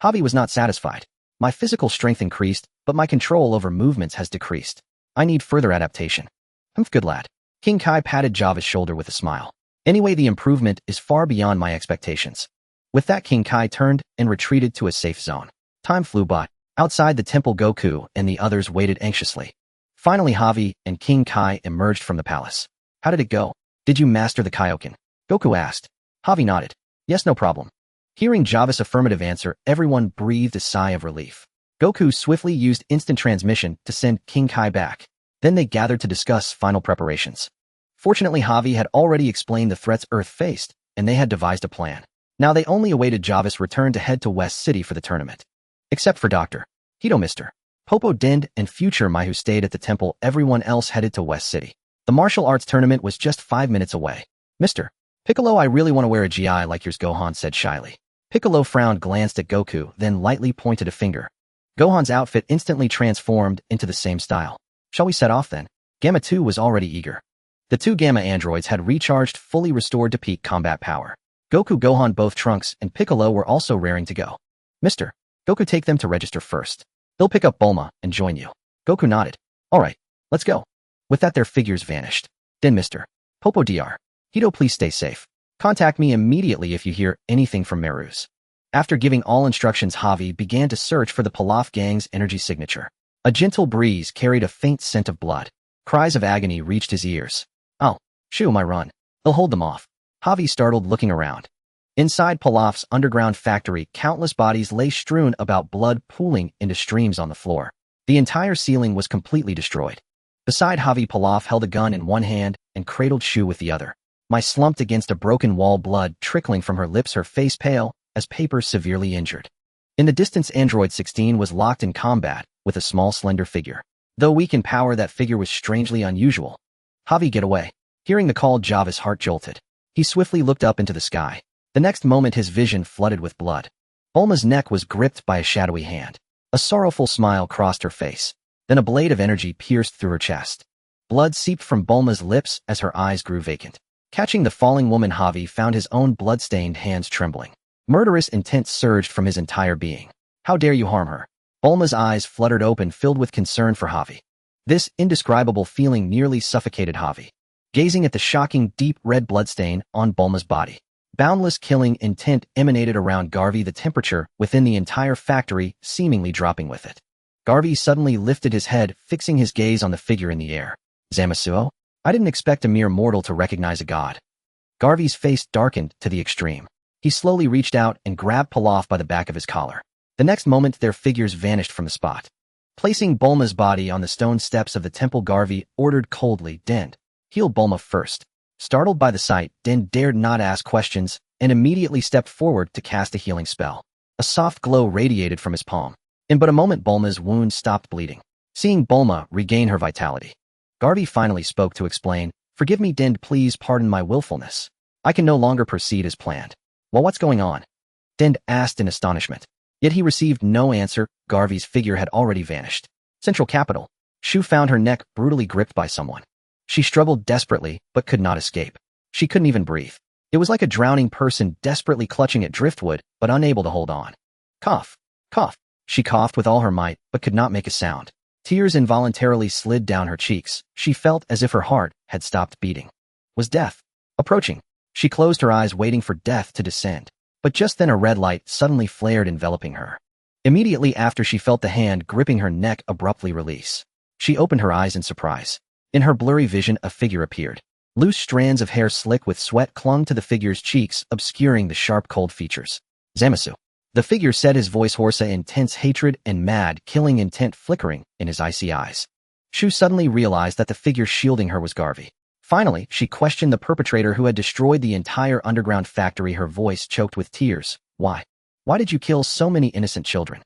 Javi was not satisfied. My physical strength increased, but my control over movements has decreased. I need further adaptation. Good lad. King Kai patted Java's shoulder with a smile. Anyway, the improvement is far beyond my expectations. With that, King Kai turned and retreated to a safe zone. Time flew by. Outside the temple, Goku and the others waited anxiously. Finally, Javi and King Kai emerged from the palace. How did it go? Did you master the Kaioken? Goku asked. Javi nodded. Yes, no problem. Hearing Java's affirmative answer, everyone breathed a sigh of relief. Goku swiftly used instant transmission to send King Kai back. Then they gathered to discuss final preparations. Fortunately, Javi had already explained the threats Earth faced, and they had devised a plan. Now they only awaited Java's return to head to West City for the tournament. Except for Dr. Hito, Mr. Popo Dend, and future Mai, who stayed at the temple, everyone else headed to West City. The martial arts tournament was just 5 minutes away. Mr. Piccolo, I really want to wear a GI like yours, Gohan said shyly. Piccolo frowned, glanced at Goku, then lightly pointed a finger. Gohan's outfit instantly transformed into the same style. Shall we set off then? Gamma 2 was already eager. The 2 Gamma androids had recharged, fully restored to peak combat power. Goku, Gohan, both Trunks, and Piccolo were also raring to go. Mr. Goku, take them to register first. They'll pick up Bulma and join you. Goku nodded. All right, let's go. With that, their figures vanished. Then Mr. Popo Dr. Hito, please stay safe. Contact me immediately if you hear anything from Merus. After giving all instructions, Javi began to search for the Pilaf gang's energy signature. A gentle breeze carried a faint scent of blood. Cries of agony reached his ears. Oh, shoo, my run. They'll hold them off. Javi startled, looking around. Inside Pilaf's underground factory, countless bodies lay strewn about, blood pooling into streams on the floor. The entire ceiling was completely destroyed. Beside Javi, Pilaf held a gun in one hand and cradled Shu with the other. Mai slumped against a broken wall, blood trickling from her lips, her face pale as paper, severely injured. In the distance, Android 16 was locked in combat with a small, slender figure. Though weak in power, that figure was strangely unusual. Javi, get away. Hearing the call, Java's heart jolted. He swiftly looked up into the sky. The next moment, his vision flooded with blood. Bulma's neck was gripped by a shadowy hand. A sorrowful smile crossed her face. Then a blade of energy pierced through her chest. Blood seeped from Bulma's lips as her eyes grew vacant. Catching the falling woman, Javi found his own blood-stained hands trembling. Murderous intent surged from his entire being. How dare you harm her? Bulma's eyes fluttered open, filled with concern for Javi. This indescribable feeling nearly suffocated Javi. Gazing at the shocking, deep red bloodstain on Bulma's body. Boundless killing intent emanated around Garvey, the temperature within the entire factory seemingly dropping with it. Garvey suddenly lifted his head, fixing his gaze on the figure in the air. Zamasuo? I didn't expect a mere mortal to recognize a god. Garvey's face darkened to the extreme. He slowly reached out and grabbed Pilaf by the back of his collar. The next moment, their figures vanished from the spot. Placing Bulma's body on the stone steps of the temple, Garvey ordered coldly, Dend, heal Bulma first. Startled by the sight, Dend dared not ask questions and immediately stepped forward to cast a healing spell. A soft glow radiated from his palm. In but a moment, Bulma's wound stopped bleeding. Seeing Bulma regain her vitality, Garvey finally spoke to explain, Forgive me, Dend, please pardon my willfulness. I can no longer proceed as planned. Well, what's going on? Dend asked in astonishment. Yet he received no answer. Garvey's figure had already vanished. Central Capital. Shu found her neck brutally gripped by someone. She struggled desperately, but could not escape. She couldn't even breathe. It was like a drowning person desperately clutching at driftwood, but unable to hold on. Cough. Cough. She coughed with all her might, but could not make a sound. Tears involuntarily slid down her cheeks. She felt as if her heart had stopped beating. Was death approaching? She closed her eyes, waiting for death to descend. But just then a red light suddenly flared, enveloping her. Immediately after, she felt the hand gripping her neck abruptly release. She opened her eyes in surprise. In her blurry vision, a figure appeared. Loose strands of hair slick with sweat clung to the figure's cheeks, obscuring the sharp, cold features. Zamasu. The figure said, his voice hoarse, intense hatred and mad, killing intent flickering in his icy eyes. Shu suddenly realized that the figure shielding her was Garvey. Finally, she questioned the perpetrator who had destroyed the entire underground factory, her voice choked with tears. Why? Why did you kill so many innocent children?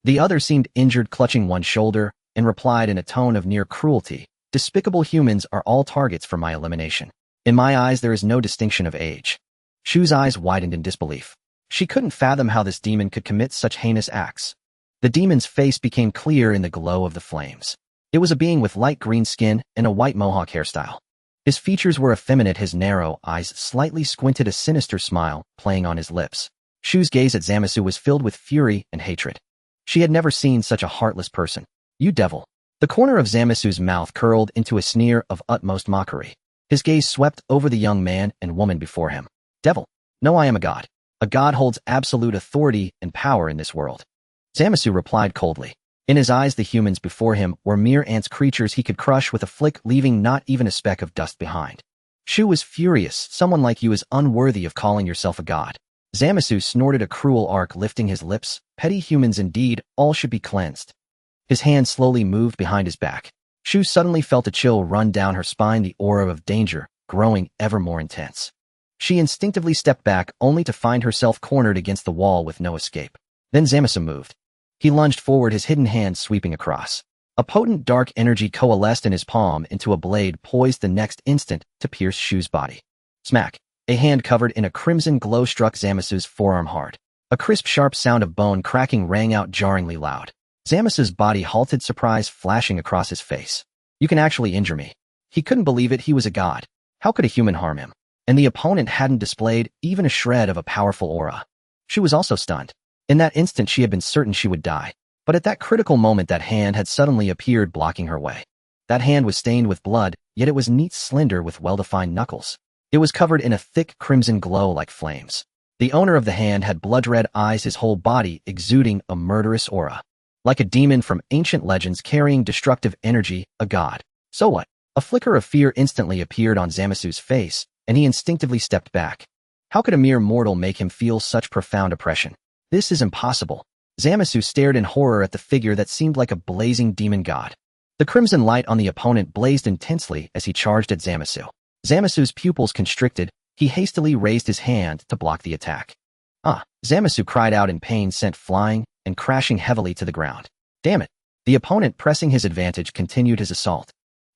The other seemed injured, clutching one shoulder, and replied in a tone of near cruelty, Despicable humans are all targets for my elimination. In my eyes, there is no distinction of age. Shu's eyes widened in disbelief. She couldn't fathom how this demon could commit such heinous acts. The demon's face became clear in the glow of the flames. It was a being with light green skin and a white mohawk hairstyle. His features were effeminate, his narrow eyes slightly squinted, a sinister smile playing on his lips. Shu's gaze at Zamasu was filled with fury and hatred. She had never seen such a heartless person. You devil. The corner of Zamasu's mouth curled into a sneer of utmost mockery. His gaze swept over the young man and woman before him. Devil. No, I am a god. A god holds absolute authority and power in this world. Zamasu replied coldly. In his eyes, the humans before him were mere ants, creatures he could crush with a flick, leaving not even a speck of dust behind. Shu was furious. Someone like you is unworthy of calling yourself a god. Zamasu snorted a cruel arc, lifting his lips. Petty humans indeed, all should be cleansed. His hand slowly moved behind his back. Shu suddenly felt a chill run down her spine, the aura of danger growing ever more intense. She instinctively stepped back, only to find herself cornered against the wall with no escape. Then Zamasu moved. He lunged forward, his hidden hand sweeping across. A potent dark energy coalesced in his palm into a blade poised the next instant to pierce Shu's body. Smack! A hand covered in a crimson glow struck Zamasu's forearm hard. A crisp, sharp sound of bone cracking rang out jarringly loud. Zamasu's body halted, surprise flashing across his face. You can actually injure me. He couldn't believe it. He was a god. How could a human harm him? And the opponent hadn't displayed even a shred of a powerful aura. She was also stunned. In that instant, she had been certain she would die. But at that critical moment, that hand had suddenly appeared, blocking her way. That hand was stained with blood, yet it was neat, slender, with well-defined knuckles. It was covered in a thick crimson glow like flames. The owner of the hand had blood-red eyes, his whole body exuding a murderous aura. Like a demon from ancient legends carrying destructive energy, a god. So what? A flicker of fear instantly appeared on Zamasu's face, and he instinctively stepped back. How could a mere mortal make him feel such profound oppression? This is impossible. Zamasu stared in horror at the figure that seemed like a blazing demon god. The crimson light on the opponent blazed intensely as he charged at Zamasu. Zamasu's pupils constricted. He hastily raised his hand to block the attack. Zamasu cried out in pain, sent flying and crashing heavily to the ground. Damn it. The opponent, pressing his advantage, continued his assault.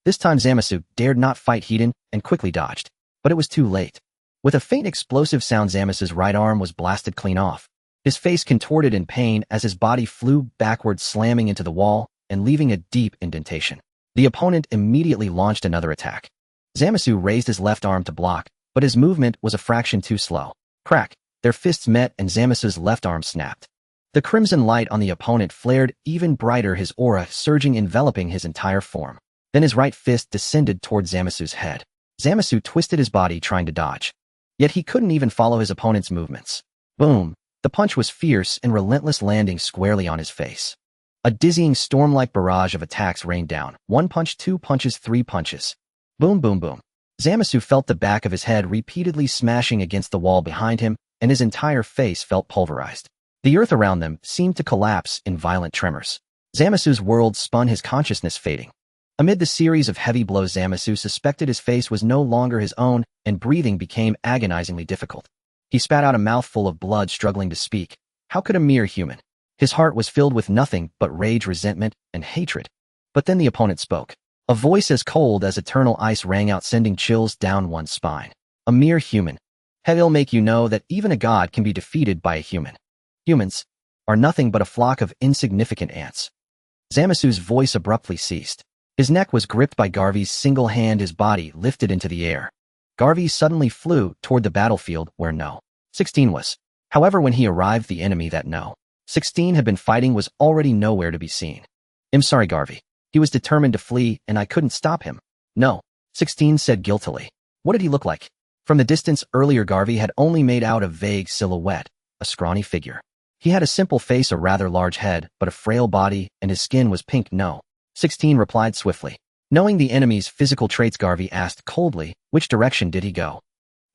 This time Zamasu dared not fight Hiden and quickly dodged. But it was too late. With a faint explosive sound, Zamasu's right arm was blasted clean off. His face contorted in pain as his body flew backward, slamming into the wall and leaving a deep indentation. The opponent immediately launched another attack. Zamasu raised his left arm to block, but his movement was a fraction too slow. Crack! Their fists met and Zamasu's left arm snapped. The crimson light on the opponent flared even brighter, his aura surging, enveloping his entire form. Then his right fist descended toward Zamasu's head. Zamasu twisted his body, trying to dodge. Yet he couldn't even follow his opponent's movements. Boom! The punch was fierce and relentless, landing squarely on his face. A dizzying storm-like barrage of attacks rained down. 1 punch, 2 punches, 3 punches. Boom, boom, boom. Zamasu felt the back of his head repeatedly smashing against the wall behind him, and his entire face felt pulverized. The earth around them seemed to collapse in violent tremors. Zamasu's world spun, his consciousness fading. Amid the series of heavy blows, Zamasu suspected his face was no longer his own, and breathing became agonizingly difficult. He spat out a mouthful of blood, struggling to speak. How could a mere human? His heart was filled with nothing but rage, resentment, and hatred. But then the opponent spoke. A voice as cold as eternal ice rang out, sending chills down one's spine. A mere human. He'll make you know that even a god can be defeated by a human. Humans are nothing but a flock of insignificant ants. Zamasu's voice abruptly ceased. His neck was gripped by Garvey's single hand, his body lifted into the air. Garvey suddenly flew toward the battlefield where No. 16 was. However, when he arrived, the enemy that No. 16 had been fighting was already nowhere to be seen. I'm sorry, Garvey. He was determined to flee, and I couldn't stop him. No. 16 said guiltily. What did he look like? From the distance earlier, Garvey had only made out a vague silhouette, a scrawny figure. He had a simple face, a rather large head, but a frail body, and his skin was pink. No. 16 replied swiftly. Knowing the enemy's physical traits, Garvey asked coldly, which direction did he go?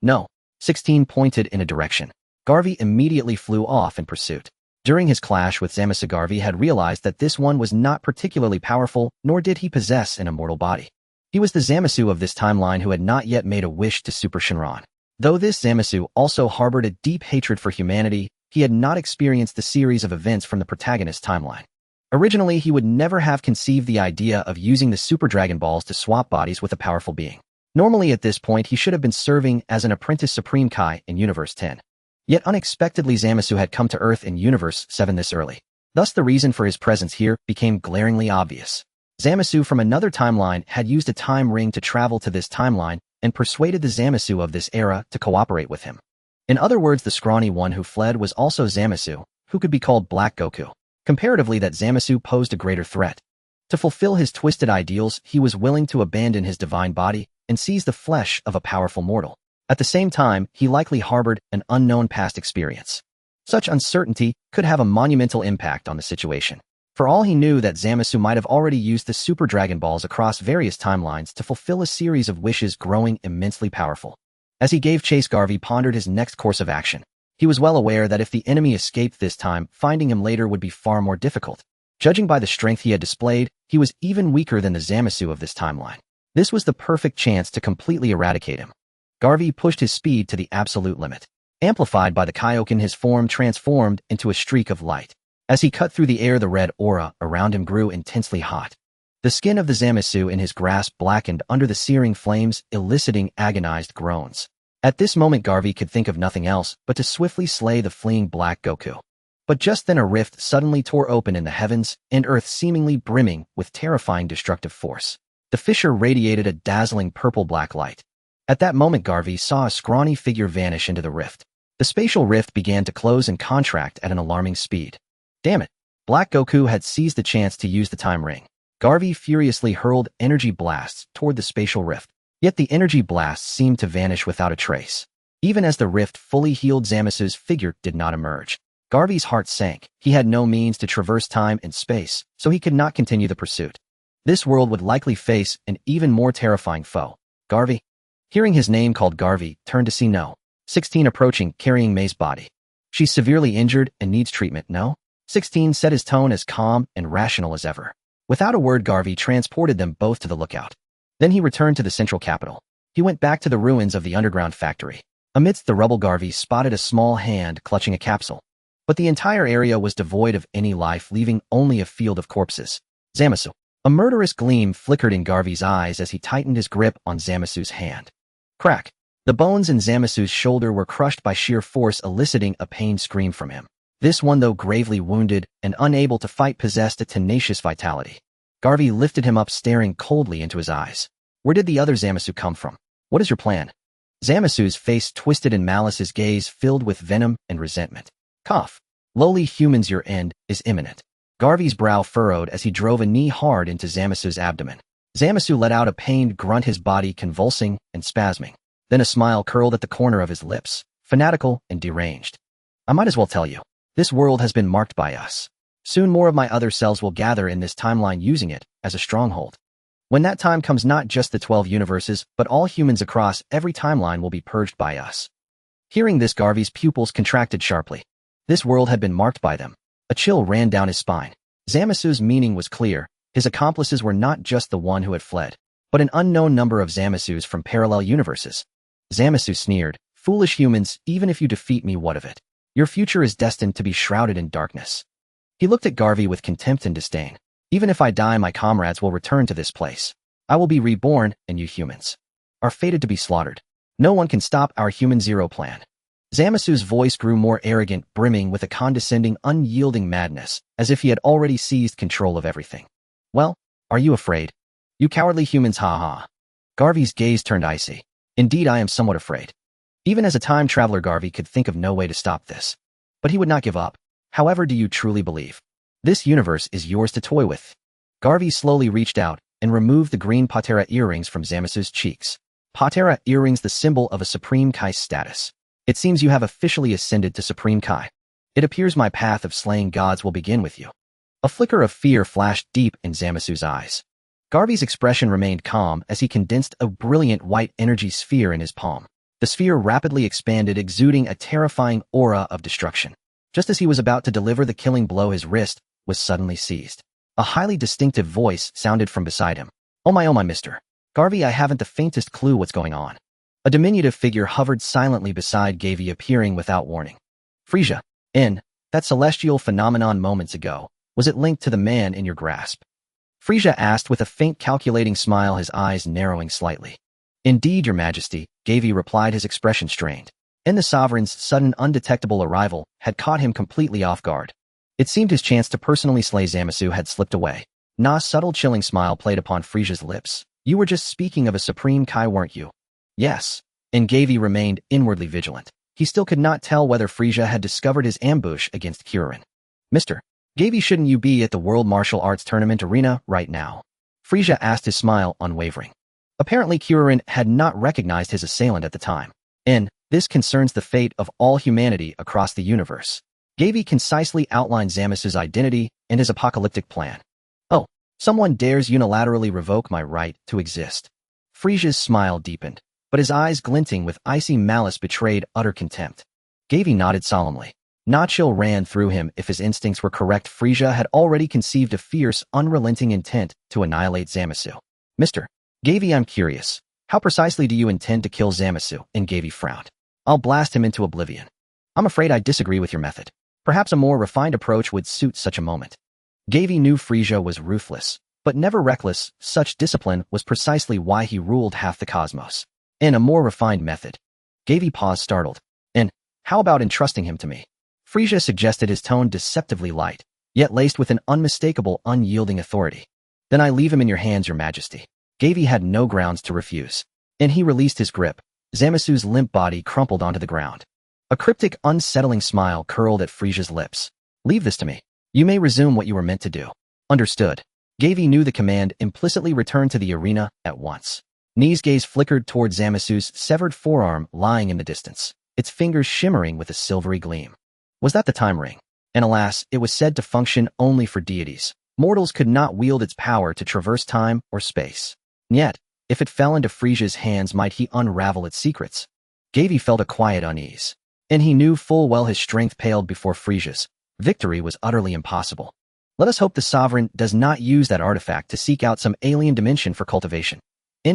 No. 16 pointed in a direction. Garvey immediately flew off in pursuit. During his clash with Zamasu, Garvey had realized that this one was not particularly powerful, nor did he possess an immortal body. He was the Zamasu of this timeline who had not yet made a wish to Super Shinran. Though this Zamasu also harbored a deep hatred for humanity, he had not experienced the series of events from the protagonist timeline. Originally, he would never have conceived the idea of using the Super Dragon Balls to swap bodies with a powerful being. Normally at this point, he should have been serving as an apprentice Supreme Kai in Universe 10. Yet unexpectedly, Zamasu had come to Earth in Universe 7 this early. Thus the reason for his presence here became glaringly obvious. Zamasu from another timeline had used a time ring to travel to this timeline and persuaded the Zamasu of this era to cooperate with him. In other words, the scrawny one who fled was also Zamasu, who could be called Black Goku. Comparatively, that Zamasu posed a greater threat. To fulfill his twisted ideals, he was willing to abandon his divine body and seize the flesh of a powerful mortal. At the same time, he likely harbored an unknown past experience. Such uncertainty could have a monumental impact on the situation. For all he knew, that Zamasu might have already used the Super Dragon Balls across various timelines to fulfill a series of wishes growing immensely powerful. As he gave chase, Garvey pondered his next course of action. He was well aware that if the enemy escaped this time, finding him later would be far more difficult. Judging by the strength he had displayed, he was even weaker than the Zamasu of this timeline. This was the perfect chance to completely eradicate him. Garvey pushed his speed to the absolute limit. Amplified by the Kaioken, his form transformed into a streak of light. As he cut through the air, the red aura around him grew intensely hot. The skin of the Zamasu in his grasp blackened under the searing flames, eliciting agonized groans. At this moment, Garvey could think of nothing else but to swiftly slay the fleeing Black Goku. But just then a rift suddenly tore open in the heavens, and Earth seemingly brimming with terrifying destructive force. The fissure radiated a dazzling purple-black light. At that moment, Garvey saw a scrawny figure vanish into the rift. The spatial rift began to close and contract at an alarming speed. Damn it! Black Goku had seized the chance to use the time ring. Garvey furiously hurled energy blasts toward the spatial rift. Yet the energy blasts seemed to vanish without a trace. Even as the rift fully healed, Zamasu's figure did not emerge. Garvey's heart sank. He had no means to traverse time and space, so he could not continue the pursuit. This world would likely face an even more terrifying foe. Garvey? Hearing his name called, Garvey turned to see No. 16 approaching, carrying May's body. She's severely injured and needs treatment, no? 16 set his tone as calm and rational as ever. Without a word, Garvey transported them both to the lookout. Then he returned to the central capital. He went back to the ruins of the underground factory. Amidst the rubble, Garvey spotted a small hand clutching a capsule. But the entire area was devoid of any life, leaving only a field of corpses. Zamasu. A murderous gleam flickered in Garvey's eyes as he tightened his grip on Zamasu's hand. Crack. The bones in Zamasu's shoulder were crushed by sheer force, eliciting a pained scream from him. This one, though gravely wounded and unable to fight, possessed a tenacious vitality. Garvey lifted him up, staring coldly into his eyes. Where did the other Zamasu come from? What is your plan? Zamasu's face twisted in malice, his gaze filled with venom and resentment. Cough. Lowly humans, your end is imminent. Garvey's brow furrowed as he drove a knee hard into Zamasu's abdomen. Zamasu let out a pained grunt, his body convulsing and spasming. Then a smile curled at the corner of his lips, fanatical and deranged. I might as well tell you. This world has been marked by us. Soon more of my other selves will gather in this timeline, using it as a stronghold. When that time comes, not just the 12 universes, but all humans across every timeline will be purged by us. Hearing this, Garvey's pupils contracted sharply. This world had been marked by them. A chill ran down his spine. Zamasu's meaning was clear. His accomplices were not just the one who had fled, but an unknown number of Zamasus from parallel universes. Zamasu sneered, "Foolish humans, even if you defeat me, what of it? Your future is destined to be shrouded in darkness." He looked at Garvey with contempt and disdain. "Even if I die, my comrades will return to this place. I will be reborn, and you humans are fated to be slaughtered. No one can stop our Human Zero plan." Zamasu's voice grew more arrogant, brimming with a condescending, unyielding madness, as if he had already seized control of everything. "Well, are you afraid? You cowardly humans, ha ha." Garvey's gaze turned icy. "Indeed, I am somewhat afraid." Even as a time traveler, Garvey could think of no way to stop this. But he would not give up. "However, do you truly believe this universe is yours to toy with?" Garvey slowly reached out and removed the green Patera earrings from Zamasu's cheeks. Patera earrings, the symbol of a Supreme Kai status. "It seems you have officially ascended to Supreme Kai. It appears my path of slaying gods will begin with you." A flicker of fear flashed deep in Zamasu's eyes. Garvey's expression remained calm as he condensed a brilliant white energy sphere in his palm. The sphere rapidly expanded, exuding a terrifying aura of destruction. Just as he was about to deliver the killing blow, his wrist was suddenly seized. A highly distinctive voice sounded from beside him. Oh my, mister. Garvey, I haven't the faintest clue what's going on." A diminutive figure hovered silently beside Garvey, appearing without warning. "Frisia, that celestial phenomenon moments ago, was it linked to the man in your grasp?" Frisia asked with a faint calculating smile, his eyes narrowing slightly. "Indeed, your majesty," Garvey replied, his expression strained. And the sovereign's sudden undetectable arrival had caught him completely off guard. It seemed his chance to personally slay Zamasu had slipped away. Na's subtle chilling smile played upon Frisia's lips. You were just speaking of a supreme Kai, weren't you? Yes. And Gavi remained inwardly vigilant. He still could not tell whether Frisia had discovered his ambush against Krillin. Mr. Gavi, shouldn't you be at the World Martial Arts Tournament arena right now? Frisia asked, his smile unwavering. Apparently Krillin had not recognized his assailant at the time. And this concerns the fate of all humanity across the universe. Gavi concisely outlined Zamasu's identity and his apocalyptic plan. Oh, someone dares unilaterally revoke my right to exist. Frisia's smile deepened, but his eyes glinting with icy malice betrayed utter contempt. Gavi nodded solemnly. No chill ran through him. If his instincts were correct, Frisia had already conceived a fierce, unrelenting intent to annihilate Zamasu. Mr. Gavi, I'm curious. How precisely do you intend to kill Zamasu? And Gavi frowned. I'll blast him into oblivion. I'm afraid I disagree with your method. Perhaps a more refined approach would suit such a moment. Gavi knew Frisia was ruthless, but never reckless. Such discipline was precisely why he ruled half the cosmos. In a more refined method. Gavi paused, startled. And how about entrusting him to me? Frisia suggested, his tone deceptively light, yet laced with an unmistakable, unyielding authority. Then I leave him in your hands, your majesty. Gavi had no grounds to refuse. And he released his grip. Zamasu's limp body crumpled onto the ground. A cryptic, unsettling smile curled at Frisia's lips. Leave this to me. You may resume what you were meant to do. Understood. Gavi knew the command, implicitly returned to the arena at once. Nee's gaze flickered toward Zamasu's severed forearm lying in the distance, its fingers shimmering with a silvery gleam. Was that the time ring? And alas, it was said to function only for deities. Mortals could not wield its power to traverse time or space. Yet, if it fell into Frisia's hands, might he unravel its secrets? Gavi felt a quiet unease. And he knew full well his strength paled before Frisia's. Victory was utterly impossible. Let us hope the sovereign does not use that artifact to seek out some alien dimension for cultivation.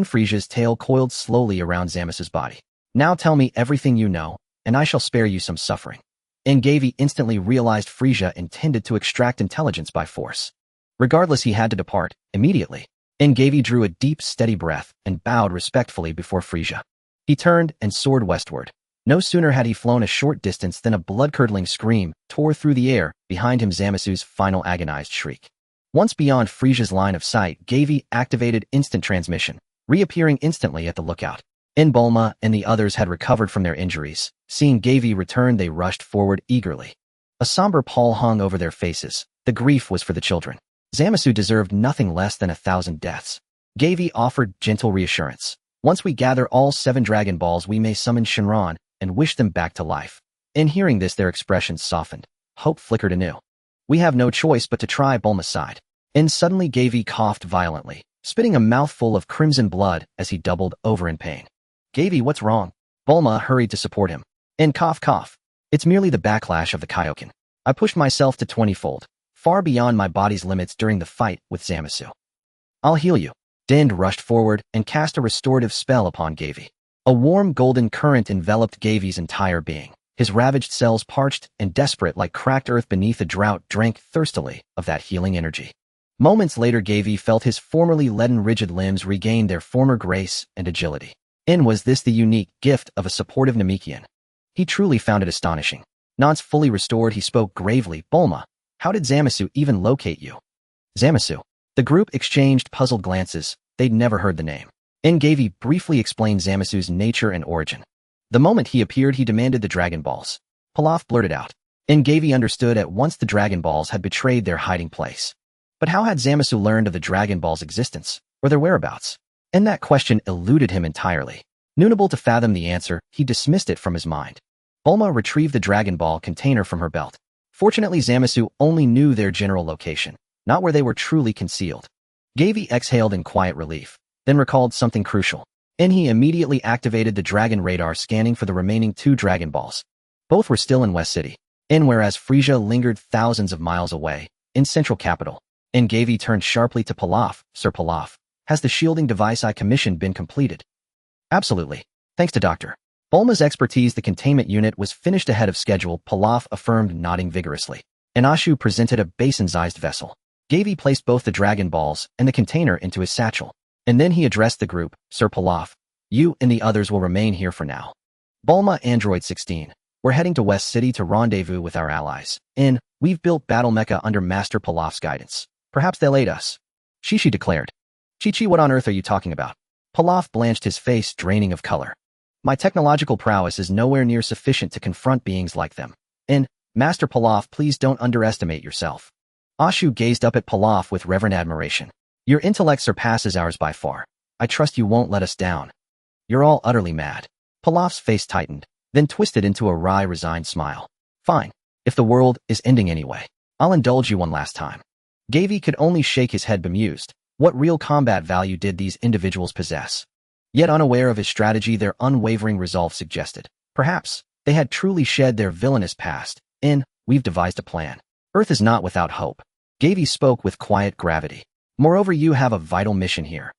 Frisia's tail coiled slowly around Zamasu's body. Now tell me everything you know, and I shall spare you some suffering. Gavi instantly realized Frisia intended to extract intelligence by force. Regardless, he had to depart, immediately. Gavi drew a deep, steady breath and bowed respectfully before Frisia. He turned and soared westward. No sooner had he flown a short distance than a blood-curdling scream tore through the air, behind him Zamasu's final agonized shriek. Once beyond Frisia's line of sight, Gavi activated instant transmission, reappearing instantly at the lookout. Bulma and the others had recovered from their injuries. Seeing Gavi return, they rushed forward eagerly. A somber pall hung over their faces. The grief was for the children. Zamasu deserved nothing less than 1,000 deaths. Gavi offered gentle reassurance. Once we gather all 7 Dragon Balls, we may summon Shenron and wish them back to life. Hearing this, their expressions softened. Hope flickered anew. We have no choice but to try, Bulma sighed. Suddenly Gavi coughed violently, spitting a mouthful of crimson blood as he doubled over in pain. Gavi, what's wrong? Bulma hurried to support him. Cough. It's merely the backlash of the Kaioken. I pushed myself to 20-fold, far beyond my body's limits during the fight with Zamasu. I'll heal you. Dend rushed forward and cast a restorative spell upon Gavi. A warm golden current enveloped Gavi's entire being. His ravaged cells, parched and desperate like cracked earth beneath a drought, drank thirstily of that healing energy. Moments later, Gavi felt his formerly leaden, rigid limbs regain their former grace and agility. Was this the unique gift of a supportive Namekian? He truly found it astonishing. Once fully restored, he spoke gravely. Bulma, how did Zamasu even locate you? Zamasu. The group exchanged puzzled glances. They'd never heard the name. Gavi briefly explained Zamasu's nature and origin. The moment he appeared, he demanded the Dragon Balls. Pilaf blurted out. Gavi understood at once the Dragon Balls had betrayed their hiding place. But how had Zamasu learned of the Dragon Balls' existence, or their whereabouts? That question eluded him entirely. Unable to fathom the answer, he dismissed it from his mind. Bulma retrieved the Dragon Ball container from her belt. Fortunately, Zamasu only knew their general location, not where they were truly concealed. Gavi exhaled in quiet relief, then recalled something crucial. He immediately activated the Dragon Radar, scanning for the remaining 2 Dragon Balls. Both were still in West City, whereas Frisia lingered thousands of miles away, in Central Capital. Gavi turned sharply to Pilaf. Sir Pilaf, has the shielding device I commissioned been completed? Absolutely. Thanks to Dr. Bulma's expertise, the containment unit was finished ahead of schedule, Pilaf affirmed, nodding vigorously. Ashu presented a basin-sized vessel. Gavi placed both the Dragon Balls and the container into his satchel. Then he addressed the group. Sir Pilaf, you and the others will remain here for now. Bulma, Android 16. We're heading to West City to rendezvous with our allies. We've built Battle Mecha under Master Pilaf's guidance. Perhaps they'll aid us. Chi-Chi declared. Chi-Chi, what on earth are you talking about? Pilaf blanched his face, draining of color. My technological prowess is nowhere near sufficient to confront beings like them. And, Master Pilaf, please don't underestimate yourself. Ashu gazed up at Pilaf with reverent admiration. Your intellect surpasses ours by far. I trust you won't let us down. You're all utterly mad. Pilaf's face tightened, then twisted into a wry, resigned smile. Fine. If the world is ending anyway, I'll indulge you one last time. Gavi could only shake his head bemused. What real combat value did these individuals possess? Yet unaware of his strategy, their unwavering resolve suggested. Perhaps they had truly shed their villainous past. We've devised a plan. Earth is not without hope. Gavi spoke with quiet gravity. Moreover, you have a vital mission here.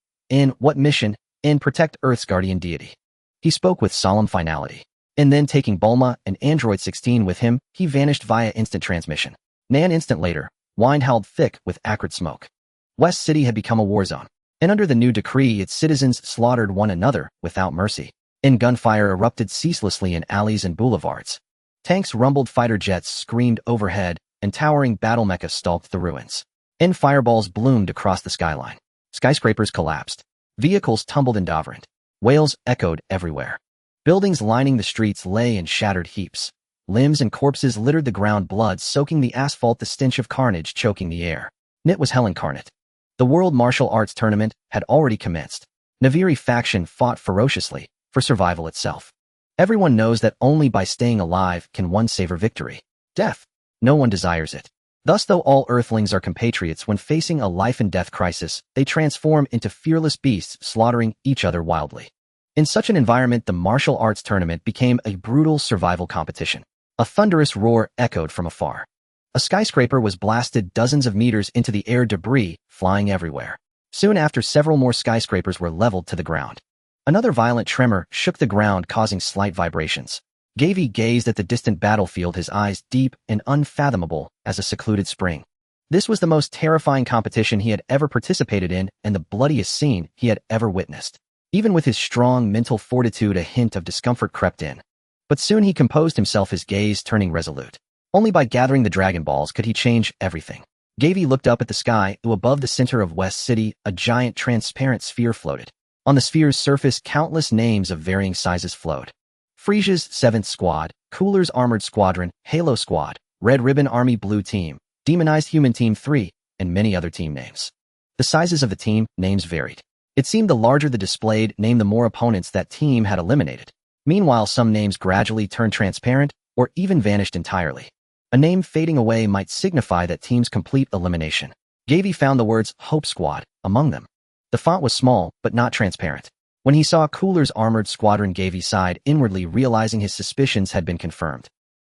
What mission? Protect Earth's guardian deity. He spoke with solemn finality. And then taking Bulma and Android 16 with him, he vanished via instant transmission. An instant later, wind howled thick with acrid smoke. West City had become a war zone, and under the new decree its citizens slaughtered one another without mercy. Gunfire erupted ceaselessly in alleys and boulevards. Tanks rumbled, fighter jets screamed overhead, and towering battle mechas stalked the ruins. Fireballs bloomed across the skyline. Skyscrapers collapsed. Vehicles tumbled in Davrant. Wails echoed everywhere. Buildings lining the streets lay in shattered heaps. Limbs and corpses littered the ground, blood soaking the asphalt, the stench of carnage choking the air. It was hell incarnate. The World Martial Arts Tournament had already commenced. Naviri faction fought ferociously for survival itself. Everyone knows that only by staying alive can one savor victory. Death. No one desires it. Thus, though all Earthlings are compatriots, when facing a life-and-death crisis, they transform into fearless beasts, slaughtering each other wildly. In such an environment, the martial arts tournament became a brutal survival competition. A thunderous roar echoed from afar. A skyscraper was blasted dozens of meters into the air, debris flying everywhere. Soon after, several more skyscrapers were leveled to the ground. Another violent tremor shook the ground, causing slight vibrations. Gavi gazed at the distant battlefield, his eyes deep and unfathomable as a secluded spring. This was the most terrifying competition he had ever participated in and the bloodiest scene he had ever witnessed. Even with his strong mental fortitude, a hint of discomfort crept in. But soon he composed himself, his gaze turning resolute. Only by gathering the Dragon Balls could he change everything. Gavi looked up at the sky. Above the center of West City, a giant transparent sphere floated. On the sphere's surface, countless names of varying sizes flowed. Frisia's 7th Squad, Cooler's Armored Squadron, Halo Squad, Red Ribbon Army Blue Team, Demonized Human Team 3, and many other team names. The sizes of the team names varied. It seemed the larger the displayed name, the more opponents that team had eliminated. Meanwhile, some names gradually turned transparent or even vanished entirely. A name fading away might signify that team's complete elimination. Gavi found the words Hope Squad among them. The font was small, but not transparent. When he saw Cooler's Armored Squadron, Gavi sighed inwardly, realizing his suspicions had been confirmed.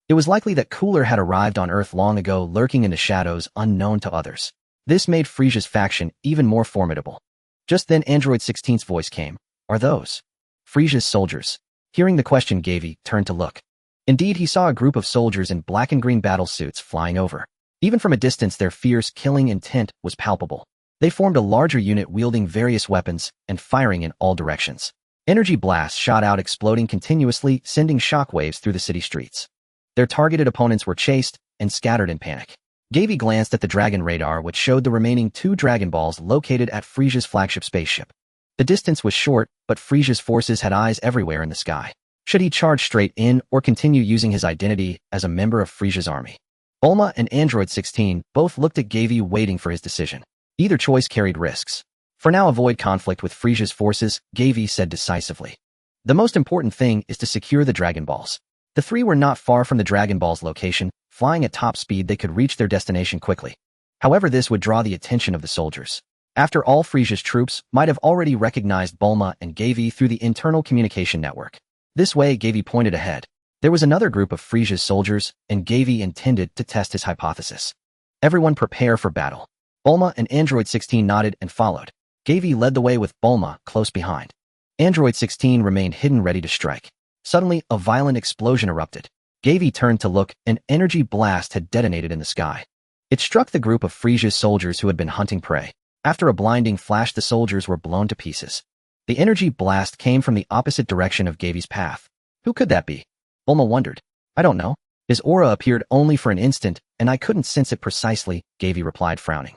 It was likely that Cooler had arrived on Earth long ago, lurking in the shadows unknown to others. This made Frisia's faction even more formidable. Just then Android 16's voice came. Are those Frisia's soldiers? Hearing the question, Gavi turned to look. Indeed, he saw a group of soldiers in black and green battle suits flying over. Even from a distance, their fierce, killing intent was palpable. They formed a larger unit, wielding various weapons and firing in all directions. Energy blasts shot out, exploding continuously, sending shockwaves through the city streets. Their targeted opponents were chased and scattered in panic. Gavi glanced at the Dragon radar, which showed the remaining 2 Dragon Balls located at Frisia's flagship spaceship. The distance was short, but Frisia's forces had eyes everywhere in the sky. Should he charge straight in or continue using his identity as a member of Frisia's army? Bulma and Android 16 both looked at Gavi, waiting for his decision. Either choice carried risks. For now, avoid conflict with Frisia's forces, Gavi said decisively. The most important thing is to secure the Dragon Balls. The 3 were not far from the Dragon Ball's location. Flying at top speed, they could reach their destination quickly. However, this would draw the attention of the soldiers. After all, Frisia's troops might have already recognized Bulma and Gavi through the internal communication network. This way, Gavi pointed ahead. There was another group of Frisia's soldiers, and Gavi intended to test his hypothesis. Everyone prepare for battle. Bulma and Android 16 nodded and followed. Gavi led the way with Bulma close behind. Android 16 remained hidden, ready to strike. Suddenly, a violent explosion erupted. Gavi turned to look. An energy blast had detonated in the sky. It struck the group of Frisia's soldiers who had been hunting prey. After a blinding flash, the soldiers were blown to pieces. The energy blast came from the opposite direction of Gavi's path. Who could that be? Bulma wondered. I don't know. His aura appeared only for an instant, and I couldn't sense it precisely, Gavi replied, frowning.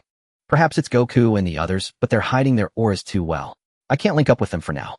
Perhaps it's Goku and the others, but they're hiding their auras too well. I can't link up with them for now.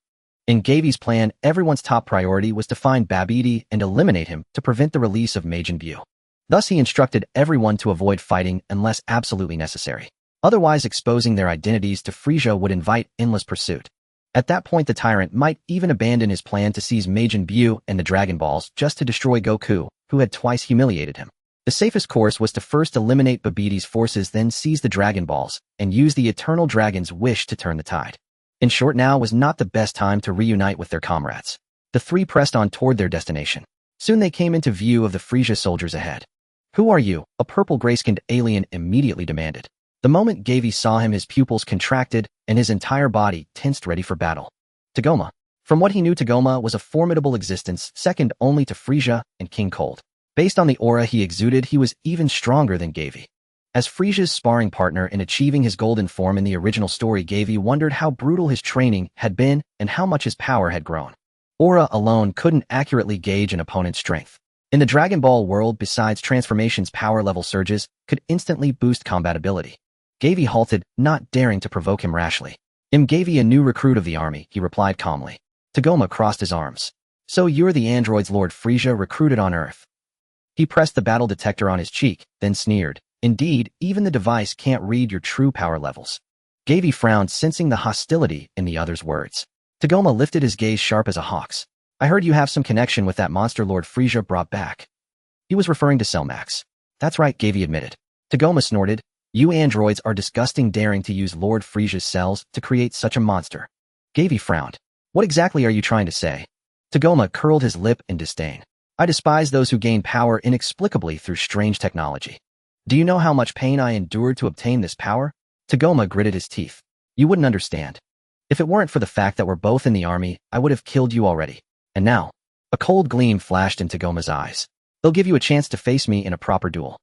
In Gavi's plan, everyone's top priority was to find Babidi and eliminate him to prevent the release of Majin Buu. Thus he instructed everyone to avoid fighting unless absolutely necessary. Otherwise, exposing their identities to Frieza would invite endless pursuit. At that point, the tyrant might even abandon his plan to seize Majin Buu and the Dragon Balls just to destroy Goku, who had twice humiliated him. The safest course was to first eliminate Babidi's forces, then seize the Dragon Balls, and use the Eternal Dragon's wish to turn the tide. In short, now was not the best time to reunite with their comrades. The three pressed on toward their destination. Soon they came into view of the Frieza soldiers ahead. "Who are you?" a purple gray-skinned alien immediately demanded. The moment Gavi saw him, his pupils contracted, and his entire body tensed ready for battle. Tagoma. From what he knew, Tagoma was a formidable existence, second only to Frieza and King Cold. Based on the aura he exuded, he was even stronger than Gavi. As Frieza's sparring partner in achieving his golden form in the original story, Gavi wondered how brutal his training had been and how much his power had grown. Aura alone couldn't accurately gauge an opponent's strength. In the Dragon Ball world, besides transformations, power level surges could instantly boost combatability. Gavi halted, not daring to provoke him rashly. Gavi, a new recruit of the army," he replied calmly. Tagoma crossed his arms. "So you're the androids Lord Frieza recruited on Earth?" He pressed the battle detector on his cheek, then sneered. "Indeed, even the device can't read your true power levels." Gavi frowned, sensing the hostility in the other's words. Tagoma lifted his gaze sharp as a hawk's. "I heard you have some connection with that monster Lord Frieza brought back." He was referring to Cellmax. "That's right," Gavi admitted. Tagoma snorted. "You androids are disgusting, daring to use Lord Frieza's cells to create such a monster." Gavi frowned. "What exactly are you trying to say?" Tagoma curled his lip in disdain. "I despise those who gain power inexplicably through strange technology. Do you know how much pain I endured to obtain this power?" Tagoma gritted his teeth. "You wouldn't understand. If it weren't for the fact that we're both in the army, I would have killed you already. And now?" A cold gleam flashed in Tagoma's eyes. "They'll give you a chance to face me in a proper duel."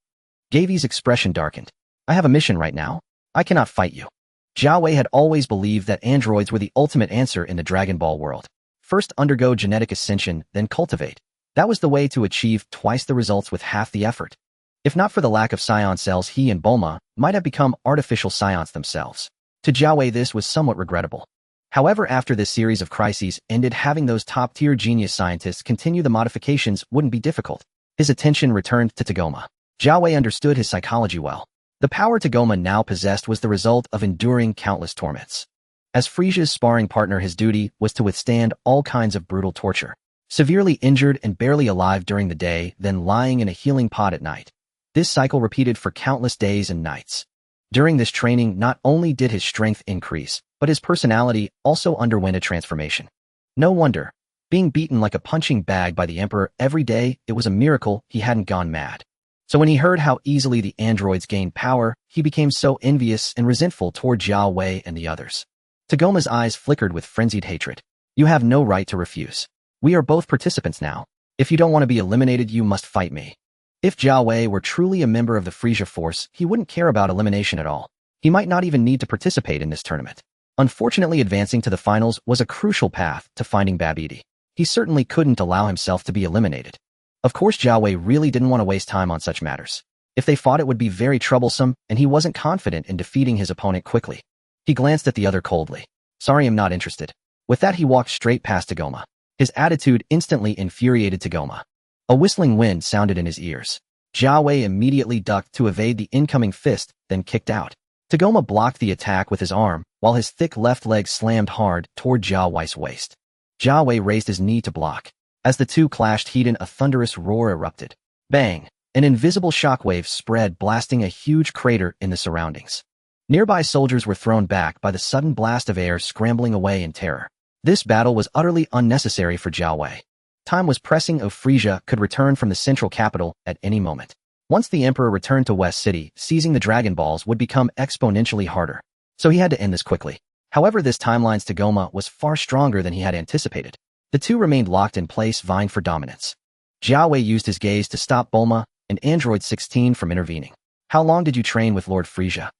Gavi's expression darkened. "I have a mission right now. I cannot fight you." Jiao Wei had always believed that androids were the ultimate answer in the Dragon Ball world. First undergo genetic ascension, then cultivate. That was the way to achieve twice the results with half the effort. If not for the lack of Saiyan cells, he and Bulma might have become artificial Saiyans themselves. To Jiao Wei, this was somewhat regrettable. However, after this series of crises ended, having those top-tier genius scientists continue the modifications wouldn't be difficult. His attention returned to Tagoma. Jiao Wei understood his psychology well. The power Tagoma now possessed was the result of enduring countless torments. As Frieza's sparring partner, his duty was to withstand all kinds of brutal torture. Severely injured and barely alive during the day, then lying in a healing pod at night. This cycle repeated for countless days and nights. During this training, not only did his strength increase, but his personality also underwent a transformation. No wonder. Being beaten like a punching bag by the Emperor every day, it was a miracle he hadn't gone mad. So when he heard how easily the androids gained power, he became so envious and resentful toward Jiao Wei and the others. Tagoma's eyes flickered with frenzied hatred. "You have no right to refuse. We are both participants now. If you don't want to be eliminated, you must fight me." If Jiao Wei were truly a member of the Frieza force, he wouldn't care about elimination at all. He might not even need to participate in this tournament. Unfortunately, advancing to the finals was a crucial path to finding Babidi. He certainly couldn't allow himself to be eliminated. Of course, Jiao Wei really didn't want to waste time on such matters. If they fought, it would be very troublesome, and he wasn't confident in defeating his opponent quickly. He glanced at the other coldly. "Sorry, I'm not interested." With that, he walked straight past Tagoma. His attitude instantly infuriated Tagoma. A whistling wind sounded in his ears. Jiao Wei immediately ducked to evade the incoming fist, then kicked out. Tagoma blocked the attack with his arm, while his thick left leg slammed hard toward Jiao Wei's waist. Jiao Wei raised his knee to block. As the two clashed, a thunderous roar erupted. Bang! An invisible shockwave spread, blasting a huge crater in the surroundings. Nearby soldiers were thrown back by the sudden blast of air, scrambling away in terror. This battle was utterly unnecessary for Jiao Wei. Time was pressing. Frieza could return from the central capital at any moment. Once the Emperor returned to West City, seizing the Dragon Balls would become exponentially harder. So he had to end this quickly. However, this timeline's Tagoma was far stronger than he had anticipated. The two remained locked in place, vying for dominance. Jiao Wei used his gaze to stop Bulma and Android 16 from intervening. "How long did you train with Lord Frieza?"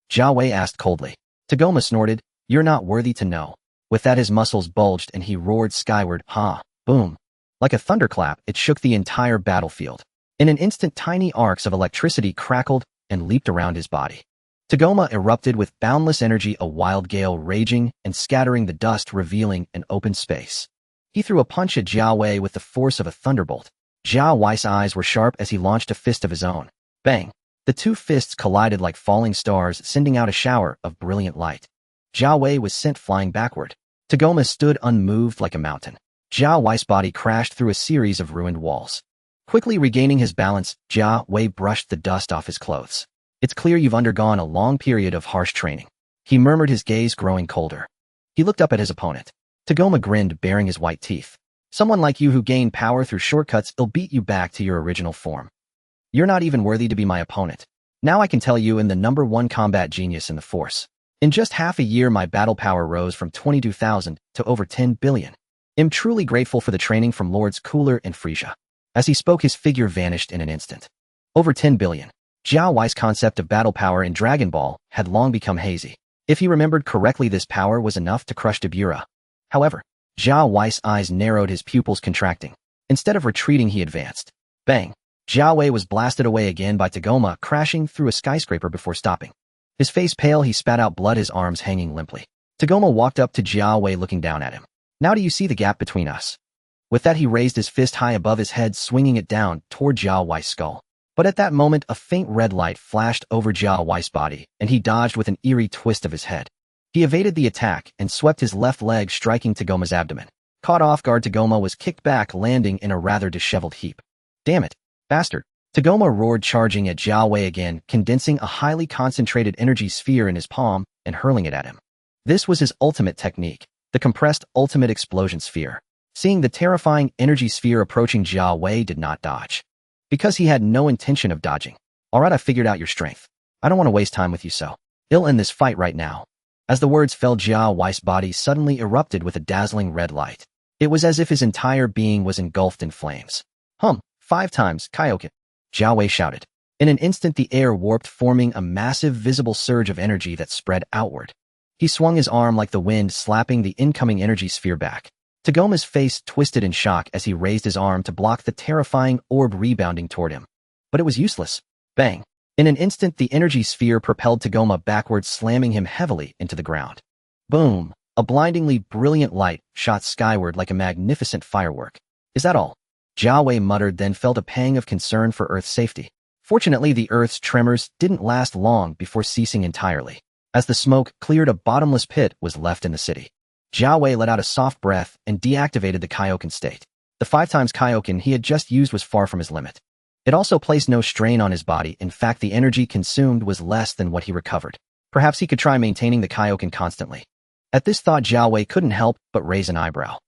Jiao Wei asked coldly. Tagoma snorted. "You're not worthy to know." With that, his muscles bulged and he roared skyward. Ha! Boom! Like a thunderclap, it shook the entire battlefield. In an instant, tiny arcs of electricity crackled and leaped around his body. Tagoma erupted with boundless energy, a wild gale raging and scattering the dust, revealing an open space. He threw a punch at Jiao Wei with the force of a thunderbolt. Jiao Wei's eyes were sharp as he launched a fist of his own. Bang! The two fists collided like falling stars, sending out a shower of brilliant light. Jiao Wei was sent flying backward. Tagoma stood unmoved like a mountain. Jiao Wei's body crashed through a series of ruined walls. Quickly regaining his balance, Jiao Wei brushed the dust off his clothes. It's clear you've undergone a long period of harsh training. He murmured, his gaze growing colder. He looked up at his opponent. Tagoma grinned, baring his white teeth. Someone like you who gained power through shortcuts, will beat you back to your original form. You're not even worthy to be my opponent. Now I can tell you, I'm the #1 combat genius in the Force. In just half a year, my battle power rose from 22,000 to over 10 billion. I'm truly grateful for the training from Lords Cooler and Frisia. As he spoke, his figure vanished in an instant. Over 10 billion. Jiao Wei's concept of battle power in Dragon Ball had long become hazy. If he remembered correctly, this power was enough to crush Dabura. However, Jiao Wei's eyes narrowed, his pupils contracting. Instead of retreating, he advanced. Bang! Jiao Wei was blasted away again by Tagoma, crashing through a skyscraper before stopping. His face pale, he spat out blood, his arms hanging limply. Tagoma walked up to Jiao Wei, looking down at him. Now do you see the gap between us? With that, he raised his fist high above his head, swinging it down toward Jiao Wei's skull. But at that moment, a faint red light flashed over Jiao Wei's body, and he dodged with an eerie twist of his head. He evaded the attack and swept his left leg, striking Tagoma's abdomen. Caught off guard, Tagoma was kicked back, landing in a rather disheveled heap. Damn it, bastard! Tagoma roared, charging at Jiao Wei again, condensing a highly concentrated energy sphere in his palm and hurling it at him. This was his ultimate technique, the compressed ultimate explosion sphere. Seeing the terrifying energy sphere approaching, Jiao Wei did not dodge. Because he had no intention of dodging. Alright, I figured out your strength. I don't want to waste time with you, so I'll end this fight right now. As the words fell, Jiao Wei's body suddenly erupted with a dazzling red light. It was as if his entire being was engulfed in flames. 5 times, Kaioken! Jiao Wei shouted. In an instant, the air warped, forming a massive visible surge of energy that spread outward. He swung his arm like the wind, slapping the incoming energy sphere back. Tagoma's face twisted in shock as he raised his arm to block the terrifying orb rebounding toward him. But it was useless. Bang! In an instant, the energy sphere propelled Tagoma backwards, slamming him heavily into the ground. Boom! A blindingly brilliant light shot skyward like a magnificent firework. Is that all? Jiao Wei muttered, then felt a pang of concern for Earth's safety. Fortunately, the Earth's tremors didn't last long before ceasing entirely. As the smoke cleared, a bottomless pit was left in the city. Jiao Wei let out a soft breath and deactivated the Kaioken state. The 5 times Kaioken he had just used was far from his limit. It also placed no strain on his body. In fact, the energy consumed was less than what he recovered. Perhaps he could try maintaining the Kaioken constantly. At this thought, Jiao Wei couldn't help but raise an eyebrow.